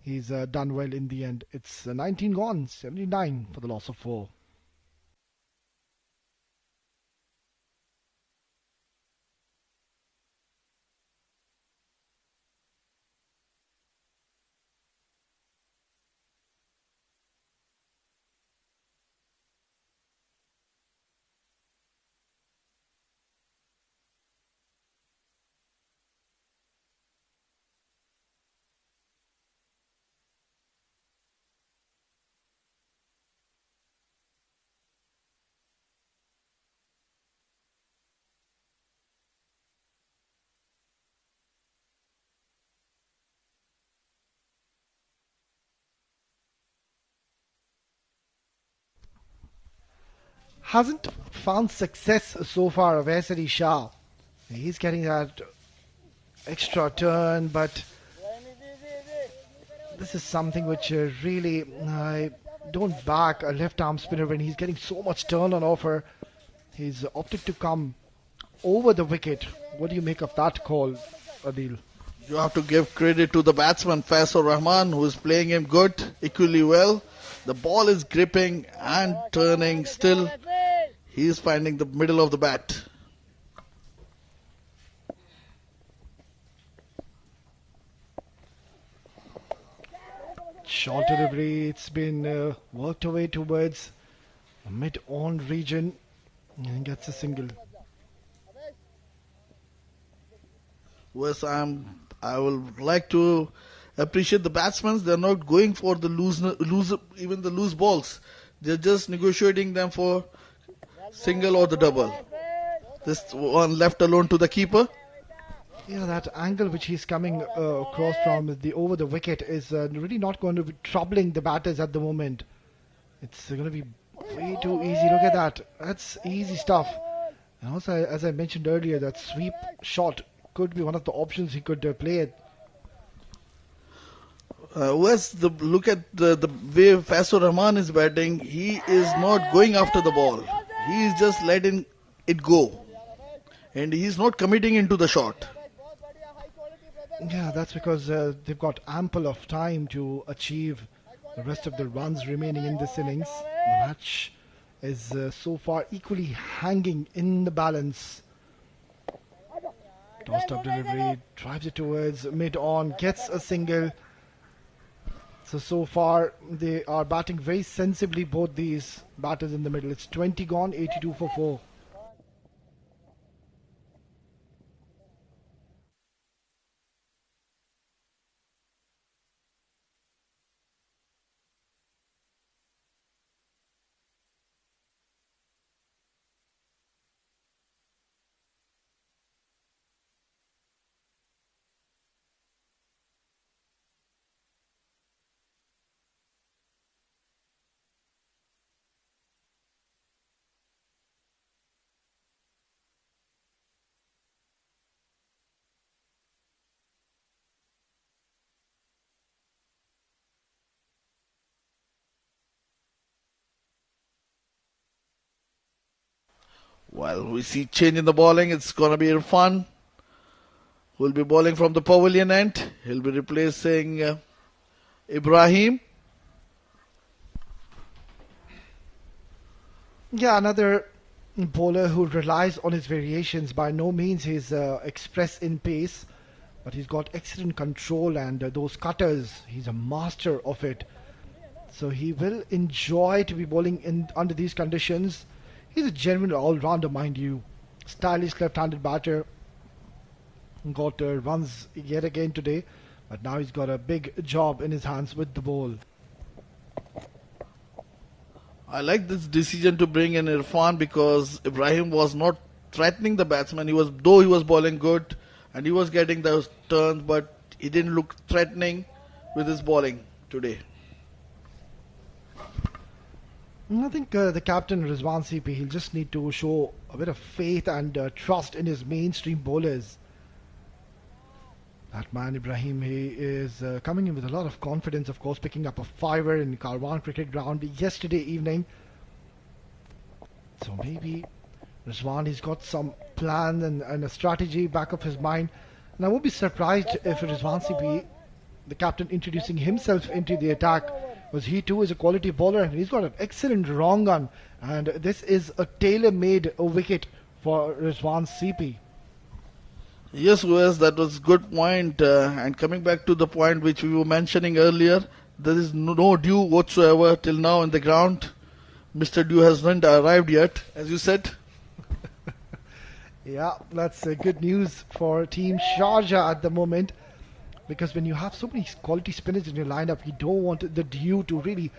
He's done well in the end. It's 19 gone, 79 for the loss of 4. Hasn't found success so far, Wasim Shah. He's getting that extra turn, but this is something which really I don't back a left arm spinner when he's getting so much turn on offer. He's opted to come over the wicket. What do you make of that call, Adil? You have to give credit to the batsman Faisal Rahman, who is playing him good, equally well. The ball is gripping and turning still. He is finding the middle of the bat. Short delivery. It's been worked away towards the mid-on region and gets a single. Yes, I would like to appreciate the batsmen. They're not going for the even the loose balls. They're just negotiating them for single or the double. This one left alone to the keeper. Yeah, that angle which he's coming across from the over the wicket is really not going to be troubling the batters at the moment. It's going to be way too easy. Look at that. That's easy stuff. And also, as I mentioned earlier, that sweep shot could be one of the options he could play it. Look at the way Faisal Rahman is batting. He is not going after the ball. He is just letting it go. And he's not committing into the shot. Yeah, that's because they've got ample of time to achieve the rest of the runs remaining in this innings. The match is so far equally hanging in the balance. Tossed up delivery, drives it towards mid-on, gets a single. So far they are batting very sensibly, both these batters in the middle. It's 20 gone, 82 for 4. Well, we see change in the bowling. It's going to be Irfan, who will be bowling from the pavilion end. He'll be replacing Ibrahim. Yeah, another bowler who relies on his variations. By no means he's express in pace, but he's got excellent control and those cutters, he's a master of it. So he will enjoy to be bowling under these conditions. He's a genuine all-rounder, mind you. Stylish left-handed batter. Got runs yet again today, but now he's got a big job in his hands with the ball. I like this decision to bring in Irfan because Ibrahim was not threatening the batsman. He was bowling good and he was getting those turns, but he didn't look threatening with his bowling today. I think the captain Rizwan CP, he'll just need to show a bit of faith and trust in his mainstream bowlers. That man Ibrahim, he is coming in with a lot of confidence, of course, picking up a fiver in Karwan cricket ground yesterday evening. So maybe Rizwan, he's got some plan and a strategy back of his mind. And I won't be surprised if Rizwan CP, the captain, introducing himself into the attack, because he too is a quality bowler and he's got an excellent wrong gun. And this is a tailor-made wicket for Rizwan CP. Yes, Wes, that was good point. And coming back to the point which we were mentioning earlier, there is no dew whatsoever till now in the ground. Mr. Dew hasn't arrived yet, as you said. Yeah, that's good news for Team Sharjah at the moment. Because when you have so many quality spinners in your lineup, you don't want the dew to really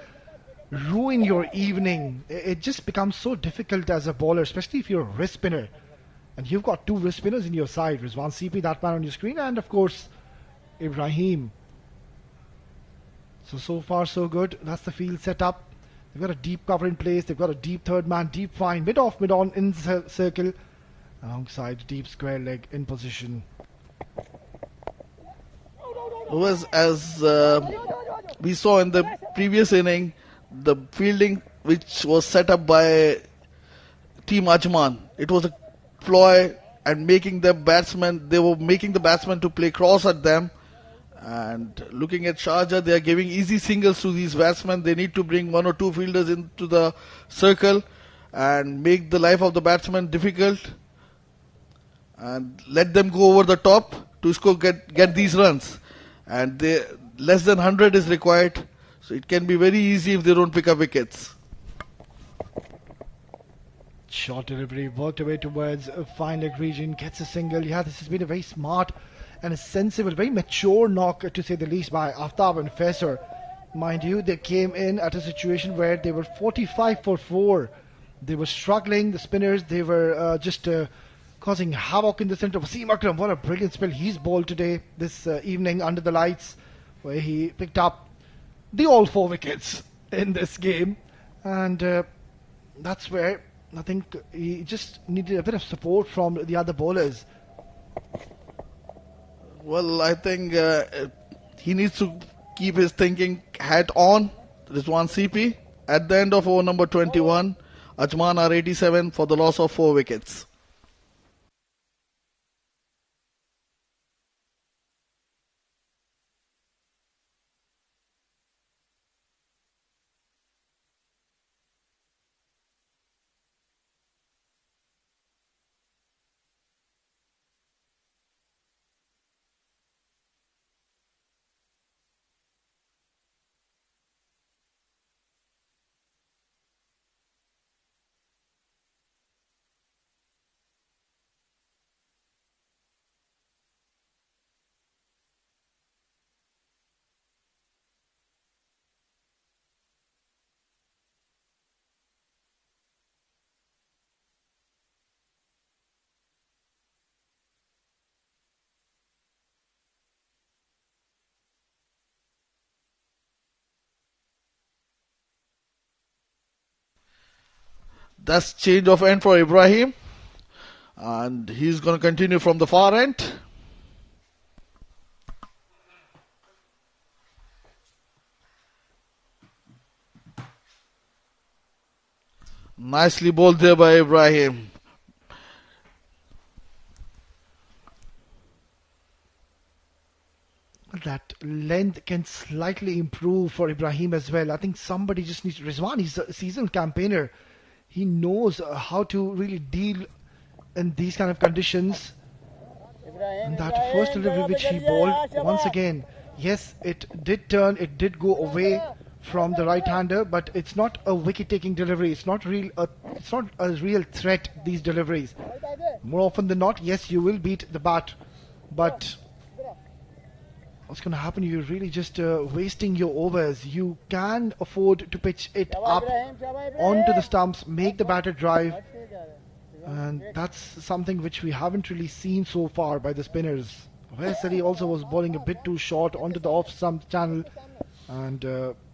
ruin your evening. It just becomes so difficult as a bowler, especially if you're a wrist spinner. And you've got two wrist spinners in your side. Rizwan CP, that man on your screen, and of course, Ibrahim. So far so good. That's the field set up. They've got a deep cover in place. They've got a deep third man, deep fine, mid-off, mid-on in circle. Alongside deep square leg in position. Was as we saw in the previous inning, the fielding which was set up by Team Ajman, it was a ploy and making the batsmen to play cross at them. And looking at Sharjah, they are giving easy singles to these batsmen. They need to bring one or two fielders into the circle and make the life of the batsman difficult and let them go over the top to get these runs. And less than 100 is required, so it can be very easy if they don't pick up wickets. Short delivery, worked away towards a fine leg region, gets a single. Yeah, this has been a very smart and a sensible, very mature knock, to say the least, by Aftab and Faisal. Mind you, they came in at a situation where they were 45 for 4. They were struggling, the spinners, they were just causing havoc in the centre. Wasim Akram, what a brilliant spell he's bowled today, this evening under the lights, where he picked up all 4 wickets in this game. And that's where I think he just needed a bit of support from the other bowlers. Well, I think he needs to keep his thinking hat on. Rizwan CP. At the end of over number 21, Ajman are 87 for the loss of 4 wickets. That's change of end for Ibrahim. And he's going to continue from the far end. Nicely bowled there by Ibrahim. That length can slightly improve for Ibrahim as well. I think somebody just needs... Rizwan, he's a seasoned campaigner. He knows how to really deal in these kind of conditions. And that first delivery which he bowled, once again, yes, it did turn, it did go away from the right-hander, but it's not a wicket-taking delivery. It's not a real threat, these deliveries. More often than not, yes, you will beat the bat, but what's going to happen? You're really just wasting your overs. You can afford to pitch it up onto the stumps, make the batter drive, and that's something which we haven't really seen so far by the spinners. Vaisali also was bowling a bit too short onto the off-stump channel and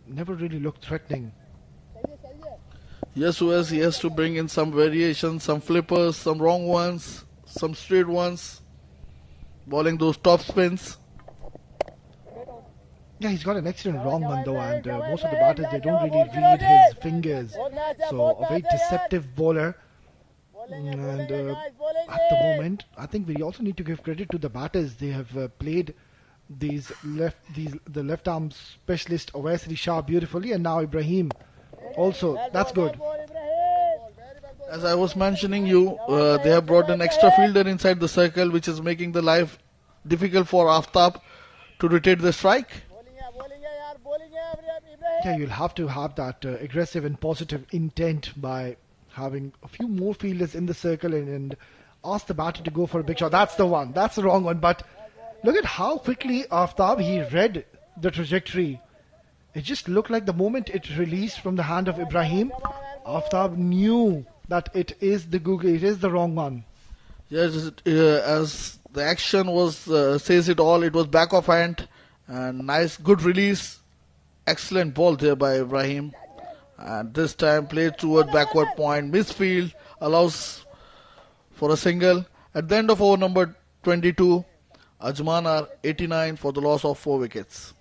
never really looked threatening. Yes, Wes, he has to bring in some variations, some flippers, some wrong ones, some straight ones, bowling those top spins. Yeah, he's got an excellent wrong one though, and most of the batters, they don't really read his fingers. So a very deceptive bowler. And at the moment, I think we also need to give credit to the batters. They have played the left arm specialist Vaisali Shah beautifully, and now Ibrahim also. That's good. As I was mentioning you, they have brought an extra fielder inside the circle, which is making the life difficult for Aftab to rotate the strike. Yeah, you'll have to have that aggressive and positive intent by having a few more fielders in the circle and ask the batter to go for a big shot. That's the one. That's the wrong one. But look at how quickly Aftab, he read the trajectory. It just looked like the moment it released from the hand of Ibrahim, Aftab knew that it is the Google, it is the wrong one. Yes, as the action was says it all, it was back of hand and nice, good release. Excellent ball there by Ibrahim. And this time played toward backward point. Misfield allows for a single. At the end of over number 22, Ajman are 89 for the loss of 4 wickets.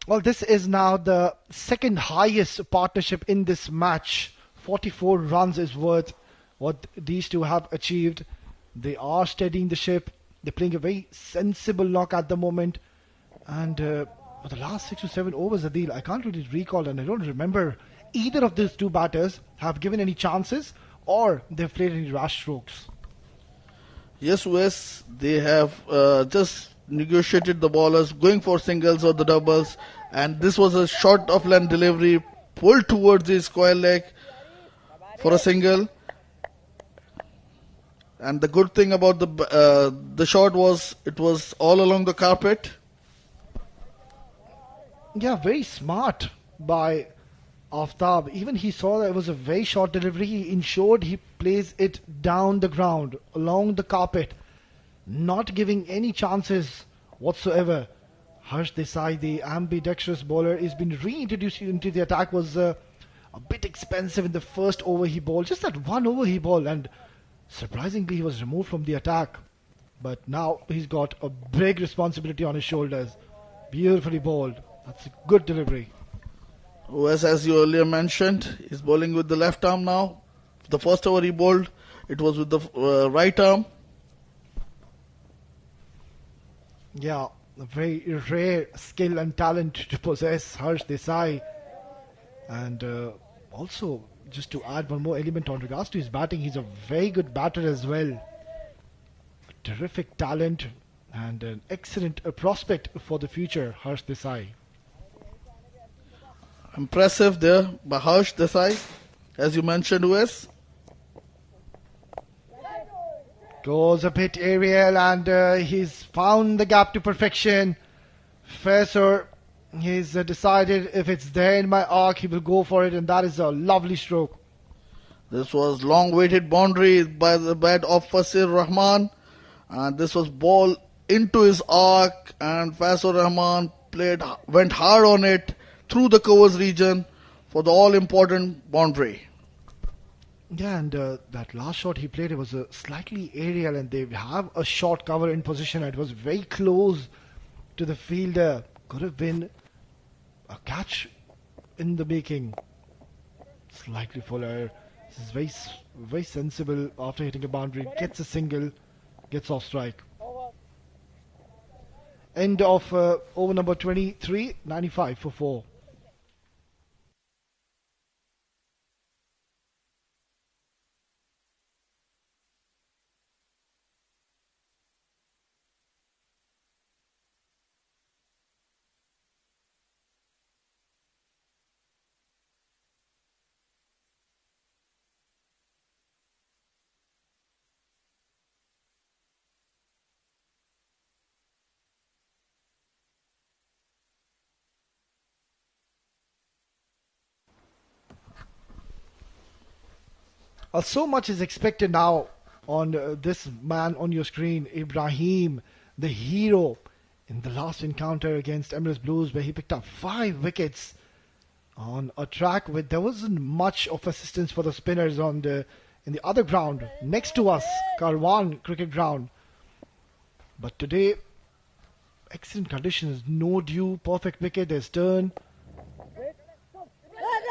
Well, this is now the second highest partnership in this match. 44 runs is worth what these two have achieved. They are steadying the ship. They're playing a very sensible knock at the moment. And for the last 6 to 7 overs, Adil, I can't really recall and I don't remember either of these two batters have given any chances or they've played any rash strokes. Yes, Wes, they have just negotiated the bowlers going for singles or the doubles, and this was a short of length delivery pulled towards the square leg for a single. And the good thing about the shot was it was all along the carpet. Yeah, very smart by Aftab. Even he saw that it was a very short delivery. He ensured he plays it down the ground along the carpet, not giving any chances whatsoever. Harsh Desai, the ambidextrous bowler, is been reintroduced into the attack. Was a bit expensive in the first over he bowled. Just that one over he bowled, and surprisingly he was removed from the attack. But now he's got a big responsibility on his shoulders. Beautifully bowled. That's a good delivery. Wes, as you earlier mentioned, is bowling with the left arm now. The first over he bowled, it was with the right arm. Yeah, a very rare skill and talent to possess, Harsh Desai. And also, just to add one more element on regards to his batting, he's a very good batter as well. A terrific talent and an excellent prospect for the future, Harsh Desai. Impressive there by Harsh Desai, as you mentioned, Wes. Goes a bit aerial and he's found the gap to perfection. Faisal, he's decided if it's there in my arc, he will go for it, and that is a lovely stroke. This was long-waited boundary by the bat of Fasir Rahman, and this was ball into his arc, and Faisal Rahman went hard on it through the covers region for the all-important boundary. Yeah, and that last shot he played, it was slightly aerial, and they have a short cover in position. It was very close to the fielder. Could have been a catch in the making. Slightly fuller. This is very sensible after hitting a boundary. Gets a single, gets off strike. End of over number 23, 95 for 4. So much is expected now on this man on your screen, Ibrahim, the hero in the last encounter against Emirates Blues, where he picked up 5 wickets on a track where there wasn't much of assistance for the spinners in the other ground next to us, Karwan cricket ground. But today, excellent conditions, no dew, perfect wicket, there's turn.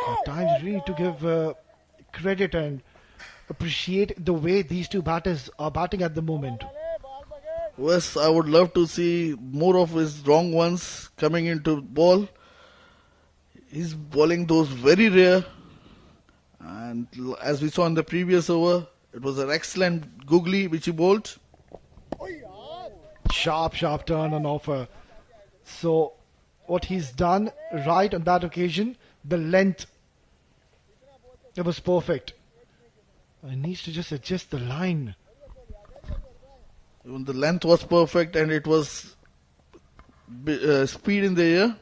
At times, you really need to give credit and appreciate the way these two batters are batting at the moment. Yes, I would love to see more of his wrong ones coming into ball. He's bowling those very rare. And as we saw in the previous over, it was an excellent googly which he bowled. Sharp turn on offer. So what he's done right on that occasion, the length, it was perfect. He needs to just adjust the line. Even the length was perfect and it was speed in the air.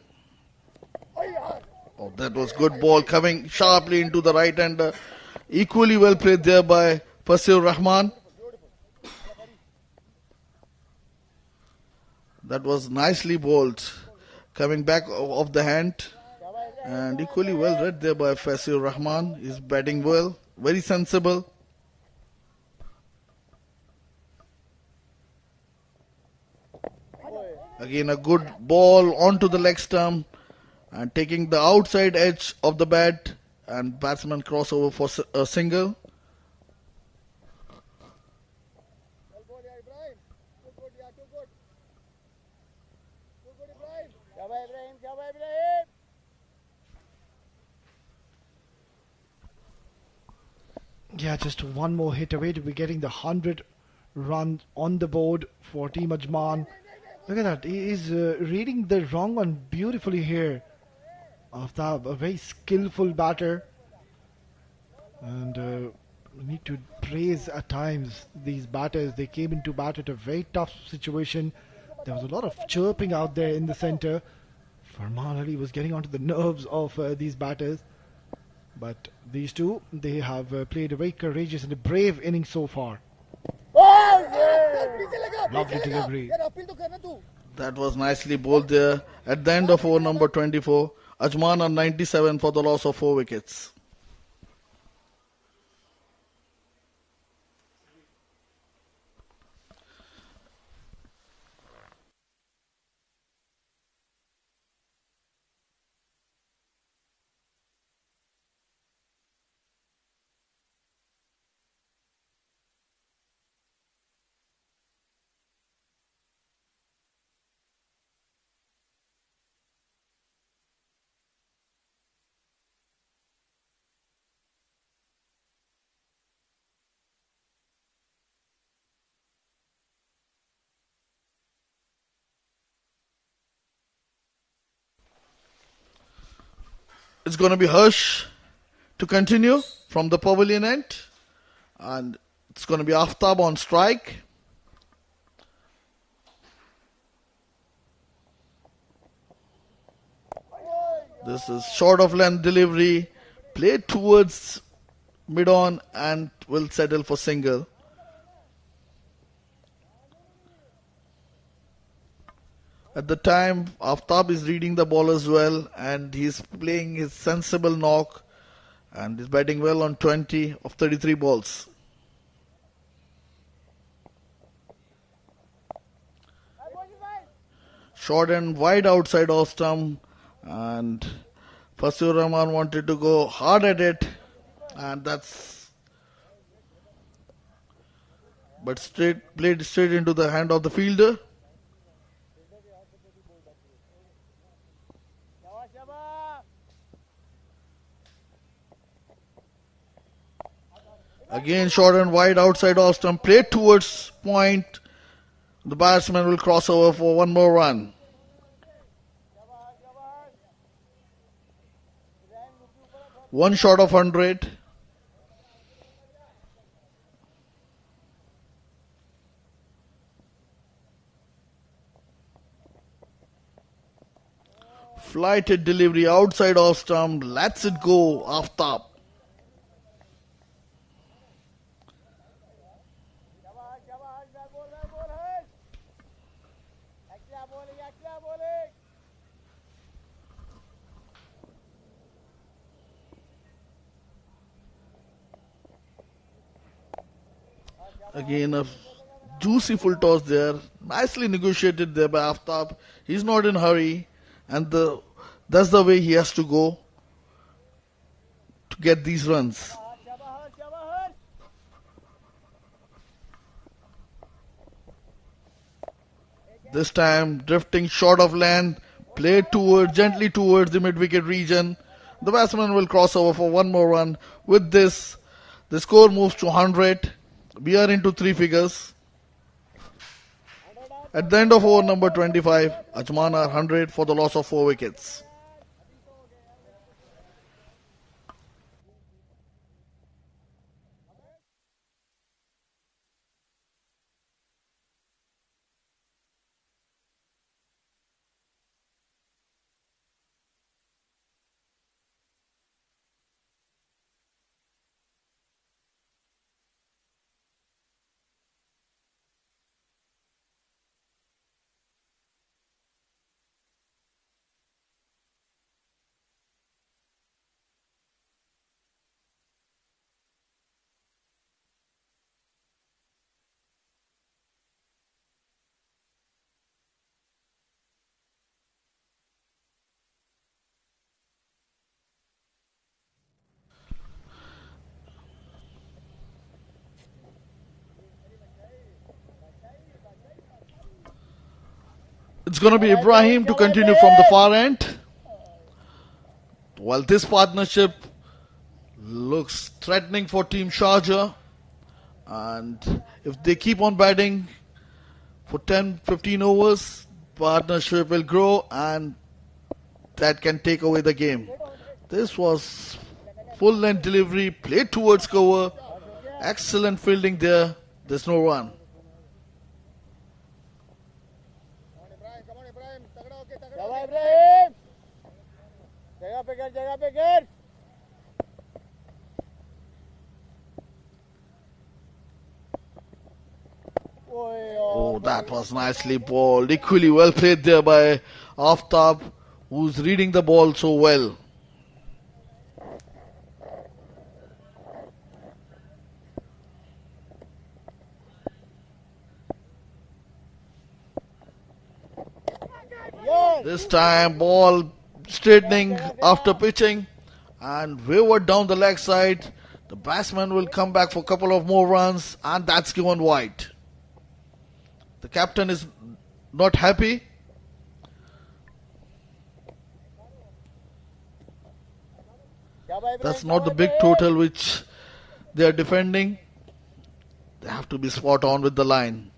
Oh, that was good ball coming sharply into the right hander. Equally well played there by Fasir Rahman. That was nicely bowled. Coming back off the hand. And equally well read there by Fasir Rahman. He's batting well. Very sensible. Again a good ball onto the leg stump and taking the outside edge of the bat, and batsman crossover for a single. Yeah, just one more hit away to be getting the 100 run on the board for Team Ajman. Look at that, he is reading the wrong one beautifully here. Aftab, a very skillful batter. And we need to praise at times these batters. They came into bat at a very tough situation. There was a lot of chirping out there in the centre. Farman Ali was getting onto the nerves of these batters. But these two, they have played a very courageous and a brave inning so far. Lovely delivery. That was nicely bowled there. At the end of over number 24, Ajman on 97 for the loss of 4 wickets. It's going to be Harsh to continue from the pavilion end. And it's going to be Aftab on strike. This is short of length delivery. Played towards mid-on and will settle for single. At the time, Aftab is reading the ball as well and he's playing his sensible knock and is batting well on 20 of 33 balls. Short and wide outside off stump, and Fasur Rahman wanted to go hard at it, and but played straight into the hand of the fielder. Again, short and wide outside off stump, played towards point. The batsman will cross over for one more run. One short of 100. Flighted delivery outside off stump. Lets it go, Aftab. Again, a juicy full toss there. Nicely negotiated there by Aftab. He's not in a hurry. And that's the way he has to go to get these runs. This time, drifting short of land. Played gently towards the mid-wicket region. The batsman will cross over for one more run. With this, the score moves to 100. We are into three figures. At the end of over number 25, Ajman are 100 for the loss of 4 wickets. It's going to be Ibrahim to continue from the far end. While this partnership looks threatening for Team Sharjah, and if they keep on batting for 10-15 overs, partnership will grow and that can take away the game. This was full length delivery, played towards cover. Excellent fielding there. There's no run. Oh, that was nicely bowled. Equally well played there by Aftab, who's reading the ball so well. This time ball straightening after pitching and wavered down the leg side. The batsman will come back for a couple of more runs and that's given wide. The captain is not happy. That's not the big total which they are defending. They have to be spot on with the line.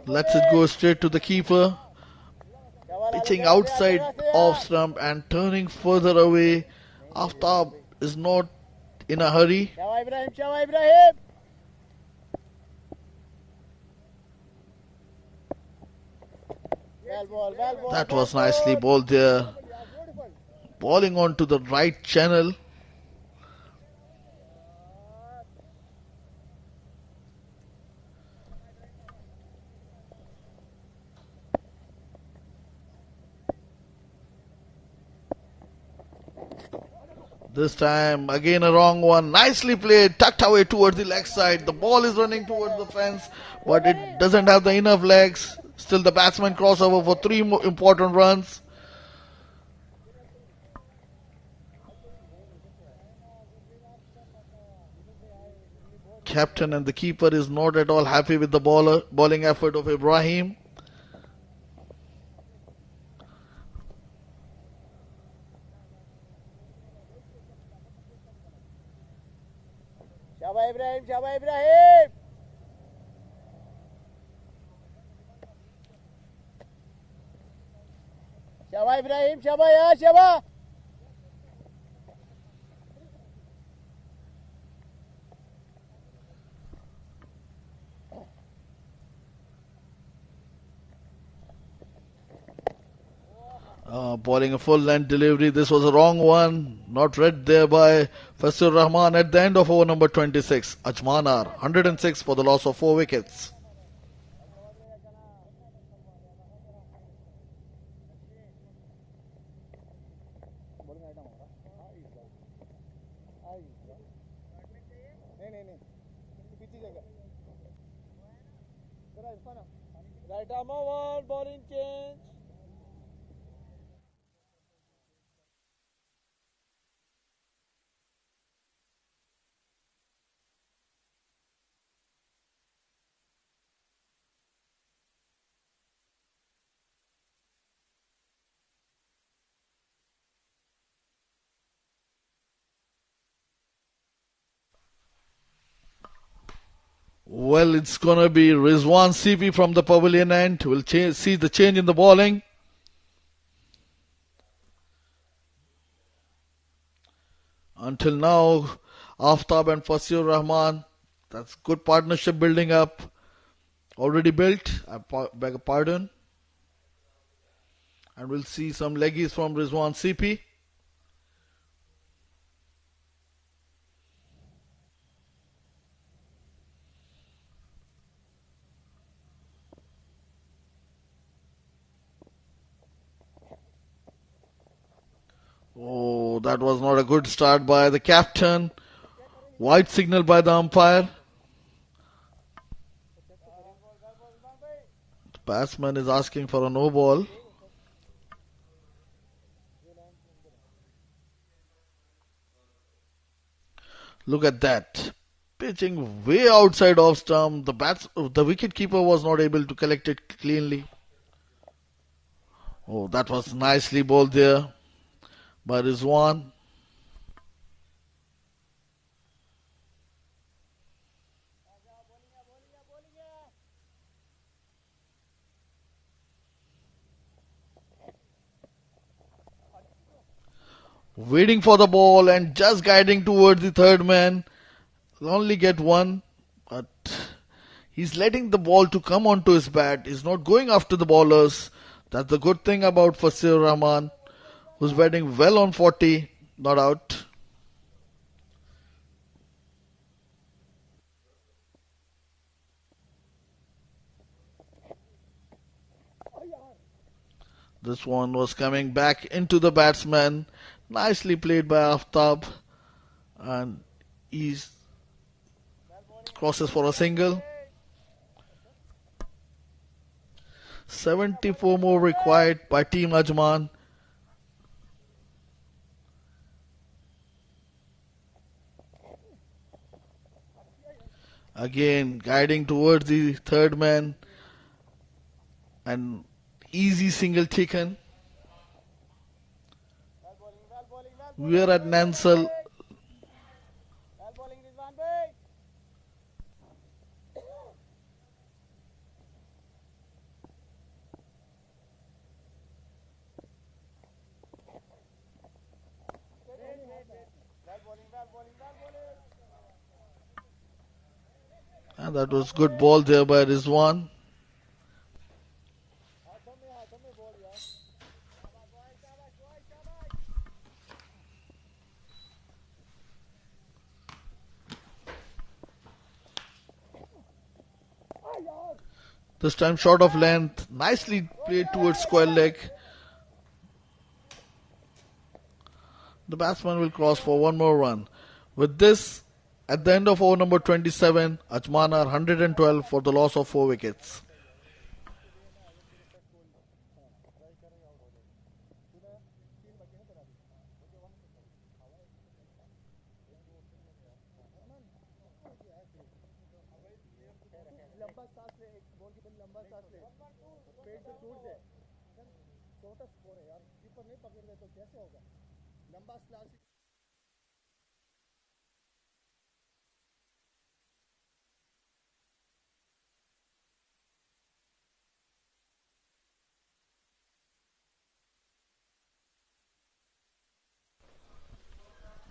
Lets it go straight to the keeper. Pitching outside off stump and turning further away. Aftab is not in a hurry. That was nicely bowled there. Bowling onto the right channel. This time again a wrong one. Nicely played, tucked away towards the leg side. The ball is running towards the fence, but it doesn't have the enough legs. Still the batsman crossover for 3 more important runs. Captain and the keeper is not at all happy with the bowling effort of Ibrahim. Shabba Ibrahim, Shabba Ibrahim. Shabba Ibrahim, Shabba ya, Shabba. Bowling a full length delivery. This was a wrong one. Not read there by Fasur Rahman at the end of over number 26. Ajman are 106 for the loss of 4 wickets. Right arm over, bowling change. Well, it's gonna be Rizwan CP from the pavilion end. We'll see the change in the bowling. Until now, Aftab and Fasur Rahman. That's good partnership building up. Already built. I beg a pardon. And we'll see some leggies from Rizwan CP. Oh, that was not a good start by the captain. White signal by the umpire. The batsman is asking for a no ball. Look at that. Pitching way outside off stump. The wicket keeper was not able to collect it cleanly. Oh, that was nicely bowled there by Rizwan. Waiting for the ball and just guiding towards the third man. He'll only get one, but he's letting the ball to come onto his bat. He's not going after the bowlers. That's the good thing about Fasur Rahman, who's batting well on 40, not out. This one was coming back into the batsman. Nicely played by Aftab. And he's crosses for a single. 74 more required by Team Ajman. Again, guiding towards the third man. An easy single taken. We are at Nansal. And that was good ball there by Rizwan. This time short of length, nicely played towards square leg. The batsman will cross for one more run. With this, at the end of over number 27, Ajman are 112 for the loss of 4 wickets.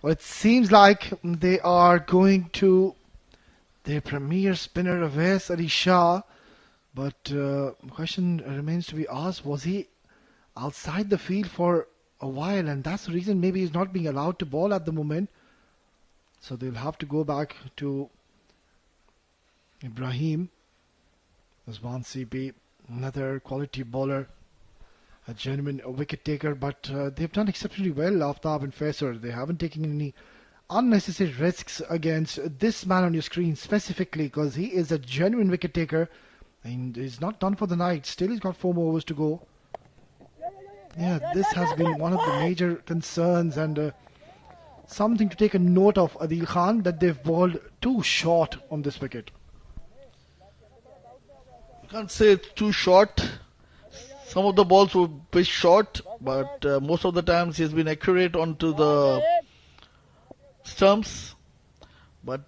Well, it seems like they are going to their premier spinner, Awais Ali Shah. But the question remains to be asked, was he outside the field for a while? And that's the reason maybe he's not being allowed to bowl at the moment. So they'll have to go back to Ibrahim. Azwan CP, another quality bowler, a genuine wicket taker, but they've done exceptionally well, Aftab and Faisal. They haven't taken any unnecessary risks against this man on your screen specifically, because he is a genuine wicket taker and he's not done for the night. Still, he's got 4 more overs to go. Yeah, this has been one of the major concerns and something to take a note of, Adil Khan, that they've bowled too short on this wicket. You can't say it's too short. Some of the balls were pitched short, but most of the times he's been accurate onto the stumps. But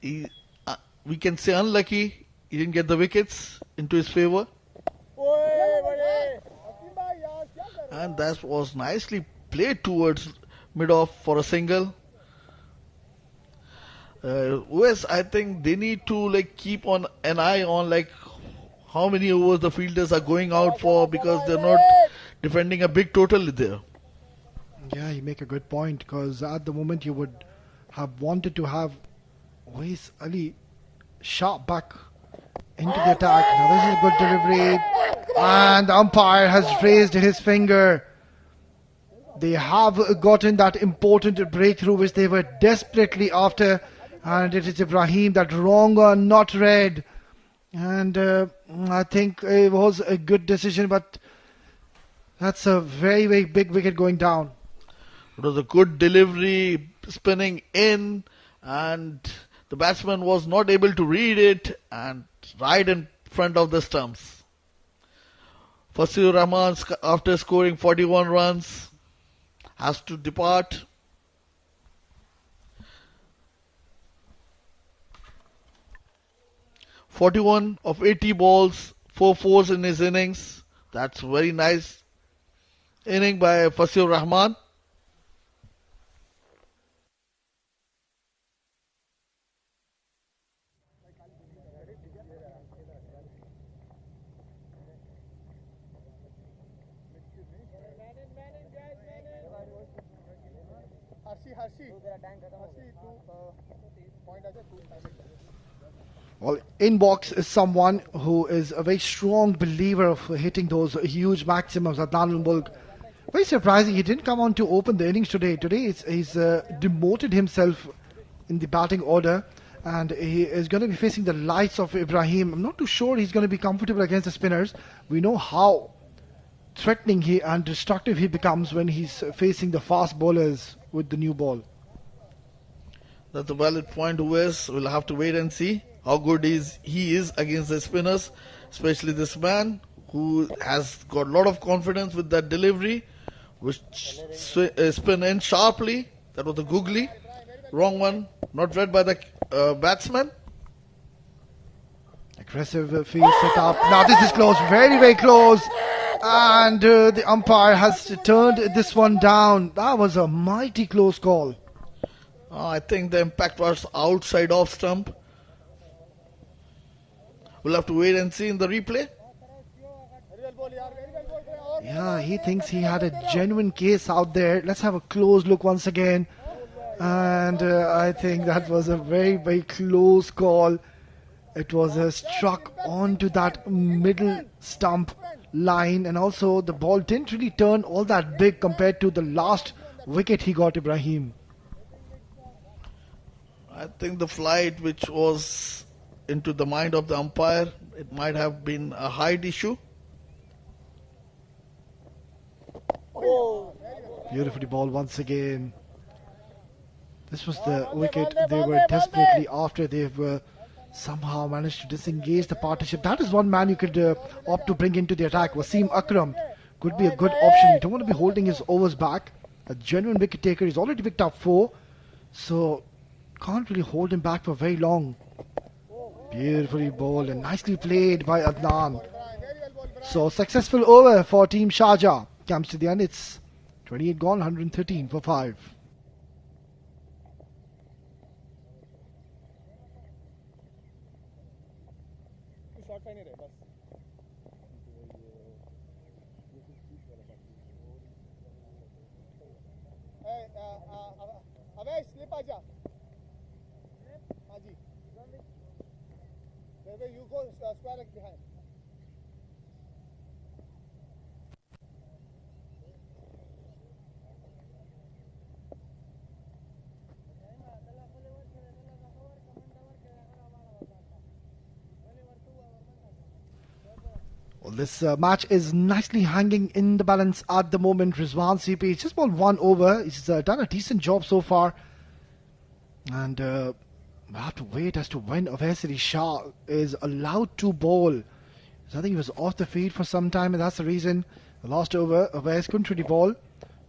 we can say unlucky, he didn't get the wickets into his favour. And that was nicely played towards mid-off for a single. West, I think they need to keep on an eye on how many overs the fielders are going out for, because they're not defending a big total there. Yeah, you make a good point, because at the moment you would have wanted to have Awais Ali Shah back into the attack. Now this is a good delivery, and the umpire has raised his finger. They have gotten that important breakthrough which they were desperately after, and it is Ibrahim, that wrong one, not red. And I think it was a good decision, but that's a very, very big wicket going down. It was a good delivery, spinning in, and the batsman was not able to read it, and right in front of the stumps. Wasim Akram, after scoring 41 runs, has to depart. "41 of 80 balls, 4 fours in his innings." That's very nice inning by Wasim Akram. Well, Inbox is someone who is a very strong believer of hitting those huge maximums. Adnan Mulk, very surprising, he didn't come on to open the innings today. Today he's demoted himself in the batting order, and he is going to be facing the likes of Ibrahim. I'm not too sure he's going to be comfortable against the spinners. We know how threatening and destructive he becomes when he's facing the fast bowlers with the new ball. That's a valid point, Wes. We'll have to wait and see how good he is against the spinners, especially this man who has got a lot of confidence with that delivery, which spin in sharply. That was a googly. Wrong one, not read by the batsman. Aggressive field set up. Now this is close, very, very close. And the umpire has turned this one down. That was a mighty close call. I think the impact was outside off stump. We'll have to wait and see in the replay. Yeah, he thinks he had a genuine case out there. Let's have a close look once again. And I think that was a very, very close call. It was struck onto that middle stump line, and also the ball didn't really turn all that big compared to the last wicket he got, Ibrahim. I think the flight which was into the mind of the umpire, it might have been a height issue. Beautifully ball once again. This was the wicket they were desperately after. They've somehow managed to disengage the partnership. That is one man you could opt to bring into the attack. Wasim Akram could be a good option. You don't want to be holding his overs back. A genuine wicket taker. He's already picked up 4. So can't really hold him back for very long. Beautifully bowled and nicely played by Adnan. So successful over for Team Sharjah. Comes to the end. It's 28 gone, 113 for 5. You go square leg behind. Well, this match is nicely hanging in the balance at the moment. Rizwan CP just bowled 1 over. He's done a decent job so far. And we'll have to wait as to when Awais Shah is allowed to bowl. So I think he was off the field for some time, and that's the reason the last over Awais couldn't really bowl.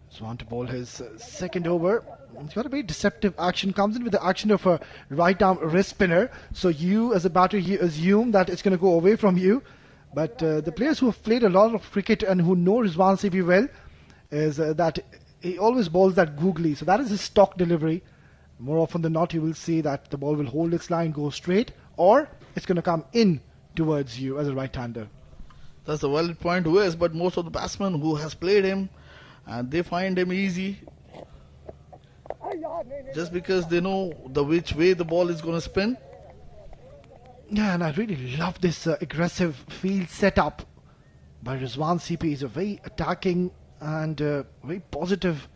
So want to bowl his second over. He's got a very deceptive action. Comes in with the action of a right arm wrist spinner. So you as a batter, you assume that it's going to go away from you. But the players who have played a lot of cricket and who know Rizwan CP well is that he always bowls that googly. So that is his stock delivery. More often than not, you will see that the ball will hold its line, go straight, or it's going to come in towards you as a right-hander. That's a valid point, Wes, but most of the batsmen who has played him, and they find him easy just because they know the which way the ball is going to spin. Yeah, and I really love this aggressive field setup by Rizwan CP. He's a very attacking and very positive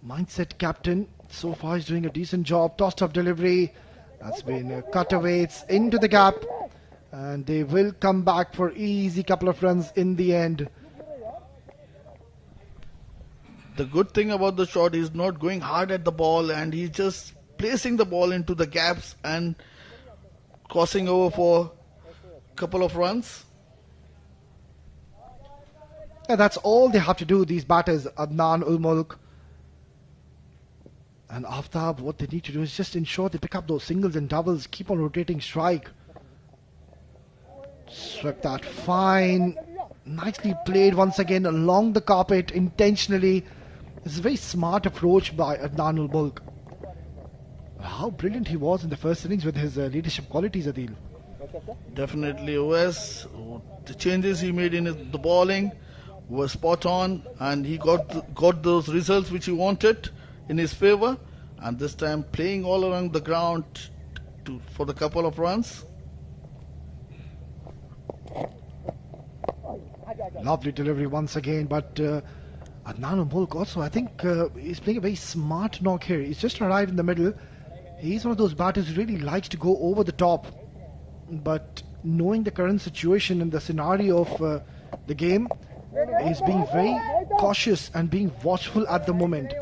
mindset captain. So far he's doing a decent job. Tossed up delivery. That's been cut away. It's into the gap. And they will come back for easy couple of runs in the end. The good thing about the shot is not going hard at the ball, and he's just placing the ball into the gaps and crossing over for a couple of runs. Yeah, that's all they have to do, these batters, Adnan, Ul Mulk and Aftab. What they need to do is just ensure they pick up those singles and doubles, keep on rotating strike. Swept that fine. Nicely played once again along the carpet intentionally. It's a very smart approach by Adnan Ul Mulk. How brilliant he was in the first innings with his leadership qualities, Adil. Definitely, Wes. The changes he made in the bowling were spot on, and he got those results which he wanted in his favour. And this time playing all around the ground for the couple of runs. Lovely delivery once again, but Adnan Ul Mulk also, I think he's playing a very smart knock here. He's just arrived in the middle. He's one of those batters who really likes to go over the top. But knowing the current situation and the scenario of the game, he's being very cautious and being watchful at the moment.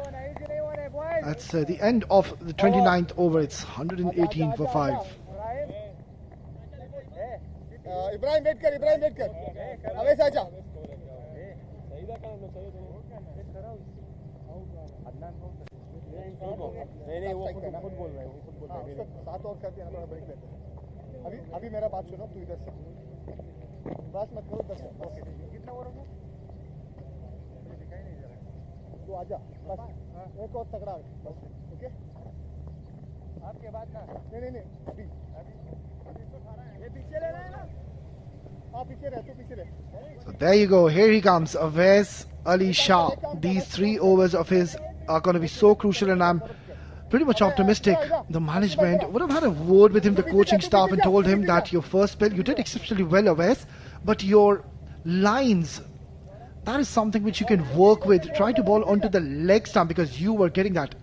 That's the end of the 29th over. It's 118 for 5. Ibrahim, wait kar, Ibrahim, wait kar. Awais aaja. नहीं वो खुद बोल रहा है वो खुद बोल रहा है साथ और करते हैं थोड़ा ब्रेक लेते हैं अभी मेरा बात सुनो तू इधर से बस मत करो 10 ओके कितना ओवर होगा तू आजा बस एक और तगड़ा बस ओके आपके बाद ना नहीं अभी तो खा रहा है ये पीछे ले रहा है ना हां पीछे रह तू पीछे रह. So there you go. Here he comes, Awais Ali Shah. These 3 overs of his are going to be so crucial, and I'm pretty much optimistic. The management would have had a word with him, the coaching staff, and told him that your first spell, you did exceptionally well, Awais, but your lines that is something which you can work with. Try to bowl onto the leg stump because you were getting that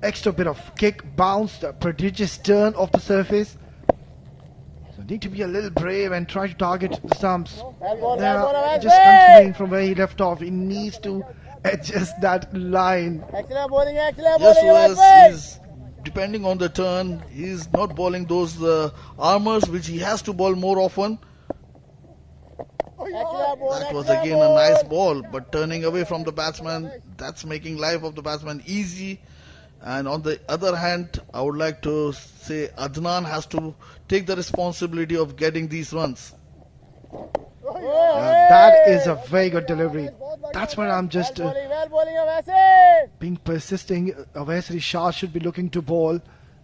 extra bit of kick, bounce, the prodigious turn off the surface. So need to be a little brave and try to target the stumps. Just continuing from where he left off. He needs to adjust that line. Yes, he's depending on the turn. He's not bowling those armors which he has to bowl more often. That was again a nice ball, but turning away from the batsman, that's making life of the batsman easy. And on the other hand, I would like to say Adnan has to take the responsibility of getting these runs. That is a very good delivery. That's where I'm just being persisting. Awais Shah should be looking to bowl.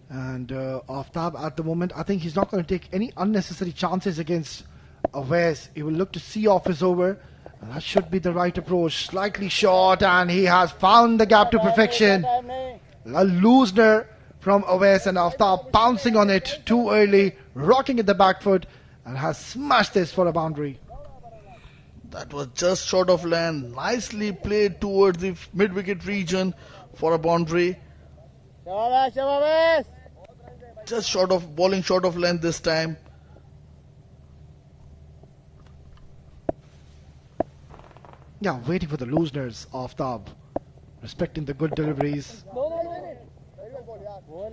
And Aftab at the moment, I think he's not going to take any unnecessary chances against Awais. He will look to see off his over. And that should be the right approach. Slightly short, and he has found the gap to perfection. A loosener from Awais, and Aftab bouncing on it too early, rocking at the back foot, and has smashed this for a boundary. That was just short of land. Nicely played towards the mid-wicket region for a boundary. Just short of bowling, short of length this time. Yeah, waiting for the looseners. Aftab respecting the good deliveries.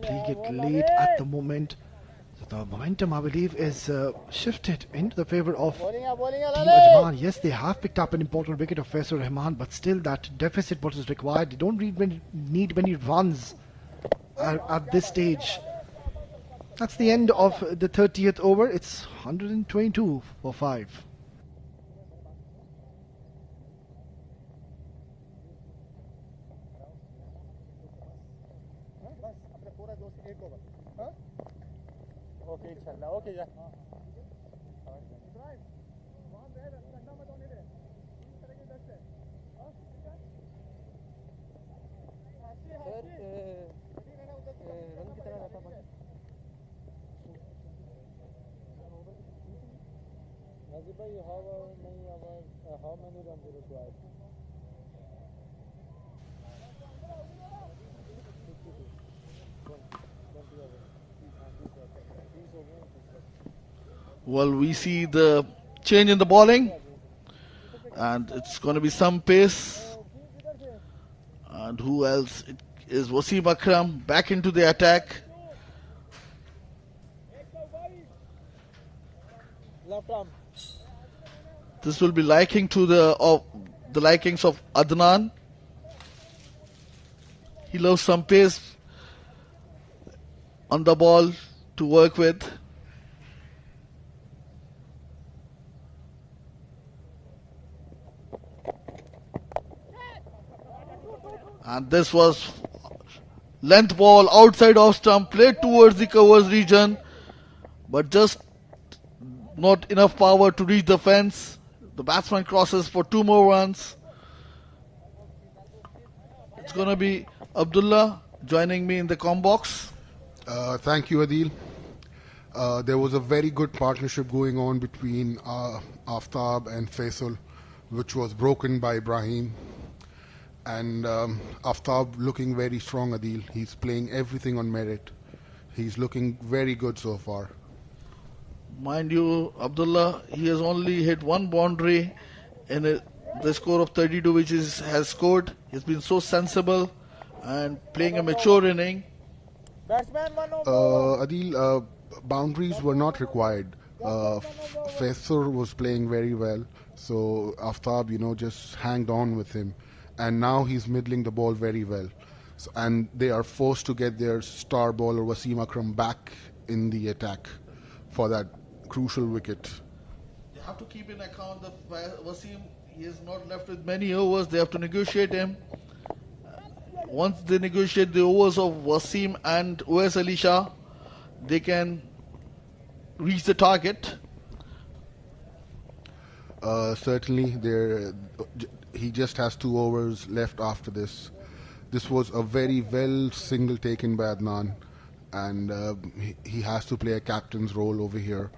Playing it late at the moment. So the momentum, I believe, is shifted into the favour of Team Ajman. Yes, they have picked up an important wicket of Faisal Rahman, but still that deficit what is required. They don't need many runs at this stage. That's the end of the 30th over. It's 122 for 5. Okay, inshallah. Okay, yeah. How many runs are required? Well, we see the change in the bowling, and it's going to be some pace. And who else? It is Wasim Akram back into the attack. Left arm. This will be liking to the likings of Adnan. He loves some pace on the ball to work with. And this was length ball outside off stump, played towards the covers region, but just not enough power to reach the fence. The batsman crosses for 2 more runs. It's going to be Abdullah joining me in the comm box. Thank you, Adil. There was a very good partnership going on between Aftab and Faisal, which was broken by Ibrahim. And Aftab looking very strong, Adil. He's playing everything on merit. He's looking very good so far. Mind you, Abdullah, he has only hit one boundary in the score of 32 which has scored. He's been so sensible and playing a mature inning. Adil, boundaries were not required. Faisal was playing very well, so Aftab, just hanged on with him. And now he's middling the ball very well. So, and they are forced to get their star bowler Wasim Akram back in the attack for that crucial wicket. They have to keep in account that Wasim, he is not left with many overs. They have to negotiate him. Once they negotiate the overs of Wasim and Awais Shah, they can reach the target. Certainly, he just has 2 overs left after this. This was a very well single taken by Adnan, and he has to play a captain's role over here,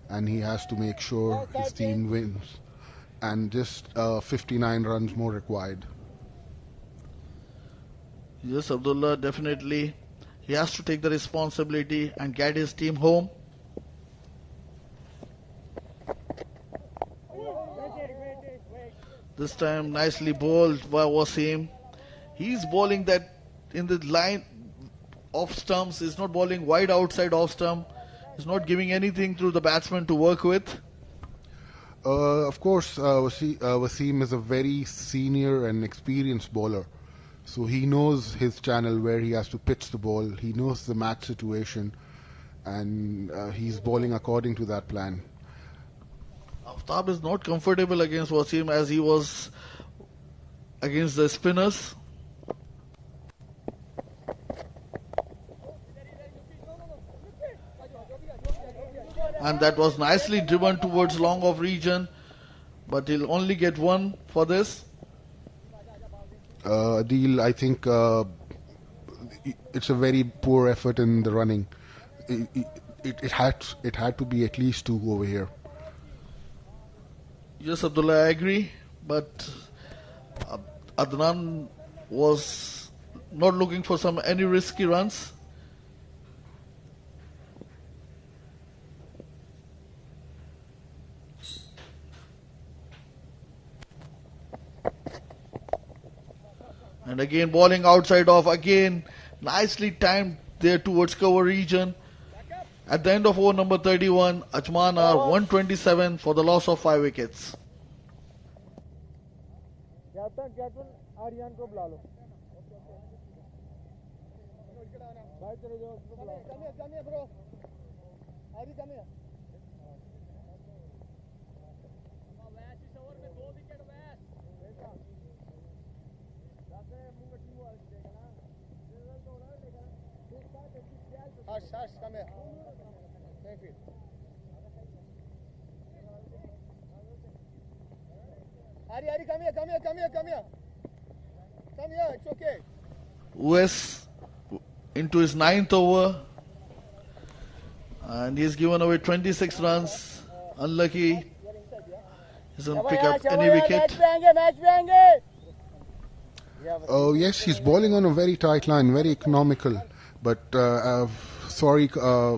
and he has to make sure his team wins. and just 59 runs more required. Yes, Abdullah, definitely. He has to take the responsibility and get his team home. This time nicely bowled by Wasim. He's bowling that in the line off stumps. He's not bowling wide outside off stump. He's not giving anything to the batsman to work with. Of course, Wasim is a very senior and experienced bowler. So he knows his channel where he has to pitch the ball. He knows the match situation, and he's bowling according to that plan. Aftab is not comfortable against Wasim as he was against the spinners. And that was nicely driven towards long off region, but he'll only get one for this. Adil, I think it's a very poor effort in the running. It had to be at least 2 over here. Yes, Abdullah, I agree, but Adnan was not looking for any risky runs. And again bowling outside off, again nicely timed there towards cover region. At the end of over number 31, Ajman are 127 for the loss of 5 wickets. Come here. Ari, come here. Come here, it's okay. Wes into his 9th over, and he's given away 26 runs. Unlucky. He doesn't pick up any wicket. Oh yes, he's bowling on a very tight line, very economical. But sorry,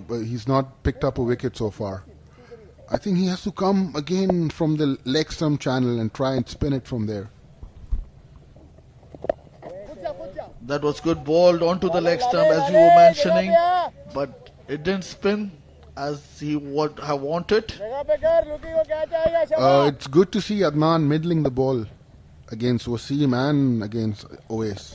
he's not picked up a wicket so far. I think he has to come again from the leg stump channel and try and spin it from there. That was good, bowled onto the leg stump as you were mentioning, but it didn't spin as he would have wanted. It's good to see Adnan middling the ball against Wasim and against Owais.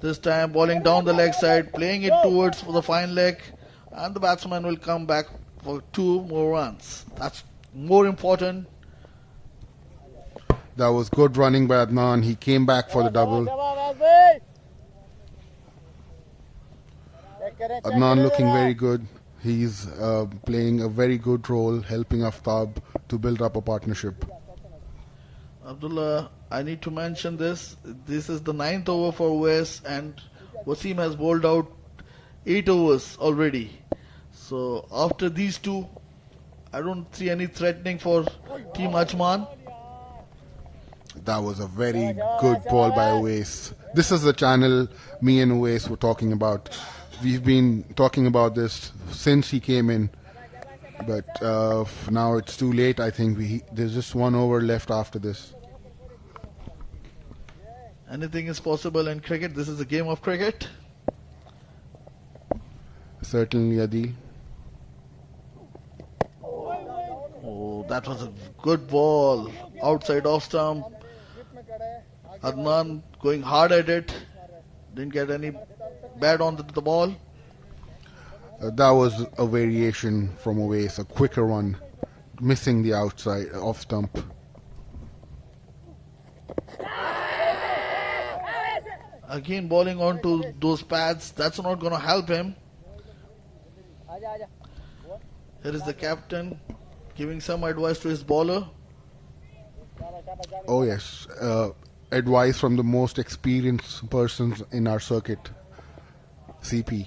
This time bowling down the leg side, playing it towards the fine leg, and the batsman will come back for 2 more runs. That's more important. That was good running by Adnan. He came back for the double. Adnan looking very good. He's playing a very good role, helping Aftab to build up a partnership. Abdullah, I need to mention this. This is the 9th over for Wes, and Wasim has bowled out 8 overs already. So after these 2, I don't see any threatening for Team Ajman. That was a very good ball by Owais. This is the channel me and Owais were talking about. We've been talking about this since he came in. But now it's too late, I think. There's just 1 over left after this. Anything is possible in cricket. This is a game of cricket. Certainly, Adi. Oh, that was a good ball. Outside off stump. Adnan going hard at it. Didn't get any bad on the ball. That was a variation from Owais, a quicker one, missing the outside off stump. Again bowling onto those pads. That's not going to help him. Here is the captain giving some advice to his bowler. Oh yes, advice from the most experienced persons in our circuit, CP.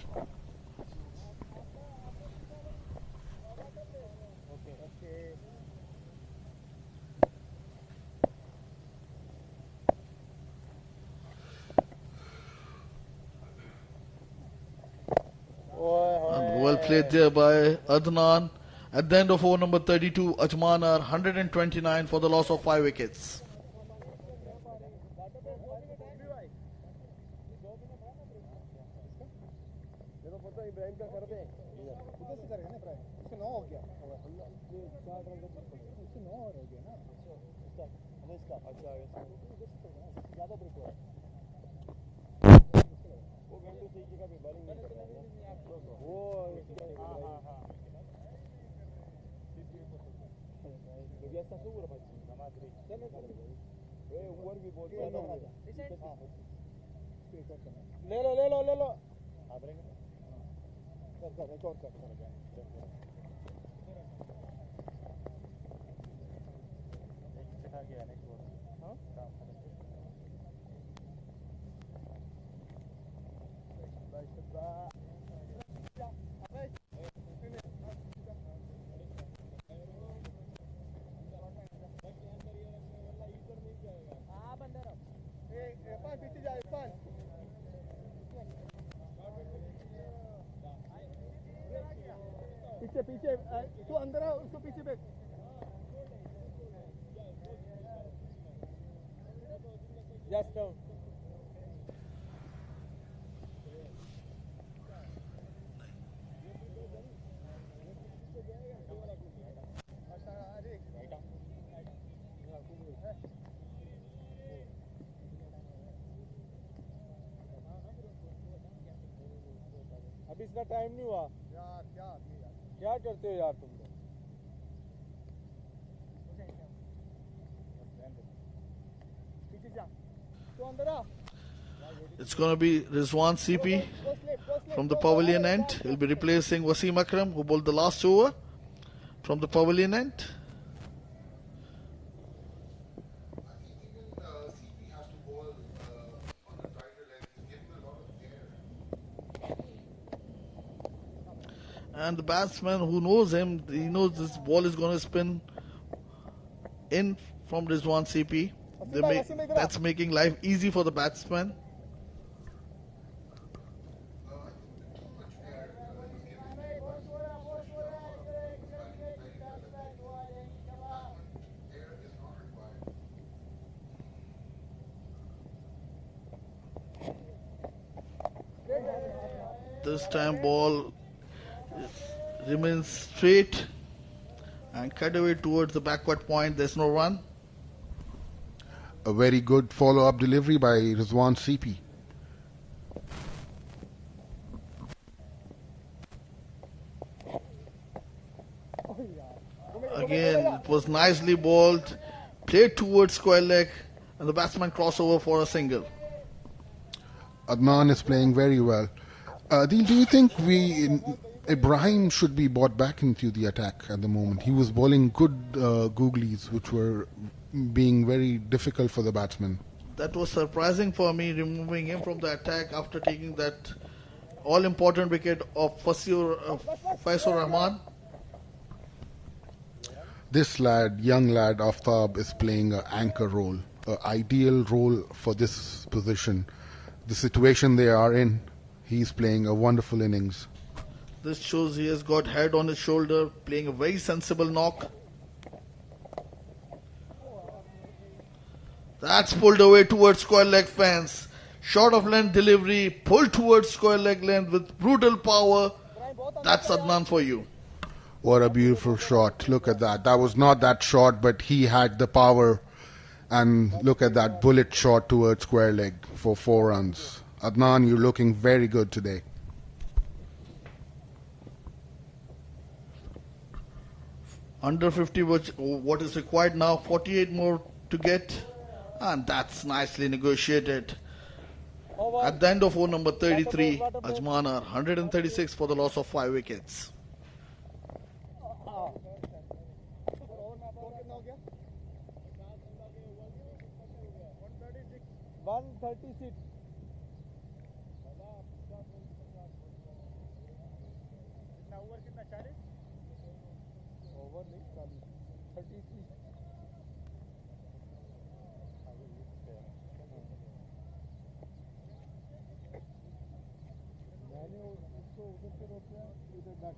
played there by Adnan. At the end of over number 32, Ajman are 129 for the loss of 5 wickets. ले लो पीछे पीछे तू अंदर आ उसको पीछे बैठ just down अभी इसका टाइम नहीं हुआ यार क्या करते हो यार तुम लोग तो अंदर आ It's going to be Rizwan CP from the pavilion end. He'll be replacing Wasim Akram, who bowled the last over from the pavilion end. And the batsman who knows him, he knows this ball is going to spin in from Rizwan CP. That's making life easy for the batsman. This time ball remains straight and cut away towards the backward point. There's no run. A very good follow-up delivery by Rizwan CP. Again, it was nicely bowled, played towards square leg, and the batsman crossover for a single. Adnan is playing very well. Do you think Ibrahim should be brought back into the attack at the moment? He was bowling good googlies, which were being very difficult for the batsman. That was surprising for me, removing him from the attack after taking that all-important wicket of Faisur Rahman. This lad, young lad, Aftab, is playing an anchor role, an ideal role for this position. The situation they are in, he's playing a wonderful innings. This shows he has got head on his shoulder, playing a very sensible knock. That's pulled away towards square leg fence. Short of length delivery, pulled towards square leg length with brutal power. That's Adnan for you. What a beautiful shot. Look at that. That was not that shot, but he had the power. And look at that bullet shot towards square leg for 4 runs. Adnan, you're looking very good today. Under 50, what is required now, 48 more to get. And that's nicely negotiated. At the end of over number 33, Ajman are 136 for the loss of 5 wickets. चलो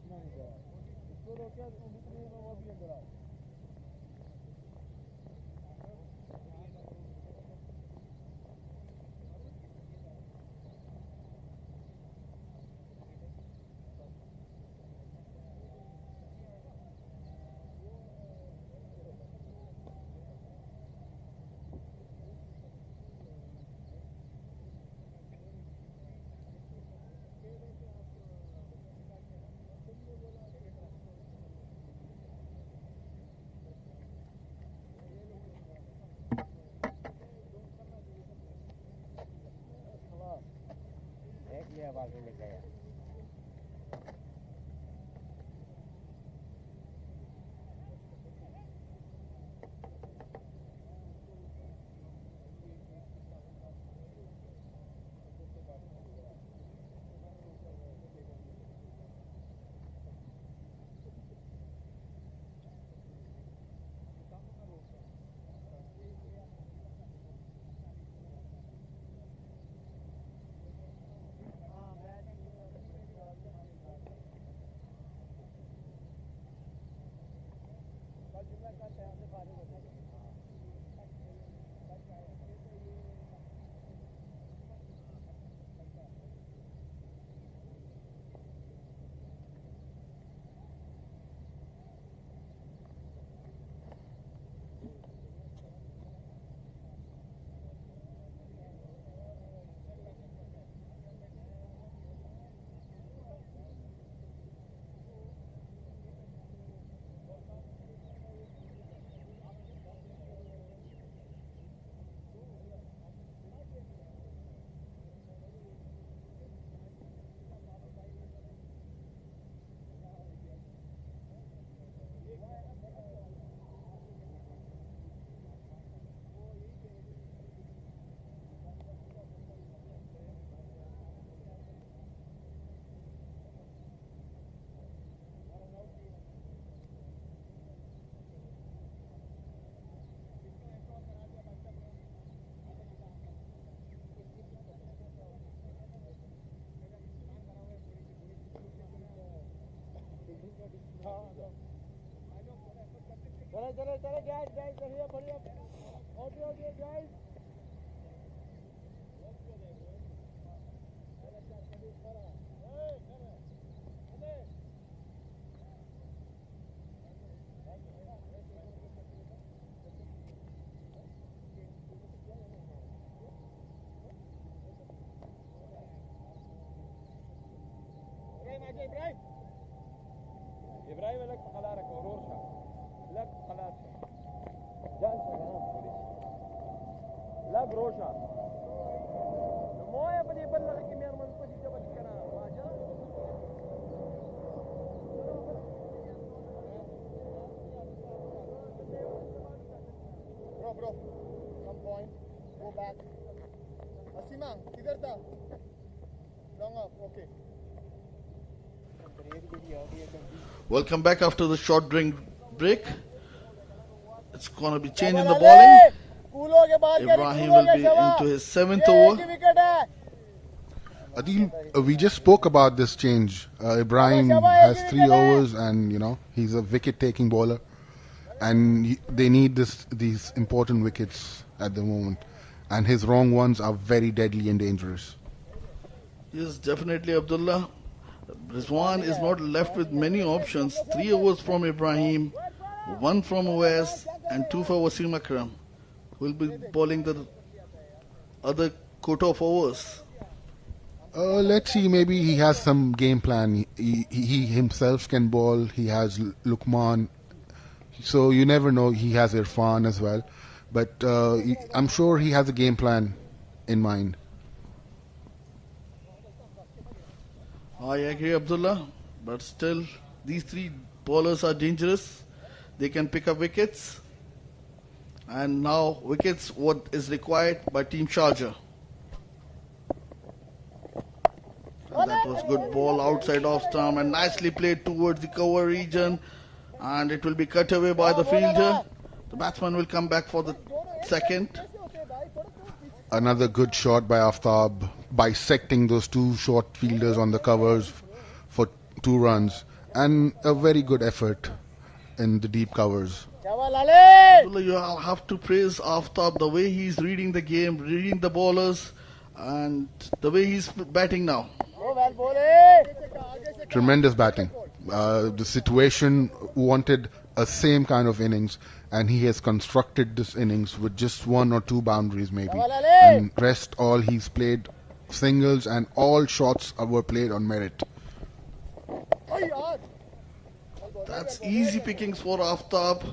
guys, hurry up. Okay, guys. Ibrahim لك خلارك ورورشا لك خلارك جالسة لك روشا موية بدي يبلغ كمية من بدي جبل كنا واجا Bro, some point, go back. Asima, किधर था? Long off, okay. Welcome back after the short drink break. It's going to be changing the bowling. Ibrahim will be into his 7th over. Adil, we just spoke about this change. Ibrahim has 3 overs and, he's a wicket-taking bowler. And they need these important wickets at the moment. And his wrong ones are very deadly and dangerous. Yes, definitely, Abdullah. Rizwan is not left with many options. 3 overs from Ibrahim, 1 from Oais, and 2 for Wasim Akram, who will be bowling the other quota of overs. Let's see, maybe he has some game plan. He himself can bowl. He has Luqman. So you never know. He has Irfan as well. But I'm sure he has a game plan in mind. I agree, Abdullah. But still, these 3 bowlers are dangerous. They can pick up wickets. And now, wickets, what is required by Team Sharjah. And that was good ball outside off stump and nicely played towards the cover region. And it will be cut away by the fielder. The batsman will come back for the second. Another good shot by Aftab, bisecting those 2 short fielders on the covers for 2 runs. and a very good effort in the deep covers. You have to praise Aftab, the way he's reading the game, reading the bowlers, and the way he's batting now. Tremendous batting. The situation wanted a same kind of innings, and he has constructed this innings with just 1 or 2 boundaries maybe. And rest all he's played singles, and all shots were played on merit. That's easy pickings for Aftab.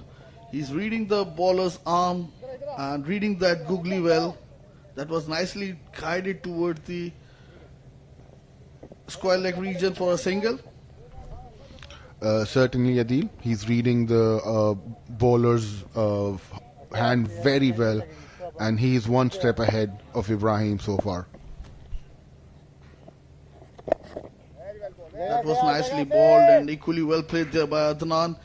He's reading the bowler's arm and reading that googly well. That was nicely guided towards the square leg region for a single. Certainly, Adil. He's reading the bowler's hand very well, and he is 1 step ahead of Ibrahim so far. That was nicely bowled and equally well played there by Adnan.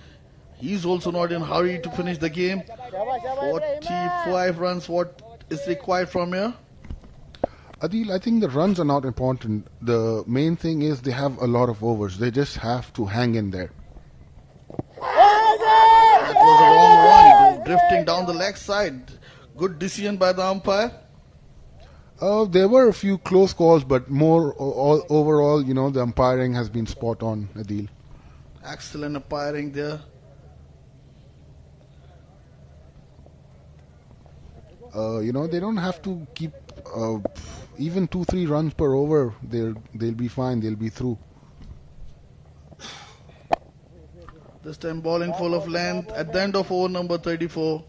He's also not in a hurry to finish the game. 45 runs, what is required from here? Adil, I think the runs are not important. The main thing is they have a lot of overs. They just have to hang in there. That was a wrong one, drifting down the leg side. Good decision by the umpire. There were a few close calls, but overall, the umpiring has been spot on, Adil. Excellent umpiring there. They don't have to keep even 2-3 runs per over. They'll be fine. They'll be through. This time bowling full of length at the end of over number 34.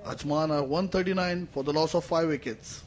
Ajman are 139 for the loss of 5 wickets.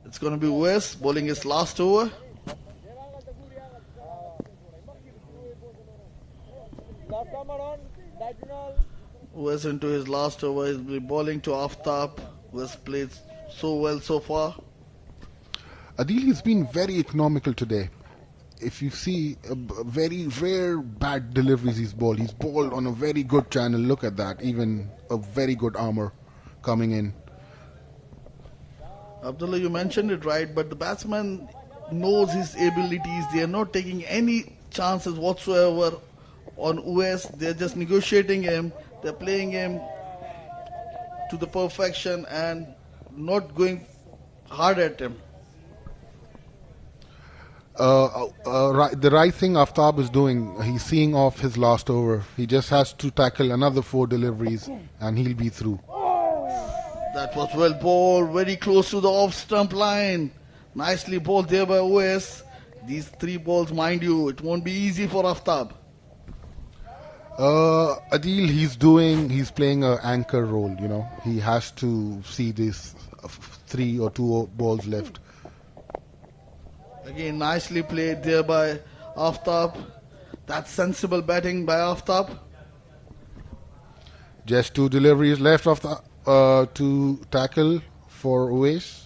It's going to be West bowling his last over. West into his last over. He'll be bowling to Aftab, who has played so well so far. Adil has been very economical today. If you see very rare bad deliveries he's bowled on a very good channel. Look at that. Even a very good armour coming in. Abdullah, you mentioned it right, but the batsman knows his abilities. They are not taking any chances whatsoever on Uwais. They're just negotiating him. They're playing him to the perfection and not going hard at him. The right thing Aftab is doing, he's seeing off his last over. He just has to tackle another 4 deliveries and he'll be through. That was well bowled, very close to the off-stump line. Nicely bowled there by OS. These 3 balls, mind you, it won't be easy for Aftab. Adil, he's playing an anchor role, He has to see these 3 or 2 balls left. Again, nicely played there by Aftab. That's sensible batting by Aftab. Just 2 deliveries left to tackle for Uwais.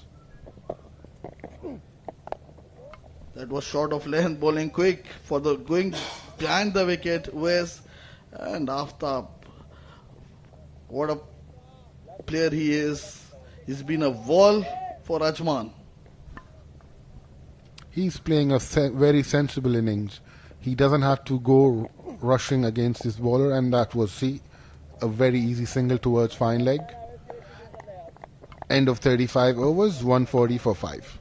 That was short of length, bowling quick for the going behind the wicket. Uwais and Aftab. What a player he is. He's been a wall for Ajman. He's playing a very sensible innings. He doesn't have to go rushing against his bowler, and that was a very easy single towards fine leg. End of 35 overs, 140 for 5.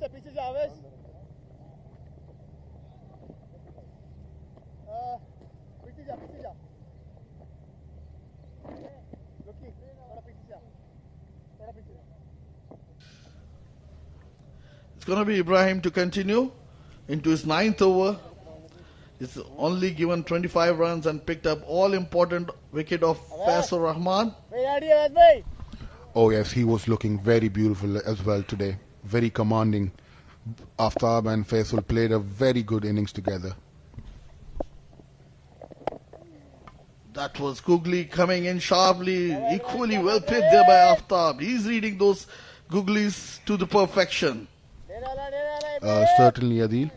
पीछे जा आवेश पीछे जा लुकी थोड़ा पीछे जा थोड़ा पीछे It's going to be Ibrahim to continue into his 9th over. He's only given 25 runs and picked up all important wicket of Faisal Rahman. Oh yes, he was looking very beautiful as well today. Very commanding. Aftab and Faisal played a very good innings together. That was Googly coming in sharply. Equally well played there by Aftab. He's reading those googlies to the perfection. Certainly, Adil.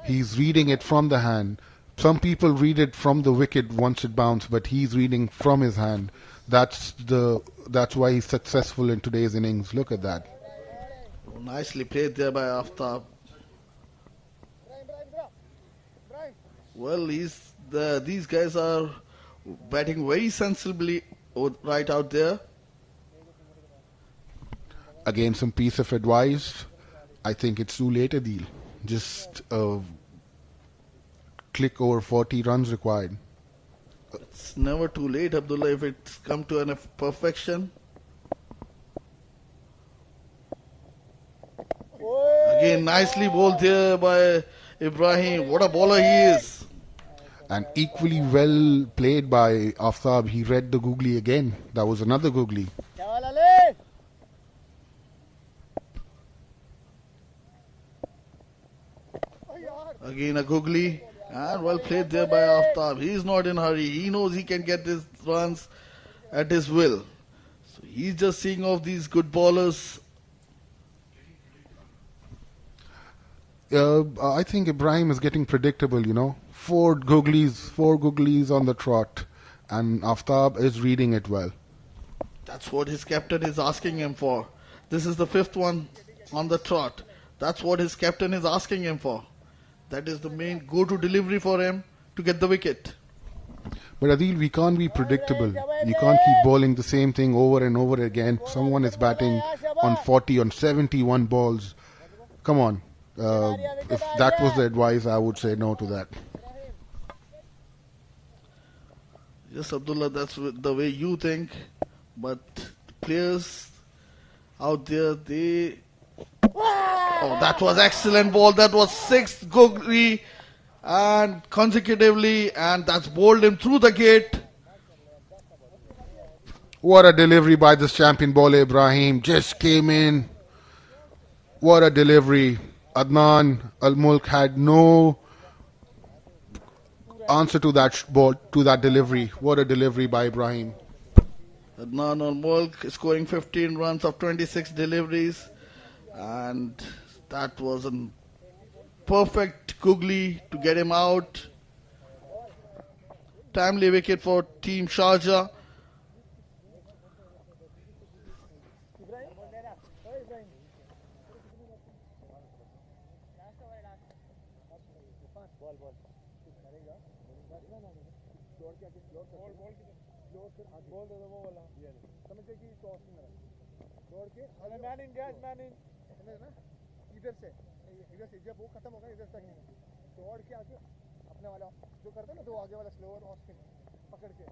He's reading it from the hand. Some people read it from the wicket once it bounced, but he's reading from his hand. That's why he's successful in today's innings. Look at that. Nicely played there by Aftab. Well, these guys are batting very sensibly right out there. Again, some piece of advice. I think it's too late, Adil. Just click over 40 runs required. It's never too late, Abdullah, if it's come to an perfection. Again, nicely bowled there by Ibrahim. What a bowler he is. And equally well played by Aftab. He read the googly again. That was another googly. Again a googly. And well played there by Aftab. He's not in a hurry. He knows he can get his runs at his will. So he's just seeing off these good bowlers. I think Ibrahim is getting predictable, you know. Four googlies on the trot. And Aftab is reading it well. That's what his captain is asking him for. This is the 5th one on the trot. That's what his captain is asking him for. That is the main go-to delivery for him to get the wicket. But Adil, we can't be predictable. You can't keep bowling the same thing over and over again. Someone is batting on 40, on 71 balls. Come on. If that was the advice, I would say no to that. Yes, Abdullah, that's the way you think. But players out there, they... Oh, that was excellent ball. That was 6th googly and consecutively, and that's bowled him through the gate. What a delivery by this champion bowler Ibrahim. Just came in. What a delivery. Adnan Al-Mulk had no answer to that ball, to that delivery. What a delivery by Ibrahim. Adnan Al-Mulk scoring 15 runs of 26 deliveries. And that was a perfect googly to get him out. Timely wicket for Team Sharjah. इधर से जब वो खत्म होगा इधर तक दौड़ के आके अपने वाला जो करते हैं ना दो आगे वाला स्लोअर ऑफ स्पिन पकड़ के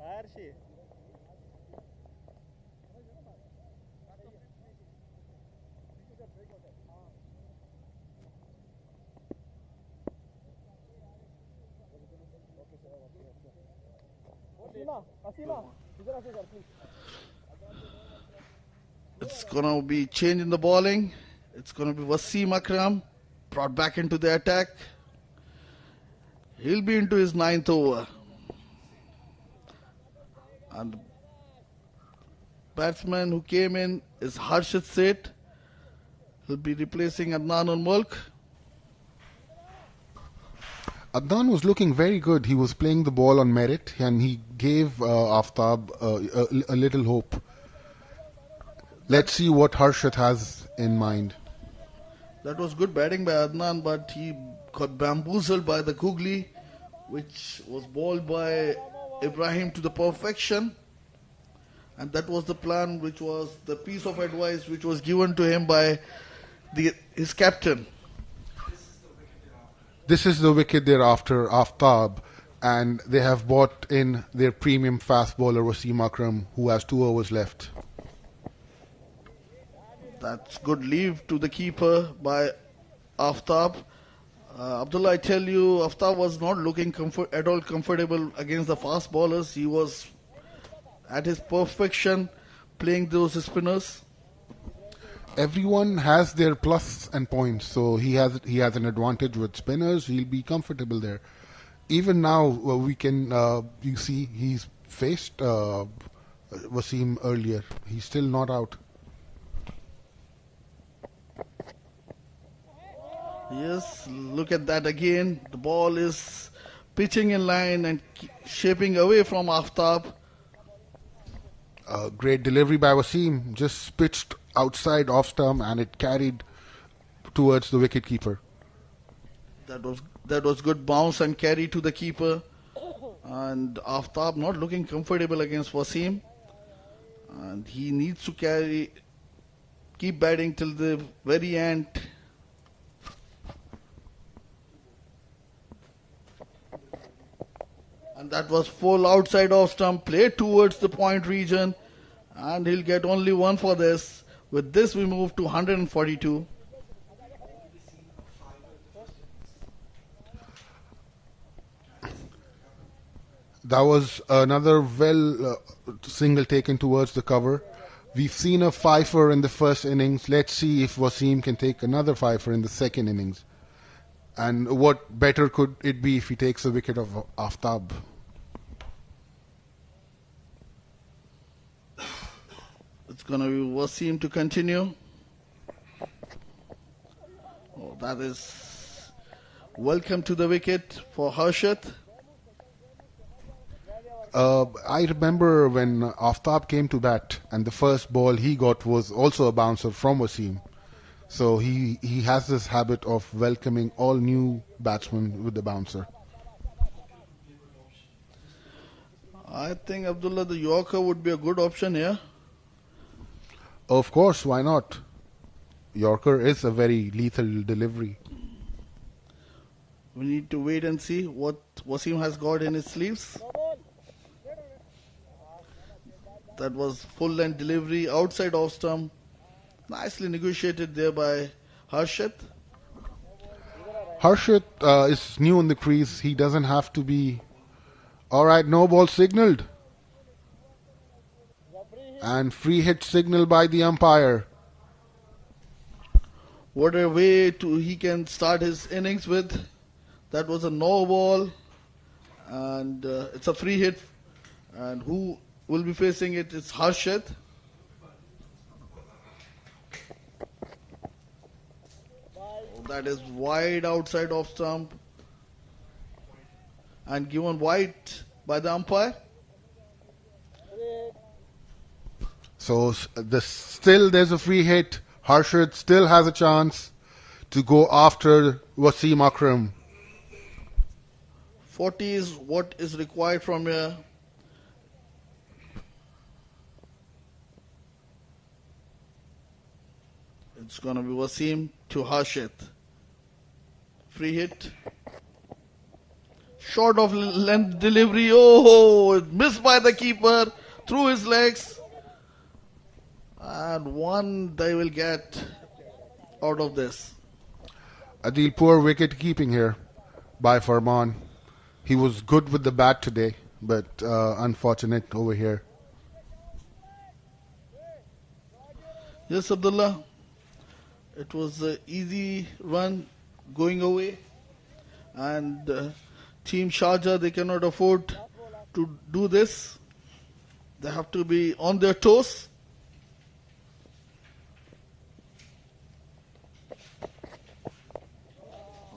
her she It's going to be change in the bowling. It's going to be Wasim Akram brought back into the attack. He'll be into his 9th over. And the batsman who came in is Harshit Seth. He'll be replacing Adnan Al-Mulk. Adnan was looking very good. He was playing the ball on merit and he gave Aftab a little hope. Let's see what Harshit has in mind. That was good batting by Adnan, but he got bamboozled by the googly, which was bowled by Ibrahim to the perfection. And that was the plan, which was the piece of advice which was given to him by his captain. This is the wicket thereafter, Aftab, and they have brought in their premium fast bowler Wasim Akram, who has 2 overs left. That's good leave to the keeper by Aftab. Abdullah, I tell you, Aftab was not looking at all comfortable against the fast bowlers. He was at his perfection playing those spinners. Everyone has their plus and points, so he has an advantage with spinners. He'll be comfortable there. Even now, we can you see he's faced Wasim earlier. He's still not out. Yes, look at that again. The ball is pitching in line and shaping away from Aftab. Great delivery by Wasim. Just pitched outside off stump and it carried towards the wicket keeper. That was good bounce and carry to the keeper. And Aftab not looking comfortable against Wasim. And he needs to keep batting till the very end. And that was full outside off stump, played towards the point region, and he'll get only 1 for this. With this, we move to 142. That was another single taken towards the cover. We've seen a fifer in the first innings. Let's see if Wasim can take another fifer in the second innings. And what better could it be if he takes a wicket of Aftab? It's going to be Wasim to continue. Oh, that is welcome to the wicket for Harshit. I remember when Aftab came to bat and the first ball he got was also a bouncer from Wasim. So he has this habit of welcoming all new batsmen with the bouncer. I think, Abdullah, the Yorker would be a good option here. Of course, why not? Yorker is a very lethal delivery. We need to wait and see what Wasim has got in his sleeves. That was full length delivery outside off stump. Nicely negotiated there by Harshit. Harshit is new in the crease. He doesn't have to be... Alright, no ball signalled. And free hit signal by the umpire. What a way he can start his innings with. That was a no ball. And it's a free hit. And who will be facing it? It's Harshit. That is wide outside off stump and given wide by the umpire. So still there's a free hit. Harshit still has a chance to go after Wasim Akram. 40 is what is required from here. It's going to be Wasim to Harshit. Free hit. Short of length delivery. Oh, missed by the keeper. Through his legs. And 1 they will get out of this. Adil, poor wicket keeping here by Farman. He was good with the bat today, but unfortunate over here. Yes, Abdullah. It was an easy run going away. And Team Sharjah, they cannot afford to do this. They have to be on their toes.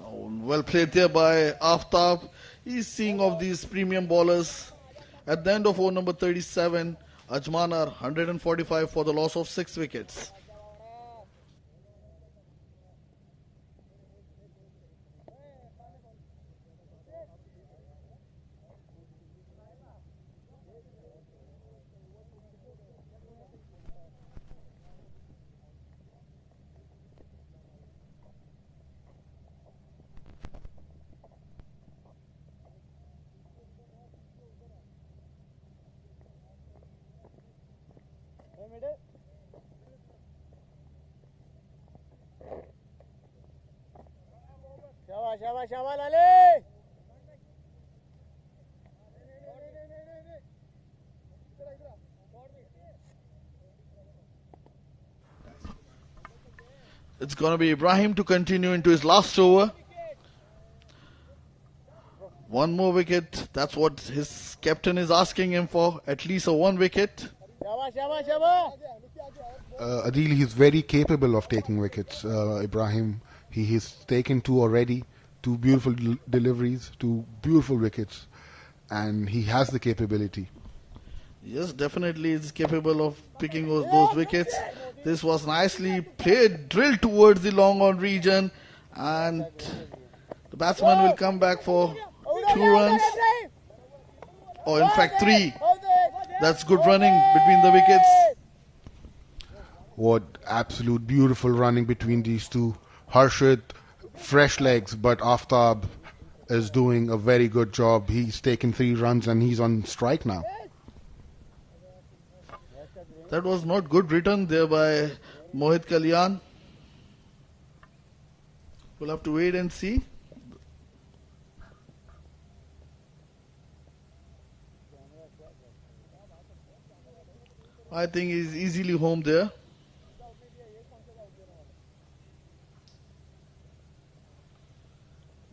Well played there by Aftab. He's seeing of these premium bowlers. At the end of over number 37, Ajman are 145 for the loss of 6 wickets. शाबाश शाबाश शाबाश Ali It's going to be Ibrahim to continue into his last over. One more wicket. That's what his captain is asking him for. At least a one wicket. Adil, he's very capable of taking wickets. Ibrahim, he has taken two already. Two beautiful deliveries, two beautiful wickets. And he has the capability. Yes, definitely is capable of picking those wickets. This was nicely played, drilled towards the long on region, and the batsman will come back for 2 runs, or in fact 3. That's good running between the wickets. What absolute beautiful running between these two. Harshit, fresh legs, but Aftab is doing a very good job. He's taken 3 runs and he's on strike now. That was not good return there by Mohit Kalyan. We'll have to wait and see. I think he's easily home there.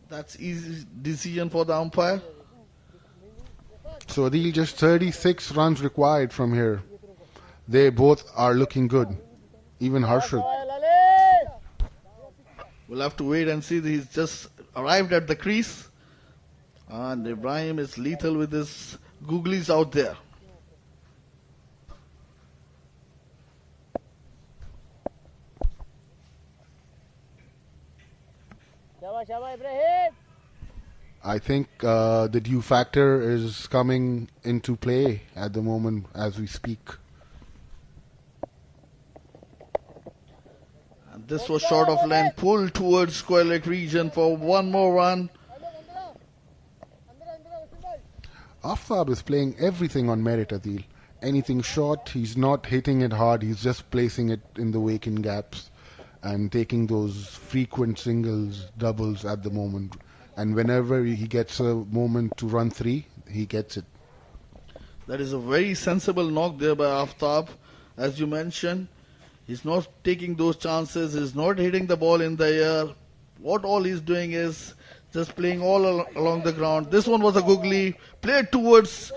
That's easy decision for the umpire. So Adil, just 36 runs required from here. They both are looking good. Even Harshit. We'll have to wait and see. He's just arrived at the crease. And Ibrahim is lethal with his googlies out there. I think the due factor is coming into play at the moment as we speak. And this was short of length, pulled towards square leg region for one more run. Aftab is playing everything on merit, Adil. Anything short, he's not hitting it hard, he's just placing it in the vacant gaps and taking those frequent singles, doubles at the moment. And whenever he gets a moment to run 3, he gets it. That is a very sensible knock there by Aftab. As you mentioned, he's not taking those chances, he's not hitting the ball in the air. What all he's doing is just playing all along the ground. This one was a googly, played towards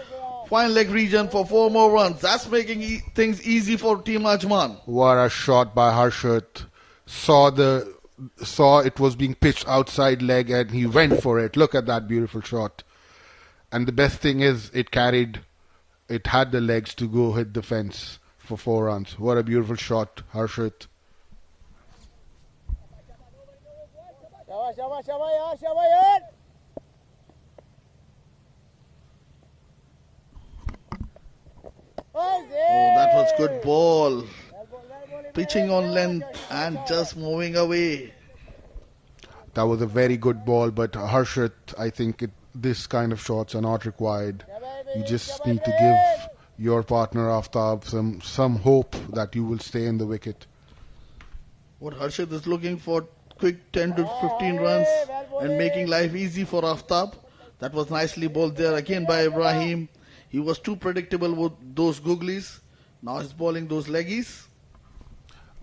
fine leg region for 4 more runs. That's making things easy for Team Ajman. What a shot by Harshit. Saw it was being pitched outside leg and he went for it. Look at that beautiful shot. And the best thing is it had the legs to go hit the fence for 4 runs. What a beautiful shot, Harshit. Oh, that was good ball. Pitching on length and just moving away. That was a very good ball, but Harshit, I think this kind of shots are not required. You just need to give your partner Aftab some hope that you will stay in the wicket. What Harshit is looking for, quick 10 to 15 runs and making life easy for Aftab. That was nicely bowled there again by Ibrahim. He was too predictable with those googlies. Now he's bowling those leggies.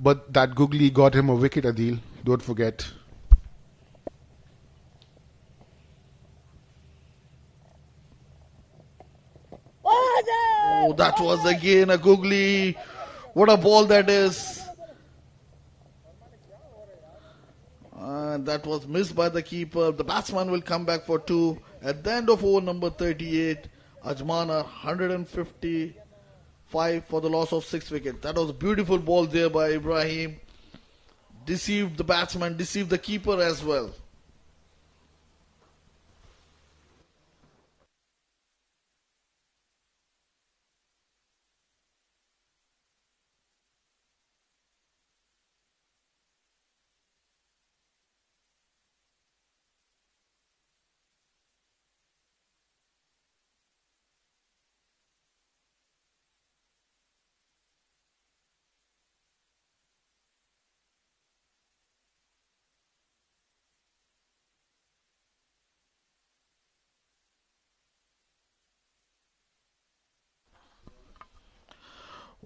But that googly got him a wicket, Adil. Don't forget. Oh, that was again a googly. What a ball that is. And that was missed by the keeper. The batsman will come back for 2. At the end of over number 38, Ajman are 155 for the loss of 6 wickets. That was a beautiful ball there by Ibrahim. Deceived the batsman, deceived the keeper as well.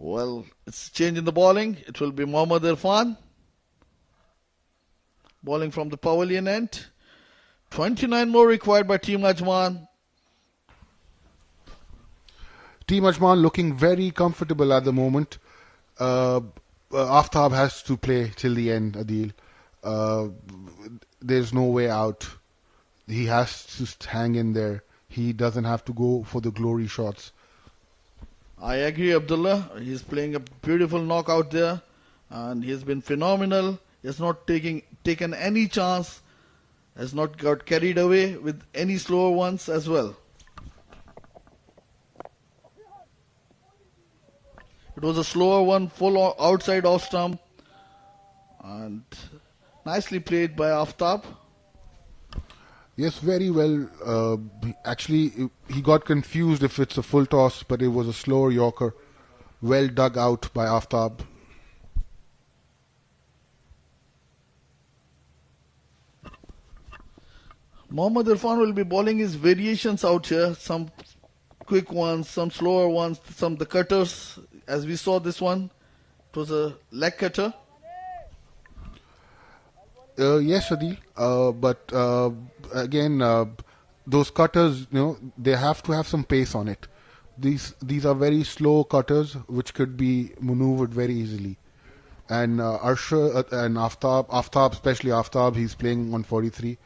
Well, it's change in the bowling. It will be Mohammad Irfan. Bowling from the pavilion end. 29 more required by Team Ajman. Team Ajman looking very comfortable at the moment. Aftab has to play till the end, Adil. There's no way out. He has to hang in there. He doesn't have to go for the glory shots. I agree, Abdullah. He's playing a beautiful knockout there, and he's been phenomenal. He's not taken any chance. Has not got carried away with any slower ones as well. It was a slower one, full outside off stump, and nicely played by Aftab. Yes, very well. Actually, he got confused if it's a full toss, but it was a slower Yorker. Well dug out by Aftab. Mohammad Irfan will be bowling his variations out here. Some quick ones, some slower ones, some the cutters. As we saw this one, it was a leg cutter. Yes, Adil. But again, those cutters, they have to have some pace on it. These are very slow cutters which could be maneuvered very easily. And Arshad and Aftab, especially Aftab, he's playing on 43.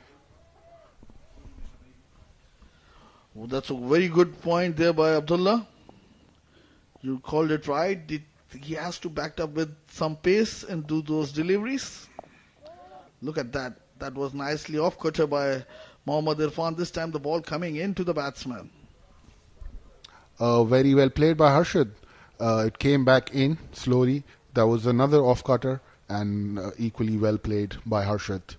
Oh, that's a very good point there by Abdullah. You called it right. He has to back up with some pace and do those deliveries. Look at that. That was nicely off cutter by Mohammad Irfan. This time the ball coming into the batsman. Very well played by Harshad. It came back in slowly. That was another off cutter and equally well played by Harshad.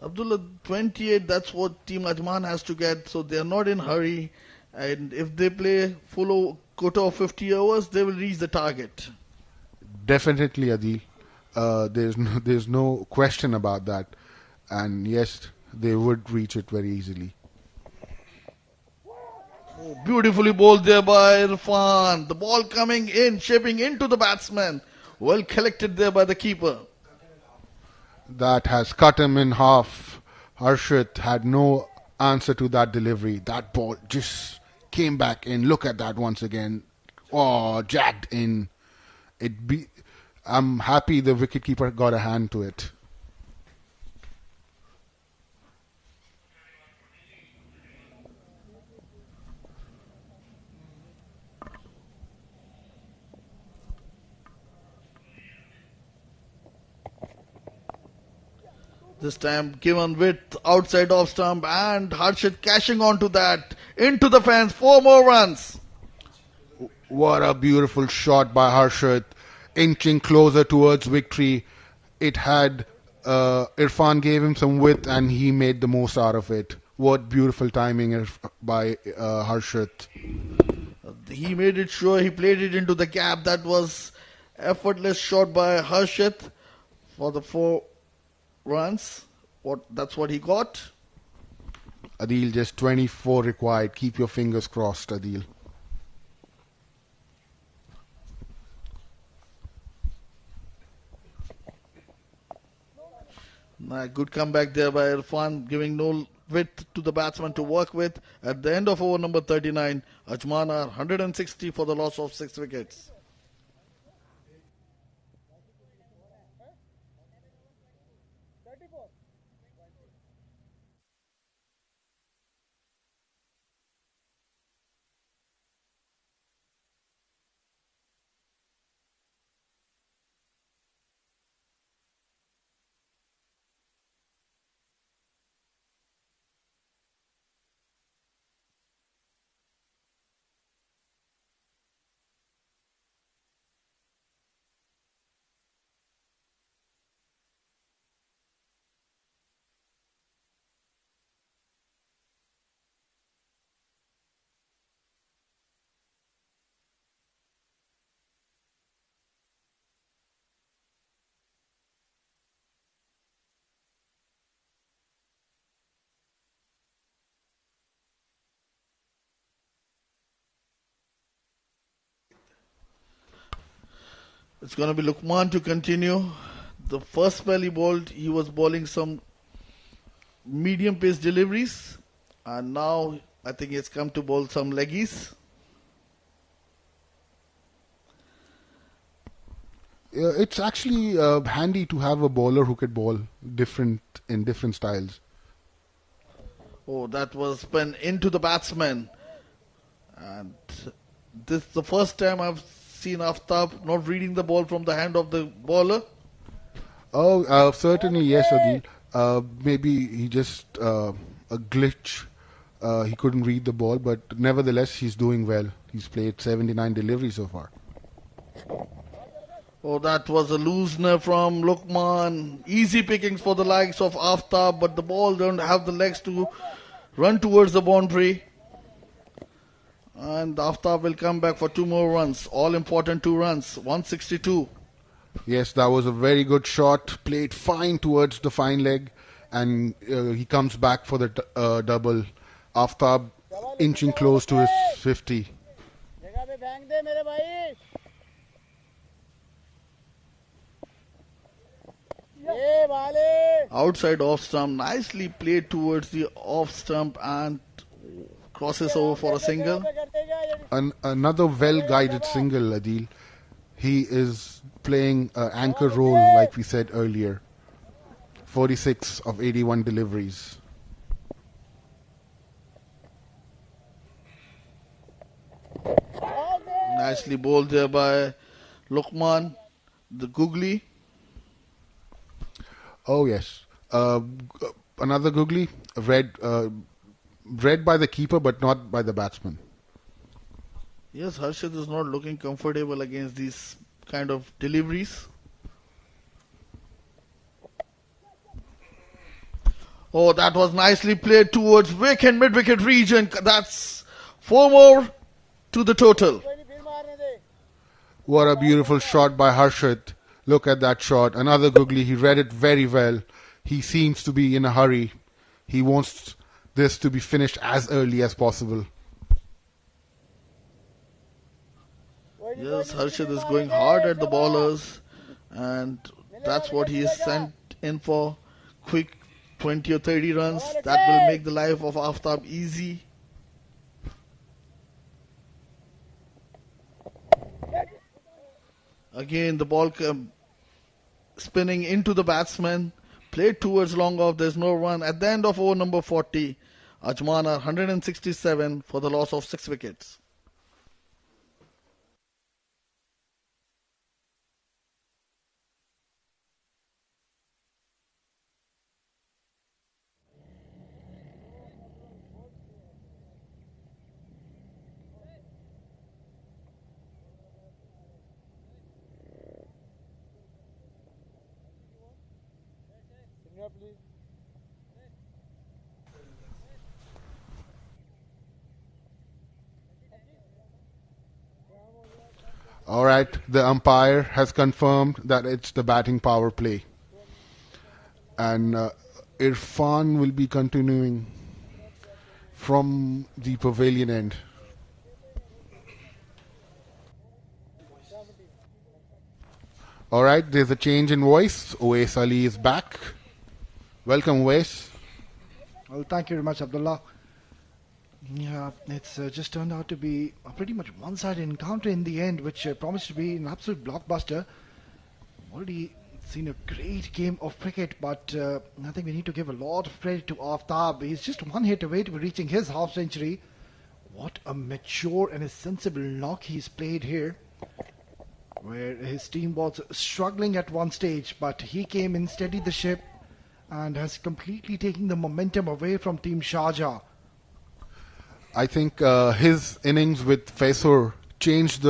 Abdullah, 28, that's what Team Ajman has to get. So they are not in hurry. And if they play full quota of 50 overs, they will reach the target. Definitely, Adil. There's no question about that. And yes, they would reach it very easily. Oh, beautifully bowled there by Irfan. The ball coming in, shaping into the batsman. Well collected there by the keeper. That has cut him in half. Harshad had no answer to that delivery. That ball just came back in. Look at that once again. Oh, jagged in. I'm happy the wicketkeeper got a hand to it. This time given with outside off stump and Harshad cashing onto that. Into the fence. 4 more runs. What a beautiful shot by Harshad. Inching closer towards victory. It had Irfan gave him some width and he made the most out of it. What beautiful timing by Harshad. He made it sure he played it into the gap. That was effortless shot by Harshad for the 4 runs. That's what he got. Adil, just 24 required. Keep your fingers crossed, Adil. Good comeback there by Irfan, giving no width to the batsman to work with. At the end of over number 39, Ajman are 160 for the loss of 6 wickets. It's going to be Luqman to continue. The first spell he bowled, he was bowling some medium pace deliveries, and now I think he's come to bowl some leggies. It's actually handy to have a bowler who could bowl in different styles. Oh, that was spun into the batsman. And this is the first time I've seen Aftab not reading the ball from the hand of the bowler. Oh, certainly yes, Adil. Maybe he just a glitch. He couldn't read the ball, but nevertheless, he's doing well. He's played 79 deliveries so far. Oh, that was a loosener from Luqman. Easy pickings for the likes of Aftab, but the ball don't have the legs to run towards the boundary. And Aftab will come back for 2 more runs. All important 2 runs. 162. Yes, that was a very good shot. Played fine towards the fine leg, and he comes back for the double. Aftab inching close to his 50. Outside off stump, nicely played towards the off stump and crosses over for a single. Another well-guided single, Adil. He is playing an anchor role, like we said earlier. 46 of 81 deliveries. Nicely bowled there by Luqman, the googly. Oh yes, another googly, read by the keeper but not by the batsman. Yes, Harshad is not looking comfortable against these kind of deliveries. Oh, that was nicely played towards wicket, mid-wicket region. That's 4 more to the total. What a beautiful shot by Harshad. Look at that shot. Another googly. He read it very well. He seems to be in a hurry. He wants this to be finished as early as possible. Yes, Harshad is going hard at the bowlers, and that's what he is sent in for. Quick 20 or 30 runs. That will make the life of Aftab easy. Again, the ball spinning into the batsman. Played towards long off. There's no run. At the end of over number 40, Ajman are 167 for the loss of 6 wickets. All right, the umpire has confirmed that it's the batting power play. And Irfan will be continuing from the pavilion end. All right, there's a change in voice. Uwais Ali is back. Welcome, Uwais. Well, thank you very much, Abdullah. Yeah, it's just turned out to be a pretty much one-sided encounter in the end, which promised to be an absolute blockbuster. Already seen a great game of cricket, but I think we need to give a lot of credit to Aftab. He's just one hit away to reaching his half century. What a mature and a sensible knock he's played here, where his team was struggling at one stage, but he came in, steadied the ship, and has completely taken the momentum away from Team Sharjah. I think his innings with Faisur changed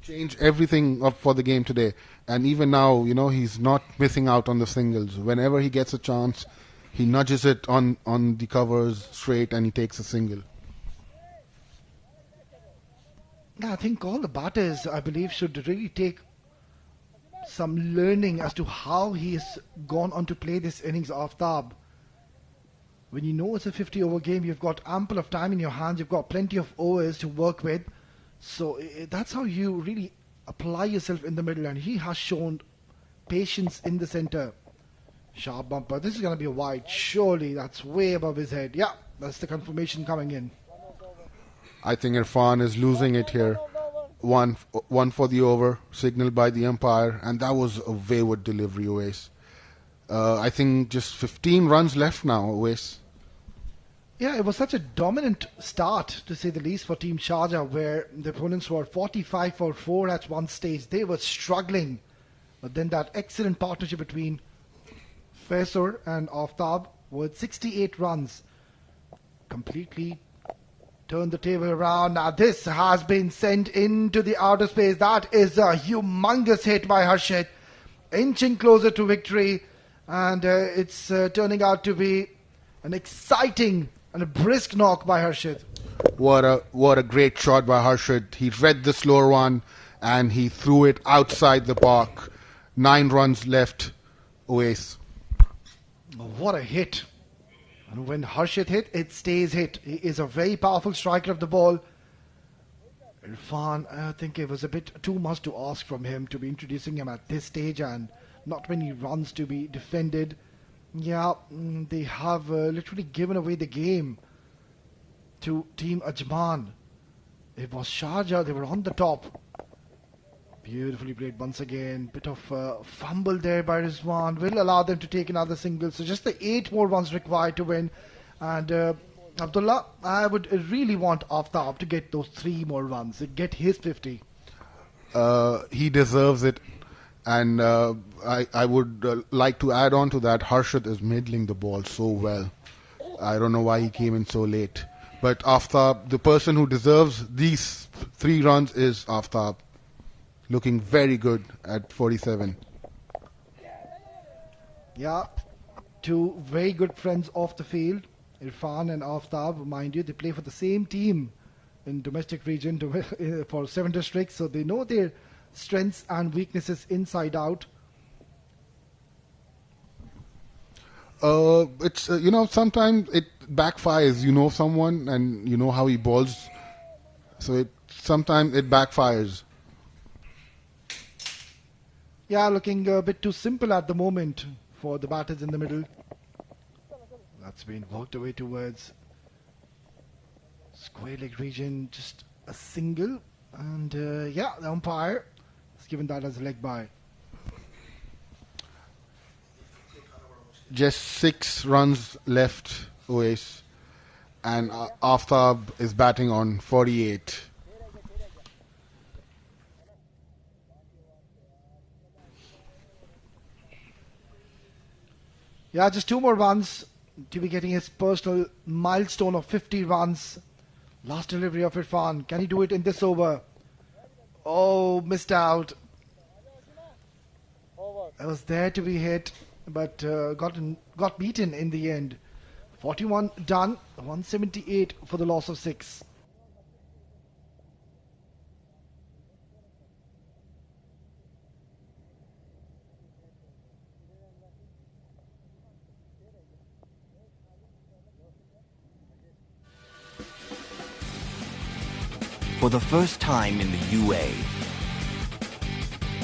changed everything up for the game today. And even now, he's not missing out on the singles. Whenever he gets a chance, he nudges it on the covers straight and he takes a single. Yeah, I think all the batters, I believe, should really take some learning as to how he has gone on to play this innings Aftab. When you know it's a 50-over game, you've got ample of time in your hands, you've got plenty of overs to work with. So that's how you really apply yourself in the middle, and he has shown patience in the center. Sharp bumper. This is going to be a wide. Surely that's way above his head. Yeah, that's the confirmation coming in. I think Irfan is losing it here. One for the over, signaled by the umpire, and that was a wayward delivery, Owais. I think just 15 runs left now, Owais. Yeah, it was such a dominant start, to say the least, for Team Sharjah, where the opponents were 45 for 4 at one stage. They were struggling. But then that excellent partnership between Faisal and Aftab with 68 runs completely turned the table around. Now this has been sent into the outer space. That is a humongous hit by Harshit, inching closer to victory, and it's turning out to be an exciting and a brisk knock by Harshit. What a great shot by Harshit. He read the slower one and he threw it outside the park. 9 runs left, Owais. What a hit. And when Harshit hit, it stays hit. He is a very powerful striker of the ball. Irfan, I think it was a bit too much to ask from him to be introducing him at this stage, and not many runs to be defended. Yeah, they have literally given away the game to Team Ajman. It was Sharjah, they were on the top. Beautifully played once again. Bit of fumble there by Rizwan. Will allow them to take another single. So just the 8 more runs required to win. And Abdullah, I would really want Aftab to get those 3 more runs. Get his 50. He deserves it. And I would like to add on to that, Harshit is middling the ball so well. I don't know why he came in so late. But Aftab, the person who deserves these 3 runs is Aftab. Looking very good at 47. Yeah, 2 very good friends off the field. Irfan and Aftab, mind you, they play for the same team in domestic region for 7 districts. So they know their strengths and weaknesses inside out. It's sometimes it backfires. You know someone and you know how he bowls, so sometimes it backfires. Yeah, looking a bit too simple at the moment for the batters in the middle. That's been worked away towards square leg region, just a single, and yeah, the umpire has given that as a leg bye. Just 6 runs left, Owais, and Aftab is batting on 48. Yeah, just 2 more runs to be getting his personal milestone of 50 runs. Last delivery of Irfan. Can he do it in this over? Oh, missed out. I was there to be hit, but got beaten in the end. 41 done, 178 for the loss of 6. For the first time in the UA,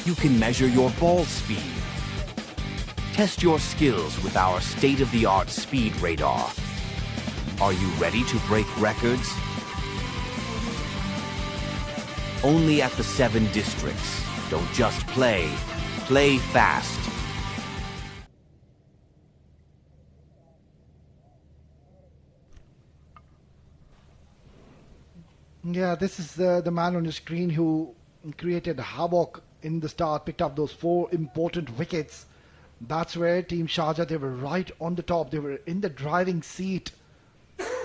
you can measure your ball speed. Test your skills with our state-of-the-art speed radar. Are you ready to break records? Only at the 7 districts. Don't just play. Play fast. Yeah, this is the man on the screen who created havoc in the start, picked up those 4 important wickets. That's where Team Sharjah, they were right on the top. They were in the driving seat.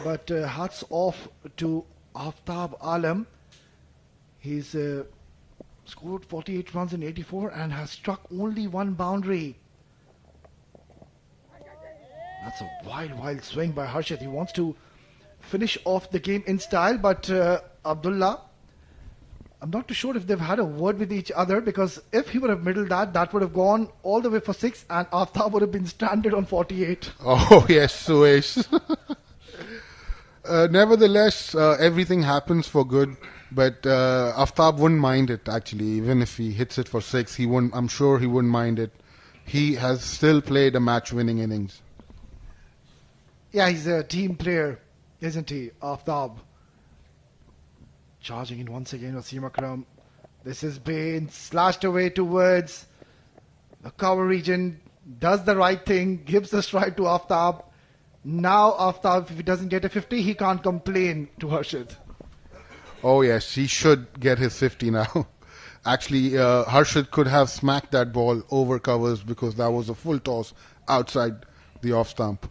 But hats off to Aftab Alam. He's scored 48 runs in 84 and has struck only 1 boundary. That's a wild swing by Harshit. He wants to finish off the game in style, but Abdullah, I'm not too sure if they've had a word with each other, because if he would have middled that would have gone all the way for 6 and Aftab would have been stranded on 48. Oh yes, Suesh. Nevertheless, everything happens for good. But Aftab wouldn't mind it actually. Even if he hits it for 6, he wouldn't. I'm sure he wouldn't mind it. He has still played a match-winning innings. Yeah, he's a team player, isn't he? Aftab. Charging in once again, Wasim Akram. This has been slashed away towards the cover region. Does the right thing, gives the strike to Aftab. Now Aftab, if he doesn't get a 50, he can't complain to Harshad. Oh yes, he should get his 50 now. Actually, Harshad could have smacked that ball over covers because that was a full toss outside the off stump.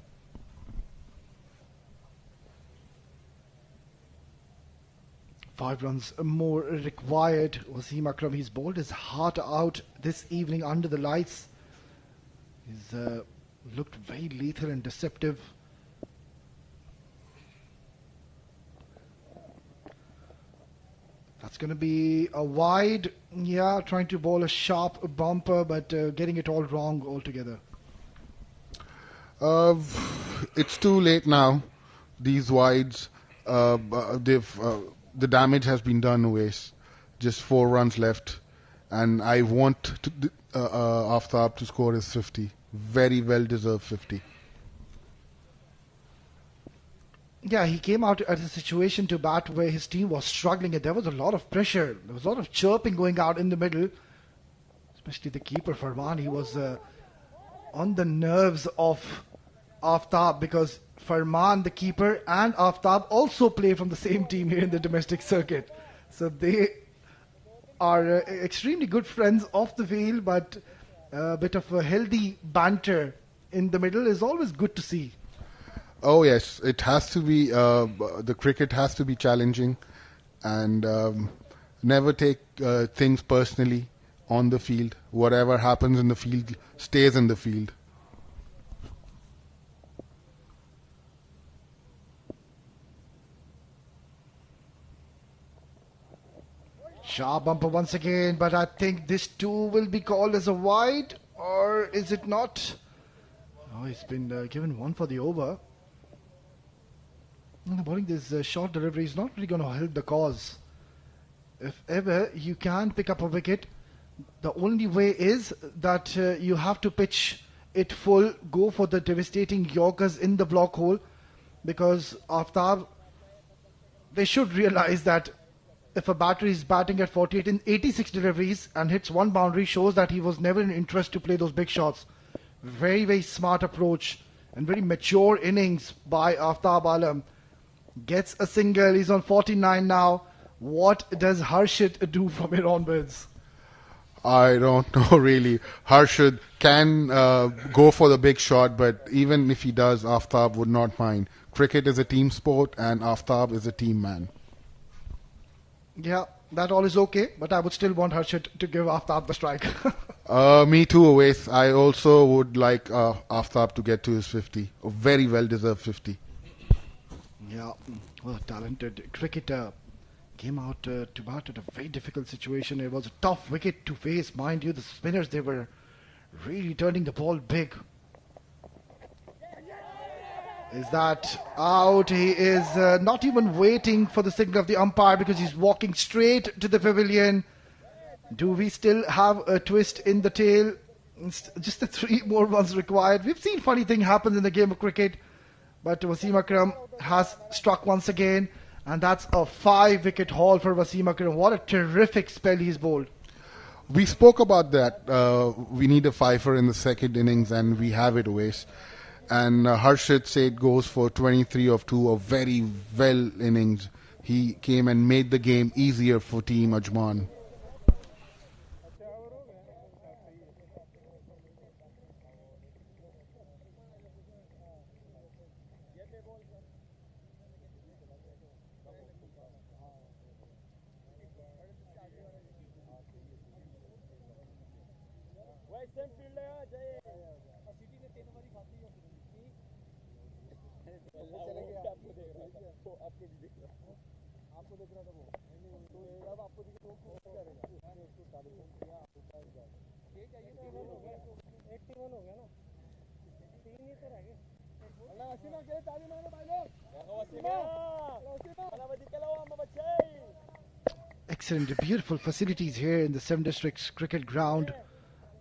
Five runs more required. Wasim Akram, he's bowled his heart out this evening under the lights. He's looked very lethal and deceptive. That's going to be a wide. Yeah, trying to bowl a sharp bumper, but getting it all wrong altogether. It's too late now. These wides, the damage has been done, Uwais. Just 4 runs left, and I want Aftab to score his 50. Very well deserved 50. Yeah, he came out at a situation to bat where his team was struggling and there was a lot of pressure. There was a lot of chirping going out in the middle. Especially the keeper, Farman. He was on the nerves of Aftab because Farman, the keeper, and Aftab also play from the same team here in the domestic circuit. So they are extremely good friends off the field, but a bit of a healthy banter in the middle is always good to see. Oh yes, it has to be. The cricket has to be challenging, and never take things personally on the field. Whatever happens in the field stays in the field. Sharp bumper once again, but I think this too will be called as a wide, or is it not? Oh, he's been given one for the over. Bowling this short delivery is not really going to help the cause. If ever you can pick up a wicket, the only way is that you have to pitch it full, go for the devastating Yorkers in the block hole, because Aftab, they should realize that if a batter is batting at 48 in 86 deliveries and hits one boundary, shows that he was never in interest to play those big shots. Very, very smart approach and very mature innings by Aftab Alam. Gets a single, he's on 49 now. What does Harshad do from here onwards? I don't know really. Harshad can go for the big shot, but even if he does, Aftab would not mind. Cricket is a team sport and Aftab is a team man. Yeah, that all is okay, but I would still want Harshad to give Aftab the strike. Me too, Uwais. I also would like Aftab to get to his 50. A very well deserved 50. Yeah, well, talented cricketer. Came out to bat at a very difficult situation. It was a tough wicket to face. Mind you, the spinners, they were really turning the ball big. Is that out? He is not even waiting for the signal of the umpire because he's walking straight to the pavilion. Do we still have a twist in the tail? It's just the 3 more runs required. We've seen funny things happen in the game of cricket, but Wasim Akram has struck once again, and that's a 5-wicket haul for Wasim Akram. What a terrific spell he's bowled. We spoke about that. We need a fifer in the second innings, and we have it, Uwais. And Harshad Said goes for 23 of 2, a very well innings. He came and made the game easier for Team Ajman. excellent, beautiful facilities here in the 7 Districts cricket ground.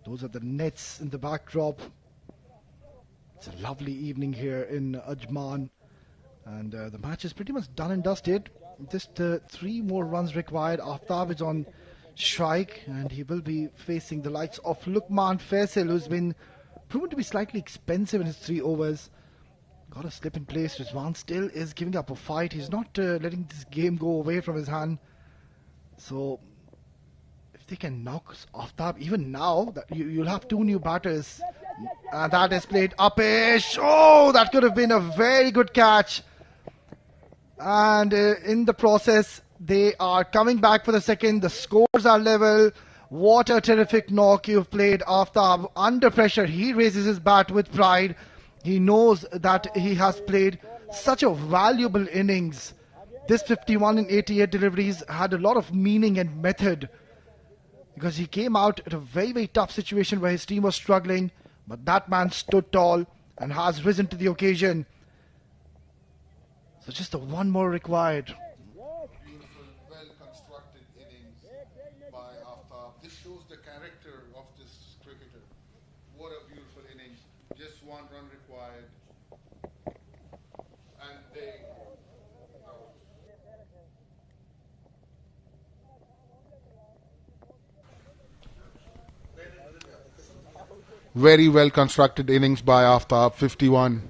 Those are the nets in the backdrop. It's a lovely evening here in Ajman. And the match is pretty much done and dusted. Just 3 more runs required. Aftab is on strike and he will be facing the likes of Luqman Faisal, who's been proven to be slightly expensive in his 3 overs. Got a slip in place. Rizwan still is giving up a fight. He's not letting this game go away from his hand. So if they can knock Aftab, even now, you'll have 2 new batters. And that is played uppish. Oh, that could have been a very good catch. And in the process, they are coming back for the second. The scores are level. What a terrific knock you've played, Aftab. Under pressure, he raises his bat with pride. He knows that he has played such a valuable innings. This 51 and 88 deliveries had a lot of meaning and method, because he came out at a very, very tough situation where his team was struggling. But that man stood tall and has risen to the occasion. So just the 1 more required. Beautiful, well-constructed innings by Aftab. This shows the character of this cricketer. What a beautiful innings. Just 1 run required. And they out. Very well-constructed innings by Aftab, 51.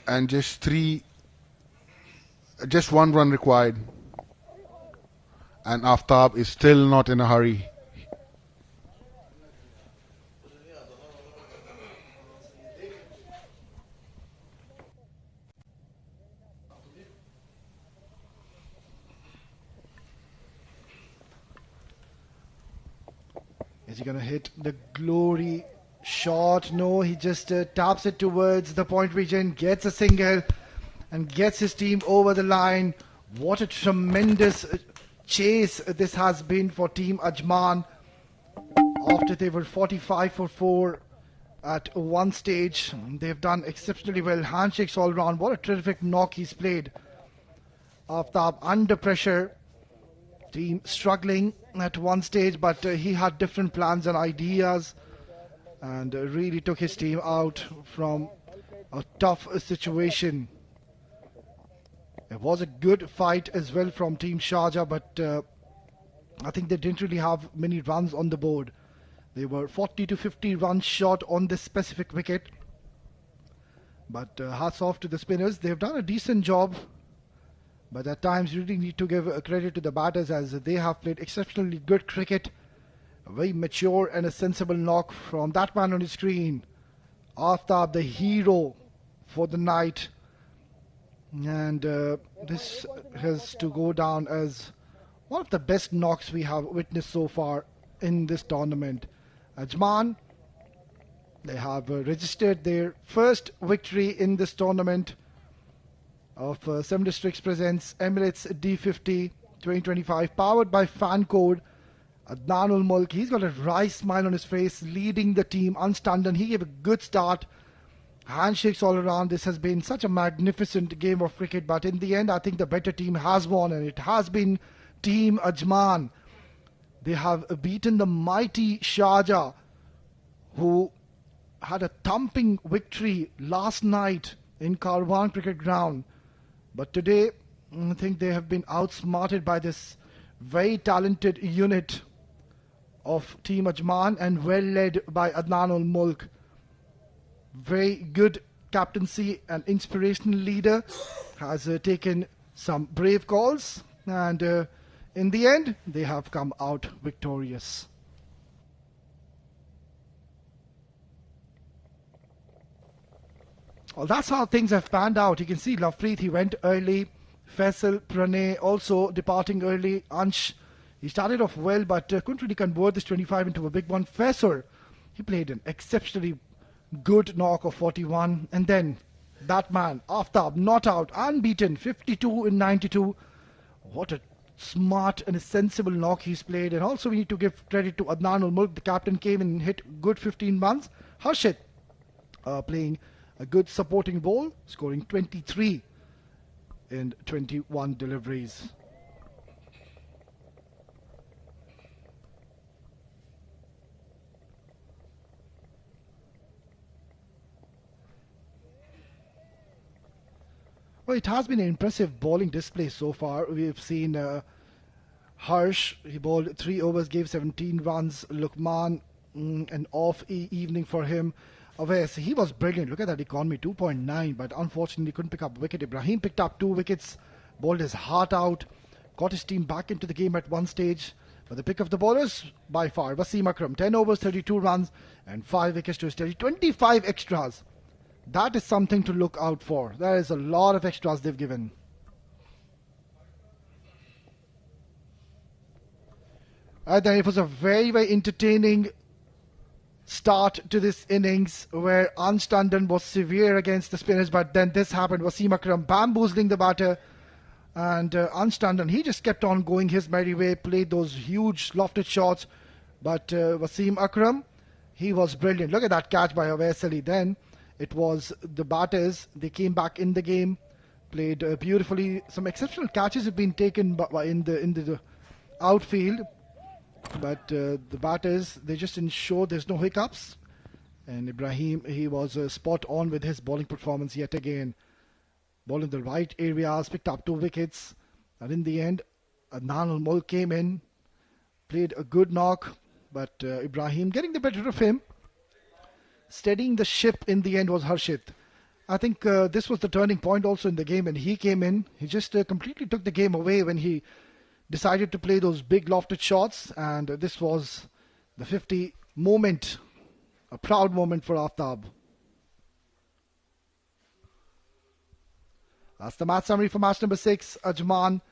And just 1 run required. And Aftab is still not in a hurry. Is he going to hit the glory shot? No, he just taps it towards the point region, gets a single and gets his team over the line. What a tremendous chase this has been for Team Ajman. After they were 45 for 4 at one stage, they've done exceptionally well. Handshakes all round. What a terrific knock he's played. Aftab under pressure. Team struggling at one stage, but he had different plans and ideas and really took his team out from a tough situation. It was a good fight as well from Team Sharjah, but I think they didn't really have many runs on the board. They were 40 to 50 runs short on this specific wicket. But hats off to the spinners. They've done a decent job. But at times you really need to give credit to the batters, as they have played exceptionally good cricket. A very mature and a sensible knock from that man on the screen. Aftab, the hero for the night. And this has to go down as one of the best knocks we have witnessed so far in this tournament. Ajman, they have registered their first victory in this tournament of 7 Districts presents Emirates D50 2025, powered by Fancode. Adnan ul Mulk, he's got a wry smile on his face, leading the team unstunned, and he gave a good start. Handshakes all around. This has been such a magnificent game of cricket, but in the end I think the better team has won, and it has been Team Ajman. They have beaten the mighty Sharjah, who had a thumping victory last night in Karwan Cricket Ground. But today, I think they have been outsmarted by this very talented unit of Team Ajman, and well led by Adnan ul Mulk. Very good captaincy and inspirational leader. Has taken some brave calls, and in the end, they have come out victorious. Well, that's how things have panned out. You can see Lovepreet, he went early. Faisal, Pranay also departing early. Ansh, he started off well, but couldn't really convert this 25 into a big one. Faisal, he played an exceptionally good knock of 41. And then that man, Aftab, not out, unbeaten, 52 in 92. What a smart and a sensible knock he's played. And also we need to give credit to Adnan ul Mulk. The captain came and hit good 15 runs. Harshit playing a good supporting ball, scoring 23 in 21 deliveries. Well, it has been an impressive bowling display so far. We've seen Harsh, he bowled 3 overs, gave 17 runs. Luqman, an off evening for him. Awais, he was brilliant. Look at that economy, 2.9, but unfortunately couldn't pick up a wicket. Ibrahim picked up 2 wickets, bowled his heart out, got his team back into the game at one stage. But the pick of the bowlers, by far, Wasim Akram, 10 overs, 32 runs, and 5 wickets to his steady. 25 extras. That is something to look out for. There is a lot of extras they've given. Then it was a very, very entertaining start to this innings where Ansh Tandon was severe against the spinners, but then this happened. Wasim Akram bamboozling the batter, and Ansh Tandon, he just kept on going his merry way, played those huge lofted shots, but Wasim Akram, he was brilliant. Look at that catch by Awais Ali. Then it was the batters, they came back in the game, played beautifully. Some exceptional catches have been taken in the outfield, but the batters, they just ensure there's no hiccups. And Ibrahim, he was spot on with his bowling performance yet again. Ball in the right areas, picked up 2 wickets. And in the end, Adnan Al-Mul came in, played a good knock, but Ibrahim getting the better of him. Steadying the ship in the end was Harshit. I think this was the turning point also in the game when he came in. He just completely took the game away when he decided to play those big lofted shots, and this was the 50 moment, a proud moment for Aftab. That's the match summary for match number 6. Ajman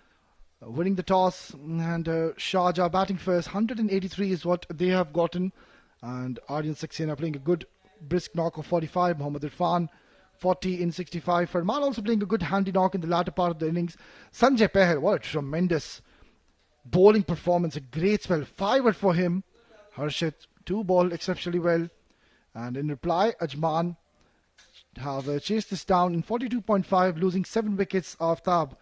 winning the toss, and Sharjah batting first. 183 is what they have gotten, and Aryan Saxena playing a good brisk knock of 45. Mohammad Irfan 40 in 65. Farman also playing a good handy knock in the latter part of the innings. Sanjay Peher, what a tremendous bowling performance, a great spell, 5 for him. Harshit 2 bowled exceptionally well, and in reply Ajman have chased this down in 42.5, losing 7 wickets. Aftab,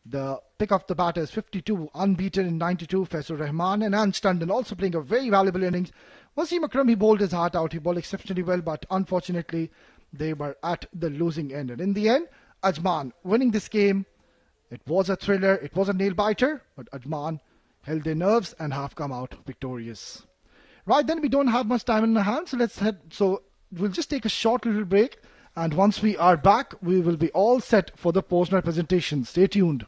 the pick of the batters, 52, unbeaten in 92. Faisal Rahman and Ansh Tandon also playing a very valuable innings. Wasim Akram, he bowled his heart out, he bowled exceptionally well, but unfortunately they were at the losing end. And in the end, Ajman winning this game. It was a thriller, it was a nail-biter, but Ajman held their nerves and have come out victorious. Right, then we don't have much time in our hands, so we'll just take a short little break, and once we are back, we will be all set for the post-match presentation. Stay tuned.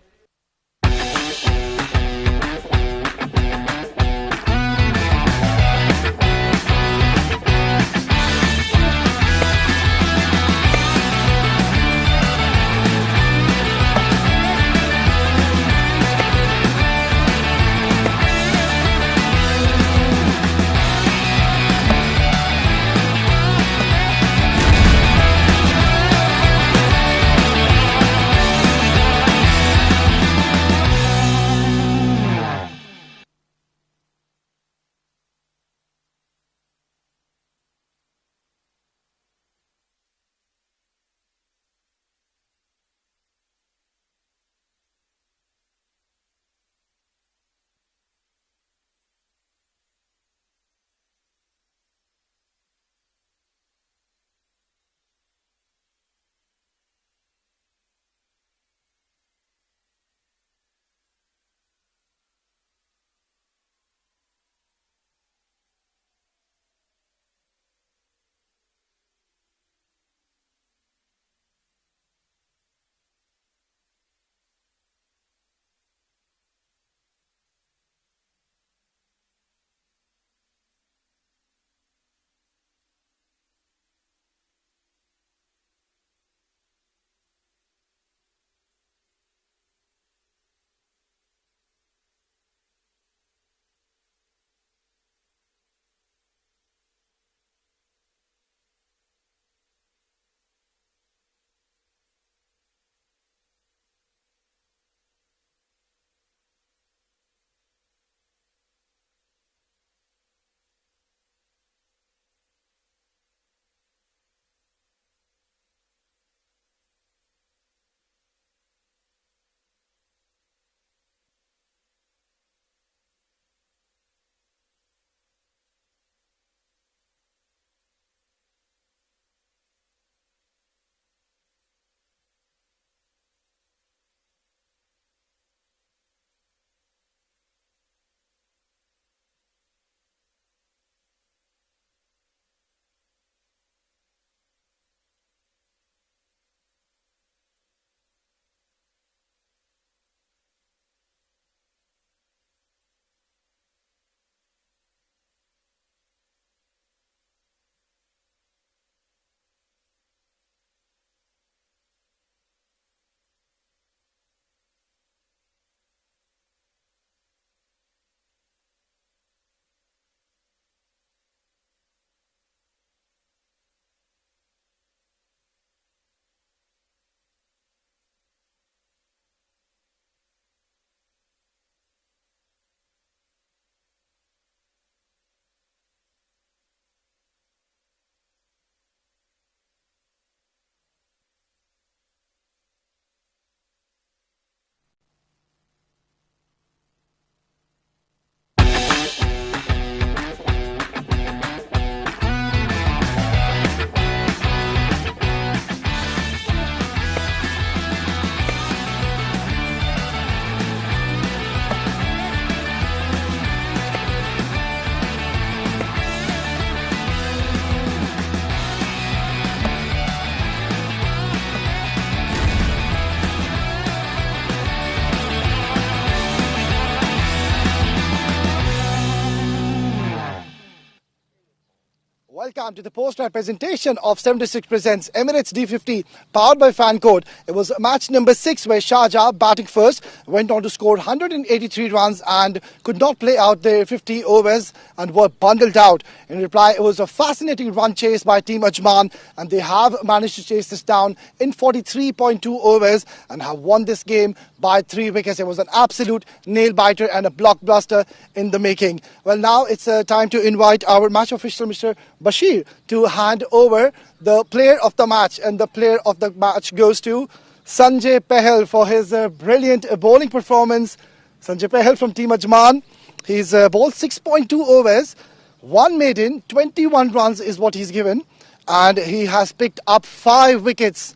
Welcome to the post-match presentation of 76 presents Emirates D50 powered by Fancode. It was match number 6 where Sharjah, batting first, went on to score 183 runs and could not play out their 50 overs and were bundled out. In reply, it was a fascinating run chase by Team Ajman, and they have managed to chase this down in 43.2 overs and have won this game by 3 wickets. It was an absolute nail-biter and a blockbuster in the making. Well, now it's time to invite our match official, Mr. Bashir, to hand over the player of the match, and the player of the match goes to Sanjay Pahal for his brilliant bowling performance. Sanjay Pahal from Team Ajman. He's bowled 6.2 overs, 1 maiden, 21 runs is what he's given, and he has picked up 5 wickets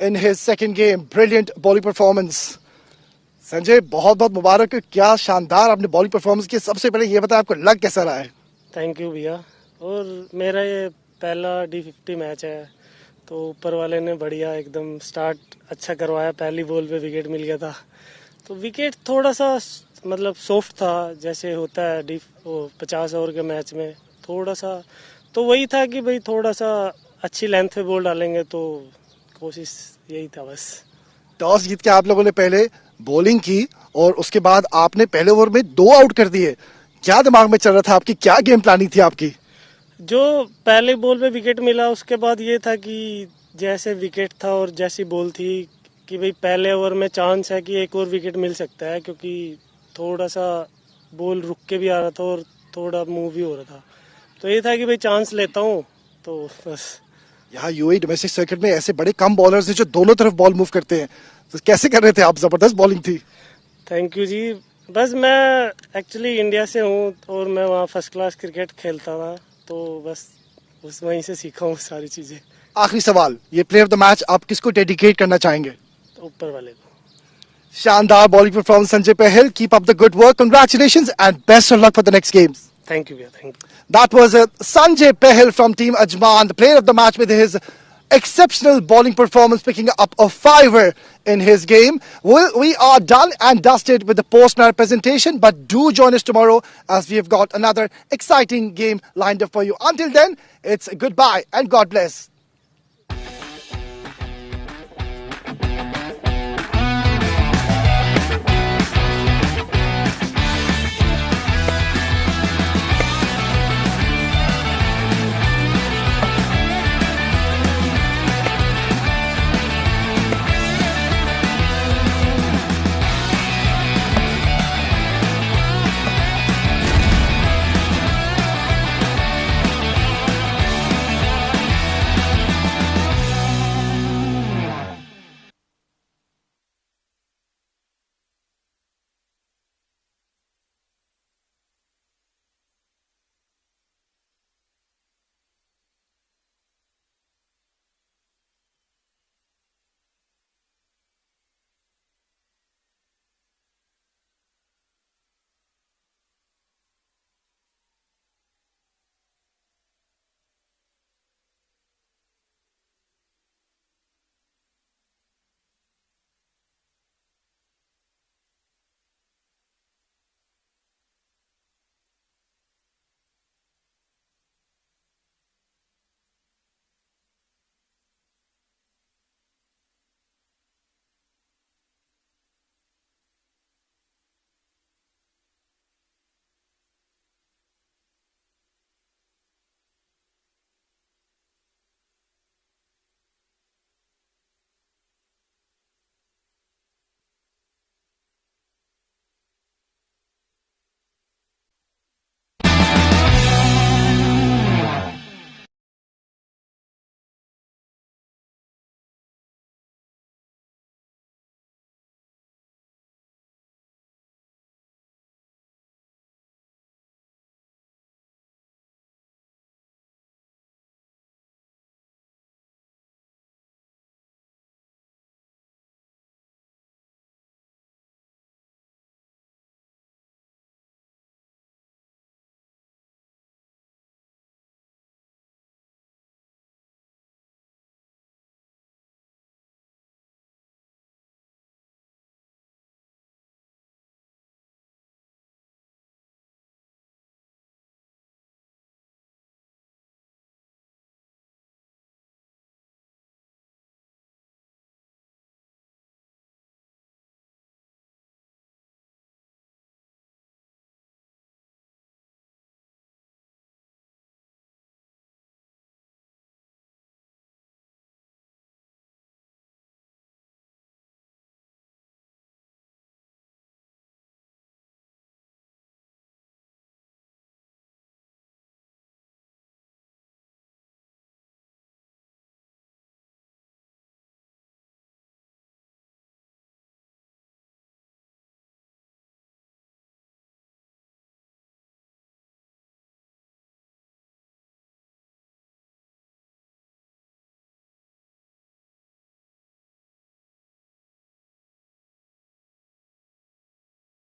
in his second game. Brilliant bowling performance. Sanjay बहुत बहुत मुबारक, क्या शानदार आपने bowling performance की. सबसे पहले ये बताएं आपको लग कैसा रहा है. थैंक यू भैया. और मेरा ये पहला D50 मैच है, तो ऊपर वाले ने बढ़िया एकदम स्टार्ट अच्छा करवाया. पहली बॉल पे विकेट मिल गया था, तो विकेट थोड़ा सा मतलब सॉफ्ट था जैसे होता है 50 ओवर के मैच में. थोड़ा सा तो वही था कि भाई थोड़ा सा अच्छी लेंथ पे बॉल डालेंगे, तो कोशिश यही था बस. टॉस जीत के आप लोगों ने पहले बॉलिंग की और उसके बाद आपने पहले ओवर में 2 आउट कर दिए. क्या दिमाग में चल रहा था आपकी, क्या गेम प्लानिंग थी आपकी? जो पहले बॉल पे विकेट मिला उसके बाद ये था कि जैसे विकेट था और जैसी बॉल थी कि भाई पहले ओवर में चांस है कि एक और विकेट मिल सकता है, क्योंकि थोड़ा सा बॉल रुक के भी आ रहा था और थोड़ा मूव भी हो रहा था. तो ये था कि भाई चांस लेता हूँ, तो बस. यहाँ यूएई डोमेस्टिक सर्किट में ऐसे बड़े कम बॉलर्स हैं जो दोनों तरफ बॉल मूव करते हैं, तो कैसे कर रहे थे आप? जबरदस्त बॉलिंग थी. थैंक यू जी. बस मैं एक्चुअली इंडिया से हूँ और मैं वहाँ फर्स्ट क्लास क्रिकेट खेलता था, तो बस वहीं से सीखा हूँ सारी चीज़ें. आखिरी सवाल, ये प्लेयर ऑफ द मैच आप किसको डेडिकेट करना चाहेंगे? तो ऊपर वाले को. शानदार बॉलिंग परफॉर्मेंस संजय पहल. Keep up the good work. Congratulations and best of luck for the next games. Thank you, भैया. Thank you. That was Sanjay Pahal from Team Ajman, the player of the match with his exceptional bowling performance, picking up a 5er in his game. Well, we are done and dusted with the post-match presentation, but do join us tomorrow as we have got another exciting game lined up for you. Until then, it's goodbye and God bless.